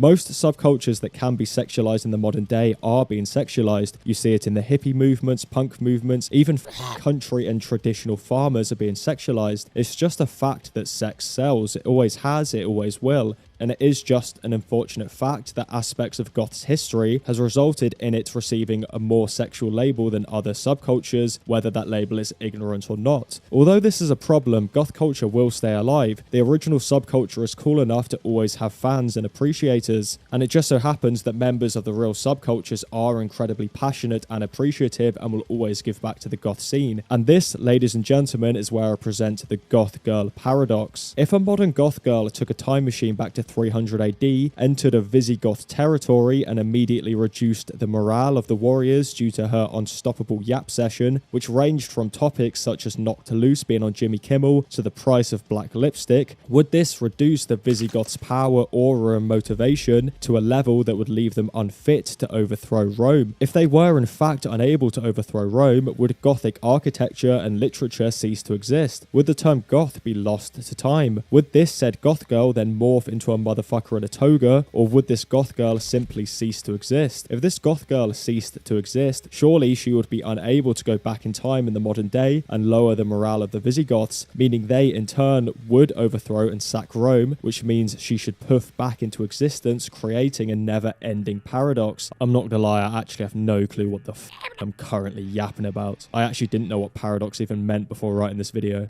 Speaker 2: Most subcultures that can be sexualized in the modern day are being sexualized. You see it in the hippie movements, punk movements, even country and traditional farmers are being sexualized. It's just a fact that sex sells. It always has, it always will. And it is just an unfortunate fact that aspects of goth's history has resulted in it receiving a more sexual label than other subcultures, whether that label is ignorant or not. Although this is a problem, goth culture will stay alive. The original subculture is cool enough to always have fans and appreciators, and it just so happens that members of the real subcultures are incredibly passionate and appreciative and will always give back to the goth scene. And this, ladies and gentlemen, is where I present the goth girl paradox. If a modern goth girl took a time machine back to 300 AD, entered a Visigoth territory and immediately reduced the morale of the warriors due to her unstoppable yap session, which ranged from topics such as Knocked Loose being on Jimmy Kimmel to the price of black lipstick, would this reduce the Visigoths' power, aura and motivation to a level that would leave them unfit to overthrow Rome? If they were in fact unable to overthrow Rome, would Gothic architecture and literature cease to exist? Would the term goth be lost to time? Would this said goth girl then morph into a motherfucker in a toga, or would this goth girl simply cease to exist? If this goth girl ceased to exist, surely she would be unable to go back in time in the modern day and lower the morale of the Visigoths, meaning they in turn would overthrow and sack Rome, which means she should poof back into existence, creating a never-ending paradox. I'm not gonna lie, I actually have no clue what the f I'm currently yapping about. I actually didn't know what paradox even meant before writing this video.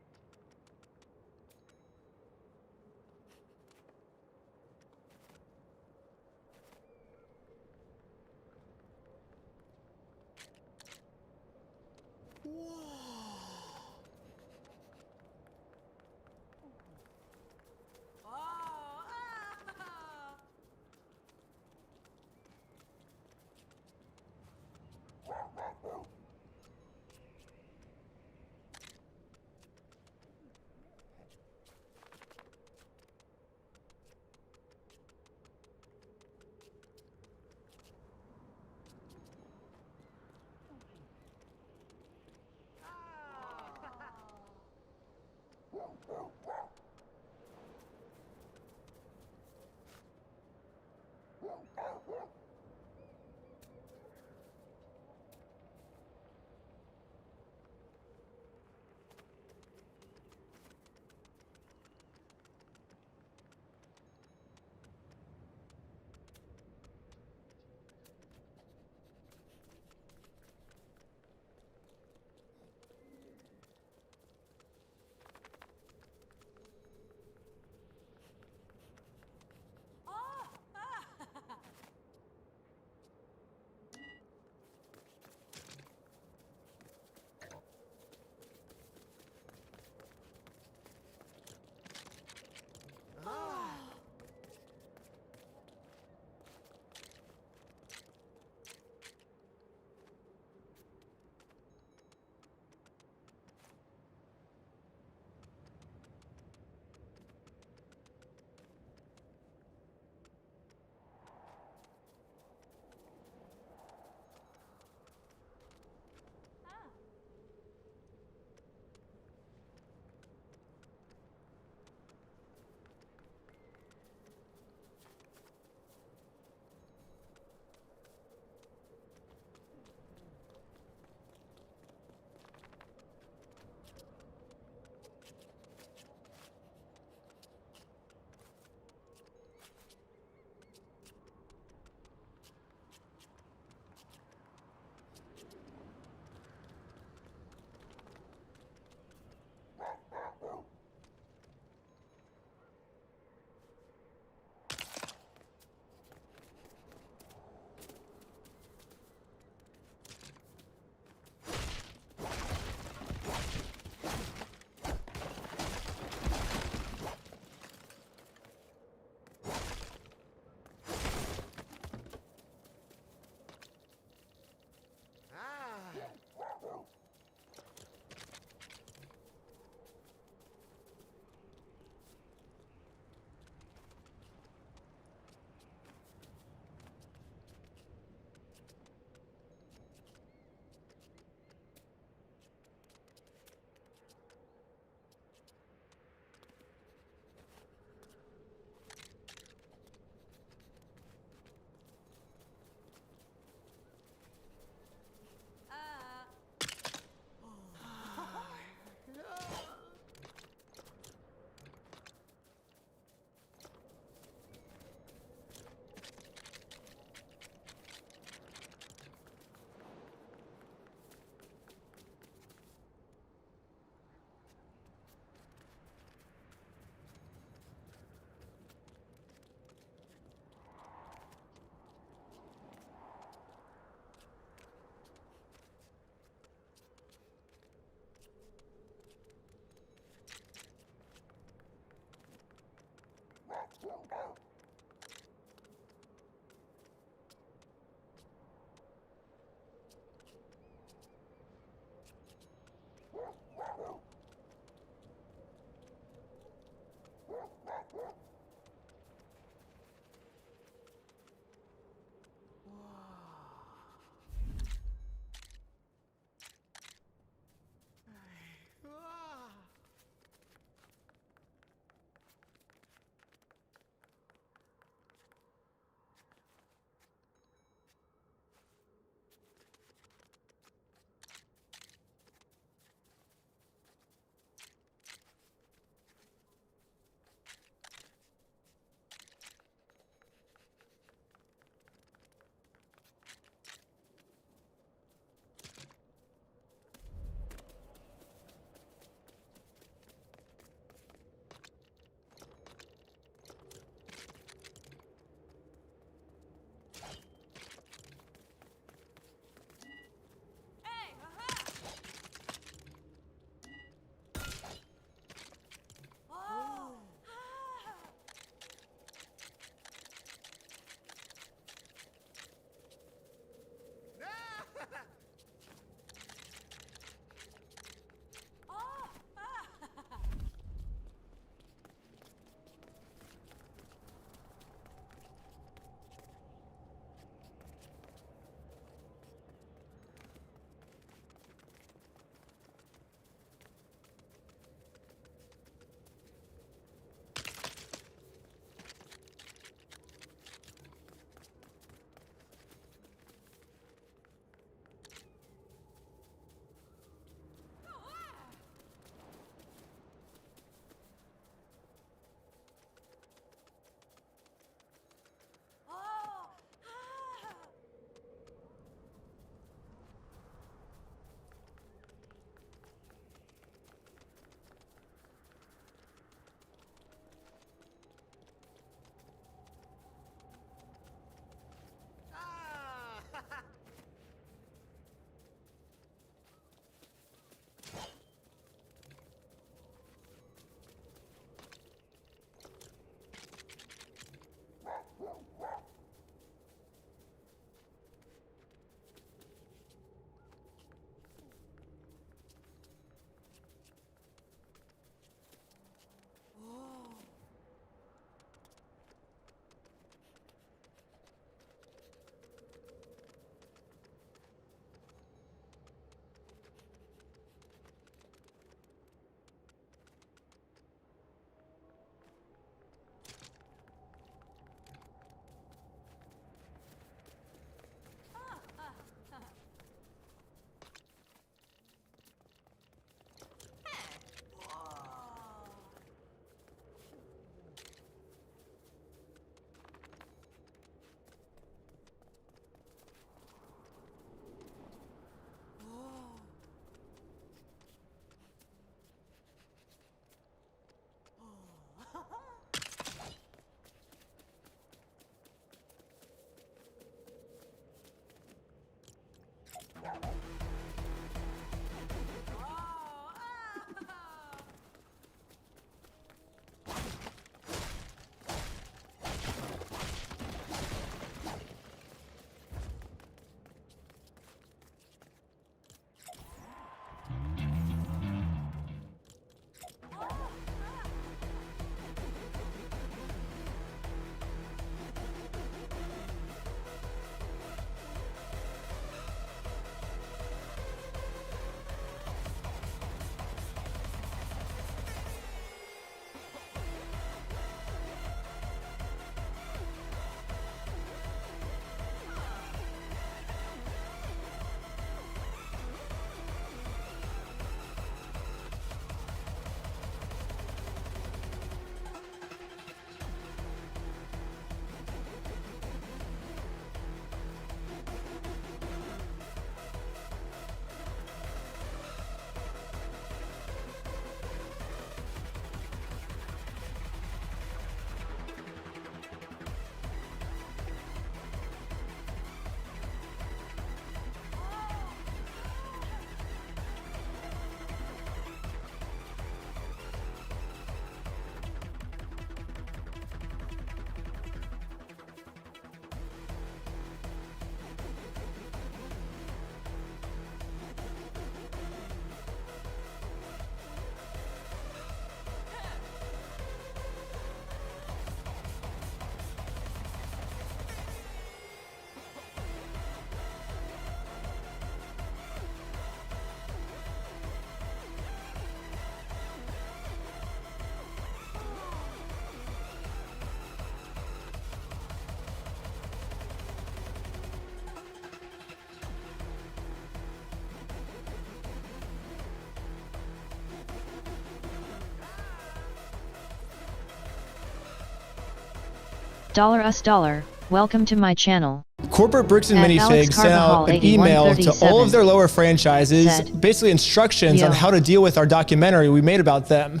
Speaker 4: $. Welcome to my channel.
Speaker 5: Corporate Bricks and Minifigs sent out an email to all of their lower franchises, basically instructions on how to deal with our documentary we made about them.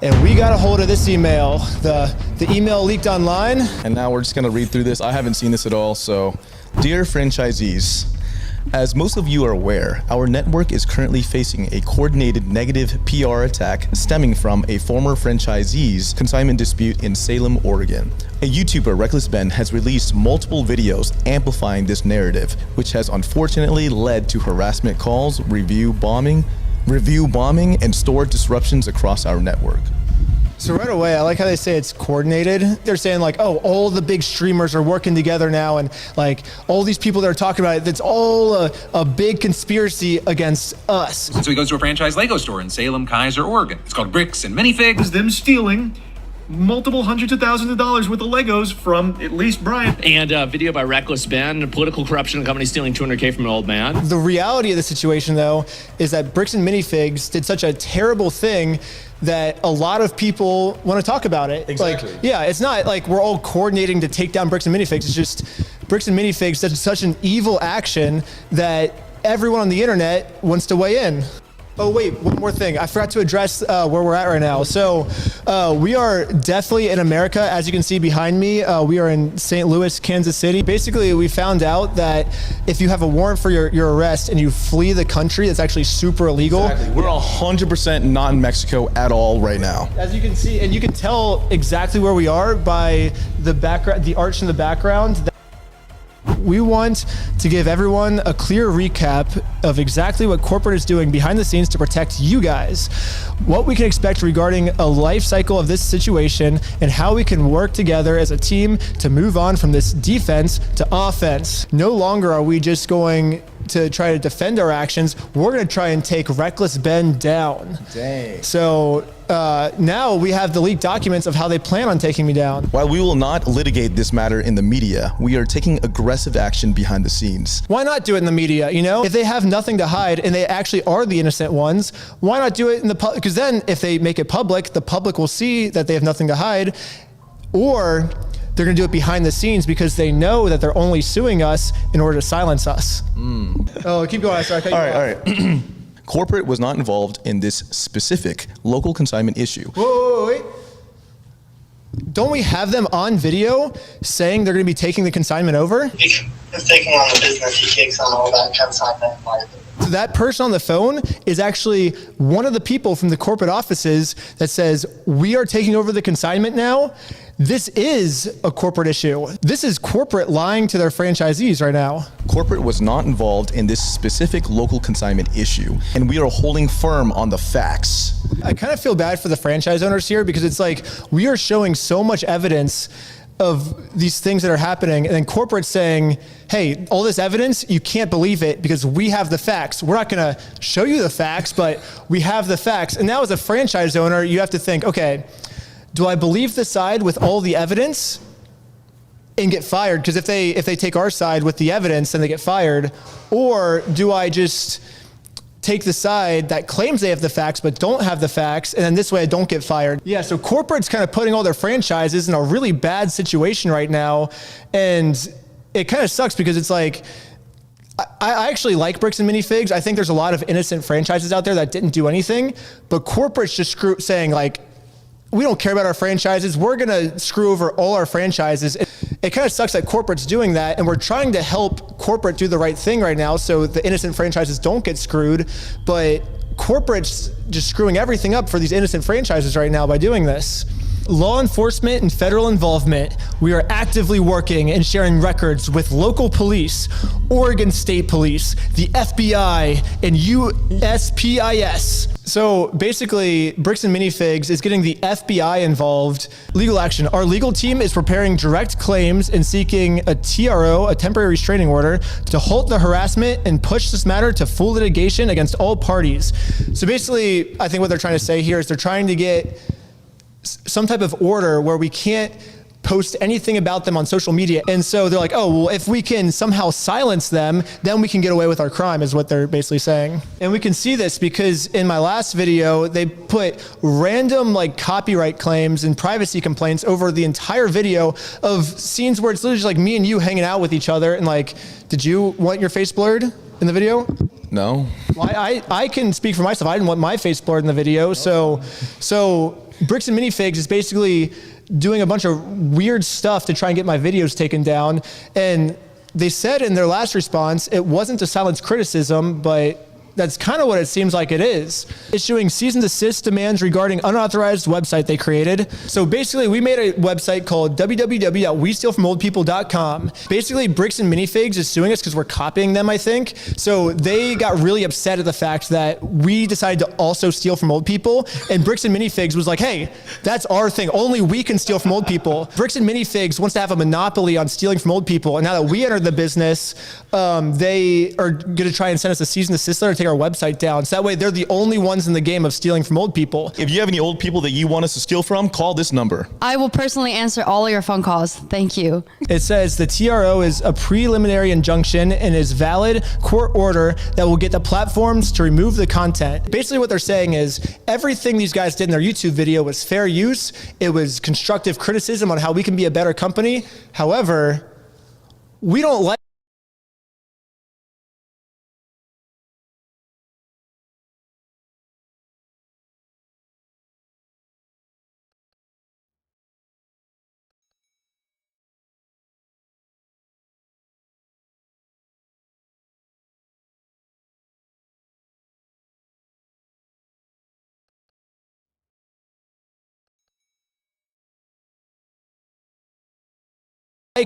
Speaker 5: And we got a hold of this email. The email leaked online.
Speaker 6: And now we're just gonna read through this. I haven't seen this at all, so. Dear franchisees, as most of you are aware, our network is currently facing a coordinated negative PR attack stemming from a former franchisee's consignment dispute in Salem, Oregon. A YouTuber, Reckless Ben, has released multiple videos amplifying this narrative, which has unfortunately led to harassment calls, review bombing, and store disruptions across our network.
Speaker 5: So right away, I like how they say it's coordinated. They're saying like, oh, all the big streamers are working together now, and like all these people that are talking about it, it's all a big conspiracy against us.
Speaker 8: So he goes to a franchise Lego store in Salem, Kaiser, Oregon. It's called Bricks and Minifigs. Them stealing multiple hundreds of thousands of dollars worth of Legos from at least Brian.
Speaker 10: And a video by Reckless Ben, political corruption, a company stealing $200K from an old man.
Speaker 5: The reality of the situation, though, is that Bricks and Minifigs did such a terrible thing that a lot of people want to talk about it.
Speaker 6: Exactly.
Speaker 5: Like, yeah, it's not like we're all coordinating to take down Bricks and Minifigs. It's just Bricks and Minifigs did such an evil action that everyone on the internet wants to weigh in. Oh wait, one more thing. I forgot to address where we're at right now. So we are definitely in America. As you can see behind me, we are in St. Louis, Kansas City. Basically, we found out that if you have a warrant for your arrest and you flee the country, it's actually super illegal.
Speaker 6: Exactly. We're 100% not in Mexico at all right now.
Speaker 5: As you can see, and you can tell exactly where we are by the background, the arch in the background. We want to give everyone a clear recap of exactly what corporate is doing behind the scenes to protect you guys, what we can expect regarding a life cycle of this situation, and how we can work together as a team to move on from this defense to offense. No longer are we just going to try to defend our actions. We're going to try and take Reckless Ben down.
Speaker 6: Dang.
Speaker 5: So now we have the leaked documents of how they plan on taking me down.
Speaker 6: While we will not litigate this matter in the media, we are taking aggressive action behind the scenes.
Speaker 5: Why not do it in the media? You know, if they have nothing to hide and they actually are the innocent ones, why not do it in the public? Because then if they make it public, the public will see that they have nothing to hide, or they're gonna do it behind the scenes because they know that they're only suing us in order to silence us. Oh, keep going. Sorry,
Speaker 6: all right. Corporate was not involved in this specific local consignment issue.
Speaker 5: Whoa, wait. Don't we have them on video saying they're gonna be taking the consignment over?
Speaker 26: He's taking on the business, he takes on all that consignment liability.
Speaker 5: So that person on the phone is actually one of the people from the corporate offices that says, we are taking over the consignment now. This is a corporate issue. This is corporate lying to their franchisees right now.
Speaker 6: Corporate was not involved in this specific local consignment issue, and we are holding firm on the facts.
Speaker 5: I kind of feel bad for the franchise owners here because it's like we are showing so much evidence of these things that are happening, and then corporate's saying, hey, all this evidence, you can't believe it because we have the facts. We're not gonna show you the facts, but we have the facts. And now as a franchise owner, you have to think, okay, do I believe the side with all the evidence and get fired? Because if they take our side with the evidence, then they get fired. Or do I just take the side that claims they have the facts but don't have the facts, and then this way I don't get fired? Yeah, so corporate's kind of putting all their franchises in a really bad situation right now, and it kind of sucks because it's like, I actually like Bricks and Minifigs. I think there's a lot of innocent franchises out there that didn't do anything, but corporate's just saying like, we don't care about our franchises. We're gonna screw over all our franchises. It kind of sucks that corporate's doing that, and we're trying to help corporate do the right thing right now so the innocent franchises don't get screwed, but corporate's just screwing everything up for these innocent franchises right now by doing this. Law enforcement and federal involvement. We are actively working and sharing records with local police, Oregon State Police, the FBI, and USPIS. So basically, Bricks and Minifigs is getting the FBI involved. Legal action. Our legal team is preparing direct claims and seeking a TRO, a temporary restraining order, to halt the harassment and push this matter to full litigation against all parties. So basically, I think what they're trying to say here is they're trying to get some type of order where we can't post anything about them on social media. And so they're like, oh, well, if we can somehow silence them, then we can get away with our crime, is what they're basically saying. And we can see this because in my last video, they put random like copyright claims and privacy complaints over the entire video of scenes where it's literally just like me and you hanging out with each other. And like, did you want your face blurred in the video?
Speaker 6: No.
Speaker 5: Well, I can speak for myself. I didn't want my face blurred in the video. So Bricks and Minifigs is basically doing a bunch of weird stuff to try and get my videos taken down. And they said in their last response, it wasn't to silence criticism, but that's kind of what it seems like it is. Issuing cease and desist demands regarding unauthorized website they created. So basically we made a website called www.westealfromoldpeople.com. Basically Bricks and Minifigs is suing us because we're copying them, I think. So they got really upset at the fact that we decided to also steal from old people. And Bricks and Minifigs was like, hey, that's our thing. Only we can steal from old people. Bricks and Minifigs wants to have a monopoly on stealing from old people. And now that we entered the business, they are going to try and send us a cease and desist letter to take our website down. So that way they're the only ones in the game of stealing from old people.
Speaker 6: If you have any old people that you want us to steal from, call this number.
Speaker 9: I will personally answer all of your phone calls. Thank you.
Speaker 5: It says the TRO is a preliminary injunction and is valid court order that will get the platforms to remove the content. Basically what they're saying is everything these guys did in their YouTube video was fair use. It was constructive criticism on how we can be a better company. However, we don't like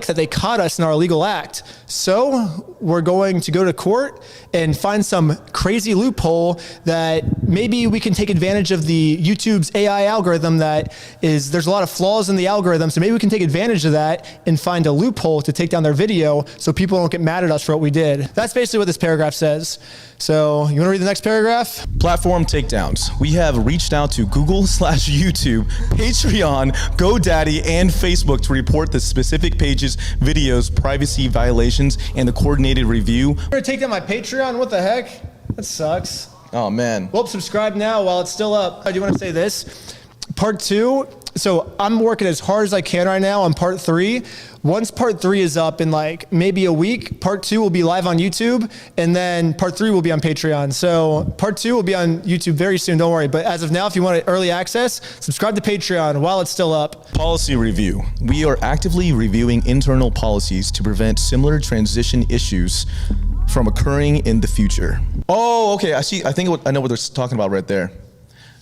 Speaker 5: that they caught us in our illegal act. So we're going to go to court and find some crazy loophole that maybe we can take advantage of the YouTube's AI algorithm that is, there's a lot of flaws in the algorithm. So maybe we can take advantage of that and find a loophole to take down their video so people don't get mad at us for what we did. That's basically what this paragraph says. So you want to read the next paragraph?
Speaker 6: Platform takedowns. We have reached out to Google/YouTube, Patreon, GoDaddy, and Facebook to report the specific pages, videos, privacy violations, and the coordinated review.
Speaker 5: You're gonna take down my Patreon? What the heck? That sucks.
Speaker 6: Oh man.
Speaker 5: Well, subscribe now while it's still up. I do want to say this. Part 2, so I'm working as hard as I can right now on part 3. Once part 3 is up in like maybe a week, part 2 will be live on YouTube, and then part 3 will be on Patreon. So part 2 will be on YouTube very soon, don't worry. But as of now, if you want early access, subscribe to Patreon while it's still up.
Speaker 6: Policy review. We are actively reviewing internal policies to prevent similar transition issues from occurring in the future. Oh, okay, I see. I know what they're talking about right there.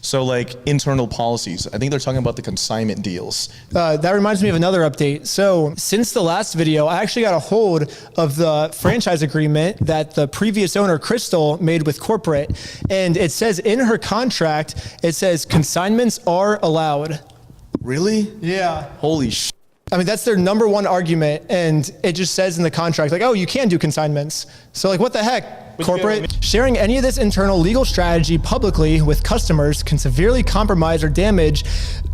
Speaker 6: So like internal policies. I think they're talking about the consignment deals.
Speaker 5: That reminds me of another update. So since the last video, I actually got a hold of the franchise agreement that the previous owner, Crystal, made with corporate. And it says in her contract, it says consignments are allowed.
Speaker 6: Really?
Speaker 5: Yeah.
Speaker 6: Holy sh**.
Speaker 5: I mean, that's their number one argument. And it just says in the contract, like, oh, you can do consignments. So like, what the heck? Corporate. Sharing any of this internal legal strategy publicly with customers can severely compromise or damage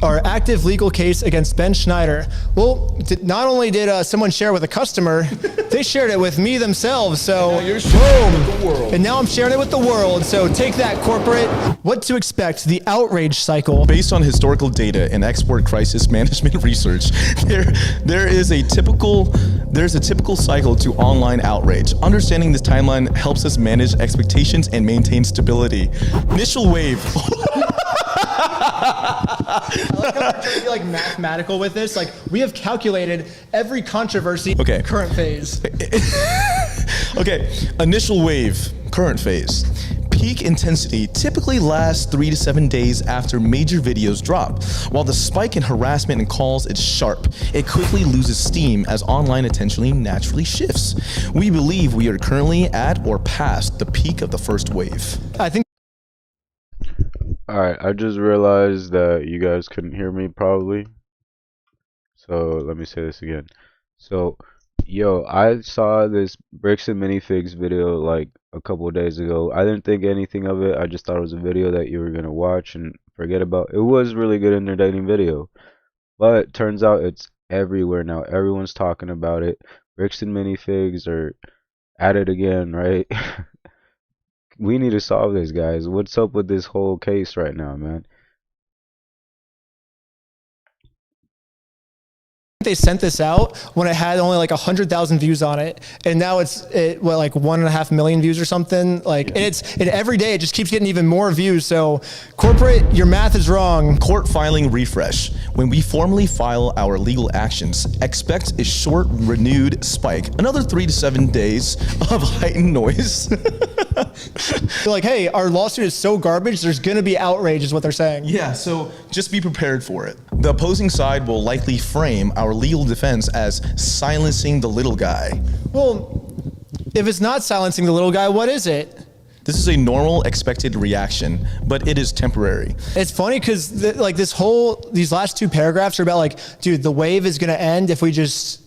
Speaker 5: our active legal case against Ben Schneider. Well, not only did someone share with a customer, they shared it with me themselves. So boom. And now I'm sharing it with the world. So take that, corporate. What to expect, the outrage cycle.
Speaker 6: Based on historical data and export crisis management research, there's a typical cycle to online outrage. Understanding this timeline helps us manage expectations and maintain stability. Initial wave.
Speaker 5: I like how we're trying to be like mathematical with this. Like we have calculated every controversy.
Speaker 6: Okay.
Speaker 5: Current phase.
Speaker 6: Okay. Initial wave. Current phase. Peak intensity typically lasts 3 to 7 days after major videos drop. While the spike in harassment and calls is sharp, it quickly loses steam as online attention naturally shifts. We believe we are currently at or past the peak of the first wave.
Speaker 5: I think.
Speaker 11: Alright, I just realized that you guys couldn't hear me probably. So let me say this again. So, yo, I saw this Bricks and Minifigs video like a couple of days ago. I didn't think anything of it. I just thought it was a video that you were going to watch and forget about. It was really good entertaining video. But turns out it's everywhere now. Everyone's talking about it. Bricks and minifigs are at it again, right? We need to solve this, guys. What's up with this whole case right now, man?
Speaker 5: They sent this out when it had only like 100,000 views on it, and now it's what, like 1.5 million views or something. Like, and every day it just keeps getting even more views. So, corporate, your math is wrong.
Speaker 6: Court filing refresh. When we formally file our legal actions, expect a short, renewed spike. Another 3 to 7 days of heightened noise.
Speaker 5: They're like, hey, our lawsuit is so garbage, there's gonna be outrage, is what they're saying.
Speaker 6: Yeah, so just be prepared for it. The opposing side will likely frame our legal defense as silencing the little guy.
Speaker 5: Well, if it's not silencing the little guy, what is it?
Speaker 6: This is a normal, expected reaction, but it is temporary.
Speaker 5: It's funny because like these last 2 paragraphs are about like, dude, the wave is gonna end if we just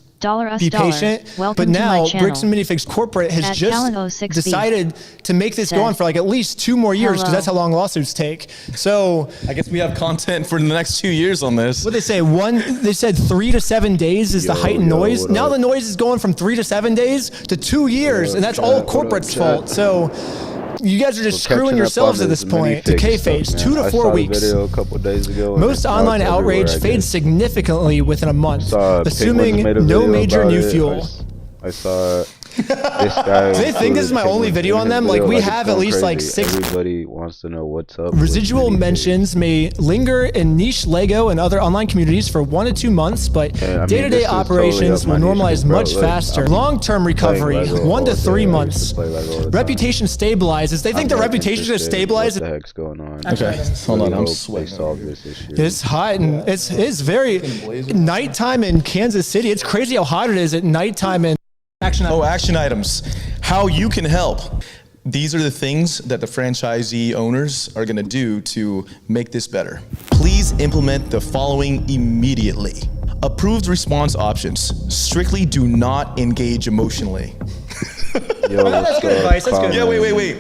Speaker 5: be patient. But now, Bricks and Minifigs Corporate has just decided to make this go on for like at least 2 more years, because that's how long lawsuits take. So
Speaker 6: I guess we have content for the next 2 years on this.
Speaker 5: What they say? They said 3 to 7 days is the heightened noise. Now the noise is going from 3 to 7 days to 2 years, and that's all corporate's fault. So you guys are just screwing yourselves at this point. Decay phase, 2 to 4 weeks.
Speaker 11: Video a couple days ago.
Speaker 5: Most online outrage fades significantly within a month, assuming no major new fuel.
Speaker 11: I saw this guy.
Speaker 5: Do they think this is my only video on them? Like, we have at least like 6.
Speaker 11: Everybody wants to know what's up.
Speaker 5: Residual mentions may linger in niche LEGO and other online communities for 1 to 2 months, but day-to-day operations will normalize much faster. Long-term recovery, 1 to 3 months. Reputation stabilizes. They think the reputation is going to stabilize.
Speaker 11: What the heck's going on?
Speaker 6: Okay, hold on. I'm sweating.
Speaker 5: It's hot, and it's very nighttime in Kansas City. It's crazy how hot it is at nighttime in.
Speaker 6: Action items. How you can help. These are the things that the franchisee owners are going to do to make this better. Please implement the following immediately. Approved response options. Strictly do not engage emotionally.
Speaker 11: Yo,
Speaker 5: that's good advice. That's good.
Speaker 6: Yeah, wait.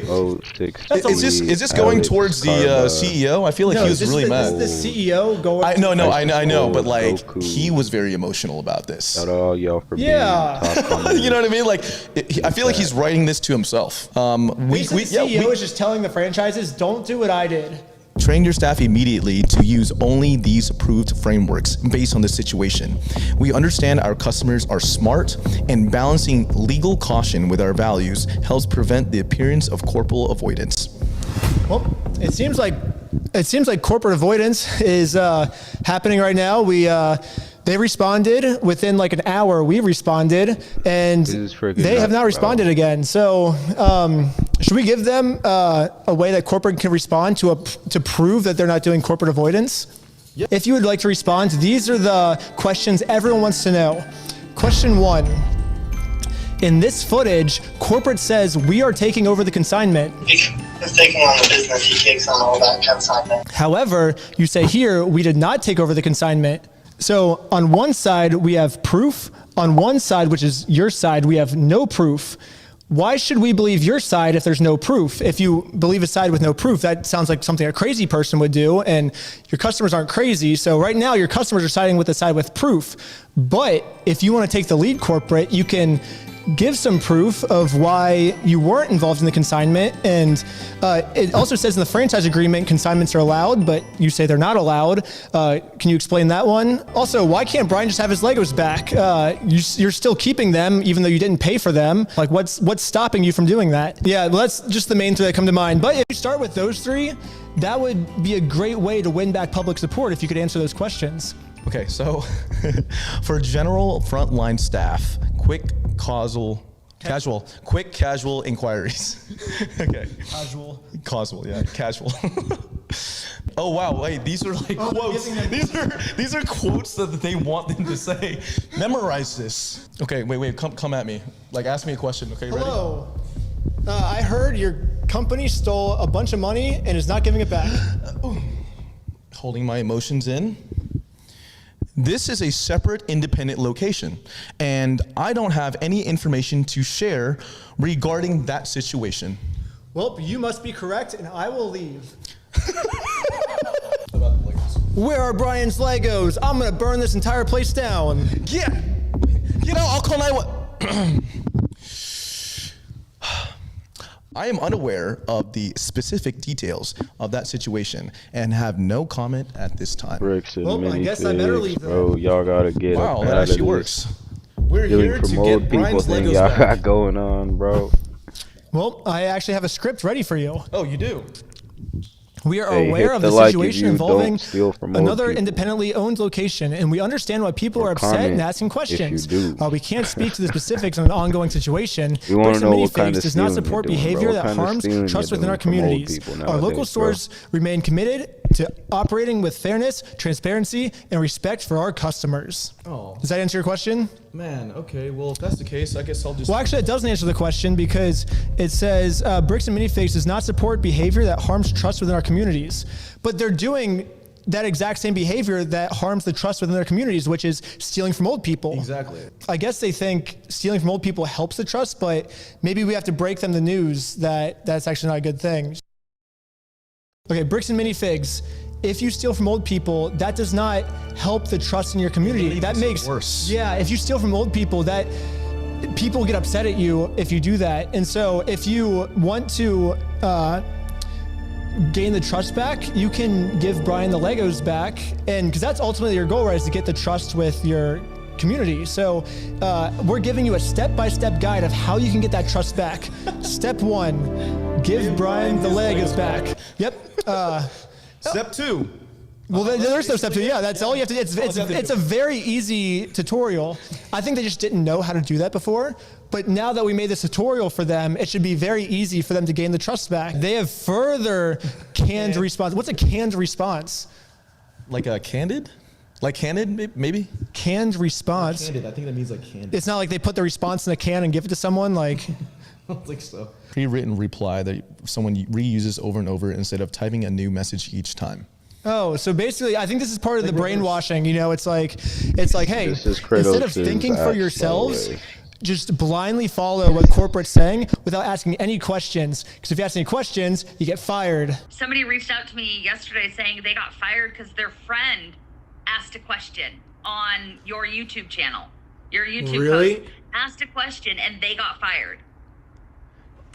Speaker 6: Is this going towards the CEO? I feel like he was really mad.
Speaker 5: This is the CEO going.
Speaker 6: I know, but like he was very emotional about this.
Speaker 11: Shout out all y'all for
Speaker 5: being
Speaker 11: top.
Speaker 6: You know what I mean? Like, I feel like he's writing this to himself.
Speaker 5: The CEO is just telling the franchises, don't do what I did.
Speaker 6: Train your staff immediately to use only these approved frameworks based on the situation. We understand our customers are smart, and balancing legal caution with our values helps prevent the appearance of corporal avoidance.
Speaker 5: Well, it seems like corporate avoidance is happening right now. They responded within like an hour. We responded, and they have not responded again. So, should we give them a way that corporate can respond to prove that they're not doing corporate avoidance? Yep. If you would like to respond, these are the questions everyone wants to know. Question 1. In this footage, corporate says we are taking over the consignment.
Speaker 26: He's taking on the business, he takes on all that consignment.
Speaker 5: However, you say here, we did not take over the consignment. So on one side, we have proof. On one side, which is your side, we have no proof. Why should we believe your side if there's no proof? If you believe a side with no proof, that sounds like something a crazy person would do, and your customers aren't crazy. So right now, your customers are siding with the side with proof. But if you want to take the lead, corporate, you can give some proof of why you weren't involved in the consignment. And it also says in the franchise agreement, consignments are allowed, but you say they're not allowed. Can you explain that one? Also, why can't Brian just have his Legos back? You're still keeping them, even though you didn't pay for them. Like, what's stopping you from doing that? Yeah, well, that's just the main 3 that come to mind. But if you start with those 3, that would be a great way to win back public support if you could answer those questions.
Speaker 6: Okay, so for general frontline staff, quick casual inquiries. Okay. Casual, yeah, casual. Oh wow, wait, these are like quotes. These are quotes that they want them to say. Memorize this. Okay, wait, come at me. Like, ask me a question. Okay, ready?
Speaker 5: Hello. I heard your company stole a bunch of money and is not giving it back.
Speaker 6: Holding my emotions in. This is a separate, independent location, and I don't have any information to share regarding that situation.
Speaker 5: Well, you must be correct, and I will leave.
Speaker 6: About the Legos.
Speaker 5: Where are Brian's Legos? I'm gonna burn this entire place down.
Speaker 6: Get out, I'll call 911. I am unaware of the specific details of that situation and have no comment at this time.
Speaker 11: Bricks and
Speaker 5: Well, I guess I better leave then.
Speaker 11: bro. Y'all gotta get
Speaker 6: Wow,
Speaker 11: up
Speaker 6: that
Speaker 11: out
Speaker 6: actually
Speaker 11: of
Speaker 6: works.
Speaker 11: this
Speaker 6: We're
Speaker 11: stealing
Speaker 6: here to
Speaker 11: from old
Speaker 6: get
Speaker 11: people
Speaker 6: Brian's
Speaker 11: thing
Speaker 6: Legos
Speaker 11: y'all
Speaker 6: back.
Speaker 11: got going on, bro.
Speaker 5: Well, I actually have a script ready for you.
Speaker 6: Oh, you do?
Speaker 5: We are
Speaker 11: Hey,
Speaker 5: aware
Speaker 11: hit
Speaker 5: of
Speaker 11: the
Speaker 5: the
Speaker 11: like if
Speaker 5: situation
Speaker 11: you
Speaker 5: involving
Speaker 11: don't steal from old
Speaker 5: another
Speaker 11: people.
Speaker 5: independently owned location, and we understand why people
Speaker 11: Or
Speaker 5: are upset and
Speaker 11: comment
Speaker 5: asking questions.
Speaker 11: if you do.
Speaker 5: While we can't speak to the specifics on an ongoing situation,
Speaker 11: We wanna
Speaker 5: Bricks
Speaker 11: know
Speaker 5: and
Speaker 11: what kind
Speaker 5: Minifigs
Speaker 11: of
Speaker 5: does not
Speaker 11: stealing
Speaker 5: support
Speaker 11: you're doing,
Speaker 5: behavior
Speaker 11: bro. What
Speaker 5: that
Speaker 11: kind of
Speaker 5: harms
Speaker 11: stealing
Speaker 5: trust
Speaker 11: you're
Speaker 5: within our
Speaker 11: doing from old
Speaker 5: communities.
Speaker 11: people
Speaker 5: Our local
Speaker 11: nowadays, bro.
Speaker 5: stores remain committed to operating with fairness, transparency, and respect for our customers.
Speaker 6: Oh.
Speaker 5: Does that answer your question?
Speaker 6: Man, okay, well, if that's the case, I guess I'll just...
Speaker 5: Well, actually, it doesn't answer the question because it says Bricks and Minifigs does not support behavior that harms trust within our communities. But they're doing that exact same behavior that harms the trust within their communities, which is stealing from old people.
Speaker 6: Exactly.
Speaker 5: I guess they think stealing from old people helps the trust, but maybe we have to break them the news that that's actually not a good thing. Okay, Bricks and Minifigs. If you steal from old people, that does not help the trust in your community. That makes
Speaker 6: it worse.
Speaker 5: Yeah, if you steal from old people, that people get upset at you if you do that. And so if you want to gain the trust back, you can give Brian the Legos back. And because that's ultimately your goal, right, is to get the trust with your community. So we're giving you a step-by-step guide of how you can get that trust back. Step 1, give Brian the Legos back. Yep.
Speaker 6: Step 2.
Speaker 5: Well, there's no step 2. Yeah, that's all you have to do. It's a very easy tutorial. I think they just didn't know how to do that before. But now that we made this tutorial for them, it should be very easy for them to gain the trust back. They have further canned response. What's a canned response?
Speaker 6: Like a candid? Like candid, maybe?
Speaker 5: Canned response.
Speaker 6: Candid, I think that means like candid.
Speaker 5: It's not like they put the response in a can and give it to someone. Like,
Speaker 6: I don't think so. Pre-written reply that someone reuses over and over instead of typing a new message each time.
Speaker 5: oh, so basically, I think this is part of the brainwashing. You know, it's like, hey,
Speaker 11: This is
Speaker 5: instead of
Speaker 11: Kratos'
Speaker 5: thinking
Speaker 11: axe,
Speaker 5: for
Speaker 11: by the
Speaker 5: yourselves,
Speaker 11: way.
Speaker 5: just blindly follow what corporate's saying without asking any questions. Because if you ask any questions, you get fired.
Speaker 13: Somebody reached out to me yesterday saying they got fired because their friend asked a question on your YouTube channel. Your YouTube
Speaker 14: Really?
Speaker 13: post asked a question and they got fired.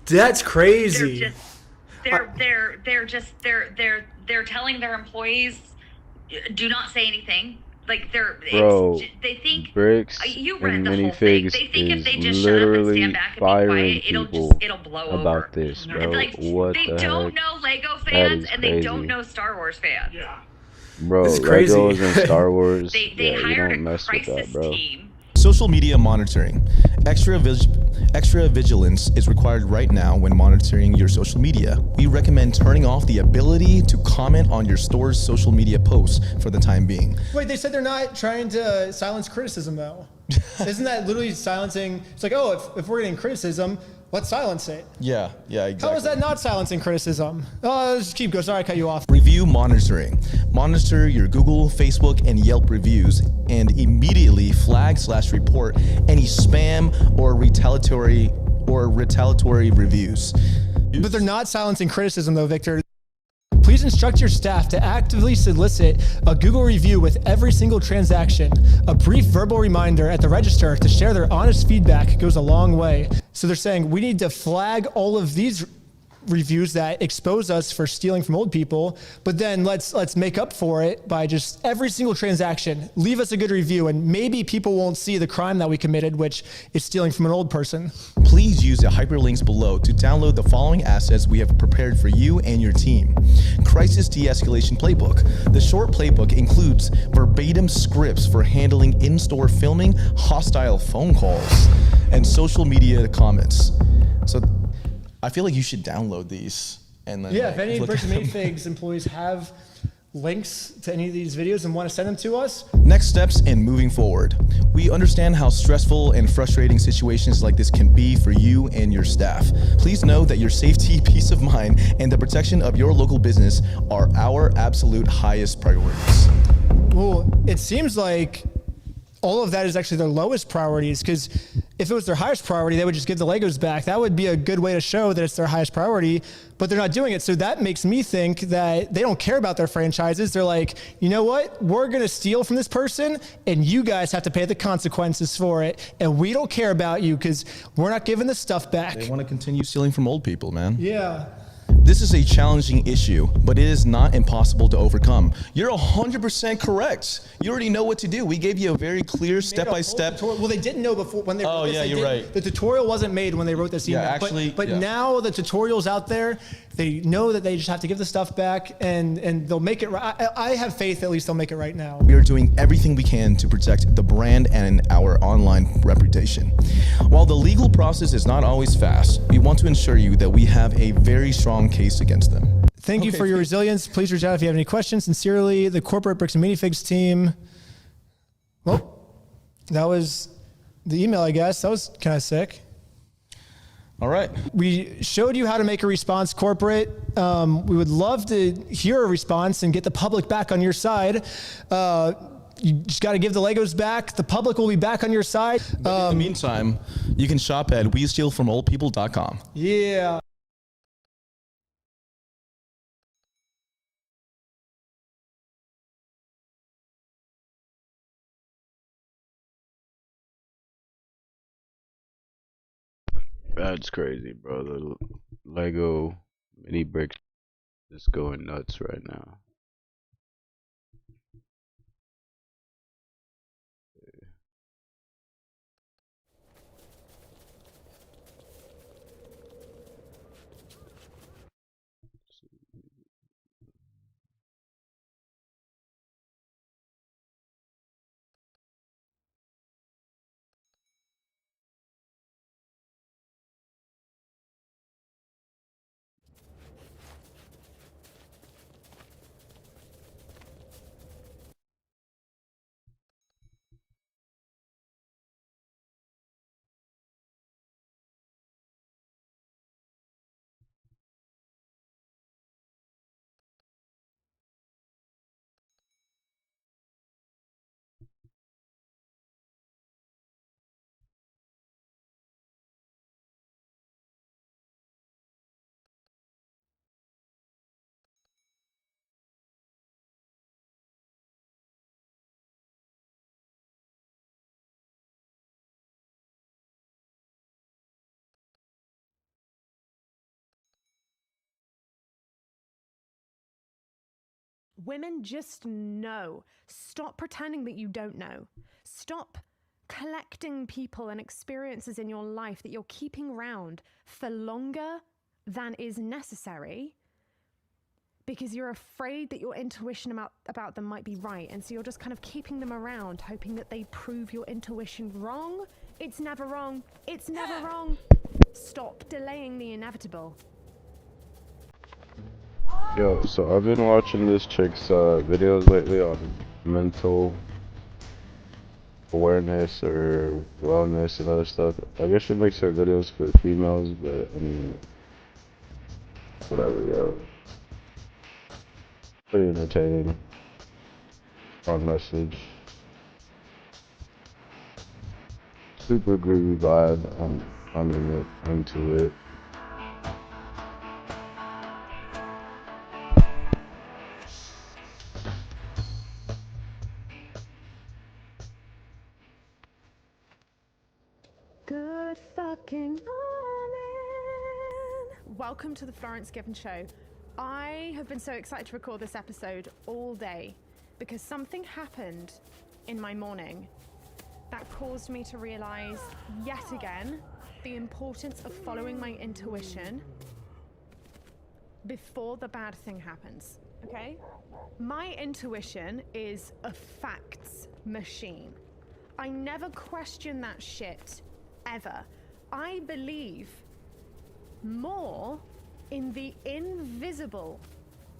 Speaker 14: That's crazy.
Speaker 13: They're telling their employees, do not say anything. Like
Speaker 11: Bro,
Speaker 13: they think
Speaker 11: Bricks
Speaker 13: you read
Speaker 11: and
Speaker 13: the whole thing.
Speaker 11: Minifigs
Speaker 13: They think if
Speaker 11: is
Speaker 13: they just shut up and
Speaker 11: literally
Speaker 13: stand back and be
Speaker 11: firing
Speaker 13: quiet, it'll
Speaker 11: people
Speaker 13: blow
Speaker 11: about
Speaker 13: over.
Speaker 11: this, bro.
Speaker 13: Like,
Speaker 11: What
Speaker 13: they
Speaker 11: the
Speaker 13: don't
Speaker 11: heck?
Speaker 13: know Lego
Speaker 11: That
Speaker 13: fans
Speaker 11: is
Speaker 13: and they don't
Speaker 11: crazy.
Speaker 13: know Star Wars fans. Yeah.
Speaker 11: Bro,
Speaker 14: It's crazy.
Speaker 11: Legos and Star Wars,
Speaker 13: They
Speaker 11: yeah, you
Speaker 13: hired
Speaker 11: don't
Speaker 13: a
Speaker 11: mess with that,
Speaker 13: crisis
Speaker 11: bro.
Speaker 13: team.
Speaker 6: Social media monitoring. Extra vigilance is required right now when monitoring your social media. We recommend turning off the ability to comment on your store's social media posts for the time being.
Speaker 5: Wait, they said they're not trying to silence criticism, though. Isn't that literally silencing? It's like, oh, if we're getting criticism, let's silence it.
Speaker 6: Yeah, exactly.
Speaker 5: How is that not silencing criticism? Oh, let's keep going. Sorry, I cut you off.
Speaker 6: Review monitoring. Monitor your Google, Facebook, and Yelp reviews and immediately flag/report any spam or retaliatory reviews.
Speaker 5: But they're not silencing criticism, though, Victor. Please instruct your staff to actively solicit a Google review with every single transaction. A brief verbal reminder at the register to share their honest feedback goes a long way. So they're saying we need to flag all of these reviews that expose us for stealing from old people, but then let's make up for it by just every single transaction, leave us a good review, and maybe people won't see the crime that we committed, which is stealing from an old person.
Speaker 6: Please use the hyperlinks below to download the following assets we have prepared for you and your team. Crisis De-Escalation Playbook. The short playbook includes verbatim scripts for handling in-store filming, hostile phone calls, and social media comments. So I feel like you should download these and then
Speaker 5: Yeah, if any
Speaker 6: look
Speaker 5: Bricks and
Speaker 6: at them.
Speaker 5: Minifigs employees have links to any of these videos and want to send them to us,
Speaker 6: Next steps in moving forward. We understand how stressful and frustrating situations like this can be for you and your staff. Please know that your safety, peace of mind, and the protection of your local business are our absolute highest priorities.
Speaker 5: well, it seems like all of that is actually their lowest priorities, because if it was their highest priority, they would just give the Legos back. That would be a good way to show that it's their highest priority, but they're not doing it. So that makes me think that they don't care about their franchises. They're like, you know what? We're going to steal from this person and you guys have to pay the consequences for it. And we don't care about you because we're not giving the stuff back.
Speaker 6: They want to continue stealing from old people, man.
Speaker 5: Yeah.
Speaker 6: This is a challenging issue, but it is not impossible to overcome. You're 100% correct. You already know what to do. We gave you a very clear step-by-step.
Speaker 5: Well, they didn't know before when they wrote this.
Speaker 6: Oh, yeah, you're right.
Speaker 5: The tutorial wasn't made when they wrote this email.
Speaker 6: Yeah, actually,
Speaker 5: but now the tutorial's out there. They know that they just have to give the stuff back, and they'll make it right. I have faith at least they'll make it right now.
Speaker 6: We are doing everything we can to protect the brand and our online reputation. While the legal process is not always fast, we want to ensure you that we have a very strong case against them.
Speaker 5: Thank you for your resilience. Please reach out if you have any questions. Sincerely, the corporate Bricks and Minifigs team. Well, that was the email, I guess. That was kind of sick.
Speaker 6: All right.
Speaker 5: We showed you how to make a response, corporate. We would love to hear a response and get the public back on your side. You just got to give the Legos back. The public will be back on your side.
Speaker 6: In the meantime, you can shop at westealfromoldpeople.com.
Speaker 5: Yeah.
Speaker 11: That's crazy, bro. The Lego mini bricks is going nuts right now.
Speaker 15: Women, just know. Stop pretending that you don't know. Stop collecting people and experiences in your life that you're keeping around for longer than is necessary because you're afraid that your intuition about them might be right. And so you're just kind of keeping them around, hoping that they prove your intuition wrong. It's never wrong. It's never wrong. Stop delaying the inevitable.
Speaker 11: Yo, so I've been watching this chick's videos lately on mental awareness or wellness and other stuff. I guess she makes her videos for females, but I mean, whatever, yo. Pretty entertaining. Strong message. Super groovy vibe. I'm in it. I'm into it.
Speaker 15: Good fucking morning. Welcome to the Florence Given Show. I have been so excited to record this episode all day because something happened in my morning that caused me to realize yet again the importance of following my intuition before the bad thing happens, okay? My intuition is a facts machine. I never question that shit. Ever. I believe more in the invisible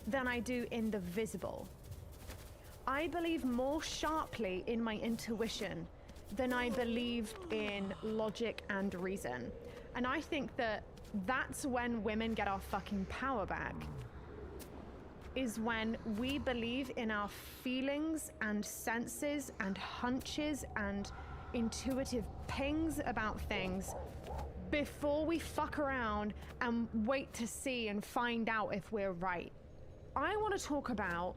Speaker 15: than I do in the visible. I believe more sharply in my intuition than I believe in logic and reason. And I think that that's when women get our fucking power back, is when we believe in our feelings and senses and hunches and intuitive pings about things before we fuck around and wait to see and find out if we're right. I want to talk about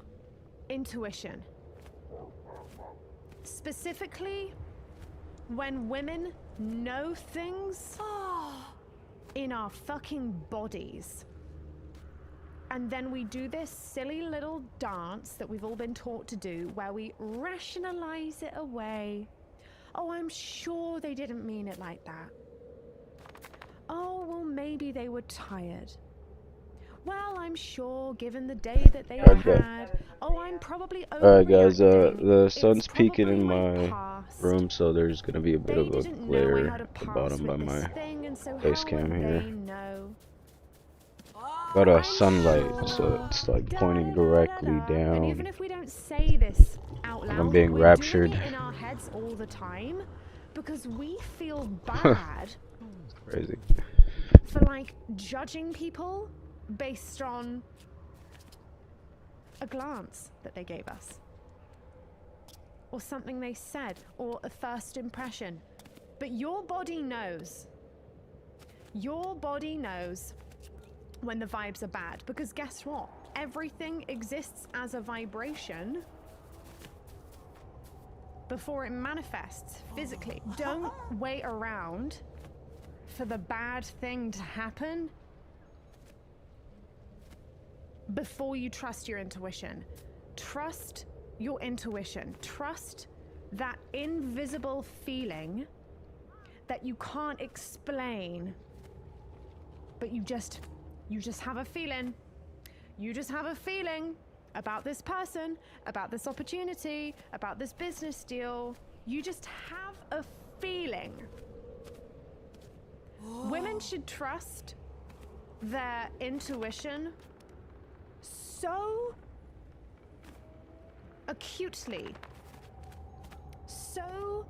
Speaker 15: intuition. Specifically, when women know things in our fucking bodies. And then we do this silly little dance that we've all been taught to do where we rationalize it away. Oh, I'm sure they didn't mean it like that. Oh, well, maybe they were tired. Well, I'm sure, given the day that they had. Oh, I'm probably
Speaker 11: Alright guys,
Speaker 15: overreacting.
Speaker 11: the sun's
Speaker 15: It's
Speaker 11: peeking in
Speaker 15: probably
Speaker 11: my room, so there's gonna be a bit of a glare at the bottom by my face cam here. Got a sunlight, so it's like pointing directly
Speaker 15: And
Speaker 11: down.
Speaker 15: even if we don't say this out loud,
Speaker 11: I'm being
Speaker 15: we're
Speaker 11: raptured.
Speaker 15: doing it in our heads all the time because we feel bad
Speaker 11: Crazy.
Speaker 15: for like judging people based on a glance that they gave us, or something they said, or a first impression. But your body knows. Your body knows when the vibes are bad, because guess what? Everything exists as a vibration before it manifests physically. Don't wait around for the bad thing to happen before you trust your intuition. Trust your intuition. Trust that invisible feeling that you can't explain, but you just have a feeling. You just have a feeling about this person, about this opportunity, about this business deal. You just have a feeling. Women should trust their intuition so acutely, so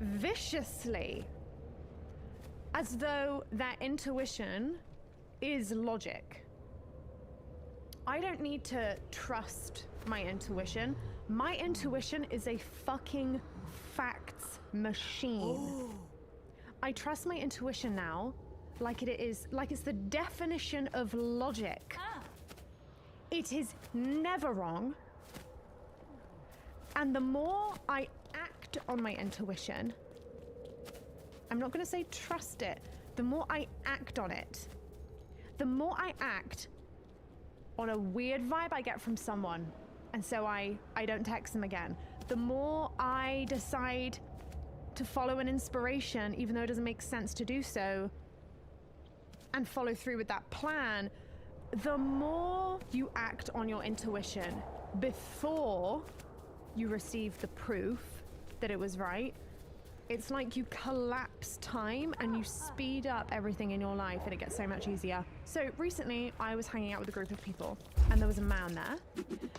Speaker 15: viciously, as though their intuition is logic. I don't need to trust my intuition. My intuition is a fucking facts machine. I trust my intuition now like it's the definition of logic. It is never wrong. And the more I act on my intuition, I'm not going to say trust it, the more I act on it, the more I act on a weird vibe I get from someone, and so I don't text them again, the more I decide to follow an inspiration, even though it doesn't make sense to do so, and follow through with that plan, the more you act on your intuition before you receive the proof that it was right, it's like you collapse time and you speed up everything in your life, and it gets so much easier. So recently I was hanging out with a group of people and there was a man there,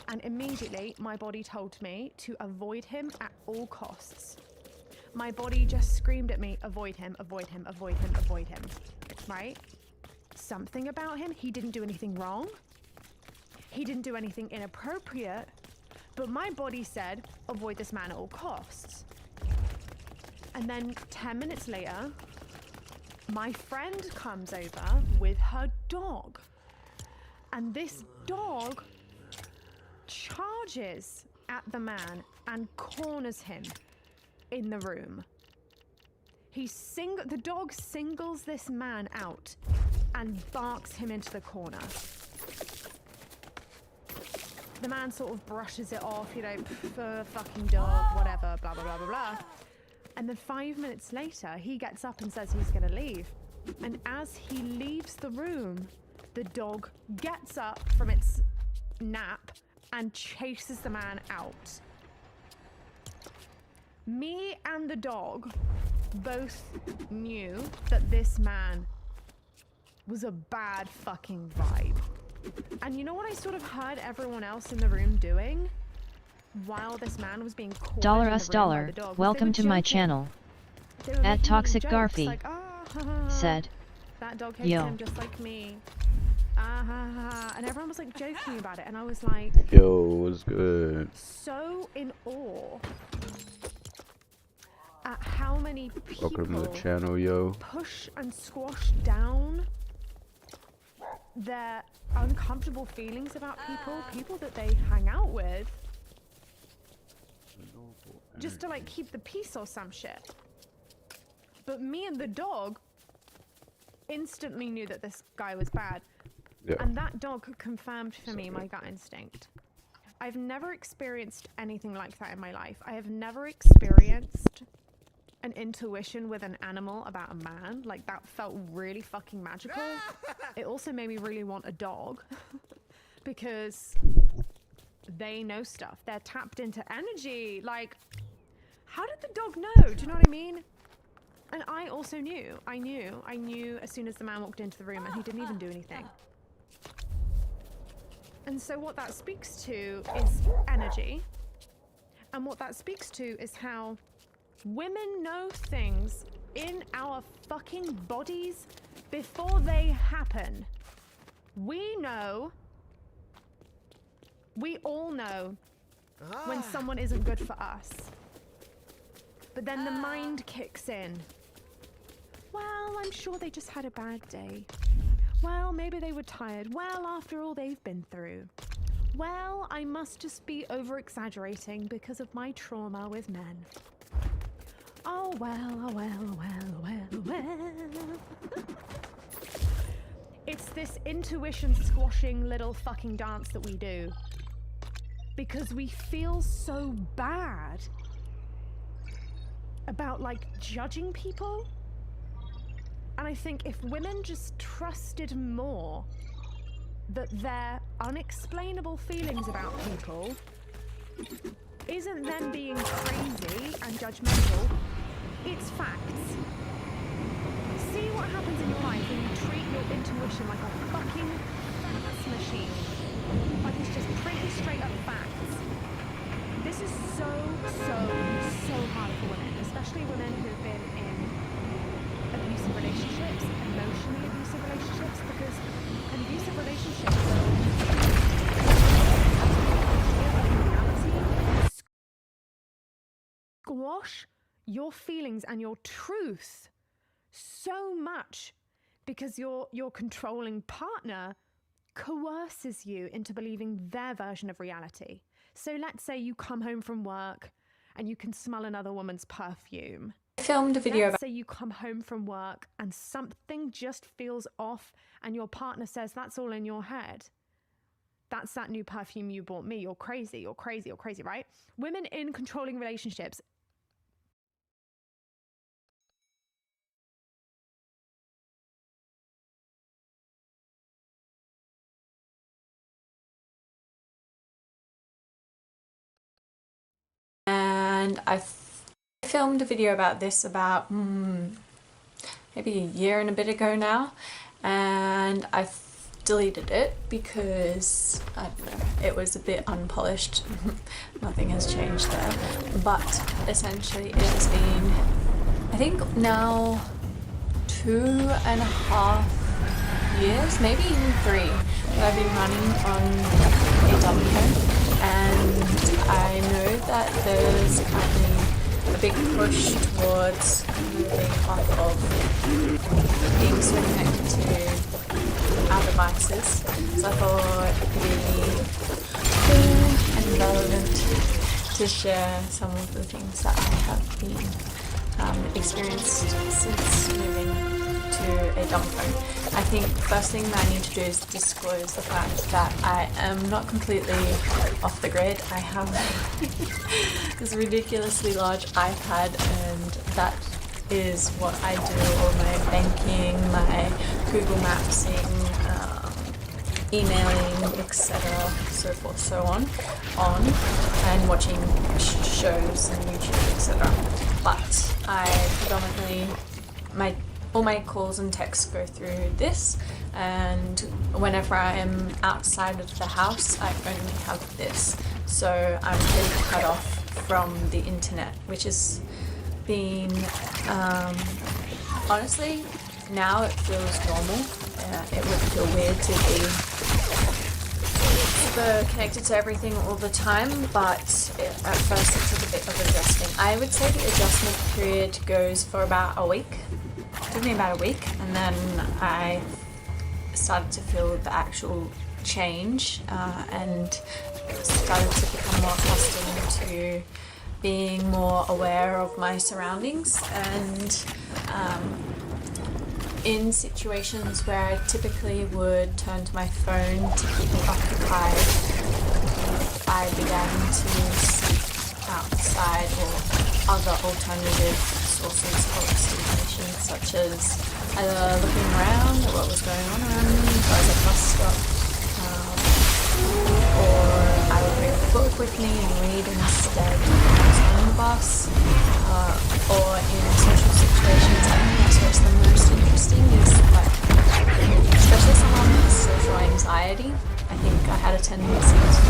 Speaker 15: and immediately my body told me to avoid him at all costs. My body just screamed at me, avoid him, avoid him, avoid him, avoid him, right? Something about him, he didn't do anything wrong. He didn't do anything inappropriate, but my body said, avoid this man at all costs. And then 10 minutes later, my friend comes over with her dog. And this dog charges at the man and corners him in the room. The dog singles this man out and barks him into the corner. The man sort of brushes it off, you know, fucking dog, whatever, blah, blah, blah, blah, blah. And then 5 minutes later, he gets up and says he's gonna leave. And as he leaves the room, the dog gets up from its nap and chases the man out. Me and the dog both knew that this man was a bad fucking vibe. And you know what I sort of heard everyone else in the room doing while this man was being cornered
Speaker 4: Dollar
Speaker 15: in
Speaker 4: us
Speaker 15: the room by
Speaker 4: dollar,
Speaker 15: the dog?
Speaker 4: welcome to my channel.
Speaker 15: They were
Speaker 4: At
Speaker 15: making
Speaker 4: Toxic
Speaker 15: jokes
Speaker 4: Garfy
Speaker 15: like,
Speaker 4: said,
Speaker 15: that dog hates
Speaker 4: yo.
Speaker 15: him just like me. And everyone was like joking about it, and I was like,
Speaker 11: Yo, what's good?
Speaker 15: so in awe at how many people
Speaker 11: Welcome to the channel, yo.
Speaker 15: push and squash down their uncomfortable feelings about people that they hang out with, just to like keep the peace or some shit. But me and the dog instantly knew that this guy was bad.
Speaker 11: Yeah.
Speaker 15: And that dog confirmed for me my gut instinct. I've never experienced anything like that in my life. I have never experienced an intuition with an animal about a man. Like, that felt really fucking magical. It also made me really want a dog because they know stuff. They're tapped into energy. Like, how did the dog know? Do you know what I mean? And I also knew. I knew as soon as the man walked into the room, and he didn't even do anything. And so what that speaks to is energy. And what that speaks to is how women know things in our fucking bodies before they happen. We know, we all know when someone isn't good for us. But then the mind kicks in. Well, I'm sure they just had a bad day. Well, maybe they were tired. Well, after all they've been through. Well, I must just be over-exaggerating because of my trauma with men. Oh well, oh well, oh well, oh well, oh well. It's this intuition squashing little fucking dance that we do. Because we feel so bad about, like, judging people. And I think if women just trusted more that their unexplainable feelings about people isn't them being crazy and judgmental, it's facts. See what happens in your life when you treat your intuition like a fucking facts machine. Like it's just printed straight up facts. This is so hard for women, especially women who've been in abusive relationships, emotionally abusive relationships, because an abusive relationship will squash your feelings and your truth so much because your controlling partner coerces you into believing their version of reality. So let's say you come home from work and you can smell another woman's perfume.
Speaker 16: I filmed a video
Speaker 15: Let's say you come home from work and something just feels off and your partner says that's all in your head. That's that new perfume you bought me. You're crazy, you're crazy, you're crazy, right? Women in controlling relationships.
Speaker 16: And I filmed a video about this about maybe a year and a bit ago now, and I deleted it because I don't know, it was a bit unpolished. Nothing has changed there, but essentially it has been, I think now 2.5 years, maybe even 3, that I've been running on a dummy phone, and I know that there's currently a big push towards moving off of being so connected to our devices. So I thought it'd be cool and relevant to share some of the things that I have been experienced since moving to a dumb phone. I think the first thing that I need to do is disclose the fact that I am not completely off the grid. I have this ridiculously large iPad, and that is what I do all my banking, my Google Mapsing, emailing, etc., so forth, so on, and watching shows and YouTube, etc. But I predominantly, all my calls and texts go through this, and whenever I am outside of the house, I only have this. So I'm pretty cut off from the internet, which has been, honestly, now it feels normal. It would feel weird to be super connected to everything all the time, but at first it took a bit of adjusting. I would say the adjustment period goes for about a week. It took me about a week, and then I started to feel the actual change and started to become more accustomed to being more aware of my surroundings, and in situations where I typically would turn to my phone to keep me occupied, I began to seek outside or other alternative sources of stimulation, such as either looking around at what was going on around me if I was at a bus stop, or I would bring a book with me and read instead when I was on the bus, or in social situations. I think that's what's the most interesting is like, especially someone with social anxiety. I think I had a tendency to,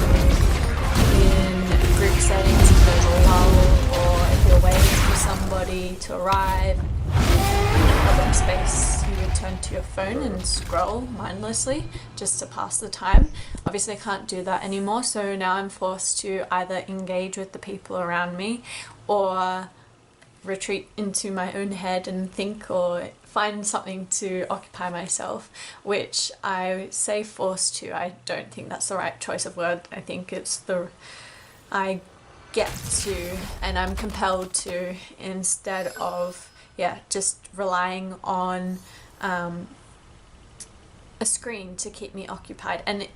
Speaker 16: in group settings, if there's a lull or if you're waiting for somebody to arrive in a public space, you would turn to your phone and scroll mindlessly just to pass the time. Obviously I can't do that anymore, so now I'm forced to either engage with the people around me or retreat into my own head and think or find something to occupy myself, which I say forced to. I don't think that's the right choice of word. I think it's I get to and I'm compelled to, instead of just relying on a screen to keep me occupied. And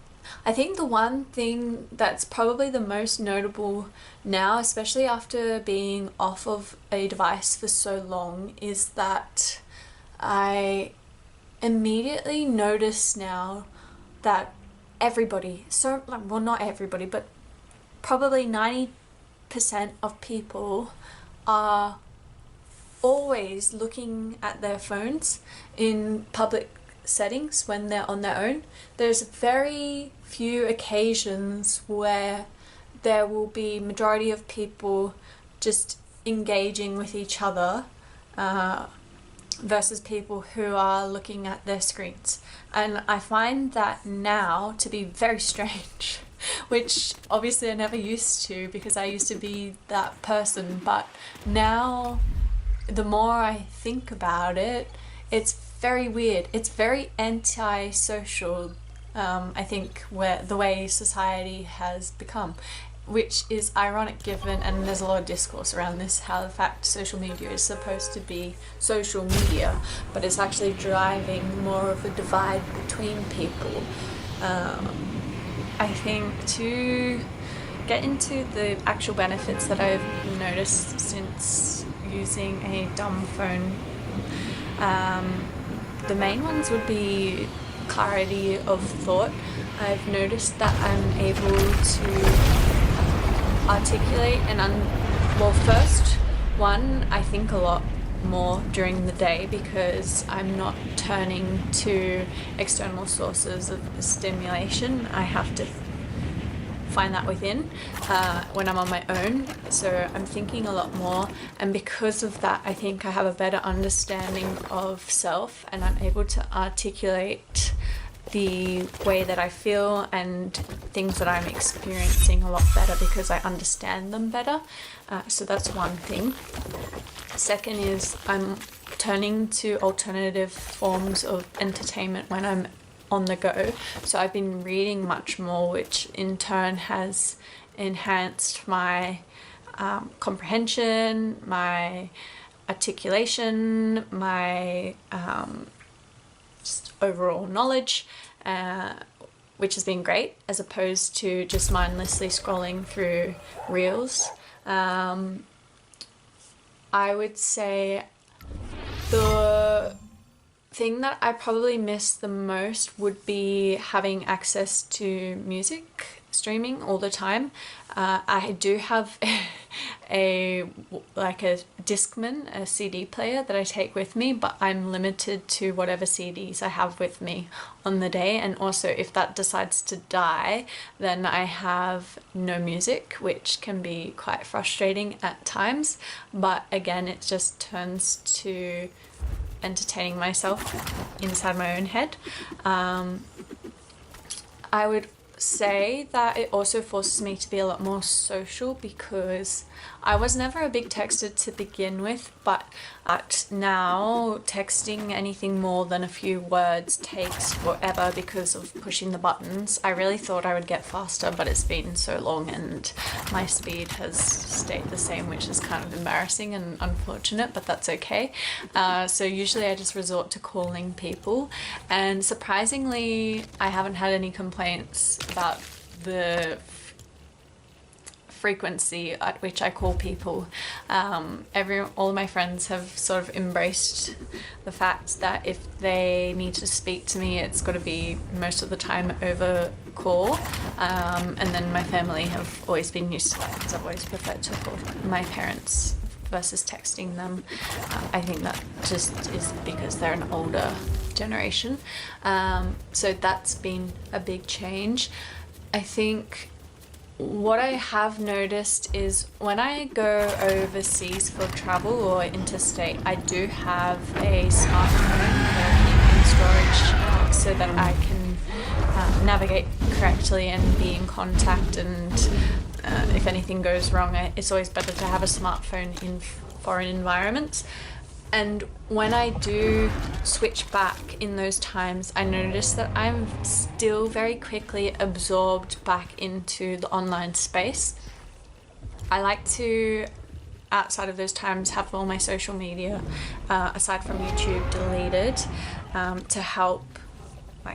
Speaker 16: I think the one thing that's probably the most notable now, especially after being off of a device for so long, is that I immediately notice now that everybody, well, not everybody, but probably 90% of people are always looking at their phones in public settings when they're on their own. There's very few occasions where there will be majority of people just engaging with each other versus people who are looking at their screens. And I find that now to be very strange, which obviously I never used to because I used to be that person, but now the more I think about it, it's very weird. It's very anti-social, I think, where the way society has become, which is ironic given, and there's a lot of discourse around this, how the fact social media is supposed to be social media, but it's actually driving more of a divide between people. I think to get into the actual benefits that I've noticed since using a dumb phone, the main ones would be clarity of thought. I've noticed that I'm able to articulate and first one, I think a lot more during the day because I'm not turning to external sources of stimulation. I have to find that within when I'm on my own, so I'm thinking a lot more, and because of that I think I have a better understanding of self and I'm able to articulate the way that I feel and things that I'm experiencing a lot better because I understand them better. So that's one thing. Second is I'm turning to alternative forms of entertainment when I'm on the go. So I've been reading much more, which in turn has enhanced my comprehension, my articulation, my just overall knowledge, which has been great, as opposed to just mindlessly scrolling through reels. I would say the thing that I probably miss the most would be having access to music streaming all the time. I do have a Discman, a CD player that I take with me, but I'm limited to whatever CDs I have with me on the day, and also if that decides to die then I have no music, which can be quite frustrating at times, but again it just turns to entertaining myself inside my own head. I would say that it also forces me to be a lot more social, because I was never a big texter to begin with, but now texting anything more than a few words takes forever because of pushing the buttons. I really thought I would get faster, but it's been so long and my speed has stayed the same, which is kind of embarrassing and unfortunate, but that's okay. So usually I just resort to calling people, and surprisingly I haven't had any complaints about the frequency at which I call people. All of my friends have sort of embraced the fact that if they need to speak to me, it's got to be most of the time over call. And then my family have always been used to that, because I've always preferred to call my parents versus texting them. I think that just is because they're an older generation. So that's been a big change. I think what I have noticed is when I go overseas for travel or interstate, I do have a smartphone in storage so that I can navigate correctly and be in contact, and if anything goes wrong, it's always better to have a smartphone in foreign environments. And when I do switch back in those times, I notice that I'm still very quickly absorbed back into the online space. I like to, outside of those times, have all my social media, aside from YouTube, deleted to help,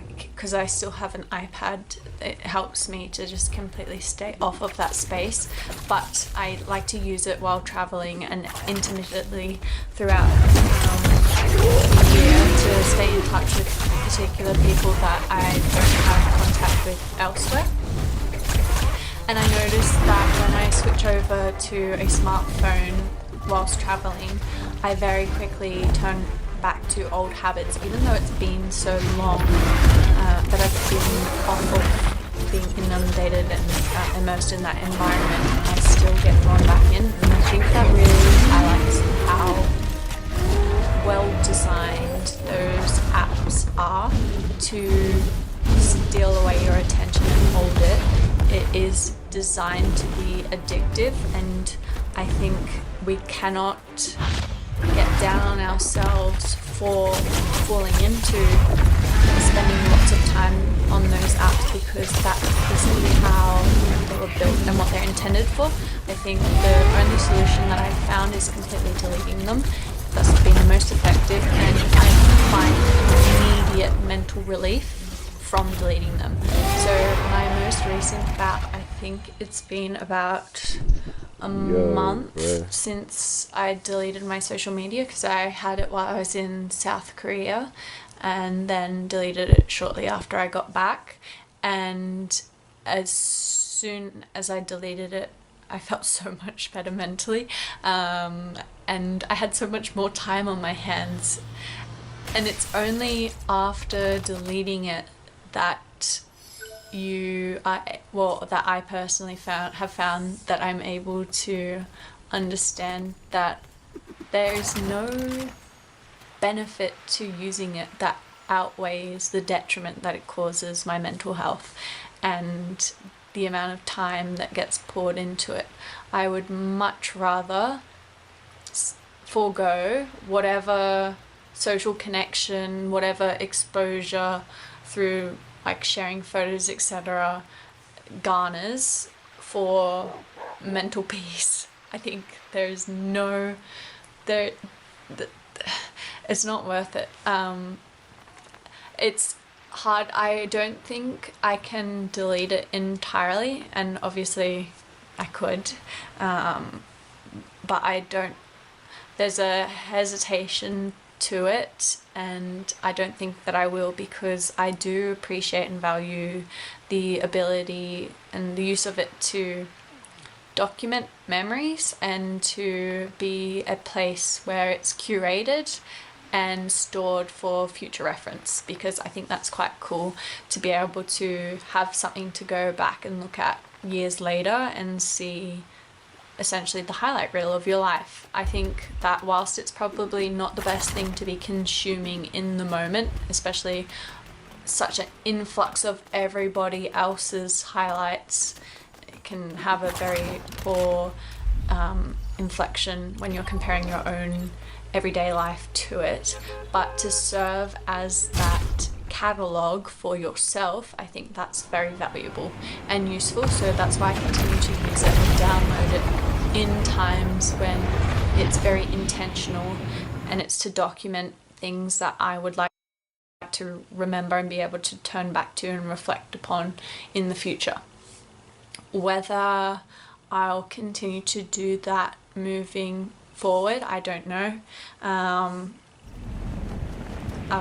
Speaker 16: because I still have an iPad, it helps me to just completely stay off of that space. But I like to use it while traveling and intermittently throughout the year to stay in touch with particular people that I don't have contact with elsewhere. And I noticed that when I switch over to a smartphone whilst traveling, I very quickly turn back to old habits, even though it's been so long that I've been off of being inundated and immersed in that environment. I still get drawn back in, and I think that really highlights how well designed those apps are to steal away your attention and hold it. It is designed to be addictive, and I think we cannot get down on ourselves for falling into spending lots of time on those apps, because that isn't how they were built and what they're intended for. I think the only solution that I've found is completely deleting them. That's been the most effective, and I find immediate mental relief from deleting them. So my most recent bout, I think it's been about a month since I deleted my social media, because I had it while I was in South Korea and then deleted it shortly after I got back. And as soon as I deleted it, I felt so much better mentally, and I had so much more time on my hands. And it's only after deleting it that that I personally have found that I'm able to understand that there is no benefit to using it that outweighs the detriment that it causes my mental health and the amount of time that gets poured into it. I would much rather forego whatever social connection, whatever exposure through like sharing photos, etc., garners for mental peace. I think it's not worth it. It's hard. I don't think I can delete it entirely, and obviously I could, but I don't. There's a hesitation to it, and I don't think that I will, because I do appreciate and value the ability and the use of it to document memories and to be a place where it's curated and stored for future reference, because I think that's quite cool to be able to have something to go back and look at years later and see essentially the highlight reel of your life. I think that whilst it's probably not the best thing to be consuming in the moment, especially such an influx of everybody else's highlights. It can have a very poor inflection when you're comparing your own everyday life to it, but to serve as that catalogue for yourself, I think that's very valuable and useful. So that's why I continue to use it and download it in times when it's very intentional, and it's to document things that I would like to remember and be able to turn back to and reflect upon in the future. Whether I'll continue to do that moving forward, I don't know. I'll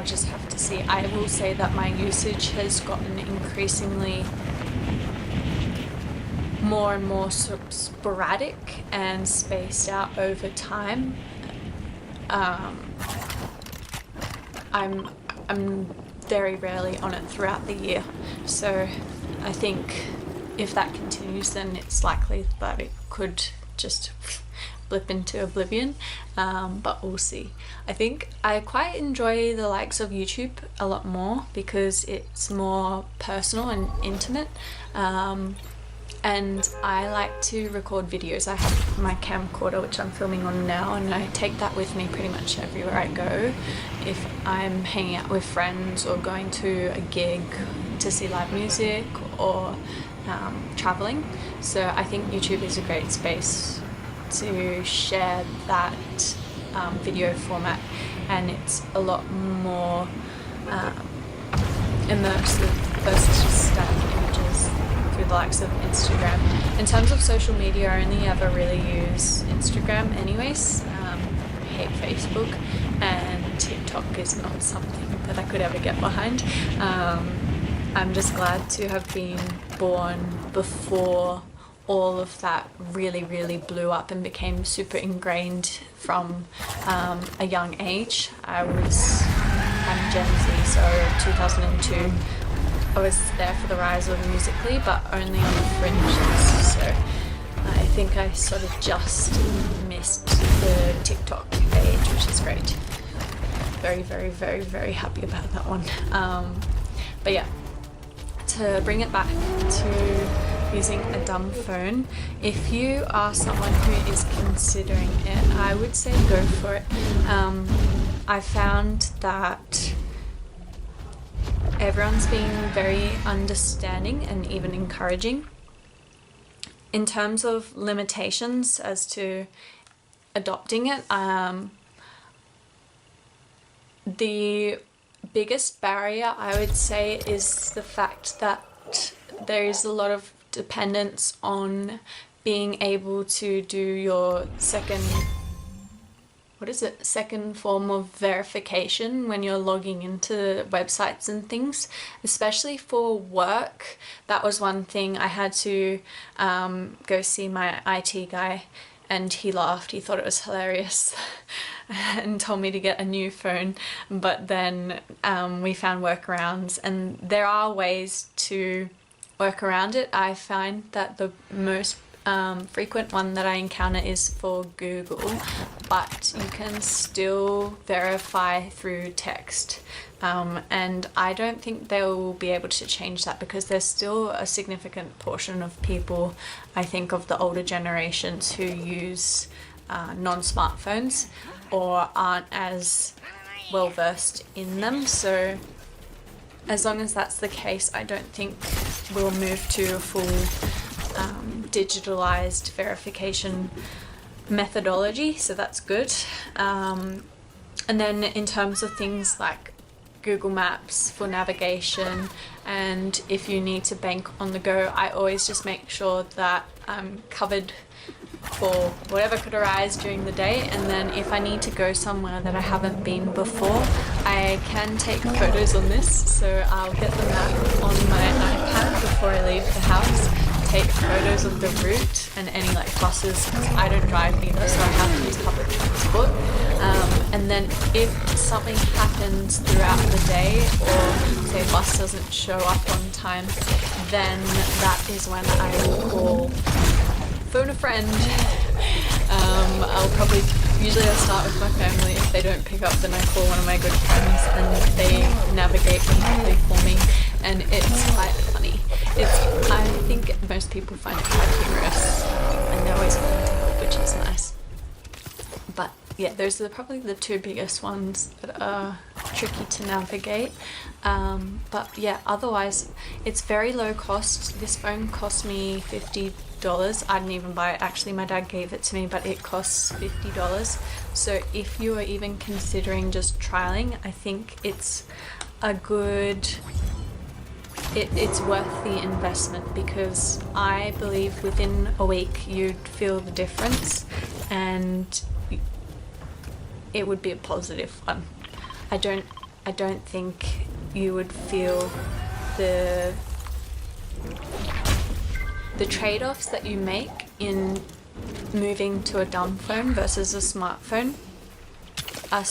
Speaker 16: just have to see. I will say that my usage has gotten increasingly more and more sporadic and spaced out over time. I'm very rarely on it throughout the year, so I think if that continues, then it's likely that it could just blip into oblivion, but we'll see. I think I quite enjoy the likes of YouTube a lot more because it's more personal and intimate, and I like to record videos. I have my camcorder, which I'm filming on now, and I take that with me pretty much everywhere I go. If I'm hanging out with friends or going to a gig to see live music or traveling. So I think YouTube is a great space to share that video format, and it's a lot more immersive versus just static images through the likes of Instagram. In terms of social media, I only ever really use Instagram anyways. I hate Facebook, and TikTok is not something that I could ever get behind. I'm just glad to have been born before all of that really blew up and became super ingrained from a young age. I'm Gen Z, so 2002. I was there for the rise of Musical.ly, but only on the fringes. So I think I sort of just missed the TikTok age, which is great. Very happy about that one. But yeah, to bring it back to using a dumb phone, if you are someone who is considering it, I would say go for it. I found that everyone's being very understanding and even encouraging. In terms of limitations as to adopting it, the biggest barrier I would say is the fact that there is a lot of dependence on being able to do your second form of verification when you're logging into websites and things, especially for work. That was one thing. I had to go see my IT guy, and he laughed. He thought it was hilarious and told me to get a new phone, but then we found workarounds, and there are ways to work around it. I find that the most frequent one that I encounter is for Google, but you can still verify through text, and I don't think they will be able to change that because there's still a significant portion of people, I think of the older generations, who use non-smartphones or aren't as well versed in them. So as long as that's the case, I don't think we'll move to a full digitalized verification methodology, so that's good. And then in terms of things like Google Maps for navigation, and if you need to bank on the go, I always just make sure that I'm covered for whatever could arise during the day, and then if I need to go somewhere that I haven't been before, I can take photos on this, so I'll get the map on my iPad before I leave the house, take photos of the route and any like buses, because I don't drive either, so I have to use public transport. And then if something happens throughout the day, or say a bus doesn't show up on time, then that is when I will phone a friend. I'll probably Usually I start with my family. If they don't pick up, then I call one of my good friends and they navigate completely for me, and it's quite funny. I think most people find it quite humorous, and they're always willing to help, which is nice. But yeah, those are probably the two biggest ones that are tricky to navigate. But yeah, otherwise it's very low cost. This phone cost me $50. I didn't even buy it, actually my dad gave it to me, but it costs $50. So if you are even considering just trialing, I think it's a good, it's worth the investment, because I believe within a week you'd feel the difference and it would be a positive one. I don't think you would feel the trade-offs that you make in moving to a dumb phone versus a smartphone are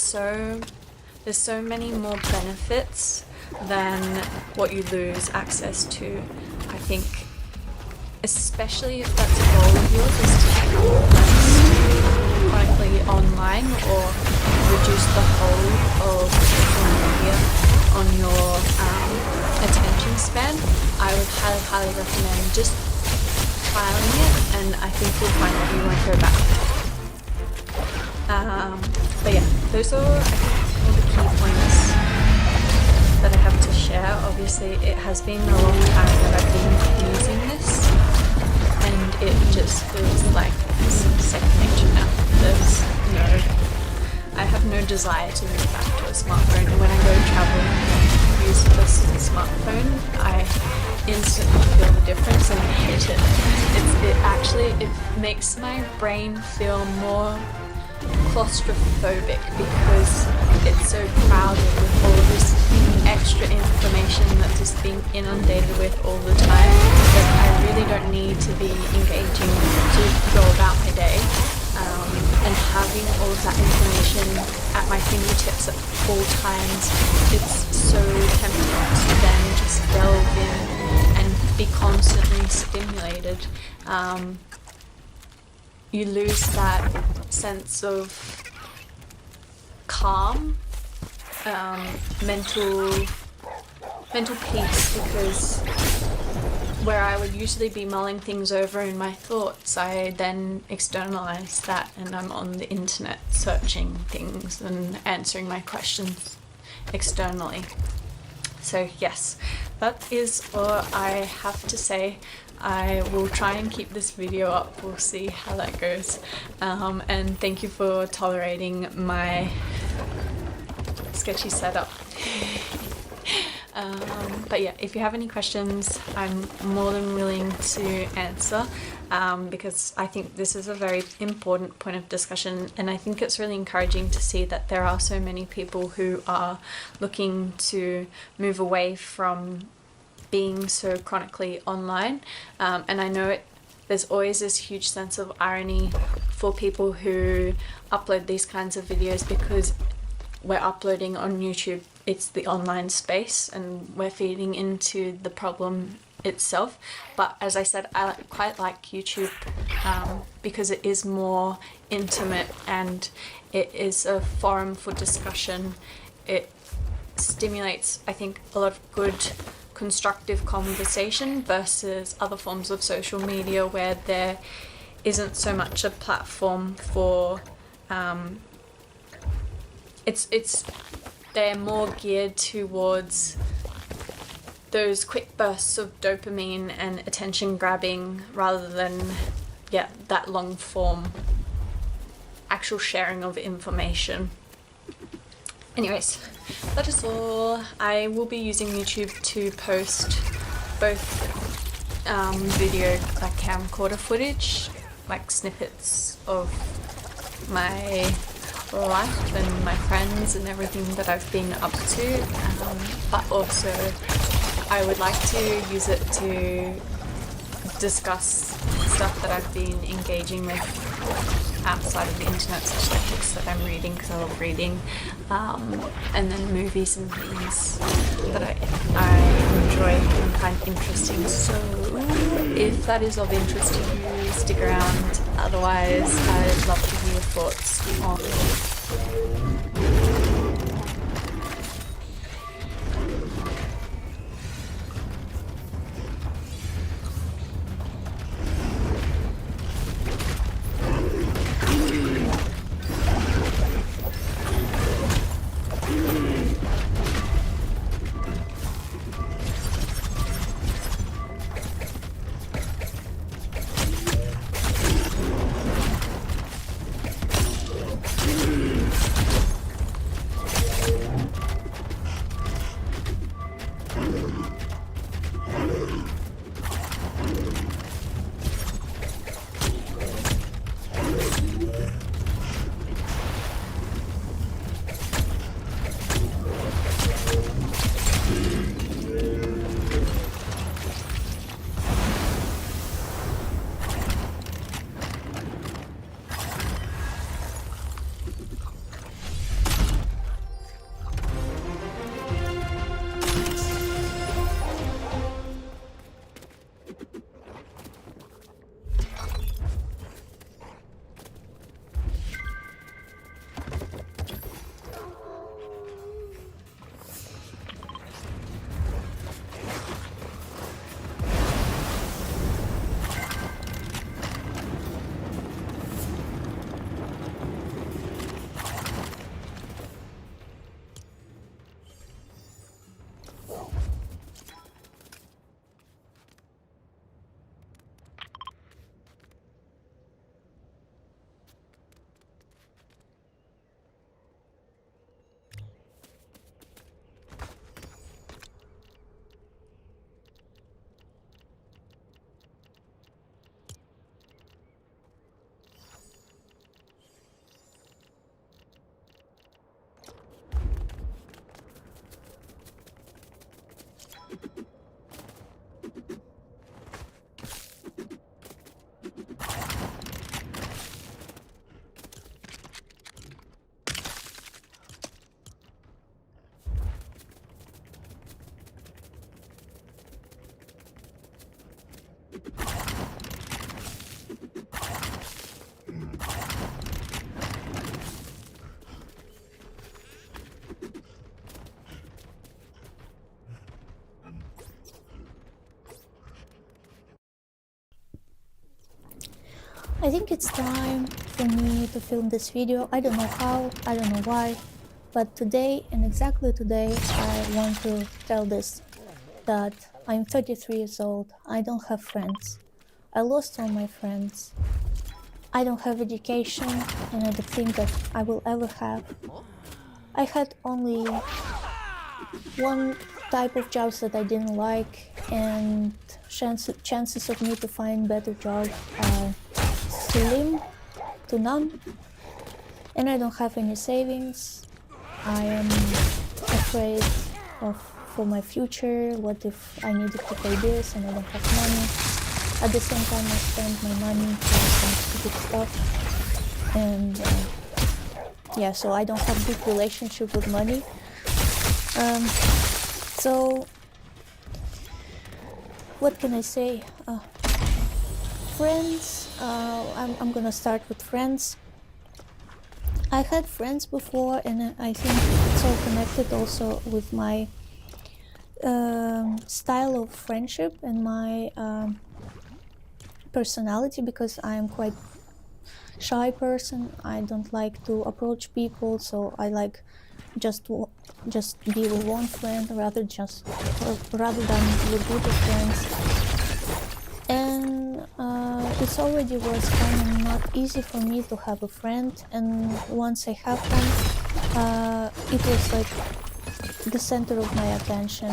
Speaker 16: there's so many more benefits than what you lose access to. I think, especially if that's a goal of yours, is to become less chronically online or reduce the hold of social media on your attention span, I would highly recommend just trialing it, and I think you'll find that you won't go back. But yeah, those are, I think, all the key points that I have to share. Obviously, it has been a long time that I've been using this, and it just feels like second nature now. I have no desire to move back to a smartphone. When I go travel and use the smartphone, I instantly feel the difference and I hate it. It makes my brain feel more claustrophobic because it's so crowded with all of this extra information that's just being inundated with all the time that I really don't need to be engaging to go about my day. And having all of that information at my fingertips at all times, it's so tempting to then just delve in and be constantly stimulated. You lose that sense of calm, mental peace, because where I would usually be mulling things over in my thoughts, I then externalize that and I'm on the internet searching things and answering my questions externally. So yes, that is all I have to say. I will try and keep this video up. We'll see how that goes. And thank you for tolerating my sketchy setup. But yeah, if you have any questions, I'm more than willing to answer, because I think this is a very important point of discussion, and I think it's really encouraging to see that there are so many people who are looking to move away from being so chronically online. And I know there's always this huge sense of irony for people who upload these kinds of videos, because we're uploading on YouTube, it's the online space, and we're feeding into the problem itself. But as I said, I quite like YouTube because it is more intimate and it is a forum for discussion. It stimulates, I think, a lot of good constructive conversation versus other forms of social media where there isn't so much a platform for they're more geared towards those quick bursts of dopamine and attention grabbing rather than that long form actual sharing of information. Anyways, that is all. I will be using YouTube to post both video, like camcorder footage, like snippets of my life and my friends and everything that I've been up to, but also I would like to use it to discuss stuff that I've been engaging with outside of the internet, such like books that I'm reading because I love reading, and then movies and things that I enjoy and find interesting. So if that is of interest to you, stick around. Otherwise, I'd love to hear your thoughts on.
Speaker 17: I think it's time for me to film this video. I don't know how, I don't know why, but today, and exactly today, I want to tell this, that I'm 33 years old, I don't have friends. I lost all my friends. I don't have education, and I don't think that I will ever have. I had only one type of jobs that I didn't like, and chances of me to find better job are slim to none, and I don't have any savings. I am afraid for my future. What if I needed to pay this and I don't have money? At the same time, I spend my money for some stupid stuff, and yeah, so I don't have good relationship with money. So what can I say? Friends, I'm gonna start with friends. I had friends before, and I think it's all connected also with my style of friendship and my personality, because I am quite shy person. I don't like to approach people, so I like just be with one friend rather than with group of friends. And it already was kind of not easy for me to have a friend, and once I have one, it was like the center of my attention.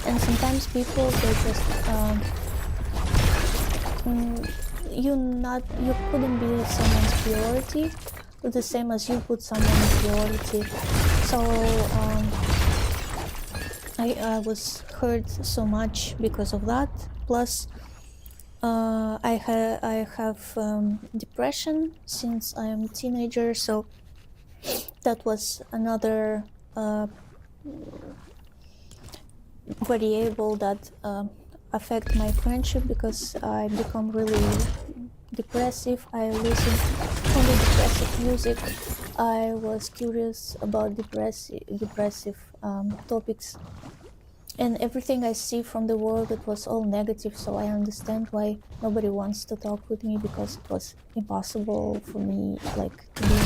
Speaker 17: And sometimes people, they just you couldn't be someone's priority the same as you put someone's priority. So I was hurt so much because of that. Plus I have depression since I am a teenager, so that was another variable that affect my friendship, because I become really depressive. I listen only depressive music. I was curious about depressive topics, and everything I see from the world, it was all negative. So I understand why nobody wants to talk with me, because it was impossible for me, like, to be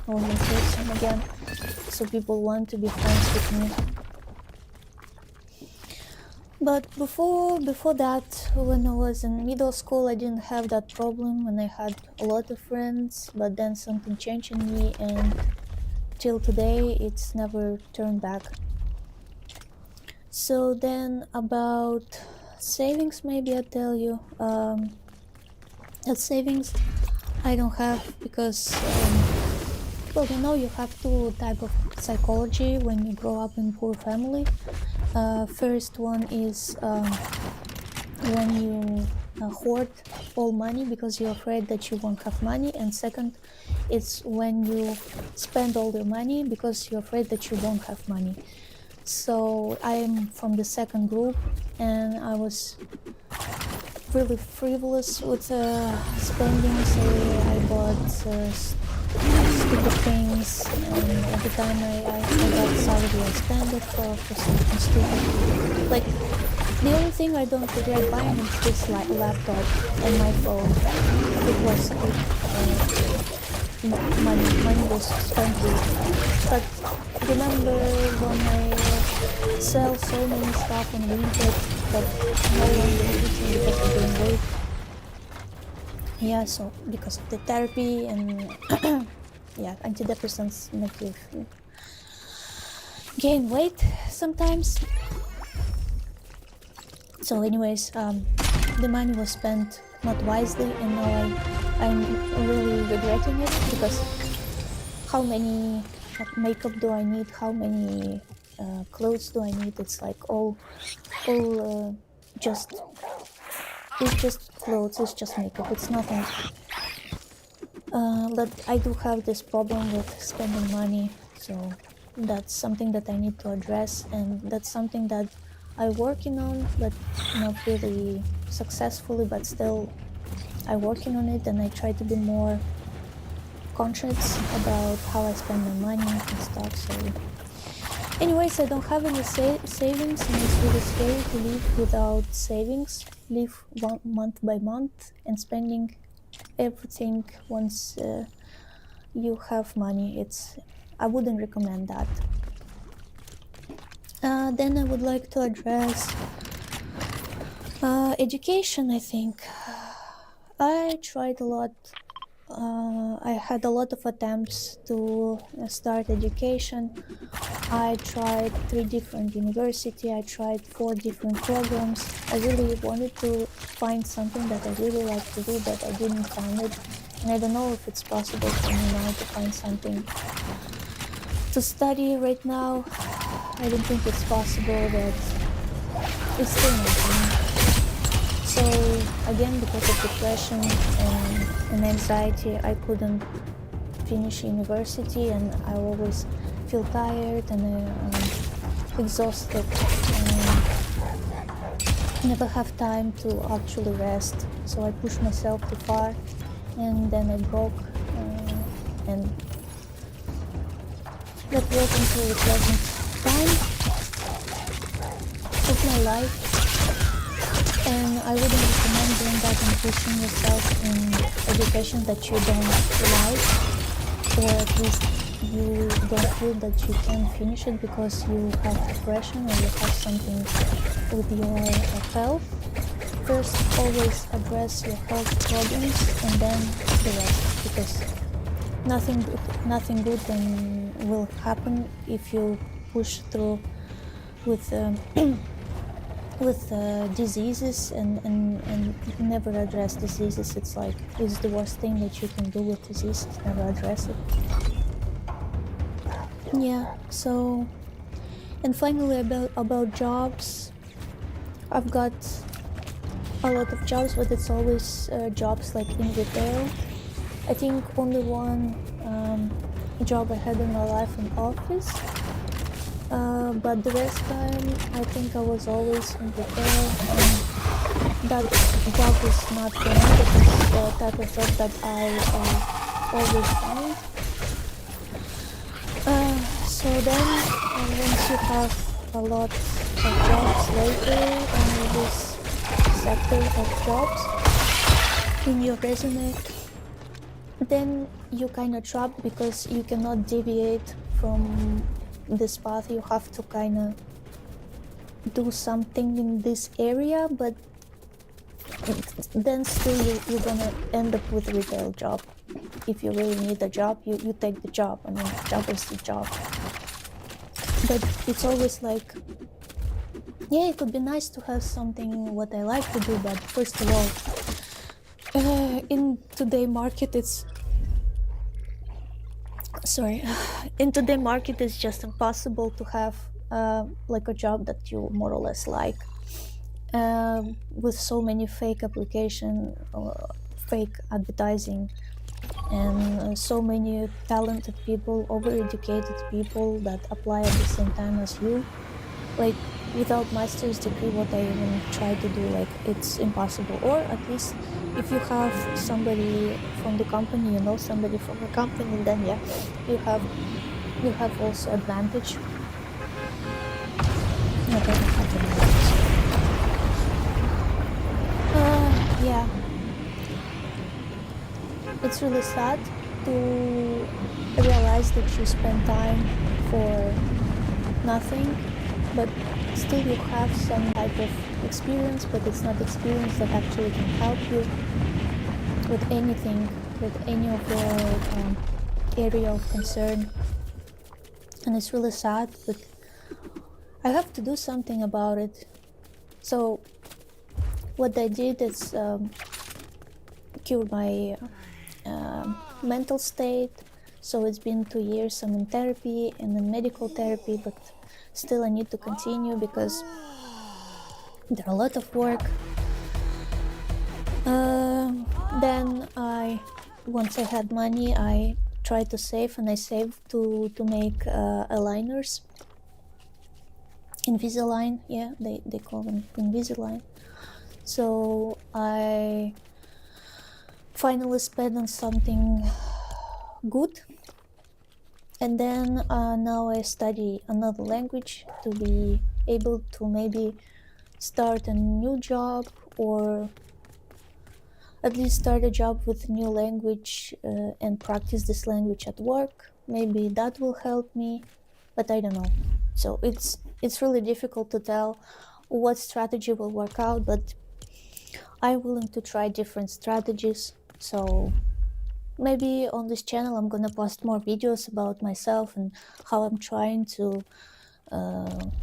Speaker 17: normal person again. So people want to be friends with me. But before that, when I was in middle school, I didn't have that problem, and I had a lot of friends. But then something changed in me, and till today, it's never turned back. So then about savings, maybe I'll tell you. That savings I don't have, because well, you know, you have two type of psychology when you grow up in poor family. First one is when you hoard all money because you're afraid that you won't have money, and second, it's when you spend all your money because you're afraid that you won't have money. So I am from the second group, and I was really frivolous with spending. So I bought stupid things, and every time I got salary, I spend it for something stupid. Like, the only thing I don't regret buying is this laptop and my phone. It was money was spent with. But remember when I sell so many stuff on Vinted that no longer using because of gain weight? Yeah, so because of the therapy and yeah, antidepressants make you gain weight sometimes. So anyways, the money was spent not wisely, and now I'm really regretting it, because how many makeup do I need? How many clothes do I need? It's like it's just clothes, it's just makeup, it's nothing. But I do have this problem with spending money, so that's something that I need to address, and that's something that I'm working on, but not really successfully, but still I'm working on it, and I try to be more conscious about how I spend my money and stuff. So anyways, I don't have any savings, and it's really scary to live without savings, live month by month and spending everything once you have money. I wouldn't recommend that. Then I would like to address education. I think I tried a lot. I had a lot of attempts to start education. I tried 3 different universities. I tried 4 different programs. I really wanted to find something that I really like to do, but I didn't find it. And I don't know if it's possible for me now to find something to study right now. I don't think it's possible, but it's still not. So again, because of depression and anxiety, I couldn't finish university, and I always feel tired and exhausted, and never have time to actually rest. So I pushed myself too far, and then I broke, and that wasn't really pleasant time of my life. And I wouldn't recommend doing that and pushing yourself in education that you don't like, or at least you don't feel that you can finish it because you have depression or you have something with your health. First, always address your health problems and then the rest, because nothing good will happen if you push through with diseases and never address diseases. It's the worst thing that you can do with diseases, never address it. Yeah, so, and finally about jobs, I've got a lot of jobs, but it's always jobs like in retail. I think only one job I had in my life in office. But the rest time, I think I was always in retail, and that job is not for me. That is the type of job that I always wanted. So then, once you have a lot of jobs later in this sector of jobs in your resume, then you kind of trapped because you cannot deviate from this path. You have to kind of do something in this area, but then still you're gonna end up with a retail job. If you really need a job, you take the job. I mean, job is the job. But it's always like, yeah, it would be nice to have something what I like to do, but first of all, in today's market it's in today's market it's just impossible to have like a job that you more or less like, with so many fake application, fake advertising, and so many talented people, overeducated people that apply at the same time as you. Like, without master's degree, what I even try to do, like, it's impossible. Or at least if you have somebody from the company, you know somebody from the company, then yeah, you have also advantage. No, I don't have advantage. Yeah. It's really sad to realize that you spend time for nothing, but still you have some type of experience, but it's not experience that actually can help you with anything, with any of your area of concern. And it's really sad, but I have to do something about it. So what I did is cure my mental state. So it's been 2 years I'm in therapy and in medical therapy, but still I need to continue because there are a lot of work. Then once I had money, I tried to save, and I saved to make aligners. Invisalign, yeah, they call them Invisalign. So I finally spent on something good, and then now I study another language to be able to maybe start a new job, or at least start a job with a new language and practice this language at work. Maybe that will help me, but I don't know. So it's really difficult to tell what strategy will work out, but I'm willing to try different strategies. So maybe on this channel I'm gonna post more videos about myself and how I'm trying to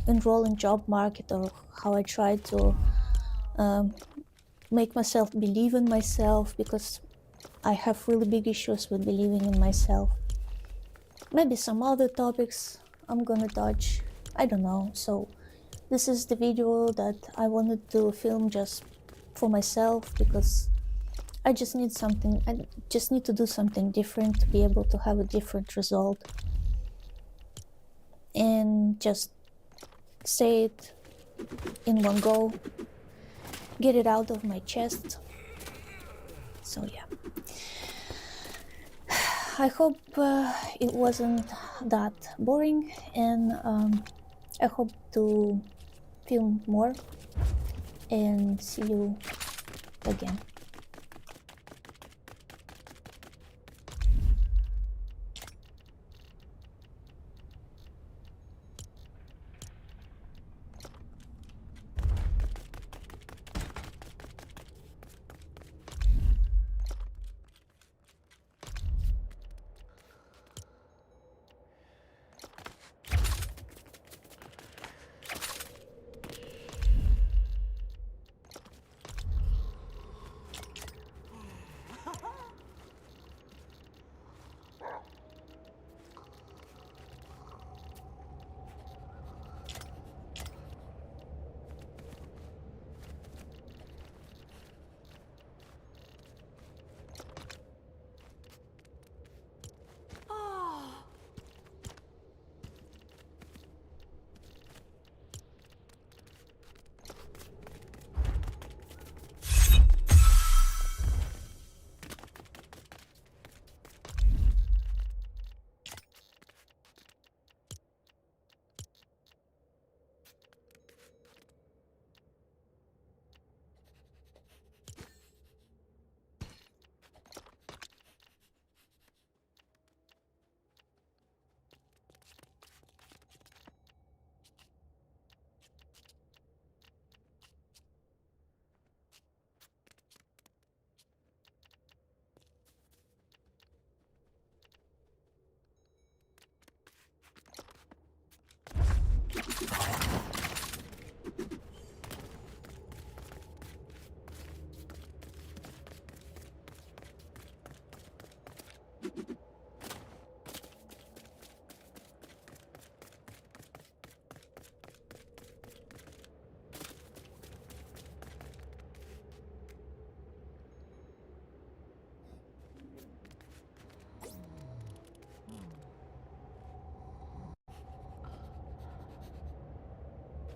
Speaker 17: enroll in job market, or how I try to make myself believe in myself, because I have really big issues with believing in myself. Maybe some other topics I'm gonna touch, I don't know. So this is the video that I wanted to film just for myself, because I just need something, I just need to do something different to be able to have a different result, and just say it in one go, get it out of my chest. So yeah, I hope it wasn't that boring, and I hope to film more, and see you again.